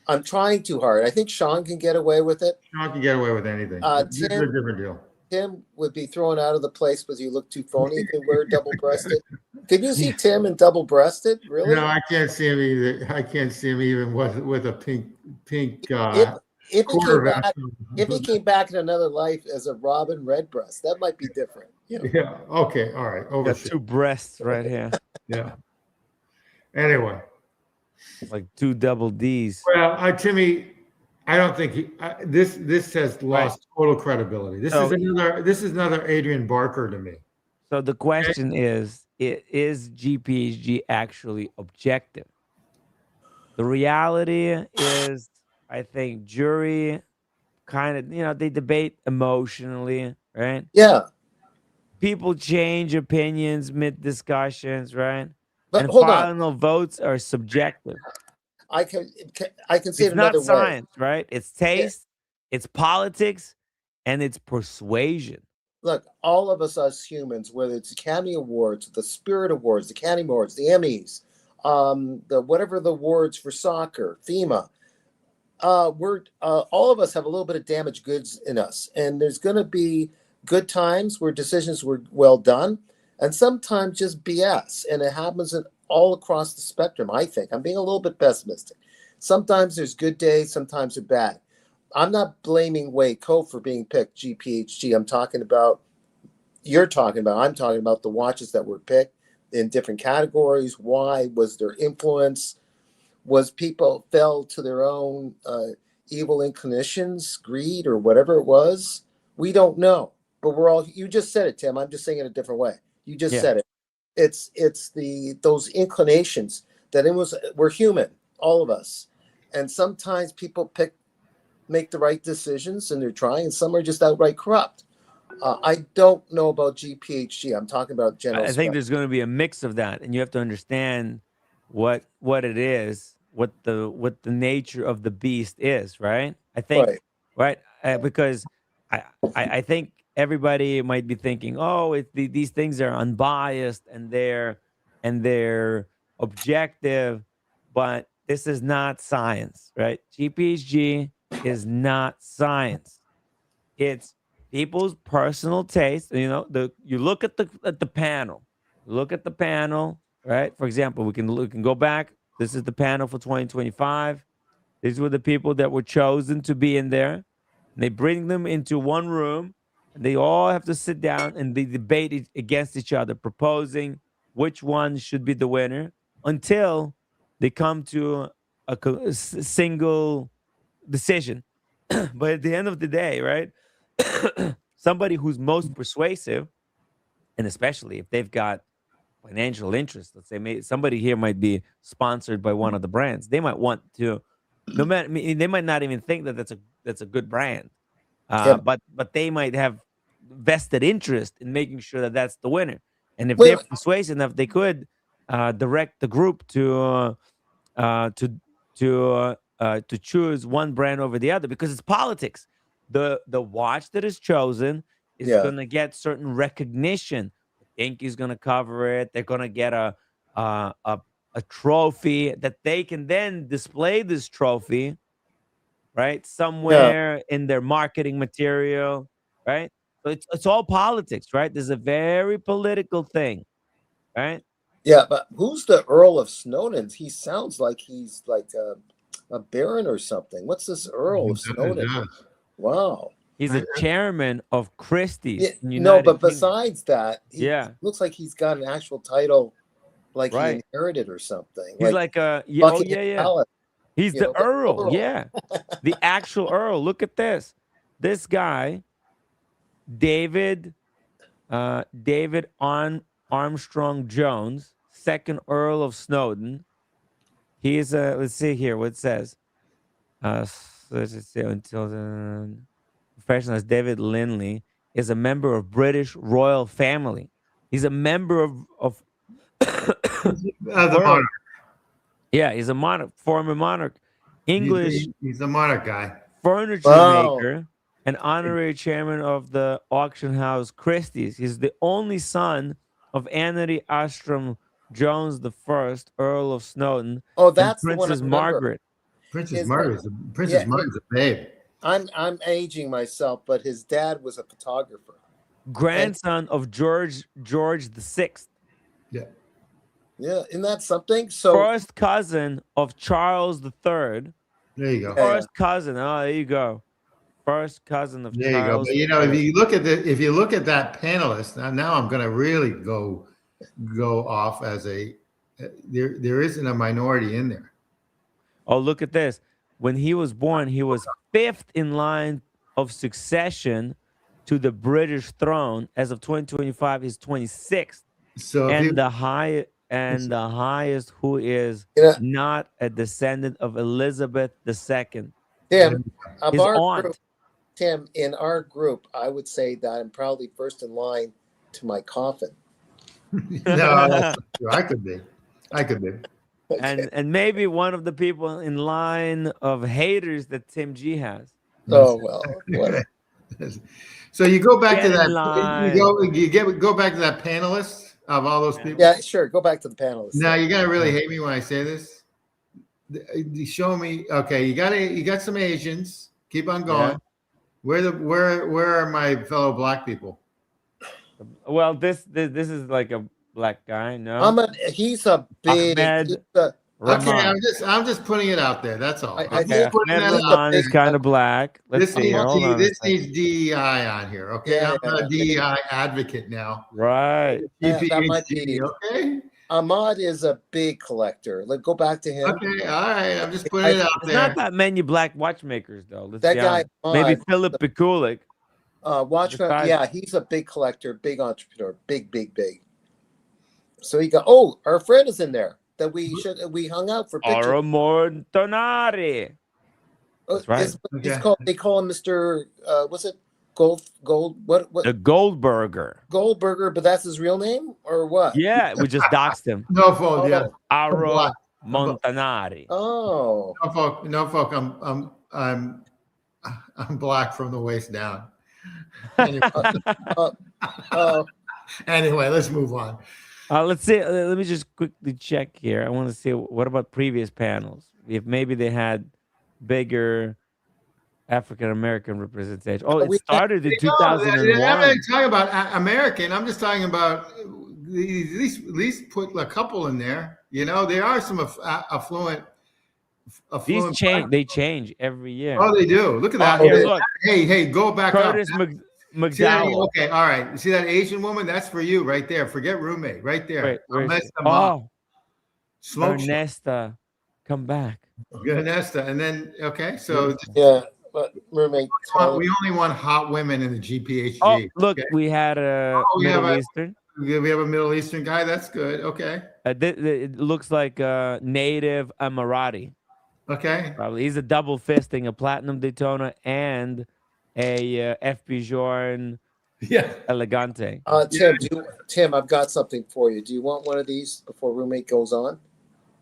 I'm trying too hard. I think Sean can get away with it. Sean can get away with anything. It's a different deal. Tim would be thrown out of the place because you look too phony if you wear double-breasted. Can you see Tim in double-breasted? Really? No, I can't see him either. I can't see him even with a pink. If he came back in another life as a Robin Redbreast, that might be different. You know? Yeah. Okay. All right. Got two breasts right here. Yeah. Anyway. Like two double Ds. Well, Timmy, I don't think this has lost total credibility. This is another Adrian Barker to me. So the question is GPHG actually objective? The reality is, I think jury kind of, they debate emotionally, right? Yeah. People change opinions mid-discussions, right? But and hold final votes are subjective. I can say it's it another not science, right? It's taste, it's politics, and it's persuasion. Look, all of us humans, whether it's Academy Awards, the Spirit Awards, the Academy Awards, the Emmys, the whatever the awards for soccer, FEMA, we're all of us have a little bit of damaged goods in us, and there's going to be good times where decisions were well done, and sometimes just BS, and it happens all across the spectrum. I think I'm being a little bit pessimistic. Sometimes there's good days, sometimes they're bad. I'm not blaming Waco for being picked GPHG. I'm talking about the watches that were picked in different categories. Why was there influence? Was people fell to their own evil inclinations, greed, or whatever it was? We don't know. But you just said it, Tim. I'm just saying it a different way. You just said it. It's those inclinations that we're human, all of us. And sometimes people make the right decisions and they're trying, and some are just outright corrupt. I don't know about GPHG. I'm talking about general. I think there's going to be a mix of that, and you have to understand what it is, what the nature of the beast is, right? I think, right? Because I think everybody might be thinking, oh, these things are unbiased and they're objective, but this is not science, right? GPHG is not science. It's people's personal taste. You look at the panel. Look at the panel, right? For example, we can go back. This is the panel for 2025. These were the people that were chosen to be in there. And they bring them into one room, and they all have to sit down and they debate against each other, proposing which one should be the winner until they come to a single decision. But at the end of the day, right? Somebody who's most persuasive, and especially if they've got financial interest, let's say somebody here might be sponsored by one of the brands, they might want to, no matter, I mean, they might not even think that that's a good brand, Yeah. but they might have vested interest in making sure that that's the winner. And if Wait, they're persuasive enough, they could direct the group uh, to to choose one brand over the other, because it's politics. The watch that is chosen is yeah. going to get certain recognition. The Yankees going to cover it. They're going to get a, a a trophy that they can then display this trophy, right, Yeah. somewhere in their marketing material, right? So it's all politics, right? There's a very political thing, right? Yeah, but who's the Earl of Snowden? He sounds like he's like a baron or something. What's this Earl of Snowden? Wow. He's a chairman of Yeah, Christie's in no, United but Kingdom. besides that, he Yeah, looks like he's got an actual title, like he right. inherited or something, He's like like a yeah, oh Buckingham yeah, yeah. Palace. He's You the know, the Earl. Earl. Yeah, the actual Earl. Look at this. This guy, David, David Armstrong Jones, second Earl of Snowden. He's a, let's see here what it says. Let's just say until the professional as David Linley is a member of British royal family. He's a member of The royal. monarch. Yeah, he's a monarch, former monarch, English He's a monarch guy. furniture Wow. maker, and honorary chairman of the auction house Christie's. He's the only son of Anthony Ostrom Jones the First, Earl of Snowden, Oh, and that's the one I Princess remember. Margaret. Princess Is Margaret's yeah, a babe. I'm aging myself, but his dad was a photographer. Grandson of George the Sixth. Yeah. Yeah, isn't that something? So First cousin of Charles the Third. There you go. Yeah. First cousin. Oh, there you go. First cousin of There you go. Charles. But you know, if you look at that panelist, now I'm going to really go off as a there isn't a minority in there. Oh, look at this. When he was born, he was fifth in line of succession to the British throne. As of 2025, he's 26th. So if And you, the highest who is you know, not a descendant of Elizabeth II. Tim, of His our aunt. group, Tim, in our group, I would say that I'm probably first in line to my coffin. no, that's not true. I could be. Okay. And maybe one of the people in line of haters that Tim G has. Oh well, whatever. So you go back to Get in that. line. Go back to that panelist of all those people. Yeah, sure. Go back to the panelists. Now you're gonna really hate me when I say this. Show me. Okay, you got some Asians. Keep on going. Yeah. Where are my fellow black people? Well, this is like a black guy. No, He's a big. Ahmed he's a- Okay, Rahman. I'm just putting it out there. That's all. I I'm Okay, just putting Ahmed that out. Rahman is kind of black. Let's This see here. Hold on. needs DEI on here. Okay, Yeah, I'm a yeah. DEI advocate now. Right. That might GPHG, be- okay. Ahmad is a big collector. Let's go back to him. Okay, all right. I'm just putting it out It's there. not that many black watchmakers though. Let's That be guy, honest. Maybe Ahmad, Philip Pikulik. Watchman. Besides- Yeah, he's a big collector, big entrepreneur, big. So he got. Oh, our friend is in there. That we hung out for pictures. Aramor Tonari. That's right. He's Okay. called. They call him Mr. What's it? Gold. What? The Goldberger. Goldberger, but that's his real name or what? Yeah, we just doxed him. No fault, yeah. Aro black. Montanari. Oh. No folk. I'm black from the waist down. Anyway, anyway, let's move on. Let's see. Let me just quickly check here. I want to see what about previous panels. If maybe they had bigger African American representation. Oh, We- it started in No, I'm 2001. not talking about American. I'm just talking about at least put a couple in there. You know, there are some affluent. These change. They change every year. Oh, they do. Look at that. Here, look. Hey, go back Curtis up. See that, McDowell. okay, all right. See that Asian woman? That's for you right there. Forget roommate, right there. Wait, where is Mess it? them up. Oh, Smoke show. Ernesta come back. Ganesta, and then okay, so Yeah, but roommate Tom. we only want hot women in the GPHG. Oh, look, Okay. we had a Oh, we have Middle a- Eastern. We have a Middle Eastern guy. That's good. Okay. It looks like a native Emirati. Okay. Probably he's a double fisting, a platinum Daytona and a FP Journe Yeah. Elegante. Tim, I've got something for you. Do you want one of these before roommate goes on?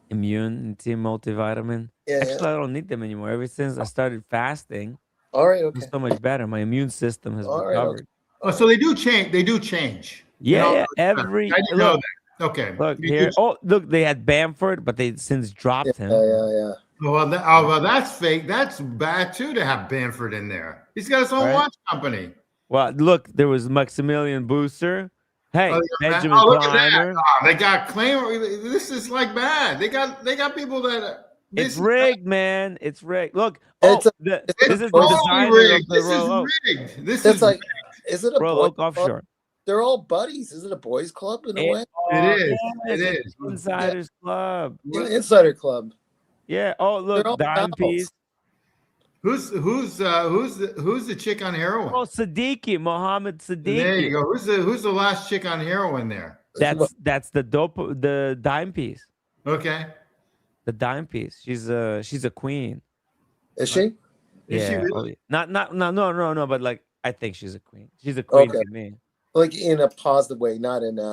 Immune Team Multivitamin. Yeah. Actually, I don't need them anymore. Ever since I started fasting, All right. Okay. it's so much better. My immune system has All right, recovered. Oh, so they do change. They do change. You Yeah, know? yeah. I didn't know that. Okay. Look They here. do- Oh, look, they had Bamford, but they since dropped him. Yeah. Well, that's fake. That's bad too to have Bamford in there. He's got his own Right. watch company. Well, look, there was Maximilian Booster. Hey, Benjamin look at that. Clymer. Oh, they got claim. This is like bad. They got people that. It's rigged, man. It's rigged. Look, this is the designer rigged. of the This Royal is Oak. rigged. This That's is like, rigged. is it a Royal boys Oak club? Offshore. They're all buddies. Is it a boys club in a way? It is. Yes, It it's is. Insiders Club. Yeah, Insider Club. Yeah. Oh, They're all look, dime pals. piece. Who's the chick on heroin? Oh, Siddiqui, Mohammed Siddiqui. There you go. Who's the last chick on heroin there? That's the dime piece. Okay. The dime piece. She's a queen. Is she? Is she Yeah. really? Oh, yeah. No, but like I think she's a queen. She's a queen Okay. to me. Like in a positive way, not in a.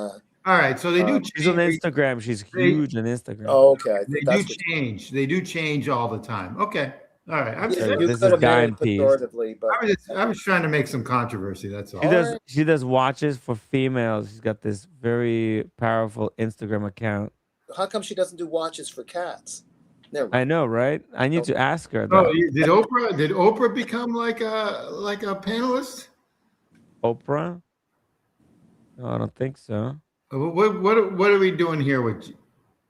All right. So they do. She's on change. Instagram. She's huge on Instagram. Oh, okay. I They think do that's what change. They do change all the time. Okay. All right. I'm you, just, Yeah, you this could is have dime meant it piece. pejoratively, but I was trying to make some controversy. That's all. She does watches for females. She's got this very powerful Instagram account. how come she doesn't do watches for cats? Never mind. I know, right? I need to ask her. Oh, Though. did Oprah become like a panelist? Oprah? No, I don't think so. What are we doing here with?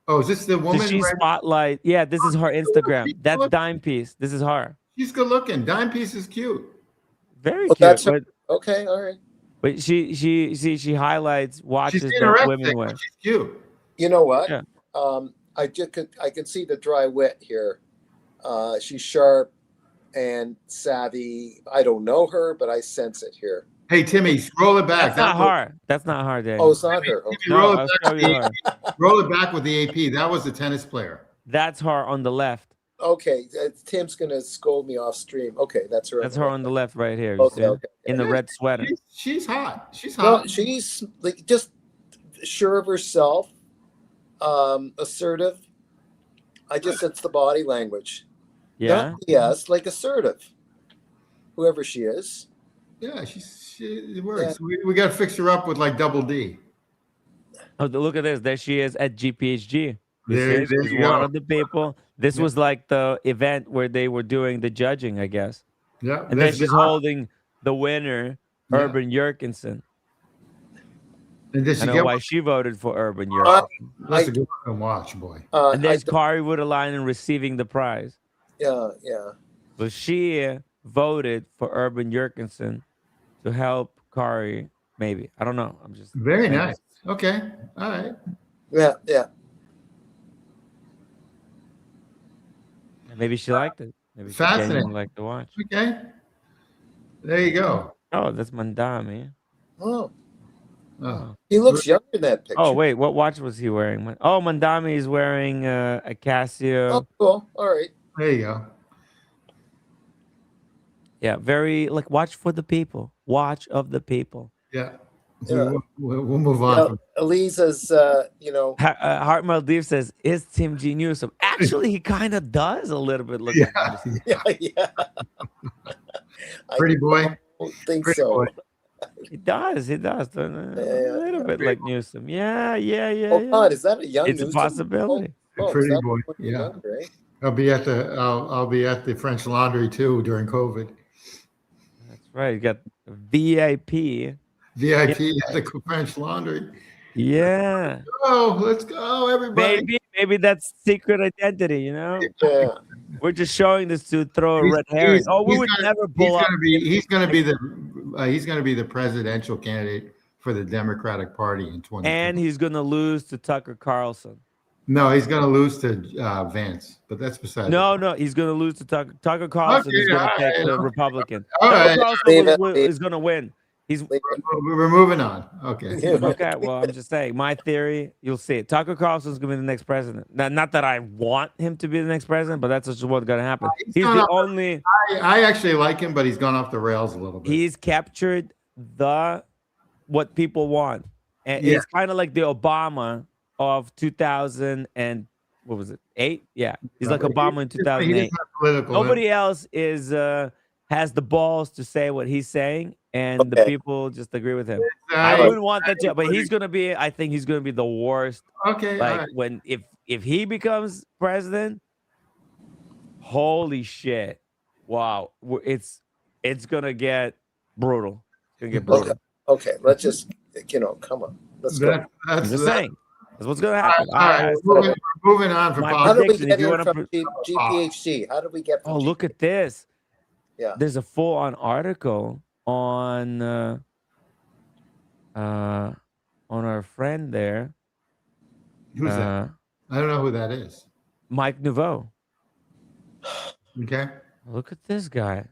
Oh, is this the woman? Does she right- spotlight? Yeah, this is her Instagram. That's dime piece. This is her. She's good looking. Dime piece is cute. Very Oh, cute. that's her- But, Okay, all right. but she highlights watches She's that anorexic, women wear. but she's cute. You know what? Yeah. I can see the dry wit here. She's sharp and savvy. I don't know her, but I sense it here. Hey, Timmy, scroll it back. That's not her. That's not her, Dave. Oh, it's not her. Okay. Timmy, roll, No, it I'll show you her. back, roll it back with the AP. That was the tennis player. That's her on the left. Okay, Tim's gonna scold me off stream. Okay, that's her. That's her on the left right here. You Okay, see? okay. In the red sweater. She's hot. She's No, hot. she's like just sure of herself, assertive. I just sense the body language. Yeah. Not yes, like assertive. Whoever she is. Yeah, it works. We got to fix her up with like double D. Oh, look at this. There she is at GPHG. There She's you one go. of the people. This was like the event where they were doing the judging, I guess. Yeah, And then she's holding the winner, Yeah. Urban Jurgensen. And did I she know get why one? she voted for Urban Jurgensen. That's a good looking watch, boy. And there's Kari Woodalainen receiving the prize. Yeah. But she voted for Urban Jurgensen to help Kari, maybe. I don't know. I'm just Very saying. nice. Okay. All right. Yeah. Maybe she liked it. Maybe she Fascinating. genuinely liked the watch. Okay. There you go. Oh, that's Mandami. Oh, Oh. he looks younger in that picture. Oh, wait. What watch was he wearing? Oh, Mandami is wearing a Casio. Oh, cool. All right. There you go. Yeah, very like watch for the people. Watch of the people. Yeah. Yeah. We'll move on. Elisa's, Heart Maldives says, is Tim G Newsom? Actually, he kind of does a little bit look like Newsom. yeah. Pretty boy. I don't think Pretty so. boy. He does. A little bit like Newsom. Yeah. Oh God, is that a young It's a Newsom? possibility. Oh, Pretty is that boy. when Yeah. you're younger, eh? I'll be at the French Laundry too during COVID. That's right. You got VIP. VIP at the French Laundry. Yeah. Oh, let's go, everybody. Maybe that's secret identity, you know? Yeah. We're just showing this to throw a red herring. Oh, we would never pull up. He's going to be the presidential candidate for the Democratic Party in 2020. And he's going to lose to Tucker Carlson. No, he's going to lose to Vance, but that's beside. No, he's going to lose to Tucker Carlson. Okay, Is going all to take right, the Republican. all Tucker right. Carlson Leave it, leave is going to win. He's Leave it. We're moving on. Okay. okay. Well, I'm just saying my theory. You'll see it. Tucker Carlson's going to be the next president. Not that I want him to be the next president, but that's just what's going to happen. He's the only. I actually like him, but he's gone off the rails a little bit. He's captured what people want, and Yeah. it's kind of like the Obama of 2000 and what was it? 8? Yeah, he's like Obama in 2008. Nobody else is has the balls to say what he's saying, and the people just agree with him. I wouldn't want that to, but he's gonna be. I think he's gonna be the worst. Okay. Like when if he becomes president, holy shit! Wow, it's gonna get brutal. It's gonna get brutal. Okay, let's just come on. Let's go. I'm just saying. That's what's gonna happen. All right, we're moving on from How did we prediction, get if you here wanna from GPHG? How did we get from look at this. Yeah. There's a full-on article on our friend there. Who's that? I don't know who that is. Mike Nouveau. Okay. Look at this guy.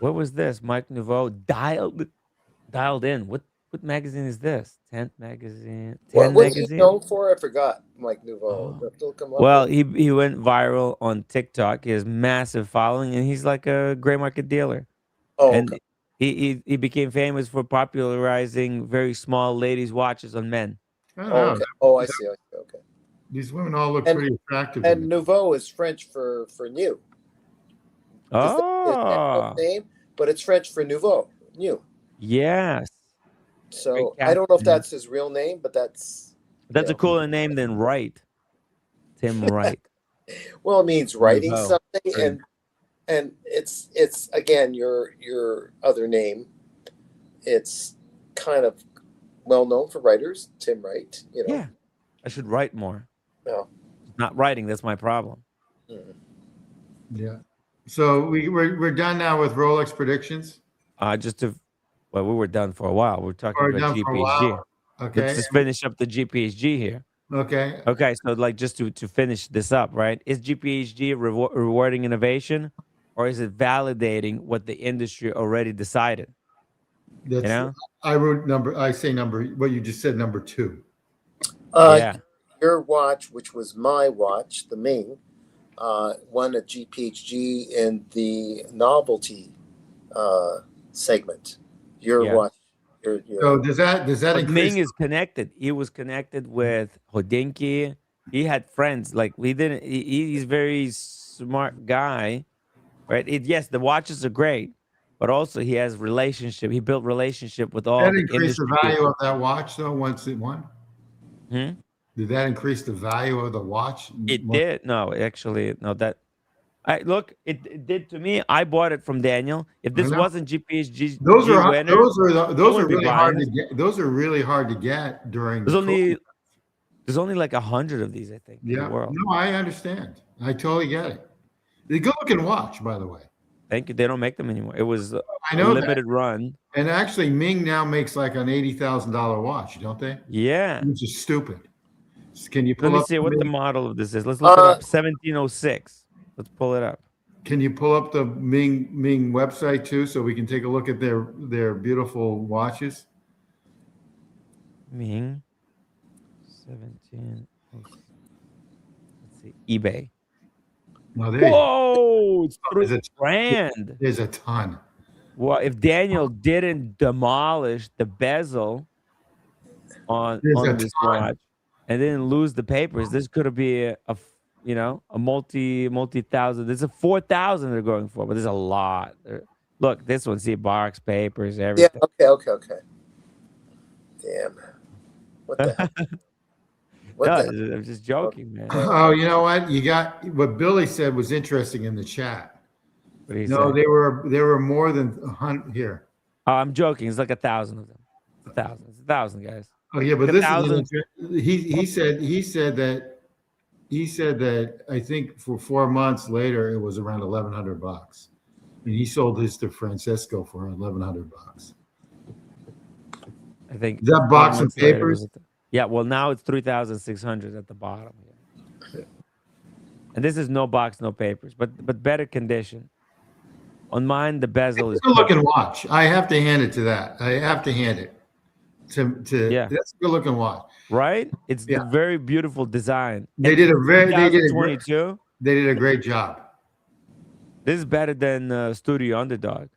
What was this? Mike Nouveau dialed in. What magazine is this? 10th magazine. 10 What's he magazine. known for? I forgot. Mike Nouveau. Well, he went viral on TikTok. He has massive following, and he's like a gray market dealer. Oh, and okay. he became famous for popularizing very small ladies' watches on men. Okay. Oh, I see. Okay. These women all look pretty attractive. And Nouveau is French for new. Oh, name, but it's French for nouveau, new. Yes. So I don't know if that's his real name, but that's a cooler name than Wright. Tim Wright. Well, it means writing Nouveau. something, and it's again your other name. It's kind of well known for writers, Tim Wright. Yeah, I should write more. No, not writing. That's my problem. Yeah. So we're done now with Rolex predictions. We were done for a while. We're talking about GPHG. Okay. Let's just finish up the GPHG here. Okay. Okay. So like just to finish this up, right? Is GPHG rewarding innovation, or is it validating what the industry already decided? I say number. What you just said, number 2. Yeah. Your watch, which was my watch, the Ming, won a GPHG in the novelty segment. Your watch. So does that increase? Ming is connected. He was connected with Hodinkee. He had friends. Like he's a very smart guy, right? Yes, the watches are great, but also he has relationship. He built relationship with all. Did that increase the value of that watch though once it won? Did that increase the value of the watch? It did. No, actually, no. It did to me. I bought it from Daniel. If this wasn't GPHG, those are winners, really hard to get. Those are really hard to get during. There's only like 100 of these, I think. Yeah. In the world. No, I understand. I totally get it. The good looking watch, by the way. Thank you. They don't make them anymore. It was a limited run. And actually, Ming now makes like an $80,000 watch, don't they? Yeah. Which is stupid. Can you pull Let me up see what the model of this is. Let's look it up. 1706. Let's pull it up. Can you pull up the Ming website too, so we can take a look at their beautiful watches? Ming 17. Let's see. eBay. Well, Whoa! It's $3,000. There's a ton. Well, if Daniel didn't demolish the bezel on this watch and didn't lose the papers, this could be a multi-thousand. There's a 4,000 they're going for, but there's a lot. Look, this one, see box papers, everything. Yeah. Okay. Damn. What the heck? I'm just joking, man. Oh, you know what? You got what Billy said was interesting in the chat. No, they were more than 100 here. Oh, I'm joking. It's like 1,000 of them. It's 1,000, guys. Oh yeah, but he said that I think for 4 months later it was around $1,100, and he sold his to Francesco for $1,100. I think that box of papers. Yeah, well now it's 3,600 at the bottom. Yeah. And this is no box, no papers, but better condition. On mine, the bezel is It's a good looking perfect. watch. I have to hand it to that. I have to hand it to Yeah, that's a good looking watch. right. It's Yeah, the very beautiful design. they And did for a very they 2022, did a great job. this is better than Studio Underdog.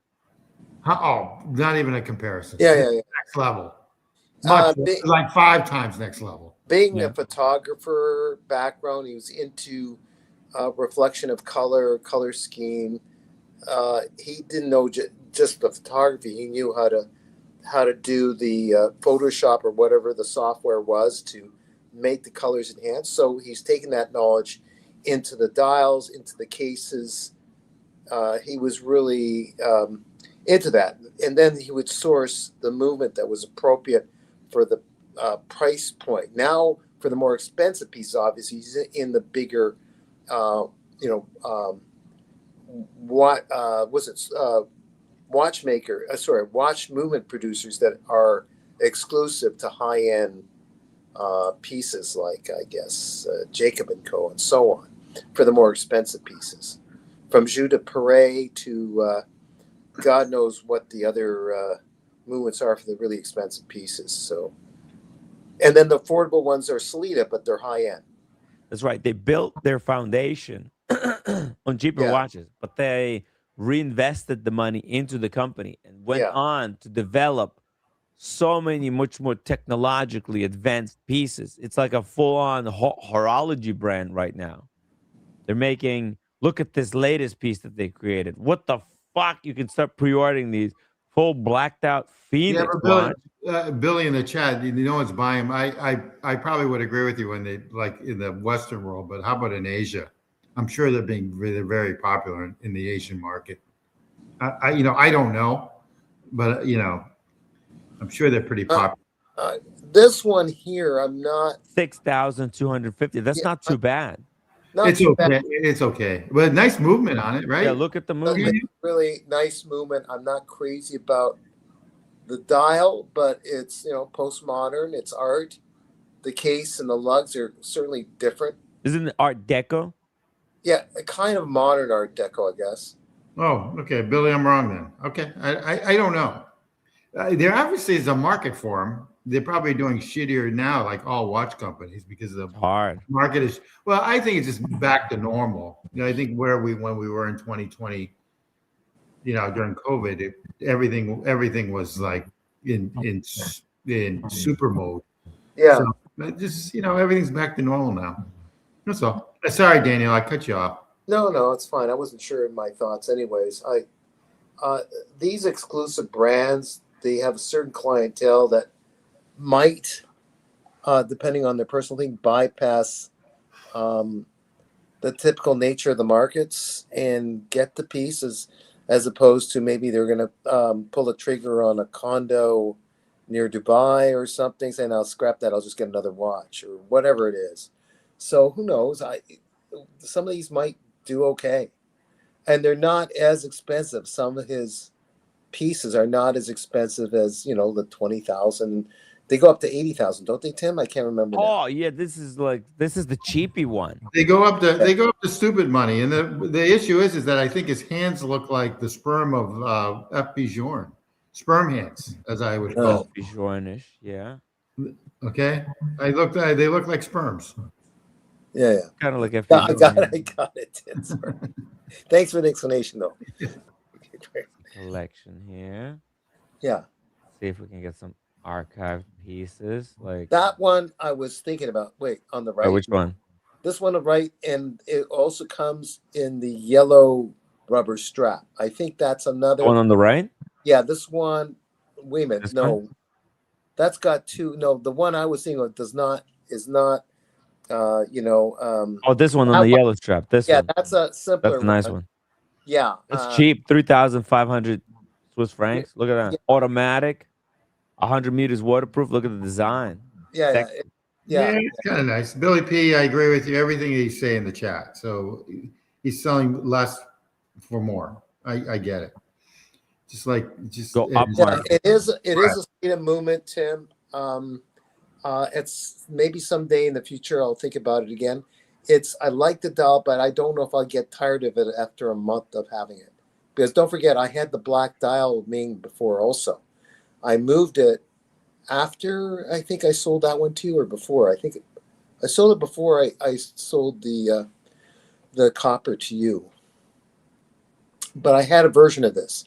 Oh, not even a comparison. Yeah, This yeah, is yeah. next level. Much Be, like 5 times next level. being Yeah. a photographer background, he was into reflection of color, color scheme. He didn't know just the photography. He knew how to do the Photoshop or whatever the software was to make the colors enhance. So he's taken that knowledge into the dials, into the cases. He was really into that, and then he would source the movement that was appropriate for the price point. Now, for the more expensive pieces, obviously, he's in the bigger, what was it? Watch movement producers that are exclusive to high end pieces, like I guess Jacob and Co. and so on, for the more expensive pieces, from Jus de Paris to God knows what the other movements are for the really expensive pieces. So, and then the affordable ones are Salida, but they're high end. That's right. They built their foundation on cheaper Yeah. watches, but they reinvested the money into the company and went Yeah. on to develop so many much more technologically advanced pieces. It's like a full-on horology brand right now. They're making, look at this latest piece that they created. What the fuck? You can start pre-ordering these full blacked out Yeah, Phoenix but watch. Billy in the chat, no one's buying them. I probably would agree with you when they like in the Western world, but how about in Asia? I'm sure they're very popular in the Asian market. I don't know, but I'm sure they're pretty popular. This one here, I'm not. 6,250. That's Yeah, not too bad. Not It's too bad. okay. It's okay. But nice movement on it, right? Yeah, look at the But movement. really nice movement. I'm not crazy about the dial, but it's postmodern. It's art. The case and the lugs are certainly different. Isn't it Art Deco? Yeah, a kind of modern Art Deco, I guess. Oh, okay, Billy, I'm wrong then. Okay, I don't know. There obviously is a market for them. They're probably doing shittier now, like all watch companies, because the Hard. market is. Well, I think it's just back to normal. I think when we were in 2020, during COVID, everything was like in super mode. Yeah. So just everything's back to normal now. That's all. Sorry, Daniel, I cut you off. No, it's fine. I wasn't sure in my thoughts. Anyways, these exclusive brands, they have a certain clientele that might, depending on their personal thing, bypass the typical nature of the markets and get the pieces, as opposed to maybe they're going to pull a trigger on a condo near Dubai or something, saying I'll scrap that, I'll just get another watch or whatever it is. So who knows? Some of these might do okay, and they're not as expensive. Some of his pieces are not as expensive as the 20,000. They go up to 80,000, don't they, Tim? I can't remember. Oh yeah, this is the cheapy one. They go up to stupid money, and the issue is that I think his hands look like the sperm of F.P. Jorn, sperm hands, as I would call. Jornish, yeah. Okay, they look like sperms. Yeah. Kind of like FP. I got it. Tim. Sorry. Thanks for the explanation, though. Collection here. Yeah. See if we can get some archived pieces like that one. I was thinking about. Wait, on the right. Which one? This one on the right, and it also comes in the yellow rubber strap. I think that's another one on the right. Yeah, this one. Wait a minute. This no, one? That's got two. No, the one I was thinking of is not. Oh, this one on the yellow strap. This one. That's a simpler. That's a nice one. Yeah, it's cheap. 3,500 Swiss francs. Look at that. Yeah. Automatic, 100 meters waterproof. Look at the design. Yeah, it's kind of nice. Billy P, I agree with you. Everything he's saying in the chat. So he's selling less for more. I get it. Just go up. Yeah, it is a state of movement, Tim. It's maybe someday in the future I'll think about it again. I like the dial, but I don't know if I'll get tired of it after a month of having it. Because don't forget, I had the black dial Ming before also. I moved it after I think I sold that one to you, or before. I think I sold it before I sold the copper to you. But I had a version of this.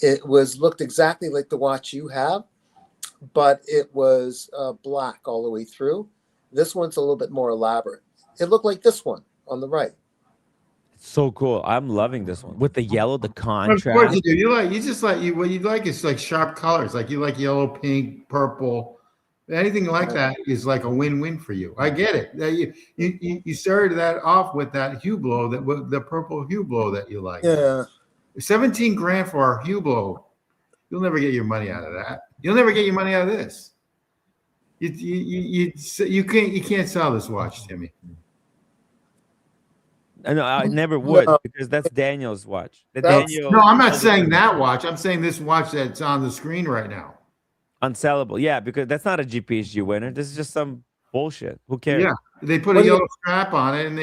It looked exactly like the watch you have, but it was black all the way through. This one's a little bit more elaborate. It looked like this one on the right. So cool. I'm loving this one with the yellow, the Of course contrast. you do. What you like is like sharp colors. Like you like yellow, pink, purple. Anything like that is like a win-win for you. I get it. You started that off with that Hublot, with the purple Hublot that you like. Yeah. 17 grand for a Hublot. You'll never get your money out of that. You'll never get your money out of this. You can't sell this watch, Timmy. No, I never would No. because that's Daniel's watch. That's- No, I'm not saying that watch. I'm saying this watch that's on the screen right now. unsellable. Yeah, because that's not a GPHG winner. This is just some bullshit. Who cares? Yeah, they put a yellow strap on it, and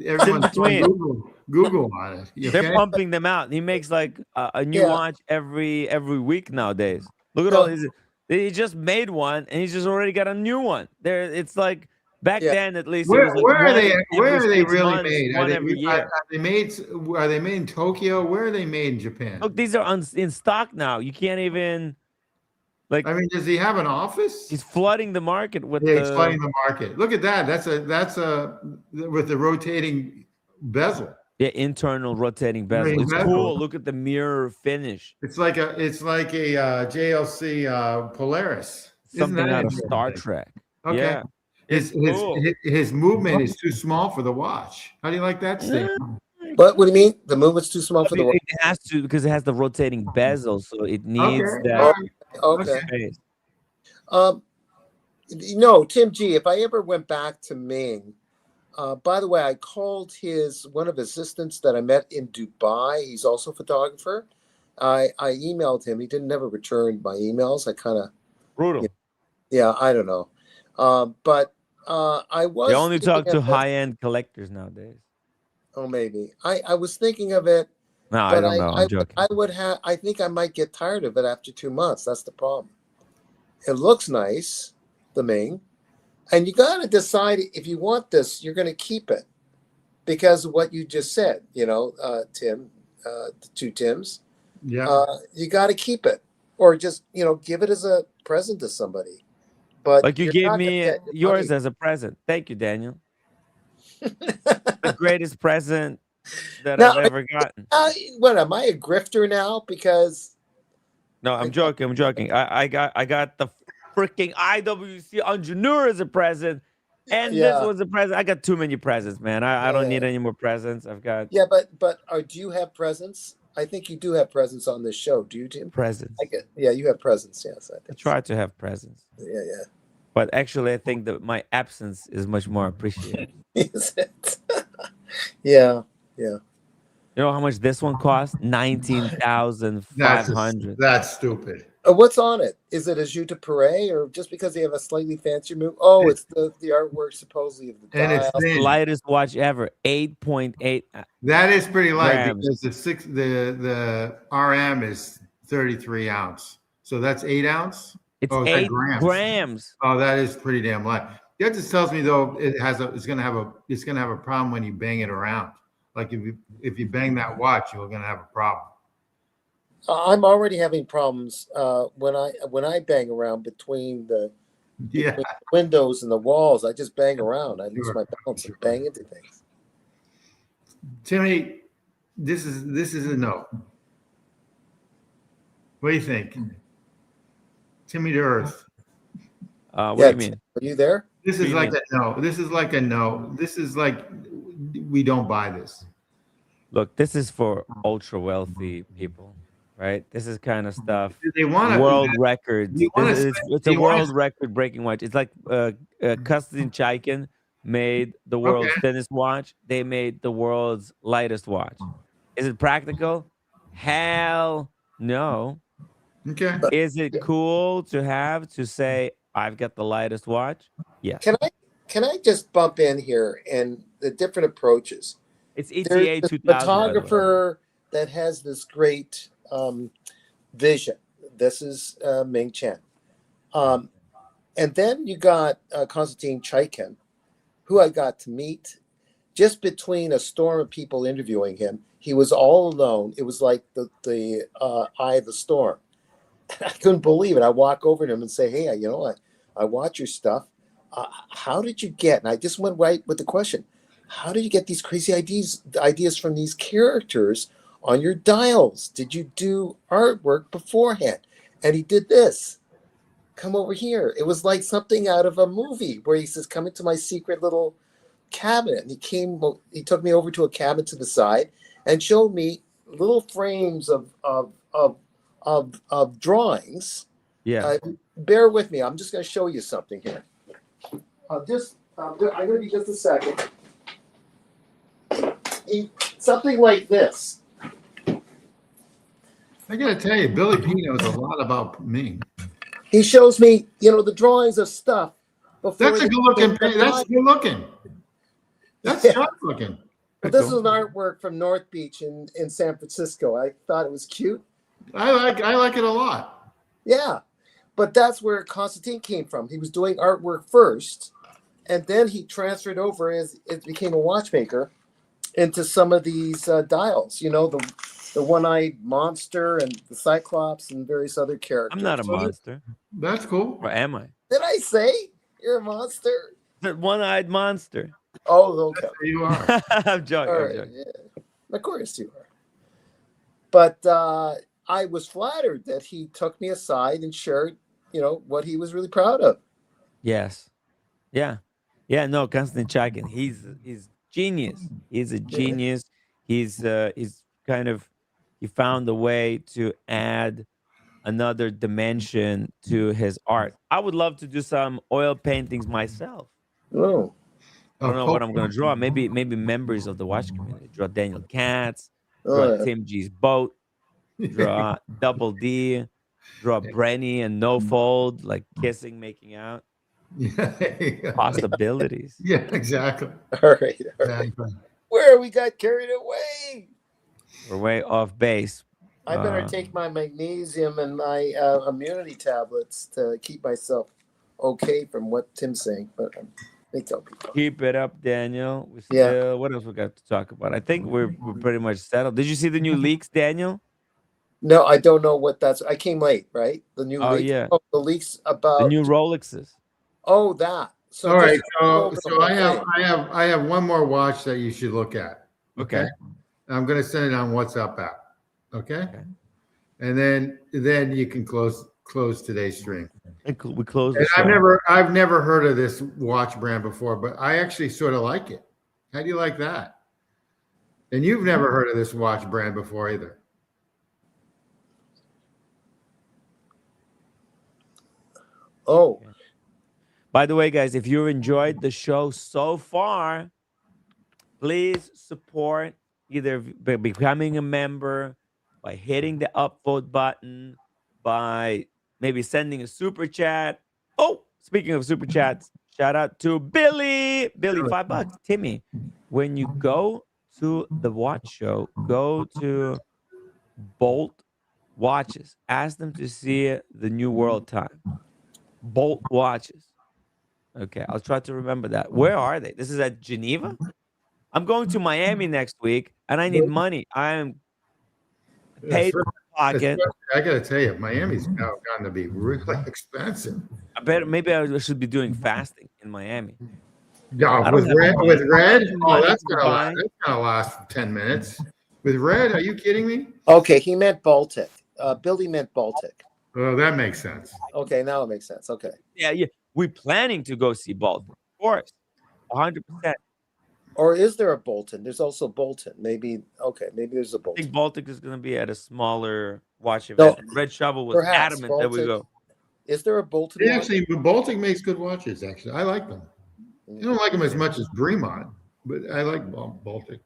everyone's between. going Google on it. You They're okay? pumping them out. He makes like a new Yeah. watch every week nowadays. Look at No. all these. He just made one, and he's just already got a new one. It's like back Yeah. then, at least. Where, it was like where are one they? Where every are they 6 really months, made? One every year. Are they made? Are they made in Tokyo? Where are they made in Japan? Look, these are in stock now. You can't even like. I mean, does he have an office? He's flooding the market with Yeah, he's flooding the market. Look at that. That's a with the rotating bezel. Yeah, internal rotating bezel. Rotating It's bezel. cool. Look at the mirror finish. It's like a JLC Polaris. Isn't Something that out of Star interesting? Trek. Okay. Yeah. His, It's cool. his movement is too small for the watch. How do you like that statement? What do you mean? The movement's too small for the It has to because it has the rotating bezel, so it needs Okay. that all right. Okay. space. Tim G, if I ever went back to Ming, by the way, I called one of his assistants that I met in Dubai. He's also a photographer. I emailed him. He never returned my emails. I kind of, Brutal. yeah, I don't know. But I was. They only talk thinking to of it- high-end collectors nowadays. Oh, maybe. I was thinking of it. No, I But don't know. I'm joking. I think I might get tired of it after 2 months. That's the problem. It looks nice, the Ming, and you got to decide if you want this, you're going to keep it because of what you just said, Tim, the two Tims. Yeah. You got to keep it or just, give it as a present to somebody. But Like you you're gave not gonna me get your yours money. as a present. Thank you, Daniel. The greatest present that Now, I've ever gotten. What am I a grifter now? Because No, I'm joking. I'm joking. I got the freaking IWC Engineer as a present, and this Yeah. was a present. I got too many presents, man. I don't need Yeah. any more presents. I've got yeah, but do you have presents? I think you do have presents on this show. Do you, Tim? presents. Yeah, you have presents. Yes, I I think. try to have presents, Yeah, but actually, I think that my absence is much more appreciated. yeah. Is it? Yeah. You know how much this one cost? 19,500. That's stupid. What's on it? Is it a jus de Paris or just because they have a slightly fancier move? Oh, it's the artwork supposedly of the And it's dial. thin. Lightest watch ever. 8.8. That is pretty light Grams. because the RM is 33 ounce. So that's 8 ounce. It's Oh, is that 8 grams. Oh, that is pretty damn light. That just tells me though it's gonna have a problem when you bang it around. Like if you bang that watch, you're gonna have a problem. I'm already having problems when I bang around between the Yeah. windows and the walls. I just bang around. I lose Sure. my balance and bang into things. Timmy, this is a no. What do you think? Timmy to Earth. What Yeah, do you mean? Are you there? This What is do you like mean? a no. This is like a no. This is like we don't buy this. Look, this is for ultra wealthy people, right? This is kind of stuff. They want World records. You wanna It's spend- a you wanna world record breaking watch. It's like Custom Chaikin made the world's Okay. thinnest watch. They made the world's lightest watch. Is it practical? Hell no. Okay. Is it cool to say I've got the lightest watch? Yes. Can I can I just bump in here and the different approaches? It's There's ETA this 2000, by the way. photographer that has this great vision. This is Ming Chen. And then you got Konstantin Chaikin, who I got to meet just between a storm of people interviewing him. He was all alone. It was like the eye of the storm. I couldn't believe it. I walk over to him and say, "Hey, I watch your stuff. How did you get?" And I just went right with the question: how did you get these crazy ideas from these characters on your dials? Did you do artwork beforehand? And he did this. Come over here. It was like something out of a movie where he says, "Come into my secret little cabinet." And he took me over to a cabinet to the side and showed me little frames of drawings. Yeah. Bear with me. I'm just going to show you something here. I'm going to be just a second. Something like this. I got to tell you, Billy P knows a lot about me. He shows me, the drawings of stuff. That's a good looking. That's good looking. That's sharp looking. But this is an artwork from North Beach in San Francisco. I thought it was cute. I like it a lot. Yeah, but that's where Constantine came from. He was doing artwork first, and then he transferred over as it became a watchmaker into some of these dials. The one-eyed monster and the Cyclops and various other characters. I'm not a monster. That's cool. Or am I? Did I say you're a monster? The one-eyed monster. Oh, okay. You are. I'm joking. All right. Yeah. Of course you are. But I was flattered that he took me aside and shared, what he was really proud of. Yes. Yeah. Yeah. No, Konstantin Chaikin. He's genius. He's a genius. He's kind of, he found a way to add another dimension to his art. I would love to do some oil paintings myself. Oh. I don't know what I'm going to draw. Maybe members of the watch community. Draw Daniel Katz. Draw Tim G's boat. Draw Double D. Draw Brenny and No Fold, like kissing, making out. Yeah. Possibilities. Yeah, exactly. All right. Exactly. Where we got carried away. We're way off base. I better take my magnesium and my immunity tablets to keep myself okay from what Tim's saying. But they tell people. Keep it up, Daniel. What else we got to talk about? I think we're pretty much settled. Did you see the new leaks, Daniel? No, I don't know what that's. I came late, right? The new leaks. Yeah. Oh, the leaks about the new Rolexes. Oh, that. So all right. So I have one more watch that you should look at. Okay. I'm going to send it on WhatsApp app. Okay. And then you can close today's stream. We close. And I've never heard of this watch brand before, but I actually sort of like it. How do you like that? And you've never heard of this watch brand before either. Oh. By the way, guys, if you enjoyed the show so far, please support either by becoming a member, by hitting the upvote button, by maybe sending a super chat. Oh, speaking of super chats, shout out to Billy. Billy, $5. Timmy, when you go to the watch show, go to Bolt Watches. Ask them to see the New World Time. Bolt Watches. Okay, I'll try to remember that. Where are they? This is at Geneva? I'm going to Miami next week, and I need money. I am paid in my pocket. I got to tell you, Miami's now gotten to be really expensive. Maybe I should be doing fasting in Miami. Yeah, with red? Oh, that's gonna last 10 minutes. With red? Are you kidding me? Okay, he meant Baltic. Billy meant Baltic. Oh, that makes sense. Okay, now it makes sense. Okay. Yeah. We're planning to go see Bolton, of course, 100%. Or is there a Bolton? There's also Bolton. Maybe there's a Bolton. I think Baltic is going to be at a smaller watch event. No, Red Shovel was adamant that we go. Is there a Bolton? Actually, Baltic makes good watches, actually. I like them. I don't like them as much as Bremont, but I like Baltic.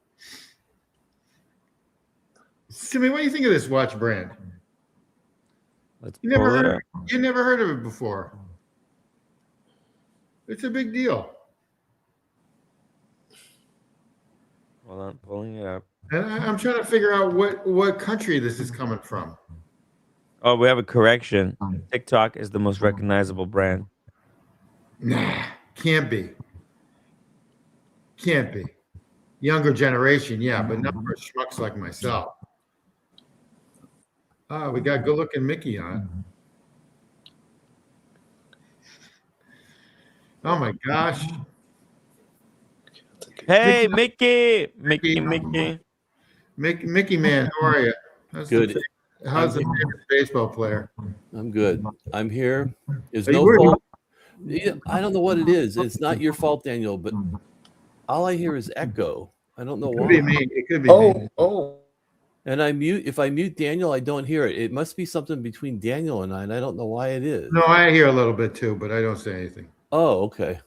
Timmy, what do you think of this watch brand? You never heard of it before. It's a big deal. Hold on, pulling it up. And I'm trying to figure out what country this is coming from. Oh, we have a correction. TikTok is the most recognizable brand. Nah, can't be. Can't be. Younger generation, yeah, but not for schmucks like myself. Ah, we got good-looking Mickey on. Oh my gosh. Hey, Mickey. Mickey man, how are you? Good. How's the favorite baseball player? I'm good. I'm here. Is Are you no worried? fault. Yeah, I don't know what it is. It's not your fault, Daniel, but all I hear is echo. I don't know It could be why. me. It could be me. Oh. And if I mute Daniel, I don't hear it. It must be something between Daniel and I don't know why it is. No, I hear a little bit too, but I don't say anything. Oh, okay.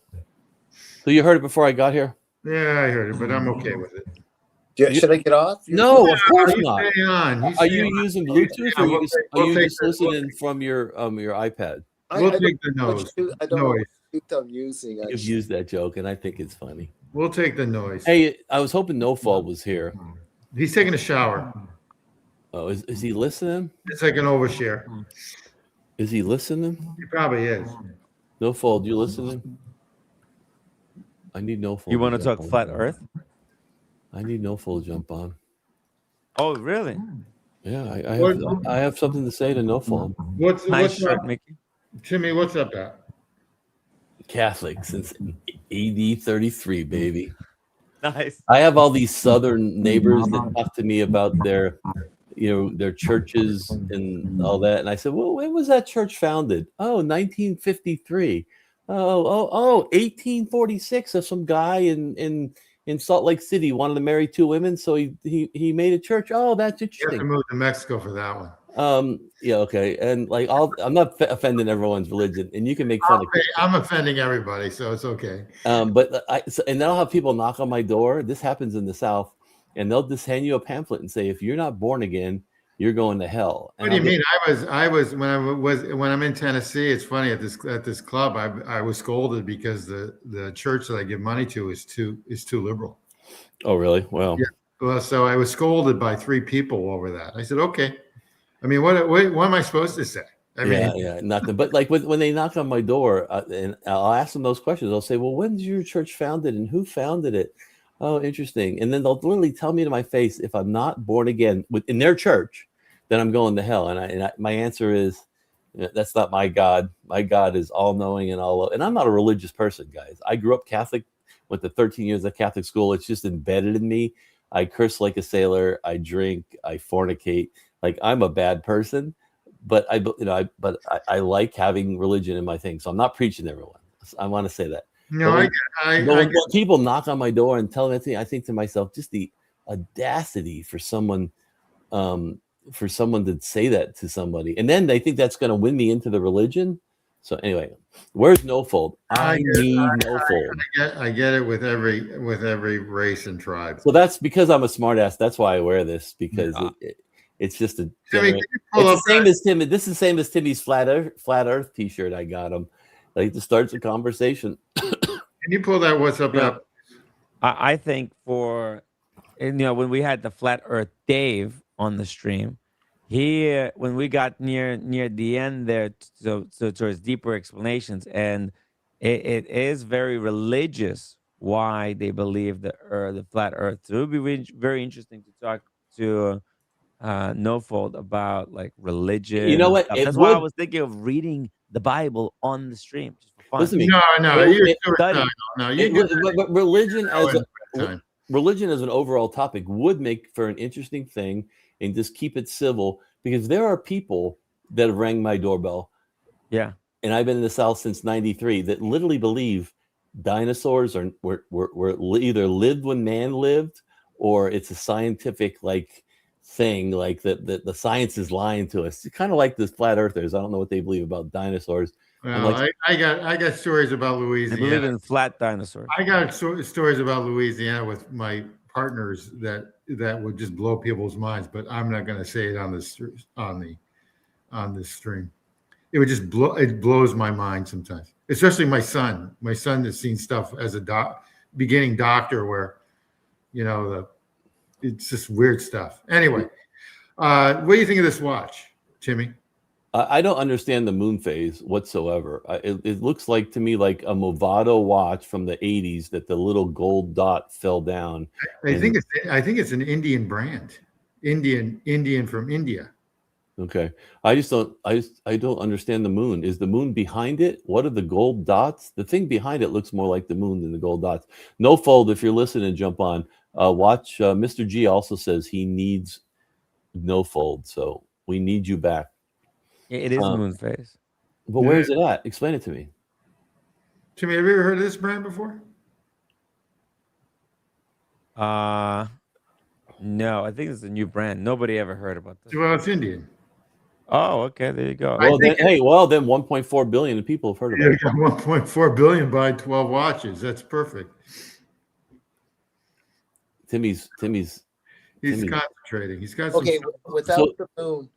So you heard it before I got here? Yeah, I heard it, but I'm okay with it. Should I get off? No, of course You not. stay on. Are you using Bluetooth or We'll are you take just the- listening from your iPad? We'll I take the don't know nose. I don't know Noise. what I'm using. You've used that joke, and I think it's funny. We'll take the noise. Hey, I was hoping No Fault was here. He's taking a shower. Oh, is he listening? It's like an overshare. Is he listening? He probably is. No Fault, you listening? I need No Fault. You want to talk jump flat on. Earth? I need No Fault to jump on. Oh, really? Yeah, What- I have something to say to No Fault. What's Nice what's shirt, up, Mickey. Timmy? What's up, at? Catholic since AD 33, baby. Nice. I have all these Southern neighbors that talk to me about their churches and all that. And I said, well, when was that church founded? Oh, 1953. Oh, 1846. So some guy in Salt Lake City wanted to marry two women, so he made a church. Oh, that's You have to interesting. move to Mexico for that one. Yeah, okay. And like I'm not offending everyone's religion, and you can make fun of Okay, I'm offending everybody, so it's okay. but and then I'll have people knock on my door. This happens in the South, and they'll just hand you a pamphlet and say, if you're not born again, you're going to hell. What do you mean? I was when I'm in Tennessee. It's funny at this club. I was scolded because the church that I give money to is too liberal. Oh, really? Well, Yeah. Well, so I was scolded by 3 people over that. I said, okay. I mean, what am I supposed to say? I mean, yeah, nothing. But like when they knock on my door, and I'll ask them those questions. I'll say, well, when's your church founded and who founded it? Oh, interesting. And then they'll literally tell me to my face, if I'm not born again in their church, then I'm going to hell. And my answer is, that's not my God. My God is all knowing and all. And I'm not a religious person, guys. I grew up Catholic, went to 13 years of Catholic school. It's just embedded in me. I curse like a sailor. I drink. I fornicate. Like, I'm a bad person, but I like having religion in my thing. So I'm not preaching to everyone. I want to say that. no, When people knock on my door and tell me anything, I think to myself, just the audacity for someone to say that to somebody, and then they think that's going to win me into the religion. So anyway, where's No Fold? I need No Fold. I get it with every race and tribe. So that's because I'm a smartass. That's why I wear this, because it's just a. Timmy, It's the same as Tim. This is the same as Timmy's flat Earth T-shirt. I got him. Like, to start the conversation. Can you pull that what's up? Yeah. Up? I think when we had the Flat Earth Dave on the stream, he when we got near the end there, so towards deeper explanations, and it is very religious why they believe the flat Earth. So it would be very interesting to talk to No Fold about like religion. You know what? and stuff. That's why I was thinking of reading the Bible on the stream just for fun. Listen to me. No, you're suicidal. No, But religion time. religion as an overall topic would make for an interesting thing, and just keep it civil, because there are people that have rang my doorbell. Yeah. And I've been in the South since '93 that literally believe dinosaurs were either lived when man lived, or it's a scientific thing, like the science is lying to us. It's kind of like the flat earthers. I don't know what they believe about dinosaurs. Well, I got stories about Louisiana. I believe in flat dinosaurs. I got stories about Louisiana with my partners that would just blow people's minds, but I'm not going to say it on this stream. It would just it blows my mind sometimes, especially my son. My son has seen stuff as a beginning doctor where, It's just weird stuff. Anyway, what do you think of this watch, Timmy? I don't understand the moon phase whatsoever. It looks like to me like a Movado watch from the 80s that the little gold dot fell down. I think it's an Indian brand. Indian from India. Okay. I don't understand the moon. Is the moon behind it? What are the gold dots? The thing behind it looks more like the moon than the gold dots. No fold, if you're listening, jump on. Watch Mr. G also says he needs no fold. So we need you back. It is moon phase. But where is it at? Explain it to me. Timmy, have you ever heard of this brand before? No, I think it's a new brand. Nobody ever heard about this. Well, it's Indian. Oh, okay, there you go. Well, then 1.4 billion people have heard about it. 1.4 billion buy 12 watches. That's perfect. Timmy's concentrating. He's got some without the moon.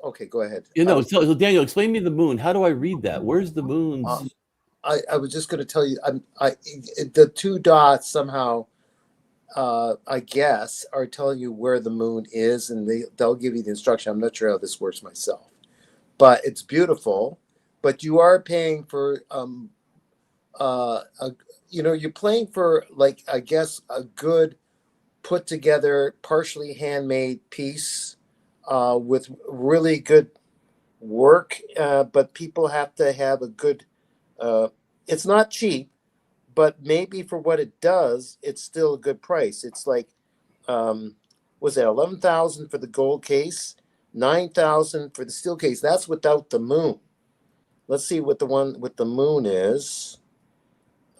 Okay, go ahead. So Daniel, explain me the moon. How do I read that? Where's the moon? I was just going to tell you. The two dots somehow, I guess, are telling you where the moon is, and they'll give you the instruction. I'm not sure how this works myself, but it's beautiful. But you are paying for, you're paying for, like, I guess, a good put together, partially handmade piece with really good work. But people have to have a good. It's not cheap, but maybe for what it does, it's still a good price. It's like, was it 11,000 for the gold case, 9,000 for the steel case? That's without the moon. Let's see what the one with the moon is.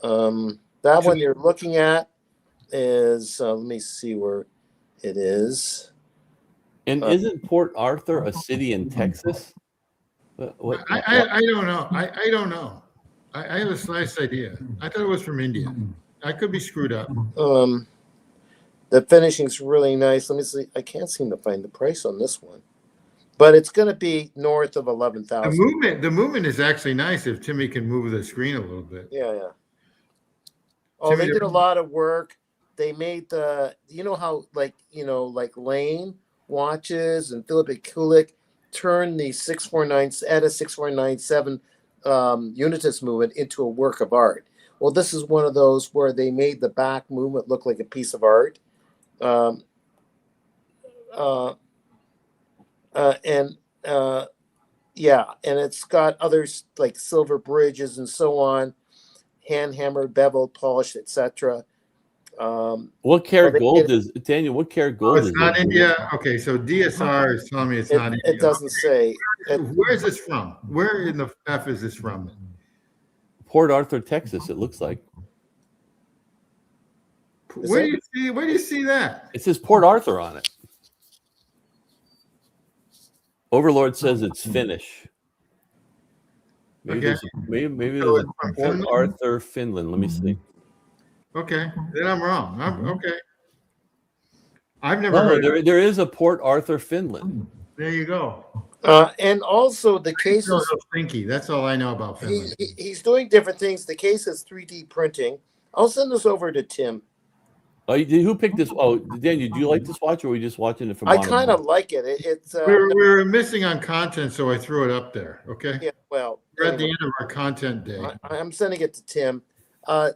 That one you're looking at is, let me see where it is. And isn't Port Arthur a city in Texas? I don't know. I don't know. I have a slight idea. I thought it was from India. I could be screwed up. The finishing's really nice. Let me see. I can't seem to find the price on this one, but it's going to be north of 11,000. The movement is actually nice if Timmy can move the screen a little bit. Yeah. Oh, Timmy, they did a lot of work. They made how like Lane watches and Philip Kulik turned the 6497 Unitus movement into a work of art. Well, this is one of those where they made the back movement look like a piece of art. And it's got others like silver bridges and so on, hand hammered, beveled, polished, etc. What carat gold is Daniel? What carat gold is it's not India? Okay, so DSR is telling me it's not India. It doesn't say. Where is this from? Where in the F is this from? Port Arthur, Texas. It looks like. Where do you see that? It says Port Arthur on it. Overlord says it's Finnish. Maybe there's a Port Arthur, Finland. Let me see. Okay, then I'm wrong. Okay. I've never heard. There is a Port Arthur, Finland. There you go. And also the case is Helsinki. That's all I know about Finland. He's doing different things. The case is 3D printing. I'll send this over to Tim. Who picked this? Oh, Daniel, do you like this watch, or are we just watching it from? I kind of like it. It's we were missing on content, so I threw it up there. Okay. Yeah. Well, we're at the end of our content day. I'm sending it to Tim.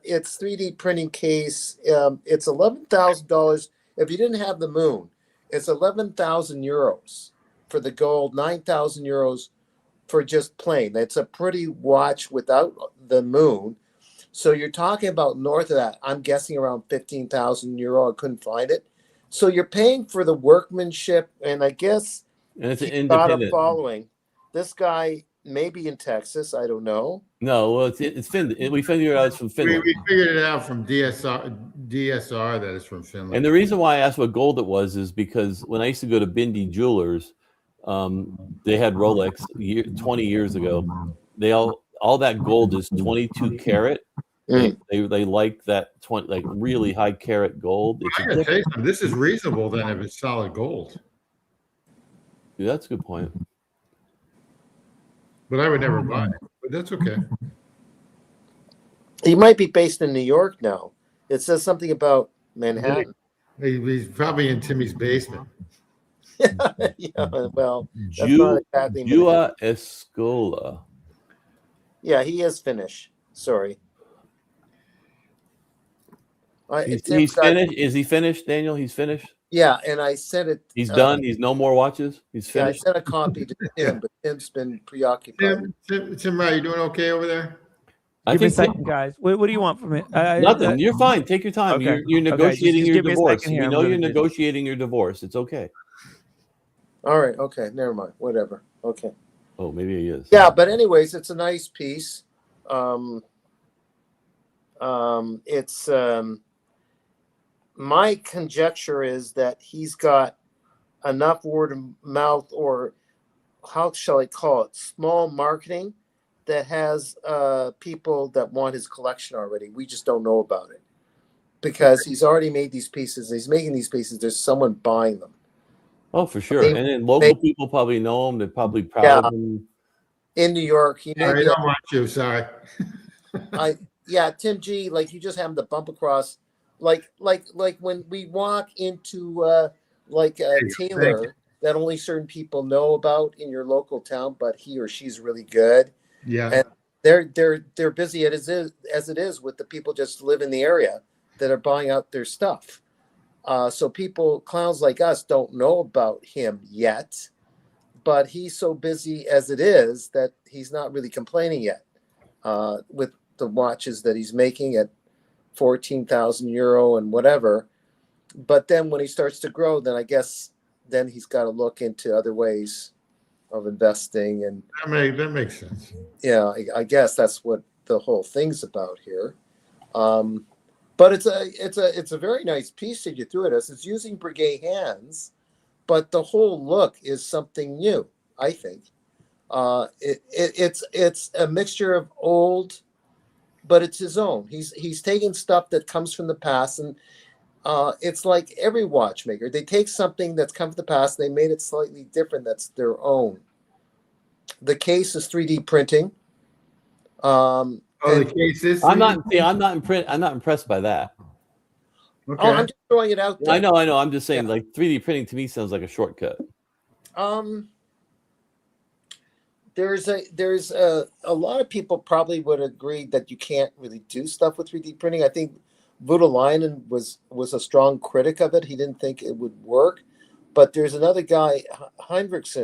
It's 3D printing case. It's $11,000. If you didn't have the moon, it's 11,000 euros for the gold, 9,000 euros for just plain. That's a pretty watch without the moon. So you're talking about north of that. I'm guessing around 15,000 euro. I couldn't find it. So you're paying for the workmanship, and I guess and it's an independent following. This guy may be in Texas. I don't know. No, well, it's Finland. We figured it out it's from Finland. We figured it out from DSR that it's from Finland. And the reason why I asked what gold it was is because when I used to go to Bindi Jewelers, they had Rolex 20 years ago. They all that gold is 22 karat. They like that 20, like really high carat gold. This is reasonable then if it's solid gold. Yeah, that's a good point. But I would never buy it. But that's okay. He might be based in New York now. It says something about Manhattan. He's probably in Timmy's basement. Yeah, well, that's not exactly. Jua Escola. Yeah, he is Finnish. Sorry. He's Tim's got, finished. Is he finished, Daniel? He's finished. yeah, and I sent it. He's done. He's no more watches. He's Yeah, I finished. sent a copy to Tim, but Tim's been preoccupied. Tim, are you doing okay over there? I Give me a think second, guys. What do you want from me? nothing. You're fine. Take your time. Okay. You're negotiating just your give me a divorce. second here. We I'm know gonna you're do- negotiating your divorce. It's okay. All right. Okay. Never mind. Whatever. Okay. Oh, maybe he is. Yeah, but anyways, it's a nice piece. It's my conjecture is that he's got enough word of mouth, or how shall I call it, small marketing, that has people that want his collection already. We just don't know about it because he's already made these pieces. He's making these pieces. There's someone buying them. Oh, for sure. And then local people probably know him. They're probably proud of him. In New York, he may I be. don't want you. Sorry. Tim G. Like you just happen to bump across, like when we walk into like a tailor that only certain people know about in your local town, but he or she's really good. Yeah. And they're busy as it is with the people just live in the area that are buying out their stuff. So clowns like us don't know about him yet, but he's so busy as it is that he's not really complaining yet with the watches that he's making at 14,000 euro and whatever. But then when he starts to grow, then I guess then he's got to look into other ways of investing. And that makes sense. Yeah, I guess that's what the whole thing's about here. But it's a very nice piece that you threw at us. It's using Breguet hands, but the whole look is something new, I think. It's a mixture of old, but it's his own. He's taking stuff that comes from the past, and it's like every watchmaker. They take something that's come from the past, they made it slightly different. That's their own. The case is 3D printing. The case is. I'm not impressed by that. Okay. I'm just throwing it out there. I know. I'm just saying, like 3D printing to me sounds like a shortcut. There's a lot of people probably would agree that you can't really do stuff with 3D printing. I think Voutilainen was a strong critic of it. He didn't think it would work. But there's another guy, Heinrichs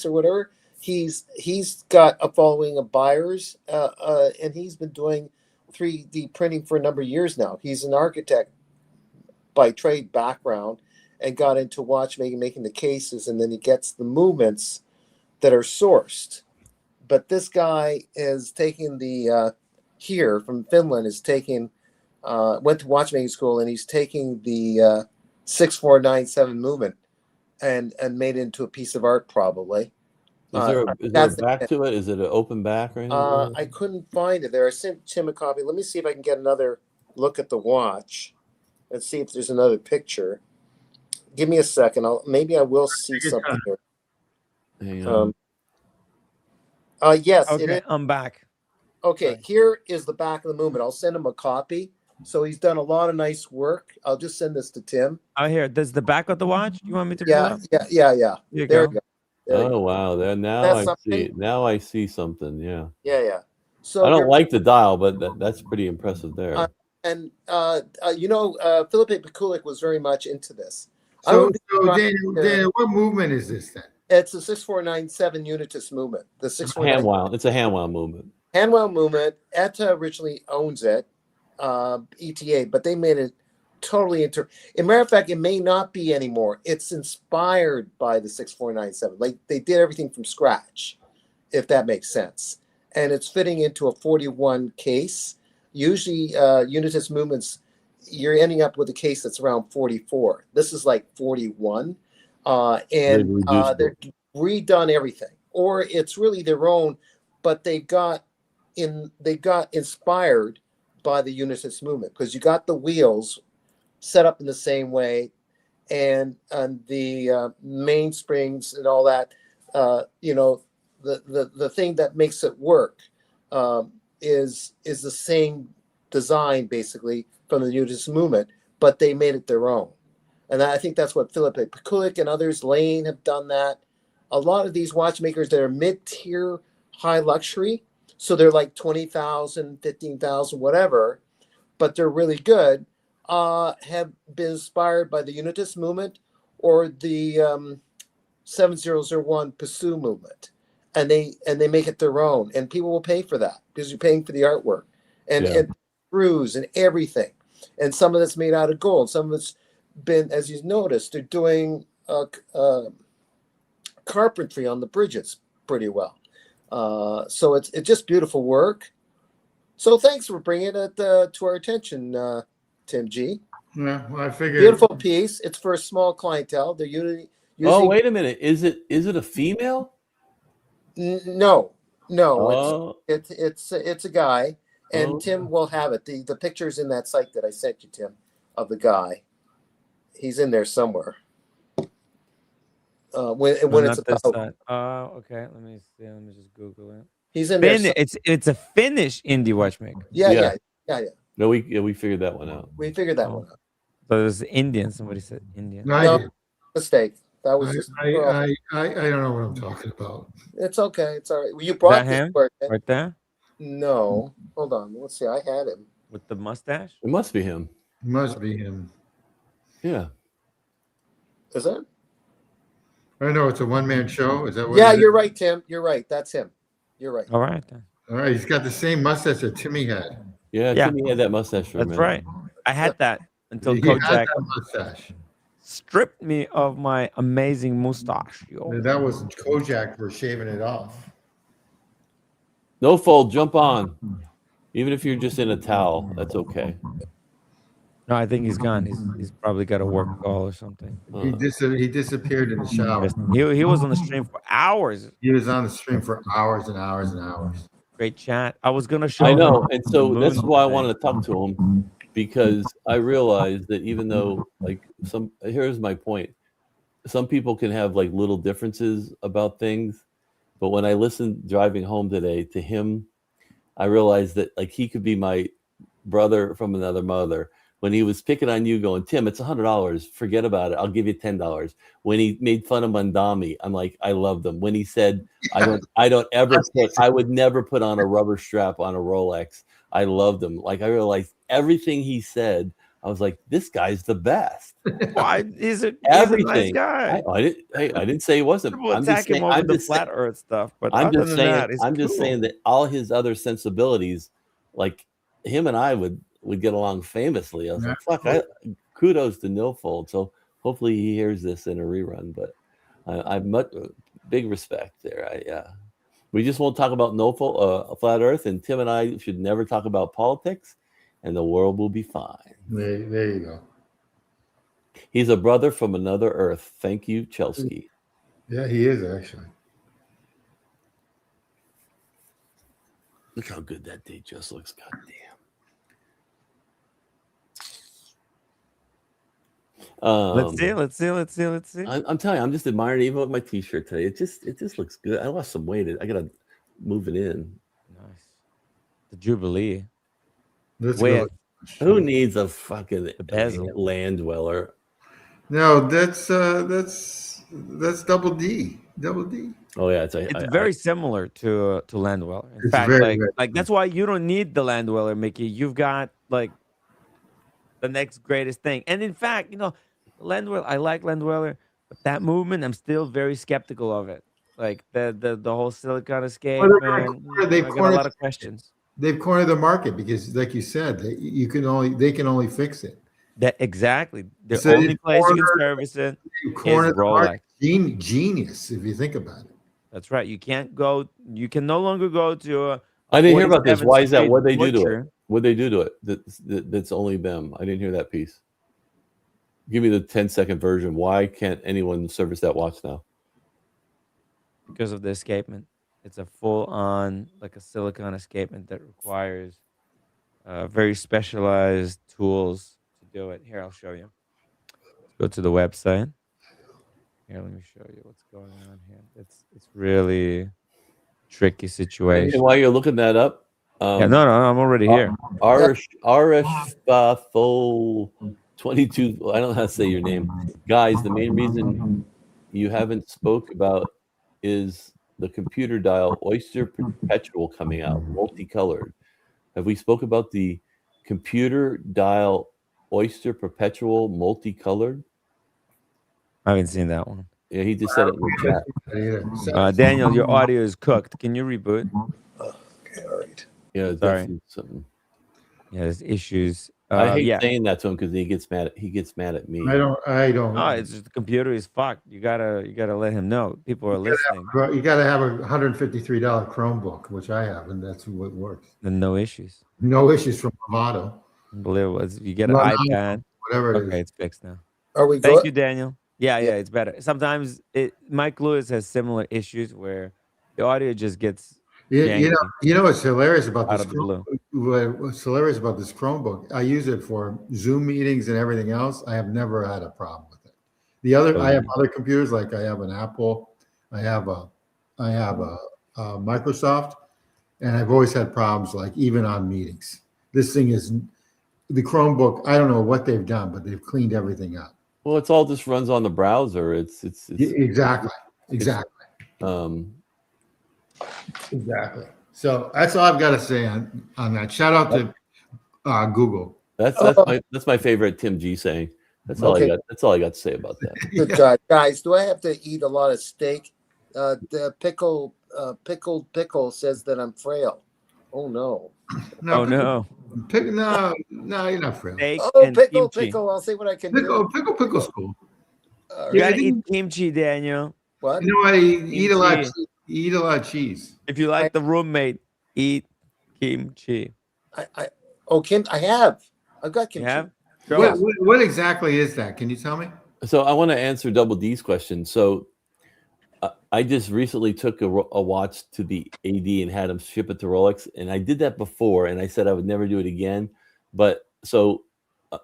or whatever. He's got a following of buyers, and he's been doing 3D printing for a number of years now. He's an architect by trade background and got into watchmaking, making the cases, and then he gets the movements that are sourced. But this guy is taking here from Finland is taking, went to watchmaking school, and he's taking the 6497 movement and made it into a piece of art probably. Is there a back to it? Is it an open back or anything? I couldn't find it there. I sent Tim a copy. Let me see if I can get another look at the watch and see if there's another picture. Give me a second. Maybe I will see something here. Hang on. Yes, Okay, it is. I'm back. Okay, here is the back of the movement. I'll send him a copy. So he's done a lot of nice work. I'll just send this to Tim. Oh, here. Does the back of the watch? You want me to pull up? Yeah. There you There go. you go. Oh wow! Now That's I see. something? Now I see something. Yeah. Yeah. So I don't like the dial, but that's pretty impressive there. Philippe Pikulik was very much into this. So Daniel, what movement is this then? It's a 6497 Unitus movement. The 649 hand wound. It's a hand wound movement. hand wound movement. ETA originally owns it, ETA, but they made it totally into. As a matter of fact, it may not be anymore. It's inspired by the 6497. Like they did everything from scratch, if that makes sense. And it's fitting into a 41 case. Usually, Unitus movements, you're ending up with a case that's around 44. This is like 41, and they're redone everything, or it's really their own, but they got inspired by the Unitus movement because you got the wheels set up in the same way, and the mainsprings and all that. The thing that makes it work is the same design basically from the Unitus movement, but they made it their own. And I think that's what Philip Pekulik and others, Lane, have done that. A lot of these watchmakers that are mid-tier, high luxury, so they're like 20,000, 15,000, whatever, but they're really good, have been inspired by the Unitist movement or the 7001 Pursue movement, and they make it their own, and people will pay for that because you're paying for the artwork and screws and everything, and some of it's made out of gold, some of it's been, as you noticed, they're doing carpentry on the bridges pretty well, so it's just beautiful work. So thanks for bringing it to our attention, Tim G. Yeah, well, I figured. Beautiful piece. It's for a small clientele. They're usually Oh, wait a minute. Is it a female? No. Oh. It's a guy, and Tim will have it. The picture's in that site that I sent you, Tim, of the guy. He's in there somewhere. When it's about. Okay. Let me see. Let me just Google it. He's in there. It's a Finnish indie watchmaker. Yeah. No, we figured that one out. We figured that one out. So there's Indian. Somebody said Indian. No, mistake. That was just. I don't know what I'm talking about. It's okay. It's all right. You brought this him work right there. No, hold on. Let's see. I had him with the mustache. It must be him. Must be him. Yeah. Is it? I know it's a one-man show. Is that what? Yeah, you're right, Tim. You're right. That's him. You're right. All right. Then. All right. He's got the same mustache that Timmy had. Yeah, Timmy had that mustache for a minute. That's right. I had that until He had Kojak that mustache. stripped me of my amazing mustache. That was Kojak for shaving it off. No fold, jump on. Even if you're just in a towel, that's okay. No, I think he's gone. He's probably got a work call or something. He disappeared in the shower. He was on the stream for hours. He was on the stream for hours and hours and hours. Great chat. I was gonna show. I know, and so that's why I wanted to talk to him, because I realized that even though, like, here's my point. Some people can have like little differences about things, but when I listened driving home today to him, I realized that like he could be my brother from another mother. When he was picking on you, going, Tim, it's $100. Forget about it. I'll give you $10. When he made fun of Mandami, I'm like, I loved him. When he said, I would never put on a rubber strap on a Rolex. I loved him. Like I realized everything he said. I was like, this guy's the best. Why is it everything? He's a nice guy. I didn't say he wasn't. People attack him over the flat Earth stuff, but I'm just saying. I'm just saying that all his other sensibilities, like him and I would get along famously. I was like, fuck, kudos to No Fold. So hopefully he hears this in a rerun, but I'm much big respect there. We just won't talk about No Fold, flat Earth, and Tim and I should never talk about politics, and the world will be fine. There you go. He's a brother from another Earth. Thank you, Chelsea. Yeah, he is actually. Look how good that date just looks. Goddamn. Let's see. I'm telling you, I'm just admiring it, even with my T-shirt today. It just looks good. I lost some weight. I gotta move it in. Nice. The Jubilee. Who needs a fucking bezel land dweller? No, that's double D. Double D. Oh yeah, it's very similar to land dweller. In fact, like that's why you don't need the land dweller, Mickey. You've got like the next greatest thing. And in fact, land dweller, I like land dweller, but that movement, I'm still very skeptical of it. Like the whole silicon escape, man. I got a lot of questions. They've cornered the market because, like you said, they can only fix it. That exactly. The only place you can service it is Rolex. Genius, if you think about it. That's right. You can no longer go to a. I didn't hear about this. Why is that? What they do to it? What they do to it? That's only them. I didn't hear that piece. Give me the 10-second version. Why can't anyone service that watch now? Because of the escapement. It's a full-on, like a silicon escapement that requires very specialized tools to do it. Here, I'll show you. Let's go to the website. Here, let me show you what's going on here. It's really tricky situation. And while you're looking that up, no, I'm already here. Arishbathol 22. I don't know how to say your name, guys. The main reason you haven't spoke about is the computer dial Oyster Perpetual coming out, multicolored. Have we spoke about the computer dial Oyster Perpetual multicolored? I haven't seen that one. Yeah, he just said it in the chat. Daniel, your audio is cooked. Can you reboot? Okay, all right. Yeah, Sorry. definitely something. Yeah, there's issues. I hate yeah. saying that to him because he gets mad at me. I don't. No, it's just the computer is fucked. You gotta let him know. People are listening. You gotta have a $153 Chromebook, which I have, and that's what works. Then no issues. No issues from Bravado. Unbelievable. You get an Lenovo, iPad. whatever it is. Okay, it's fixed now. Are we Thank good? you, Daniel. Yeah, it's better. Sometimes Mike Lewis has similar issues where the audio just gets You know what's hilarious about out this? of the blue. What's hilarious about this Chromebook? I use it for Zoom meetings and everything else. I have never had a problem with it. I have other computers, like I have an Apple, I have a Microsoft, and I've always had problems, like even on meetings. This thing is the Chromebook. I don't know what they've done, but they've cleaned everything up. Well, it's all just runs on the browser. It's Exactly. Exactly. So that's all I've got to say on that. Shout out to Google. That's my favorite Tim G saying. That's all I got. That's all I got to say about that. Good job, guys. Do I have to eat a lot of steak? The pickled pickle says that I'm frail. Oh no. Oh no. No, you're not frail. Steak Oh, and pickle. kimchi. I'll see what I can do. Pickle's cool. All You right. gotta eat kimchi, Daniel. What? You know what? Eat a lot. Kimchi. Eat a lot of cheese. If you like the roommate, eat kimchi. I have. I've got kimchi. You have? Show us. What exactly is that? Can you tell me? So I want to answer Double D's question. So I just recently took a watch to the AD and had him ship it to Rolex, and I did that before, and I said I would never do it again. But so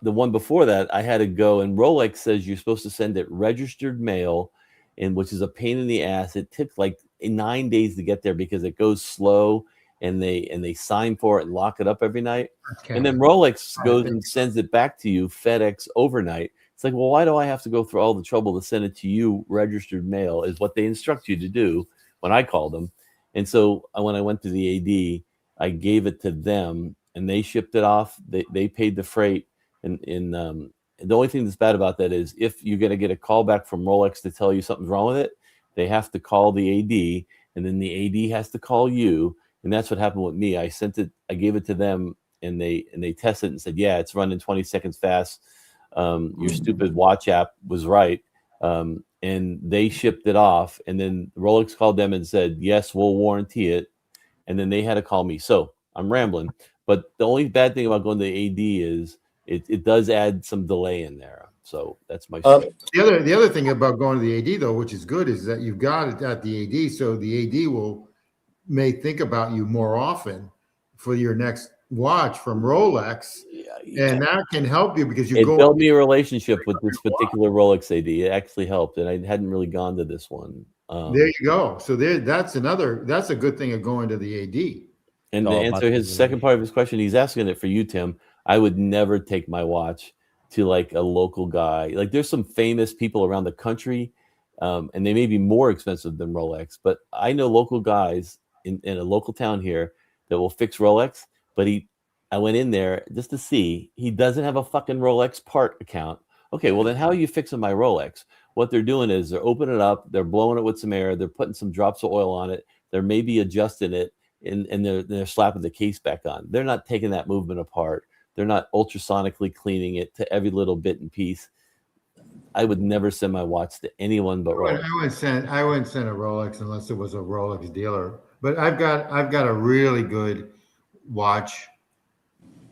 the one before that, I had to go, and Rolex says you're supposed to send it registered mail, and which is a pain in the ass. It took like 9 days to get there because it goes slow, and they sign for it and lock it up every night. And then Rolex goes and sends it back to you FedEx overnight. It's like, well, why do I have to go through all the trouble to send it to you registered mail is what they instruct you to do when I called them. And so when I went to the AD, I gave it to them and they shipped it off. They paid the freight. And the only thing that's bad about that is if you're going to get a call back from Rolex to tell you something's wrong with it, they have to call the AD, and then the AD has to call you. And that's what happened with me. I gave it to them, and they tested it and said, yeah, it's running 20 seconds fast. Your stupid watch app was right. And they shipped it off. And then Rolex called them and said, yes, we'll warranty it. And then they had to call me. So I'm rambling. But the only bad thing about going to the AD is it does add some delay in there. So that's my story. The other thing about going to the AD, though, which is good, is that you've got it at the AD. So the AD may think about you more often for your next watch from Rolex, and that can help you because you built me a relationship with this particular Rolex AD. It actually helped, and I hadn't really gone to this one. There you go. So that's a good thing of going to the AD. And to answer his second part of his question, he's asking it for you, Tim. I would never take my watch to like a local guy. Like there's some famous people around the country, and they may be more expensive than Rolex, but I know local guys in a local town here that will fix Rolex. But I went in there just to see. He doesn't have a fucking Rolex part account. Okay, well then how are you fixing my Rolex? What they're doing is they're opening it up, they're blowing it with some air, they're putting some drops of oil on it, they're maybe adjusting it, and they're slapping the case back on. They're not taking that movement apart. They're not ultrasonically cleaning it to every little bit and piece. I would never send my watch to anyone but Rolex. I wouldn't send a Rolex unless it was a Rolex dealer. But I've got a really good watch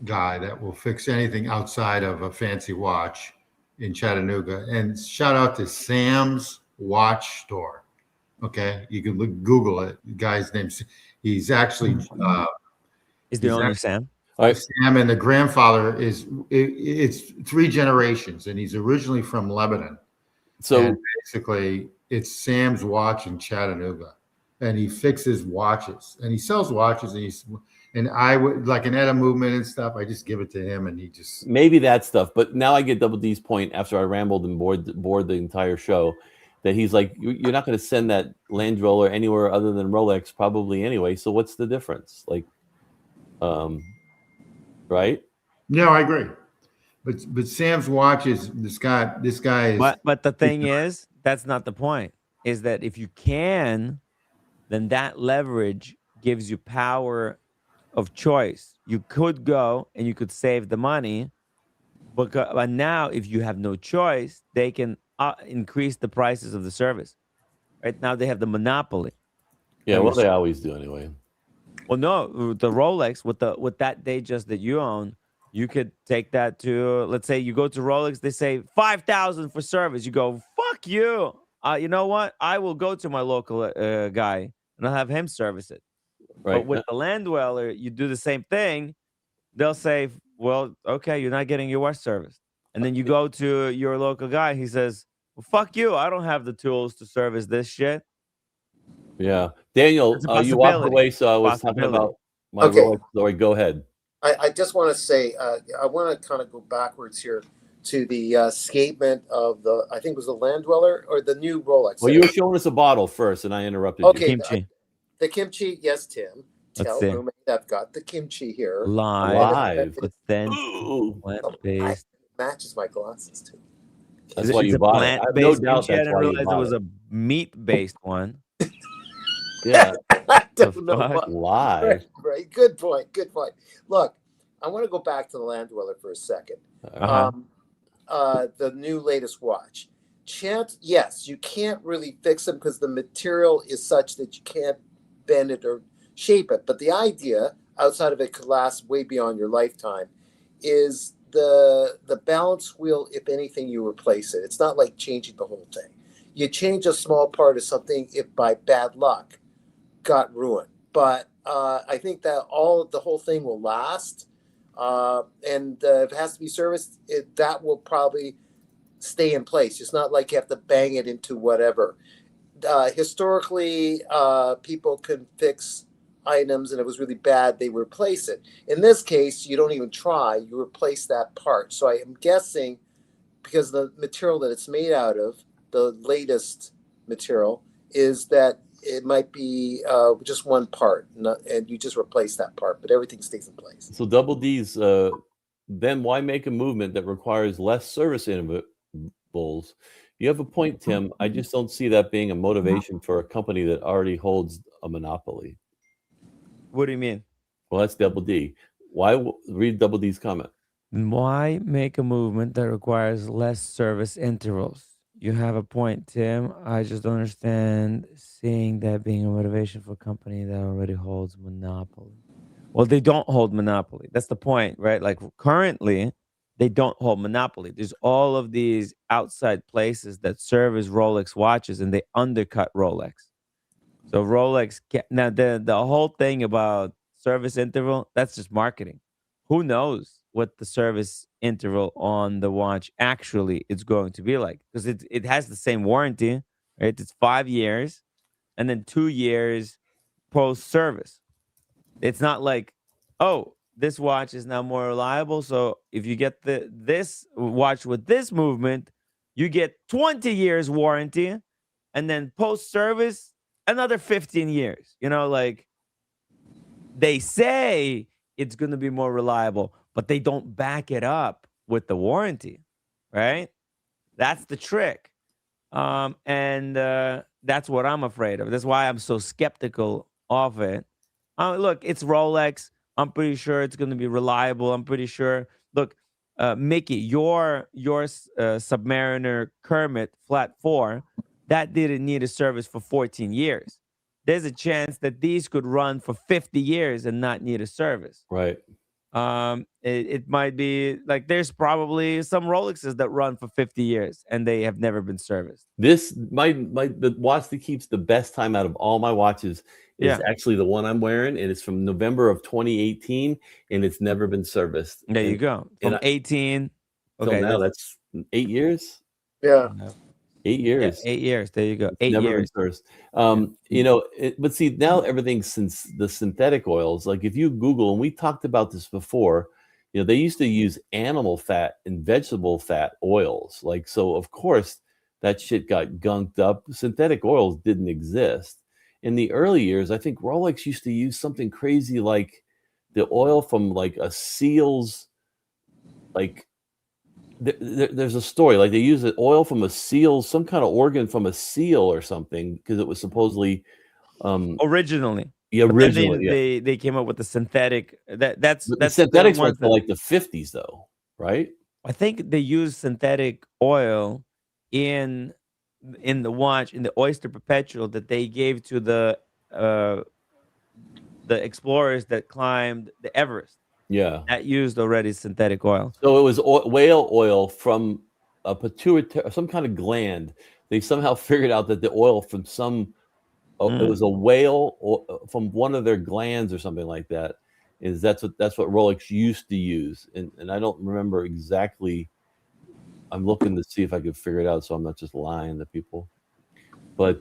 guy that will fix anything outside of a fancy watch in Chattanooga. And shout out to Sam's Watch Store. Okay, you can Google it. The guy's name. He's actually is the owner Sam. Sam, and the grandfather it's 3 generations, and he's originally from Lebanon. So basically, it's Sam's Watch in Chattanooga, and he fixes watches, and he sells watches, and And I would like an edit movement and stuff. I just give it to him, and he just maybe that stuff. But now I get Double D's point after I rambled and bored the entire show, that he's like, you're not going to send that Land Rover anywhere other than Rolex probably anyway. So what's the difference? Like, right? No, I agree. But Sam's watch is this guy is. But the thing is, that's not the point. Is that if you can, then that leverage gives you power of choice. You could go and you could save the money, but now if you have no choice, they can increase the prices of the service. Right now they have the monopoly. Yeah, well, they always do anyway. Well, no, the Rolex with that Datejust that you own, you could take that to, let's say you go to Rolex, they say 5,000 for service. You go, fuck you. You know what? I will go to my local guy and I'll have him service it. Right. But with the Land Dweller, you do the same thing. They'll say, well, okay, you're not getting your watch serviced. And then you go to your local guy. He says, well, fuck you. I don't have the tools to service this shit. Yeah. Daniel, you walked away, so I was talking about my Rolex story. Go ahead. I just want to say, I want to kind of go backwards here to the escapement of the, I think it was the Land Dweller or the new Rolex. Well, you were showing us a bottle first, and I interrupted you. Kimchi. The kimchi, yes, Tim. Tell roommate I've got the kimchi here. Live. Plant-based. Matches my glasses, too. That's why you bought it. I have no doubt that's why you bought it. It was a meat-based one. Yeah. I don't know what. Live. Right. Good point. Good point. Look, I want to go back to the Land Dweller for a second. The new latest watch. Yes, you can't really fix them because the material is such that you can't bend it or shape it. But the idea, outside of it could last way beyond your lifetime, is the balance wheel. If anything, you replace it. It's not like changing the whole thing. You change a small part of something if by bad luck got ruined. But I think that the whole thing will last. And if it has to be serviced, that will probably stay in place. It's not like you have to bang it into whatever. Historically, people can fix items, and if it was really bad, they replace it. In this case, you don't even try. You replace that part. So I am guessing, because the material that it's made out of, the latest material, is that it might be just one part, and you just replace that part, but everything stays in place. So Double D's, then why make a movement that requires less service intervals? You have a point, Tim. I just don't see that being a motivation for a company that already holds a monopoly. What do you mean? Well, that's Double D. Why read Double D's comment? Why make a movement that requires less service intervals? You have a point, Tim. I just don't understand seeing that being a motivation for a company that already holds monopoly. Well, they don't hold monopoly. That's the point, right? Like currently, they don't hold monopoly. There's all of these outside places that serve as Rolex watches, and they undercut Rolex. So Rolex, now the whole thing about service interval, that's just marketing. Who knows what the service interval on the watch actually is going to be like? Because it has the same warranty, right? It's 5 years and then 2 years post-service. It's not like, oh, this watch is now more reliable. So if you get this watch with this movement, you get 20 years warranty, and then post-service, another 15 years. You know, like they say it's going to be more reliable, but they don't back it up with the warranty, right? That's the trick. And that's what I'm afraid of. That's why I'm so skeptical of it. Look, it's Rolex. I'm pretty sure it's going to be reliable. I'm pretty sure. Look, Mickey, your Submariner Kermit Flat 4, that didn't need a service for 14 years. There's a chance that these could run for 50 years and not need a service. Right. It might be like there's probably some Rolexes that run for 50 years and they have never been serviced. This the watch that keeps the best time out of all my watches is actually the one I'm wearing, and it's from November of 2018, and it's never been serviced. There you go. From 18. Okay, now that's 8 years. Yeah. 8 Yeah, years. 8 years. There you go. It's 8 never years. been serviced. Yeah. You know, but see, now everything's since the synthetic oils. Like if you Google, and we talked about this before, you know, they used to use animal fat and vegetable fat oils. Like, so of course that shit got gunked up. Synthetic oils didn't exist. In the early years, I think Rolex used to use something crazy like the oil from like a seal's, like there's a story, like they use the oil from a seal, some kind of organ from a seal or something, because it was supposedly Originally. yeah, But then originally, yeah. they came up with the synthetic. That's But the the synthetics ones went to that like the 50s though, right? I think they use synthetic oil in the watch, in the Oyster Perpetual that they gave to uh the explorers that climbed the Everest. Yeah. That used already synthetic oil. So it was whale oil from a pituitary, some kind of gland. They somehow figured out that the oil from some, it was a whale from one of their glands or something like that. That's what Rolex used to use, and I don't remember exactly. I'm looking to see if I could figure it out, so I'm not just lying to people. But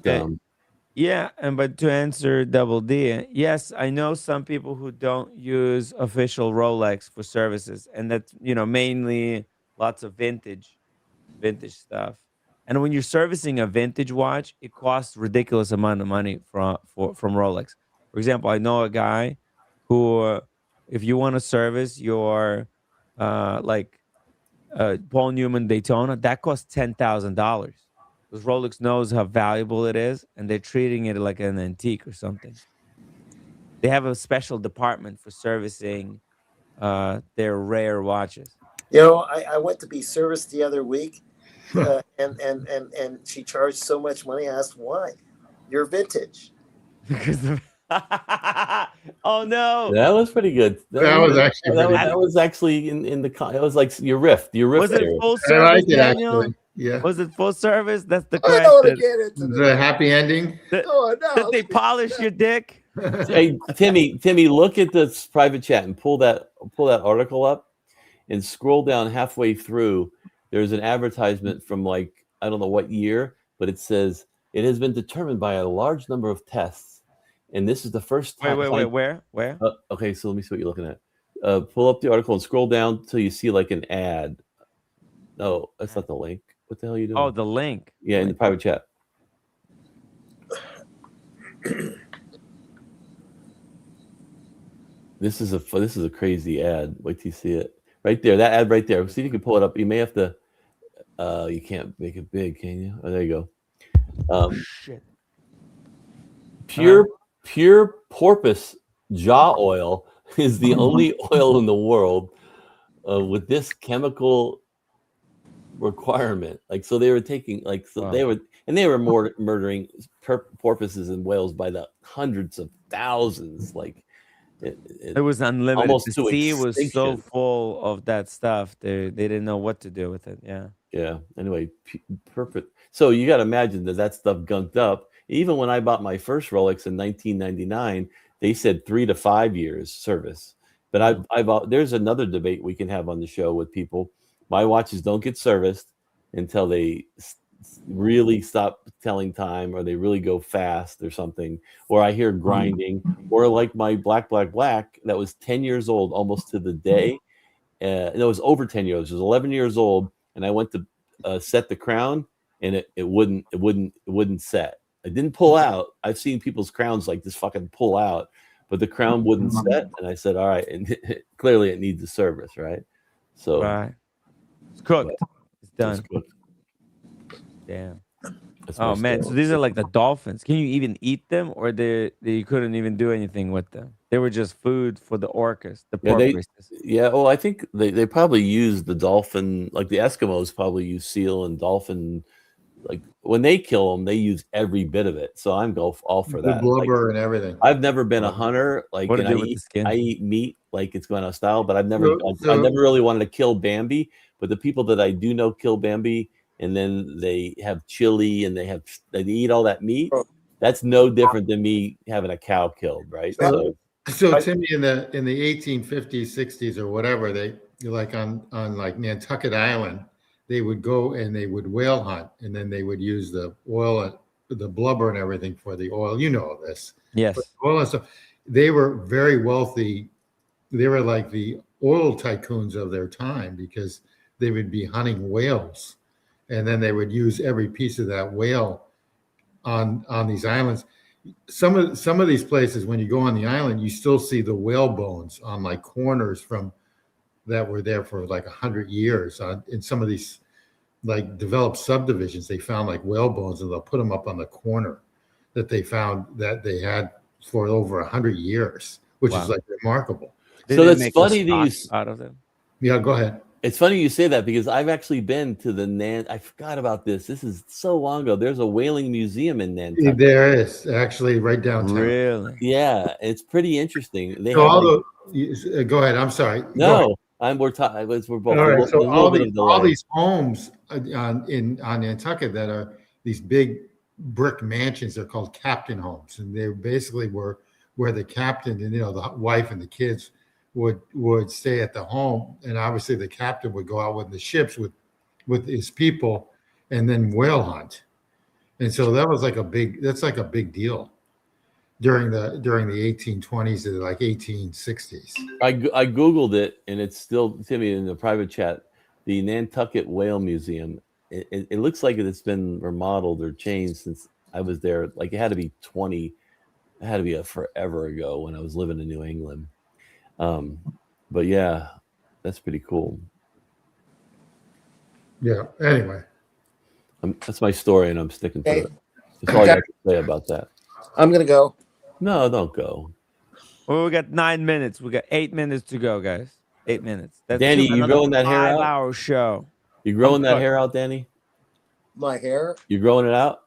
Yeah, but to answer Double D, yes, I know some people who don't use official Rolex for services, and that's mainly lots of vintage stuff. And when you're servicing a vintage watch, it costs ridiculous amount of money from Rolex. For example, I know a guy who, if you want to service your like Paul Newman Daytona, that costs $10,000. Because Rolex knows how valuable it is, and they're treating it like an antique or something. They have a special department for servicing their rare watches. You know, I went to be serviced the other week, and she charged so much money. I asked why. You're vintage. Because of oh no, that was pretty good. That was actually in the. It was like your riff. Was it there. full service, I like it, Daniel? actually. Yeah. Was it full service? That's the I question. don't want to get into The happy ending. Did no, they polish your dick? Hey, Timmy, look at this private chat and pull that article up and scroll down halfway through. There's an advertisement from like, I don't know what year, but it says it has been determined by a large number of tests, and this is the first time. Wait, where? Okay, so let me see what you're looking at. Pull up the article and scroll down till you see like an ad. No, that's not the link. What the hell are you doing? Oh, the link. Yeah, in the private chat. This is a crazy ad. Wait till you see it. Right there, that ad right there. See if you can pull it up. You may have to. You can't make it big, can you? Oh, there you go. Shit. Pure porpoise jaw oil is the only oil in the world with this chemical requirement. Like, so they were taking they were murdering porpoises and whales by the hundreds of thousands. Like, it was unlimited. Almost the to sea was so extinction. full of that stuff. They didn't know what to do with it. Yeah. Anyway, perfect. So you got to imagine that stuff gunked up. Even when I bought my first Rolex in 1999, they said 3 to 5 years service. But there's another debate we can have on the show with people. My watches don't get serviced until they really stop telling time, or they really go fast or something, or I hear grinding, or like my black that was 10 years old almost to the day. It was over 10 years. It was 11 years old, and I went to set the crown, and it wouldn't set. It didn't pull out. I've seen people's crowns like this fucking pull out, but the crown wouldn't set. And I said, all right, and clearly it needs a service, right? So right. It's cooked. It's done. It's cooked. Damn. That's Oh my man, story. so these are like the dolphins. Can you even eat them, or you couldn't even do anything with them? They were just food for the orcas, the porpoises. Well, I think they probably use the dolphin, like the Eskimos probably use seal and dolphin. Like when they kill them, they use every bit of it. So I'm all for that. The blubber and everything. I've never been a hunter. Like, What to and do with the skin? I eat meat like it's going out of style, but I've never So- I never really wanted to kill Bambi. But the people that I do know kill Bambi, and then they have chili and they eat all that meat. That's no different than me having a cow killed, right? So Timmy, in the 1850s, 60s, or whatever, you're like on like Nantucket Island, they would go and they would whale hunt, and then they would use the oil, the blubber and everything for the oil. You know this. Yes. But oil and stuff. They were very wealthy. They were like the oil tycoons of their time because they would be hunting whales, and then they would use every piece of that whale on these islands. Some of these places, when you go on the island, you still see the whale bones on like corners from that were there for like 100 years. In some of these like developed subdivisions, they found like whale bones, and they'll put them up on the corner that they found that they had for over 100 years, which Wow. is like remarkable. Did So they that's make funny a that you stock out of them. Yeah, go ahead. It's funny you say that because I've actually been to the I forgot about this. This is so long ago. There's a whaling museum in Nantucket. There is actually right downtown. Really? Yeah, it's pretty interesting. They So have all like, go ahead. I'm sorry. Go ahead. no, we're talking. We're both. All right. There's So a little bit of delay. all these homes on Nantucket that are these big brick mansions, they're called captain homes, and they basically were where the captain and the wife and the kids would stay at the home, and obviously the captain would go out with the ships with his people and then whale hunt. And so that was like a big deal during the 1820s to like 1860s. I googled it, and it's still, Timmy, in the private chat. The Nantucket Whale Museum. It looks like it's been remodeled or changed since I was there. Like it had to be a forever ago when I was living in New England. But yeah, that's pretty cool. Yeah. Anyway, that's my story, and I'm sticking to Hey, it. That's all I got to say about that. I'm gonna go. No, don't go. Well, we got 9 minutes. We got 8 minutes to go, guys. 8 minutes. That's Danny, you another growing that hair out? 5-hour show. You growing that cooked. hair out, Danny? My hair. You growing it out?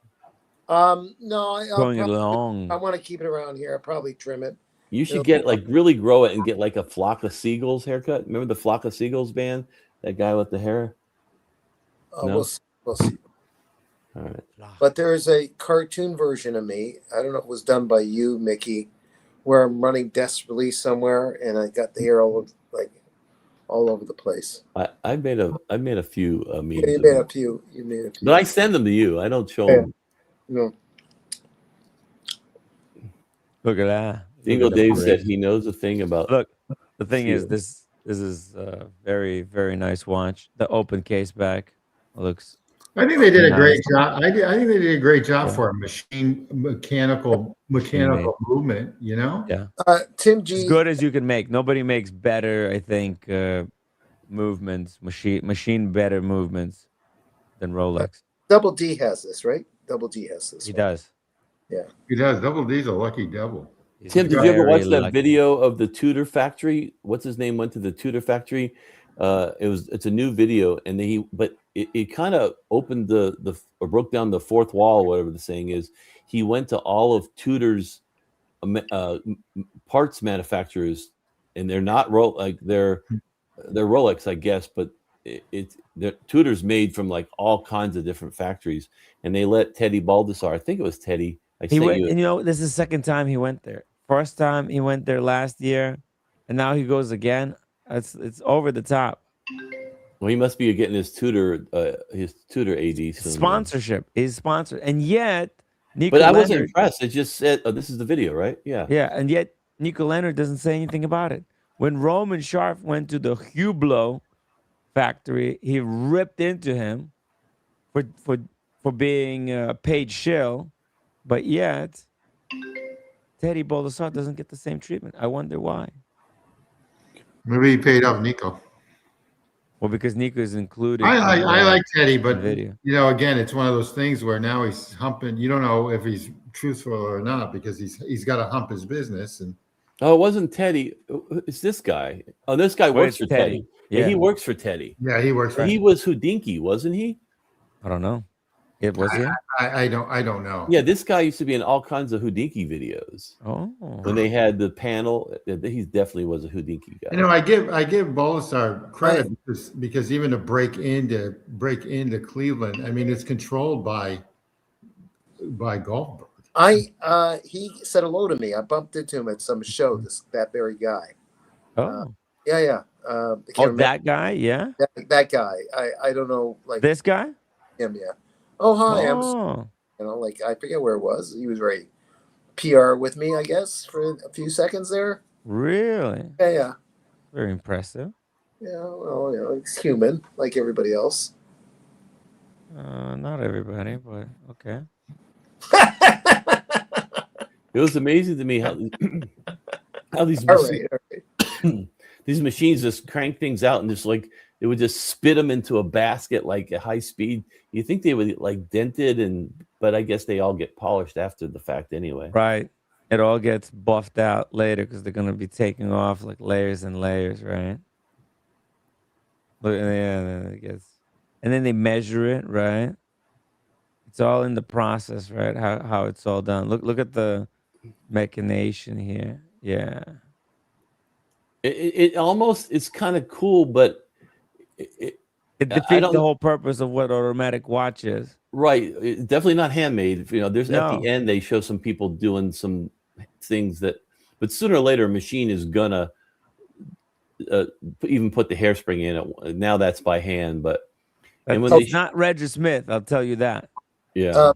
No, Going along. I want to keep it around here. I'll probably trim it. You should get really grow it and get like a Flock of Seagulls haircut. Remember the Flock of Seagulls band? That guy with the hair? No? We'll see. All right. But there is a cartoon version of me. I don't know if it was done by you, Mickey, where I'm running desperately somewhere, and I got the hair all over the place. I made a few memes. Yeah, you made a few. But I send them to you. I don't show Yeah. them. No. Look at that. Dingo Look at the Dave parade. said he knows a thing about. Look, the thing is, Seal. this is a very, very nice watch. The open case back looks. I think they did a nice. great job. I think they did a great job Yeah. for a mechanical movement. Yeah. Tim G. As good as you can make. Nobody makes better, I think, movements, machine better movements than Rolex. Double D has this, right? Double D has this. He one. does. Yeah. He does. Double D's a lucky devil. He's Tim, did you ever very watch that lucky. video of the Tudor factory? What's his name went to the Tudor factory? It's a new video, and it kind of opened or broke down the fourth wall, whatever the saying is. He went to all of Tudor's parts manufacturers, and they're not they're Rolex, I guess, but Tudor's made from like all kinds of different factories, and they let Teddy Baldessar, I think it was Teddy. He went, and this is the second time he went there. First time he went there last year, and now he goes again. It's over the top. Well, he must be getting his Tudor AD soon. Sponsorship. He's sponsored, and yet Nico But I wasn't Leonard, impressed. It just said, "Oh, this is the video, right?" Yeah. yeah, and yet Nico Leonard doesn't say anything about it. When Roman Sharf went to the Hublot factory, he ripped into him for being paid shill, but yet Teddy Baldessar doesn't get the same treatment. I wonder why. Maybe he paid off Nico. Well, because Nico is included. I like Teddy, but video. again, it's one of those things where now he's humping. You don't know if he's truthful or not because he's got to hump his business. And Oh, it wasn't Teddy. It's this guy. Oh, this guy works it's for Teddy. Teddy. Yeah, he works for Teddy. yeah, he works for. He was Houdinki, wasn't he? I don't know. It was he? I don't know. Yeah, this guy used to be in all kinds of Houdinki videos. Oh. When they had the panel, he definitely was a Houdinki guy. I give Baldessar credit because even to break into Cleveland, I mean, it's controlled by Goldberg. He said hello to me. I bumped into him at some show. That very guy. Oh. Yeah. I can't Oh, remember that guy? Yeah. that guy. I don't know like This guy? him. Yeah. Oh hi, Oh, like I forget where it was. He was very PR with me, I guess, for a few seconds there. really? Yeah. Very impressive. Yeah. Well, he's human like everybody else. Not everybody, but okay. It was amazing to me how these All right. these machines just crank things out and just like it would just spit them into a basket like at high speed. You think they would like dented but I guess they all get polished after the fact anyway. Right. It all gets buffed out later because they're gonna be taking off like layers and layers, right? Look, yeah, and then it gets, and then they measure it, right? It's all in the process, right? How it's all done. Look at the machination here. Yeah. It almost it's kind of cool, but It I defeats the don't whole purpose of what automatic watch is. right. Definitely not handmade. There's at No. the end they show some people doing some things but sooner or later a machine is gonna even put the hairspring in it. Now that's by hand, but and when It's not Reggie Smith, I'll tell you that. yeah.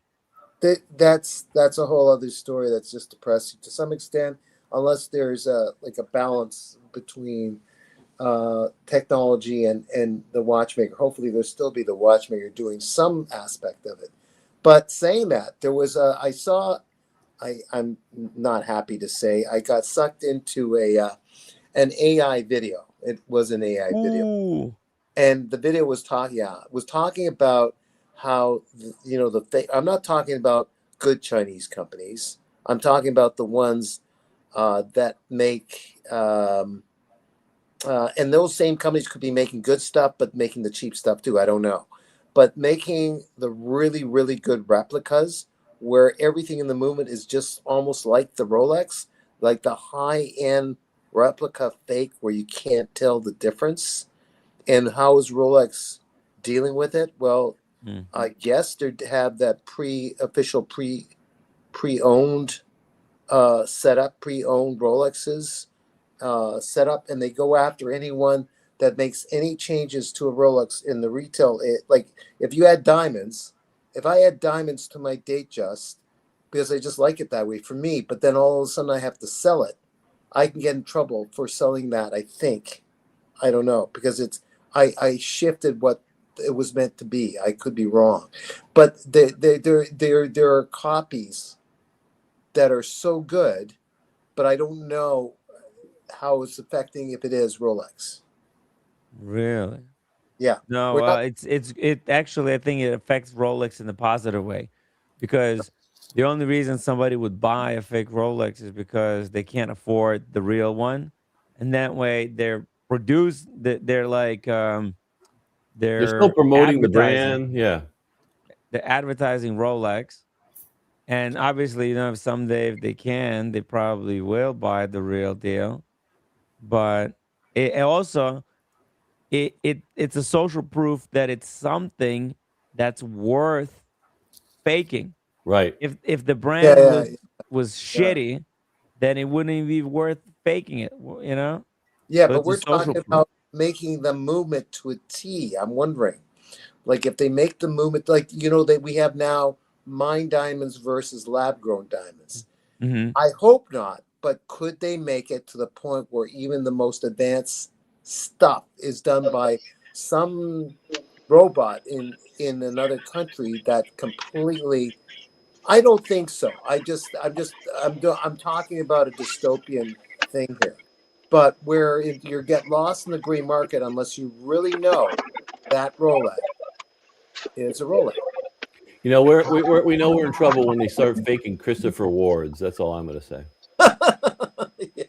That's a whole other story. That's just depressing to some extent, unless there's a balance between technology and the watchmaker. Hopefully, there'll still be the watchmaker doing some aspect of it. But saying that, there was I'm not happy to say I got sucked into an AI video. It was an AI video, Ooh. and the video was talking about how I'm not talking about good Chinese companies. I'm talking about the ones that make and those same companies could be making good stuff but making the cheap stuff too. I don't know, but making the really, really good replicas where everything in the movement is just almost like the Rolex, like the high-end replica fake where you can't tell the difference. And how is Rolex dealing with it? Well, I guess they have that pre-owned setup, pre-owned Rolexes set up, and they go after anyone that makes any changes to a Rolex in the retail. Like if I add diamonds to my Datejust because I just like it that way for me, but then all of a sudden I have to sell it, I can get in trouble for selling that. I think, I don't know, because I shifted what it was meant to be. I could be wrong, but there are copies that are so good, but I don't know how it's affecting if it is Rolex. Really? Yeah. No, it actually, I think it affects Rolex in a positive way, because the only reason somebody would buy a fake Rolex is because they can't afford the real one, and that way they're like They're still they're promoting the advertising. brand. Yeah. They're advertising Rolex, and obviously, if someday if they can, they probably will buy the real deal. But it also it's a social proof that it's something that's worth faking. Right. If the brand Yeah. was shitty, then it wouldn't even be worth faking it. Yeah, So but it's a we're social talking proof. about making the movement to a T. I'm wondering, like, if they make the movement, like, that we have now mine diamonds versus lab grown diamonds. Mm-hmm. I hope not, but could they make it to the point where even the most advanced stuff is done by some robot in another country that completely? I don't think so. I'm talking about a dystopian thing here, but where you get lost in the green market unless you really know that Rolex is a Rolex. We know we're in trouble when they start faking Christopher Wards. That's all I'm going to say.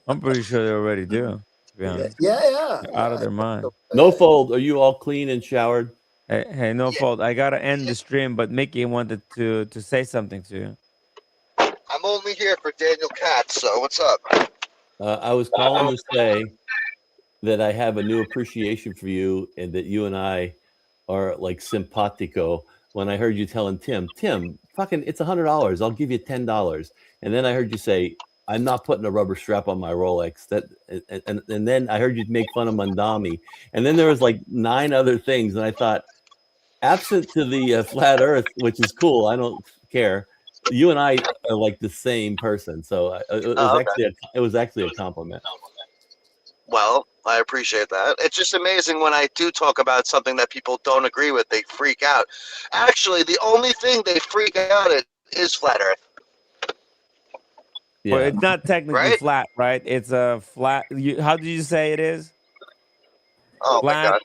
I'm pretty sure they already do. To be honest, Yeah. they're out of their mind. No fold. Are you all clean and showered? Hey, no fault. I gotta end the stream, but Mickey wanted to say something to you. I'm only here for Daniel Katz, so what's up? I was calling to say that I have a new appreciation for you and that you and I are like simpatico. When I heard you telling Tim, fucking, it's $100. I'll give you $10. And then I heard you say, I'm not putting a rubber strap on my Rolex. And then I heard you make fun of Mandami, and then there was like 9 other things, and I thought, absent to the flat Earth, which is cool, I don't care. You and I are like the same person, so it was actually a compliment. Well, I appreciate that. It's just amazing when I do talk about something that people don't agree with, they freak out. Actually, the only thing they freak out at is flat Earth. Well, Yeah, it's not technically Right? flat, right? It's a flat. How did you say it is? Oh my Flat.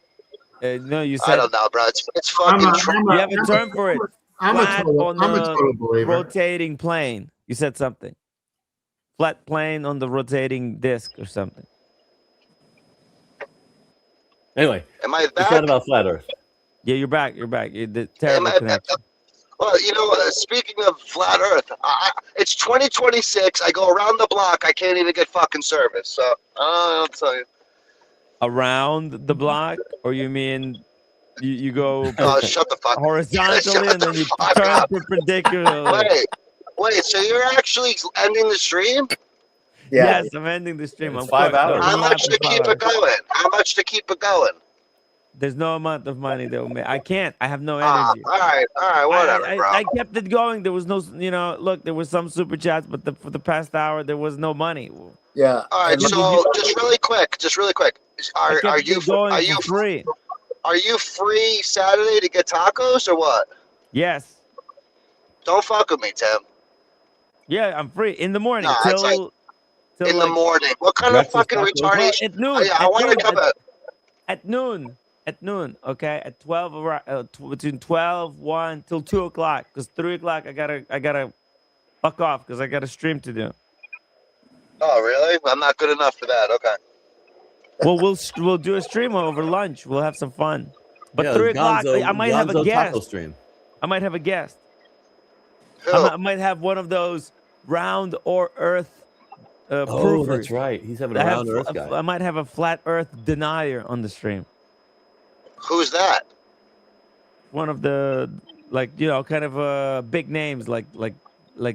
God. No, you I said don't know, bro. It's I'm fucking a, true. I'm you a, have a term for it. I'm a Flat total, on I'm a the total believer. rotating plane. You said something. Flat plane on the rotating disc or something. anyway, Am I it's back? not about flat Earth. Yeah, you're back. You're back. The Am terrible I, connection. well, you know, speaking of flat Earth, it's 2026. I go around the block. I can't even get fucking service. So I'll tell you. Around the block, or you mean you go Oh, shut the fuck. horizontally Shut and then the you fuck turn up. perpendicularly? Wait. So you're actually ending the stream? Yeah. Yes, I'm ending the stream. It's Of 5 course. hours. We're How live much for to 5 keep hours. it going? How much to keep it going? There's no amount of money that will make. I can't. I have no All energy. right, whatever, bro. I kept it going. There was no, look, there was some super chats, but for the past hour, there was no money. Yeah. All right, And so just really quick, I are kept you it going for free. are you free Saturday to get tacos or what? Yes. Don't fuck with me, Tim. Yeah, I'm free in the morning No, it's like till in the like, morning. What kind of Breakfast fucking tacos? well, retardation? at Oh, noon. yeah, I At want to noon. come out. At noon. At noon. Okay. At 12 between 12, 1 till 2 o'clock. Because 3 o'clock I gotta fuck off because I got a stream to do. Oh, really? I'm not good enough for that. Okay. Well, we'll do a stream over lunch. We'll have some fun. But Yeah, 3 o'clock, I Gonzo might have a taco guest. stream. I might have a guest. Who? I might have one of those round or earth Oh, proofers. that's right. He's having a round Earth guy. I might have a flat earth denier on the stream. Who's that? One of the kind of big names like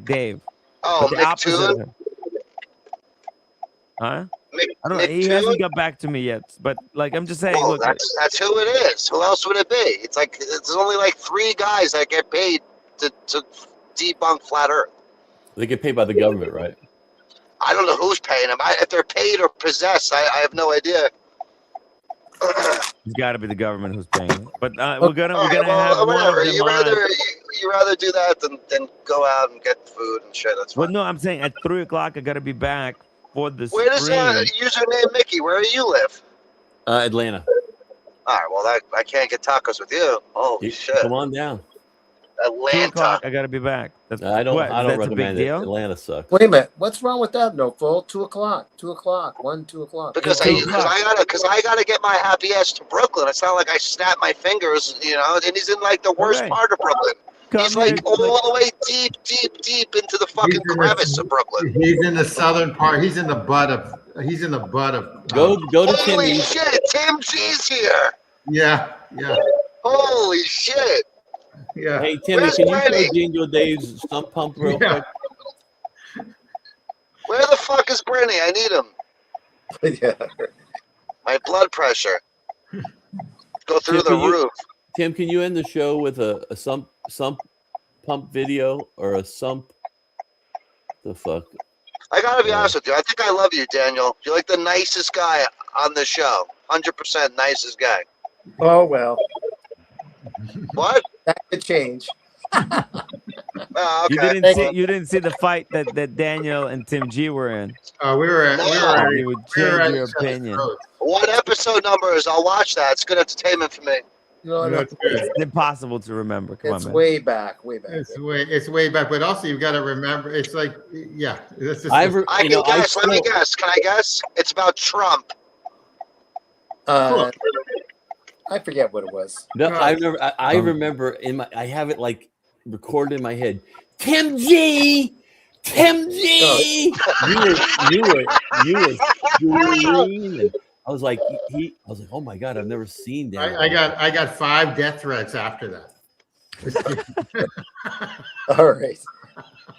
Dave. Oh, But the opposite McToon? of him. Huh? I don't know. He McToon? hasn't got back to me yet. But I'm just saying, Well, look, that's who it is. Who else would it be? It's like there's only like 3 guys that get paid to debunk flat Earth. They get paid by the government, right? I don't know who's paying them. If they're paid or possessed, I have no idea. it's got to be the government who's paying it. But we're gonna All right, have one of whatever. them You on. rather do that than go out and get food and shit. That's fine. Well, no, I'm saying at 3 o'clock I gotta be back for the Where does stream. username Mickey? Where do you live? Atlanta. All right. Well, I can't get tacos with you. Holy shit. Come on down. 2 Atlanta. o'clock I gotta be back. That's I don't that's a big recommend it. deal? Atlanta sucks. wait a minute. What's wrong with that, No Full? 2 o'clock. 2 o'clock. 2 o'clock. Because It's 2 I gotta get my happy ass to Brooklyn. It's not like I snap my fingers, and he's in like the worst Okay. part of Brooklyn. He's Come here, like all the way deep into the fucking crevice of Brooklyn. He's in the southern part. He's in the butt of. Go to Holy Timmy's. shit, Tim G's here. Yeah. Holy shit. Yeah. Hey Timmy, Where's can you Brenny? show Daniel Dave's stump pump real Yeah. quick? Where the fuck is Brenny? I need him. Yeah. My blood pressure. Go through Tim, the roof. Tim, can you end the show with a sump pump video or a sump? The fuck? I gotta be honest with you. I think I love you, Daniel. You're like the nicest guy on the show. 100% nicest guy. Oh, well. What? That could change. Oh, okay. You didn't see the fight that Daniel and Tim G were in. We were at. You would change your opinion. What episode number is? I'll watch that. It's good entertainment for me. No, That's good. It's impossible to remember. Come It's on, man. way back. It's way back, but also you've got to remember. It's like, yeah. This is. I can guess. Let me guess. Can I guess? It's about Trump. I forget what it was. No, I remember. I remember I have it like recorded in my head. Tim G. You were screaming. I was like, oh my god, I've never seen that. I got 5 death threats after that. All right.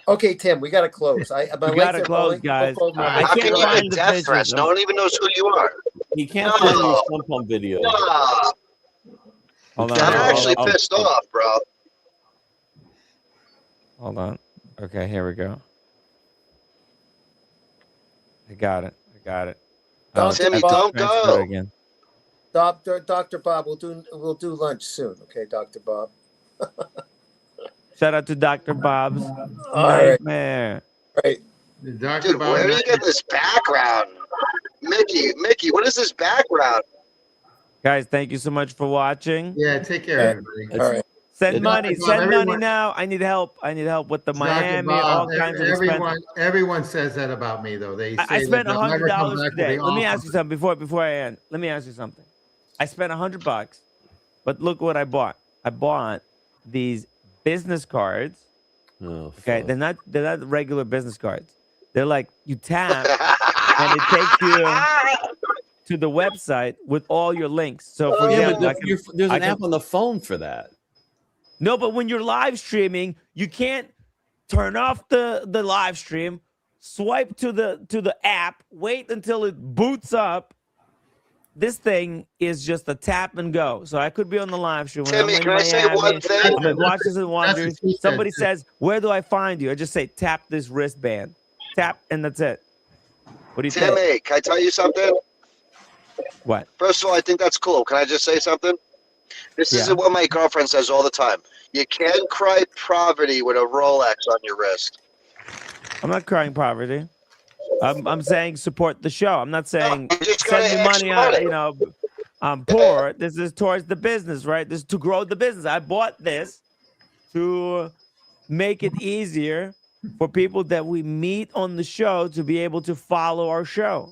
Okay, Tim, we got to close. My We legs gotta are close, going. guys. Go, my I legs How are can can't you going. find get the death pictures. threats? No one even knows who you are. He can't find your No. stump pump video. Nah, Hold on. I'm actually I'll- pissed off, bro. Hold on. Okay, here we go. I got it. Timmy, Bob, don't transfer go. it again. Dr. Bob, we'll do lunch soon. Okay, Dr. Bob. Shout out to Dr. Bob's All right. Nightmare. Right. Dr. Dude, Bob, where do you get this background? Mickey, what is this background? Guys, thank you so much for watching. yeah, take care, everybody. All right. Send It's- money. Bob, Send money everyone- now. I need help. with the Dr. Miami, Bob, all kinds of expenses. everyone says that about me, though. They say I spent that they'll never come $100 back to today. the Let me office. ask you something before I end. Let me ask you something. I spent $100, but look what I bought. I bought these business cards. Oh, Okay, fuck. they're not regular business cards. They're like you tap and it takes you to the website with all your links. So for Yeah, example, but there's I an can- app on the phone for that. No, but when you're live streaming, you can't turn off the live stream, swipe to the app, wait until it boots up. This thing is just a tap and go. So I could be on the live stream. When Timmy, I'm in can I say Miami, one thing? I'm at Watches and Wonders. what she said. Somebody says, "Where do I find you?" I just say, "Tap this wristband." Tap, and that's it. What do you think? Timmy, can I tell you something? What? First of all, I think that's cool. Can I just say something? This Yeah. is what my girlfriend says all the time. You can't cry poverty with a Rolex on your wrist. I'm not crying poverty. I'm saying support the show. I'm not saying you just gotta send me ask money. about it. You know, I'm poor. This is towards the business, right? This is to grow the business. I bought this to make it easier for people that we meet on the show to be able to follow our show.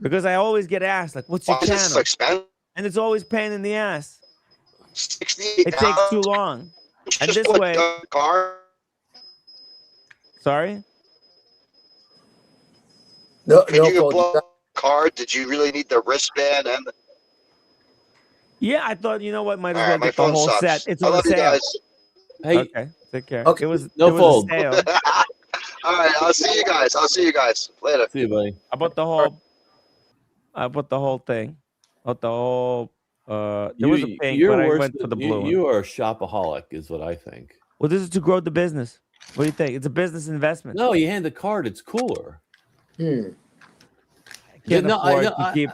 Because I always get asked, like, "What's your Why is this channel?" expensive? And it's always pain in the ass. 60 It takes too long. And this way, car. sorry. No, Can you Paul, blow a card? Did you really need the wristband and the... Yeah, I thought, you know what, might as All well right, my get the phone whole sucks. set. It's I on love you sale. guys. Hey, Okay, take care. Okay. It was No it was fold. a sale. All right, I'll see you guys later. see you, buddy. I bought the whole thing. Bought the whole there was a pink, You're but I worse went for than- the blue one. You are a shopaholic, is what I think. Well, this is to grow the business. What do you think? It's a business investment. No, you hand the card. It's cooler. I can't No, afford no, to keep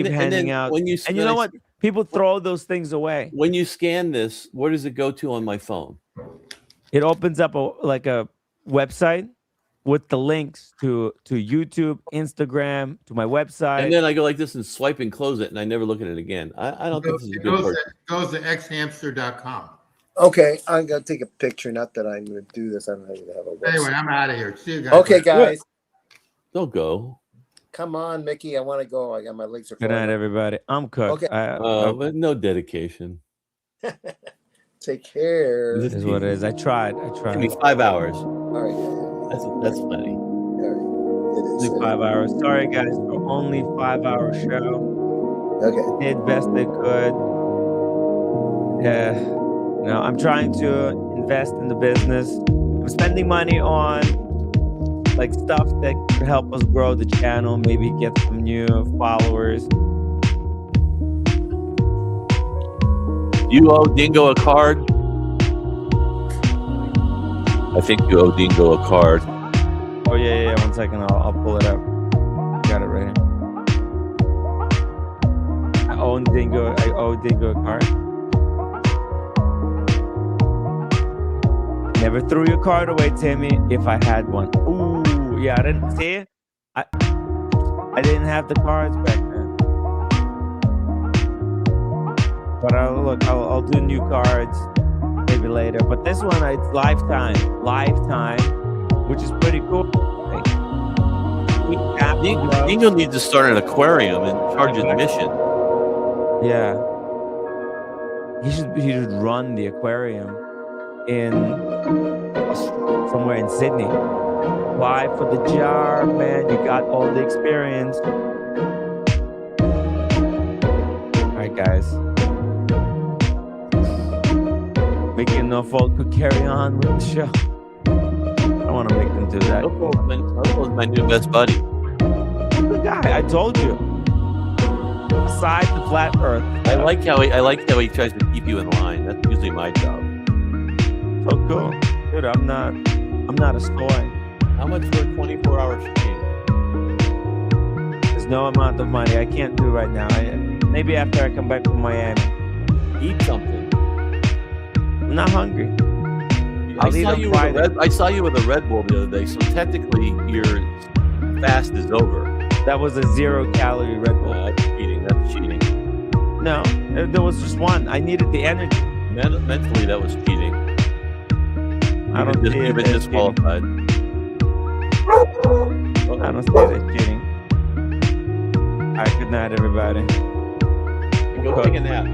and handing then out. when you And you know what? People throw those things away. When you scan this, where does it go to on my phone? It opens up a website with the links to YouTube, Instagram, to my website. And then I go like this and swipe and close it, and I never look at it again. I don't think this is a good purchase. Goes to xhamster.com. Okay, I'm gonna take a picture. Not that I'm gonna do this. I'm gonna have a website. Anyway, I'm out of here. See you guys. Okay, guys. Don't go. Come on, Mickey. I want to go. I got my legs are Good falling night, out. everybody. I'm cooked. Okay. But no dedication. Take care. This is what it is. I tried. Give me 5 hours. All right. That's plenty. All right. It is. Only 5 hours. Sorry, guys, for only 5-hour show. Okay. Did best they could. Yeah. You know, I'm trying to invest in the business. I'm spending money on like stuff that could help us grow the channel, maybe get some new followers. You owe Dingo a card? I think you owe Dingo a card. Oh yeah. 1 second, I'll pull it up. Got it right here. I owe Dingo a card. Never threw your card away, Timmy, if I had one. Ooh, yeah, I didn't see it. I didn't have the cards back then. But I'll do new cards maybe later. But this one, it's lifetime, which is pretty cool. Dingo needs to start an aquarium and charge admission. Yeah. He should run the aquarium in somewhere in Sydney. Apply for the job, man. You got all the experience. All right, guys. Mickey and Norfolk could carry on with the show. don't want to make them do that. Loco's my new best buddy. Good guy. I told you. Besides the flat Earth. I like how he tries to keep you in line. That's usually my job. So cool, dude. I'm not a soy. How much for a 24-hour stream? There's no amount of money I can't do right now. Maybe after I come back from Miami. Eat something. I'm not hungry. I saw you with a Red Bull the other day, so technically your fast is over. That was a 0-calorie Red Bull. That's cheating. That's cheating. No, there was just one. I needed the energy. Mentally, that was cheating. You've been disqualified. I don't see it as cheating. All right, good night, everybody. Go take a nap.